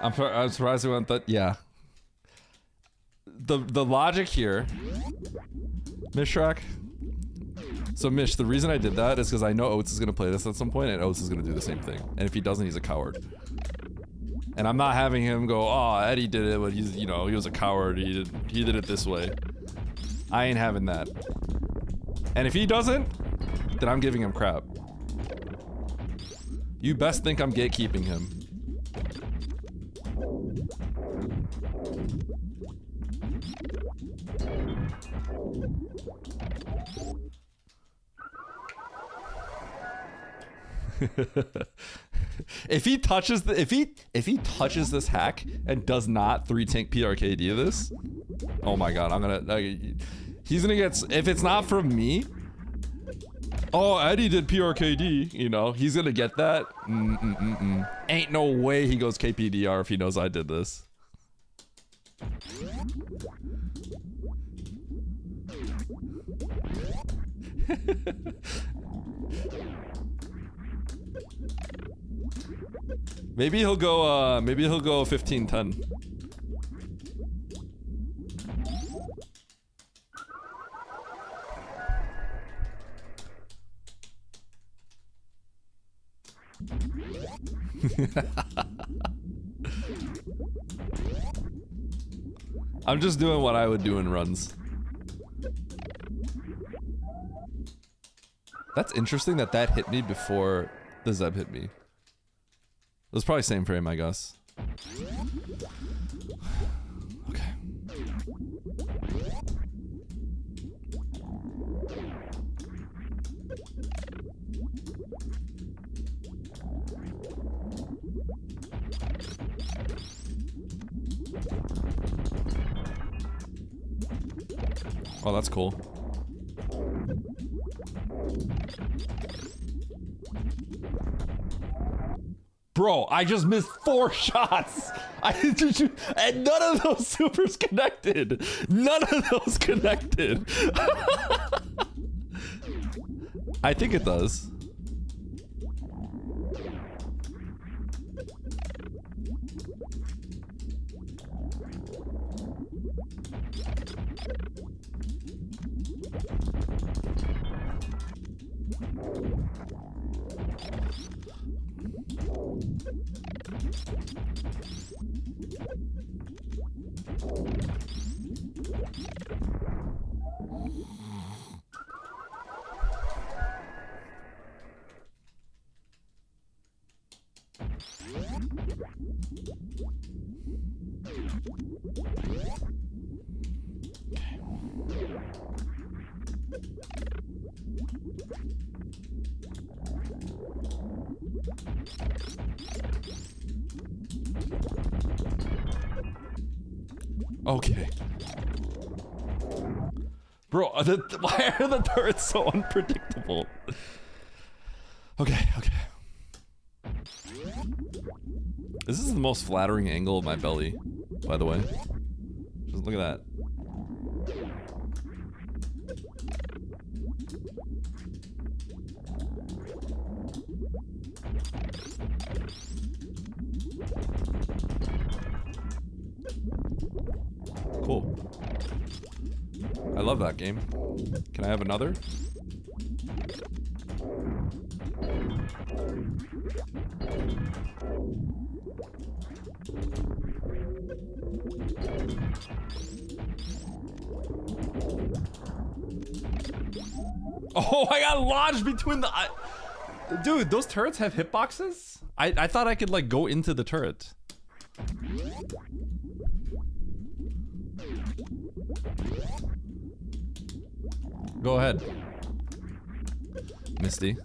I'm surprised we went that. Yeah. The logic here, Mishrak. So Mish, the reason I did that is because I know Oates is gonna play this at some point, and Oates is gonna do the same thing. And if he doesn't, he's a coward. And I'm not having him go, oh, Eddie did it, but he's, you know, he was a coward. He did it this way. I ain't having that. And if he doesn't, then I'm giving him crap. You best think I'm gatekeeping him. If he touches the, if he touches this hack and does not 3-tank PRKD this, oh my god, I'm gonna he's gonna get, if it's not from me, oh, Eddie did PRKD, you know, he's gonna get that. Ain't no way he goes KPDR if he knows I did this. Maybe he'll go 15-10. I'm just doing what I would do in runs. That's interesting that that hit me before the Zeb hit me. It was probably same frame, I guess. Okay. Oh, that's cool. Bro, I just missed 4 shots. And none of those supers connected. None of those connected. I think it does. Okay. Bro, why are the turrets so unpredictable? Okay, okay. This is the most flattering angle of my belly, by the way. Just look at that. Cool. I love that game. Can I have another? Oh, I got lodged between the... Dude, those turrets have hitboxes? I thought I could, like, go into the turret. Go ahead, Misty.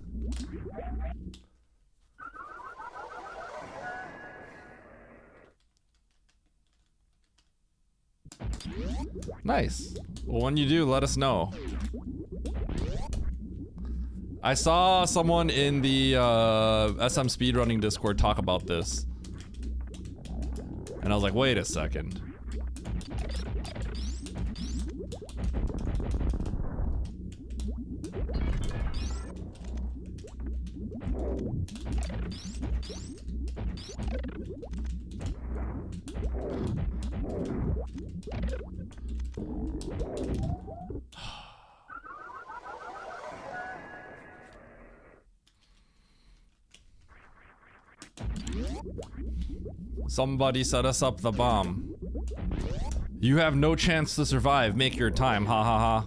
Nice. Well, when you do, let us know. I saw someone in the SM Speedrunning Discord talk about this. And I was like, wait a second. Somebody set us up the bomb. You have no chance to survive. Make your time. Ha ha ha.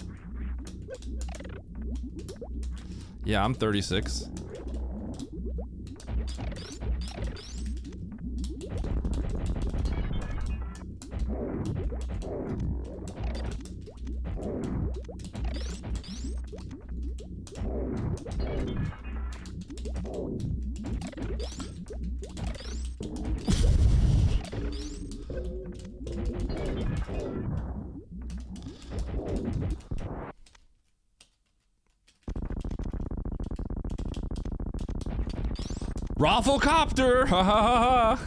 Yeah, I'm 36. Rafflecopter! Ha ha ha ha!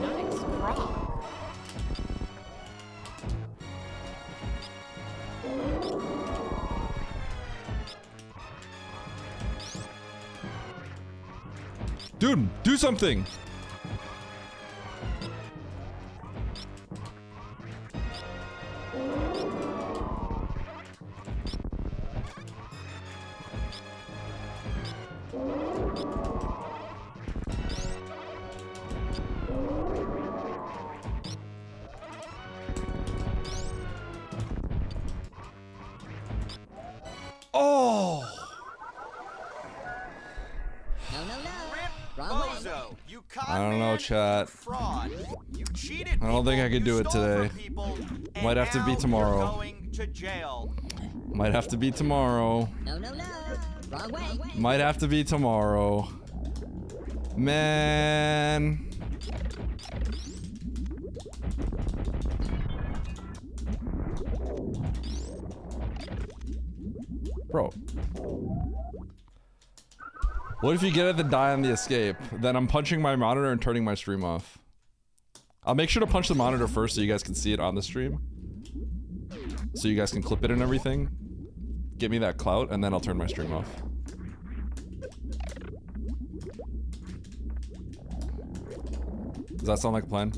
Nice frog. Dude, do something! Oh! No, no, no. Wrong way. You I don't know, chat. fraud. You cheated I don't think I people, could do you it stole today. from people, and Might have to be now tomorrow. You're going to jail. Might have to be tomorrow. No, no, no. Wrong way. Might have to be tomorrow. Man. Bro. What if you get it then die on the escape? Then I'm punching my monitor and turning my stream off. I'll make sure to punch the monitor first so you guys can see it on the stream. So you guys can clip it and everything. Get me that clout and then I'll turn my stream off. Does that sound like a plan?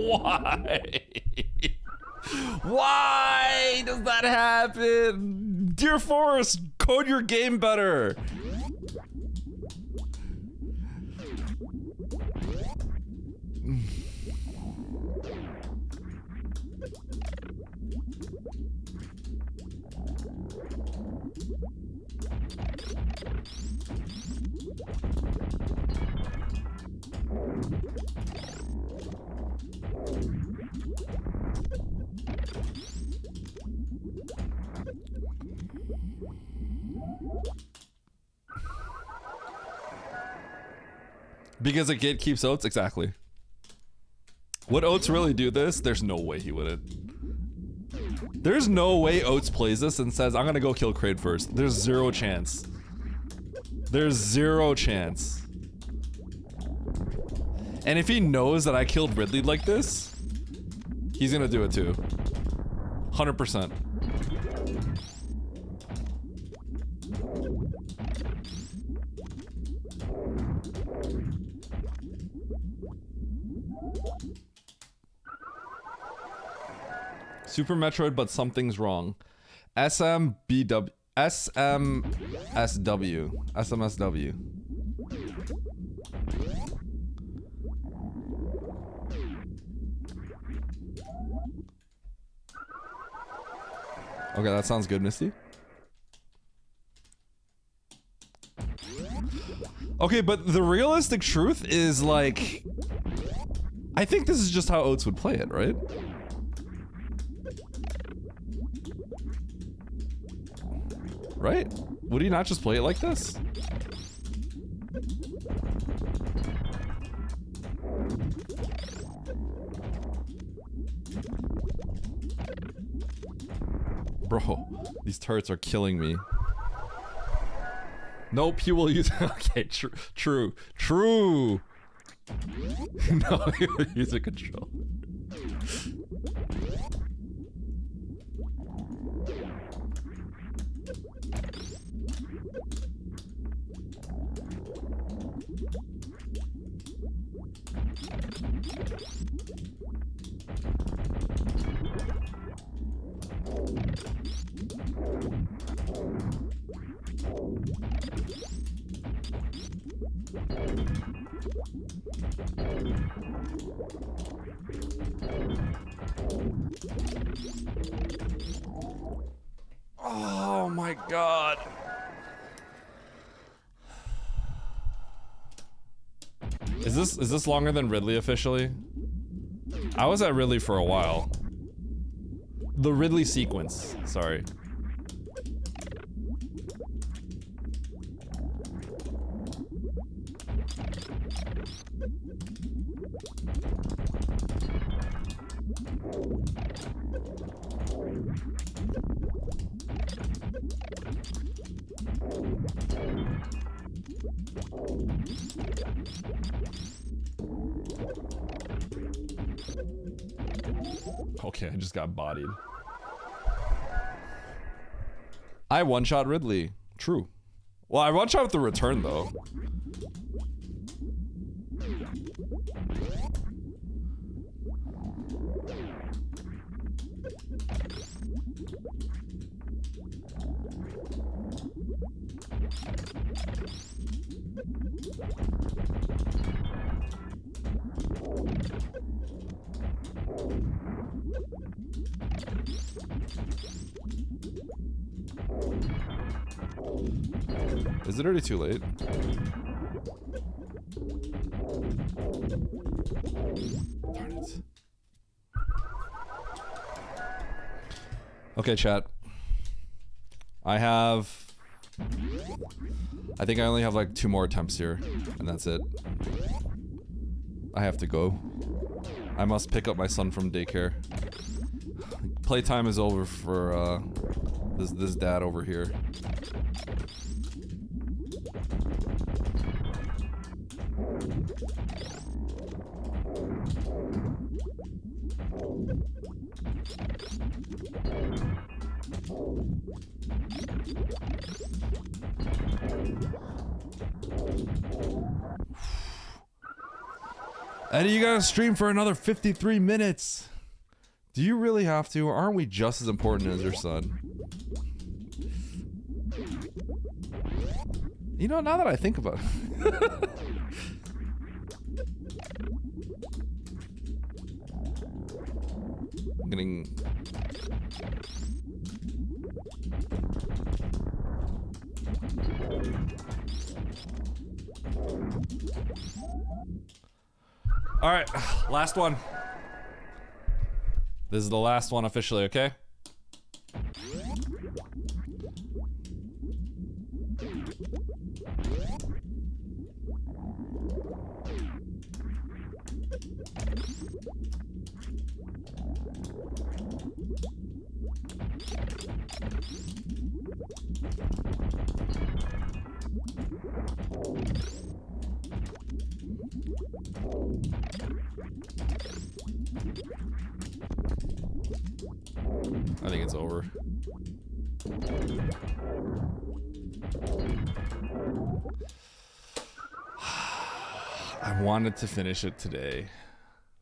Why? Why does that happen? Dear Forest, code your game better. Because a kid keeps oats? Exactly. Would Oats really do this? There's no way he wouldn't. There's no way Oats plays this and says, I'm gonna go kill Kraid first. There's zero chance. There's zero chance. And if he knows that I killed Ridley like this, he's gonna do it too. 100%. Super Metroid, but something's wrong. SMSW. SMSW. Okay, that sounds good, Misty. Okay, but the realistic truth is, like, I think this is just how Oats would play it, right? Right? Would he not just play it like this? Bro, these turrets are killing me. Nope, he will use. Okay, true. No, he will use a controller. Oh my god. Is this longer than Ridley officially? I was at Ridley for a while. The Ridley sequence, sorry. Okay, I just got bodied. I one-shot Ridley. True. Well, I one-shot with the return, though. Is it already too late? Darn it. Okay, chat. I think I only have like 2 more attempts here, and that's it. I have to go. I must pick up my son from daycare. Playtime is over for this dad over here. Eddie, you gotta stream for another 53 minutes. Do you really have to? Or aren't we just as important as your son? You know, now that I think about it. I'm getting... All right, last one. This is the last one officially, okay? I think it's over. I wanted to finish it today,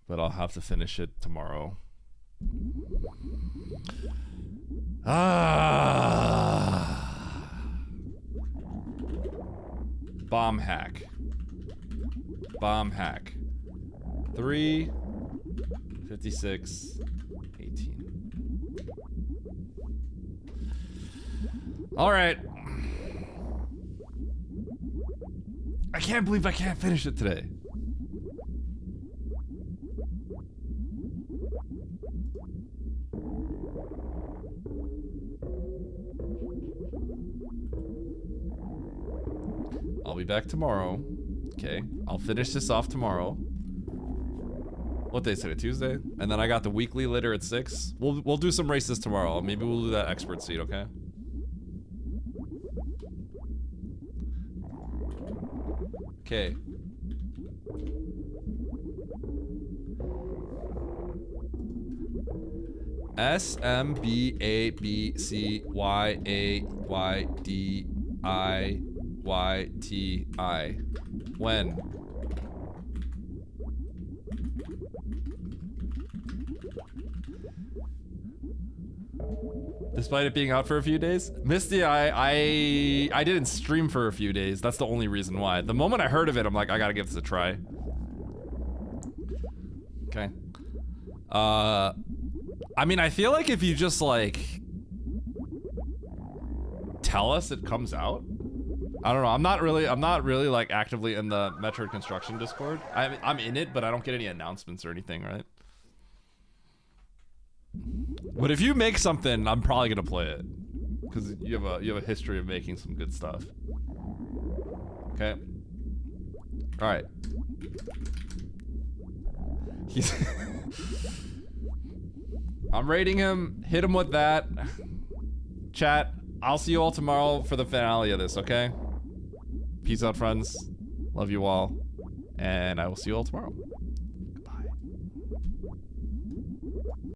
but I'll have to finish it tomorrow. Bomb hack. Bomb hack. 3, 56, 18. All right. I can't believe I can't finish it today. I'll be back tomorrow. Okay, I'll finish this off tomorrow. What day is today? Tuesday? And then I got the weekly later at 6. We'll do some races tomorrow. Maybe we'll do that expert seed, okay? Okay. S M B A B C Y A Y D I Y T I. When? Despite it being out for a few days? Misty, I didn't stream for a few days. That's the only reason why. The moment I heard of it, I'm like, I gotta give this a try. Okay. I mean, I feel like if you just like tell us it comes out. I don't know. I'm not really like actively in the Metroid Construction Discord. I'm in it, but I don't get any announcements or anything, right? But if you make something, I'm probably gonna play it because you have a history of making some good stuff. Okay. All right. I'm rating him. Hit him with that. Chat. I'll see you all tomorrow for the finale of this. Okay. Peace out, friends. Love you all, and I will see you all tomorrow.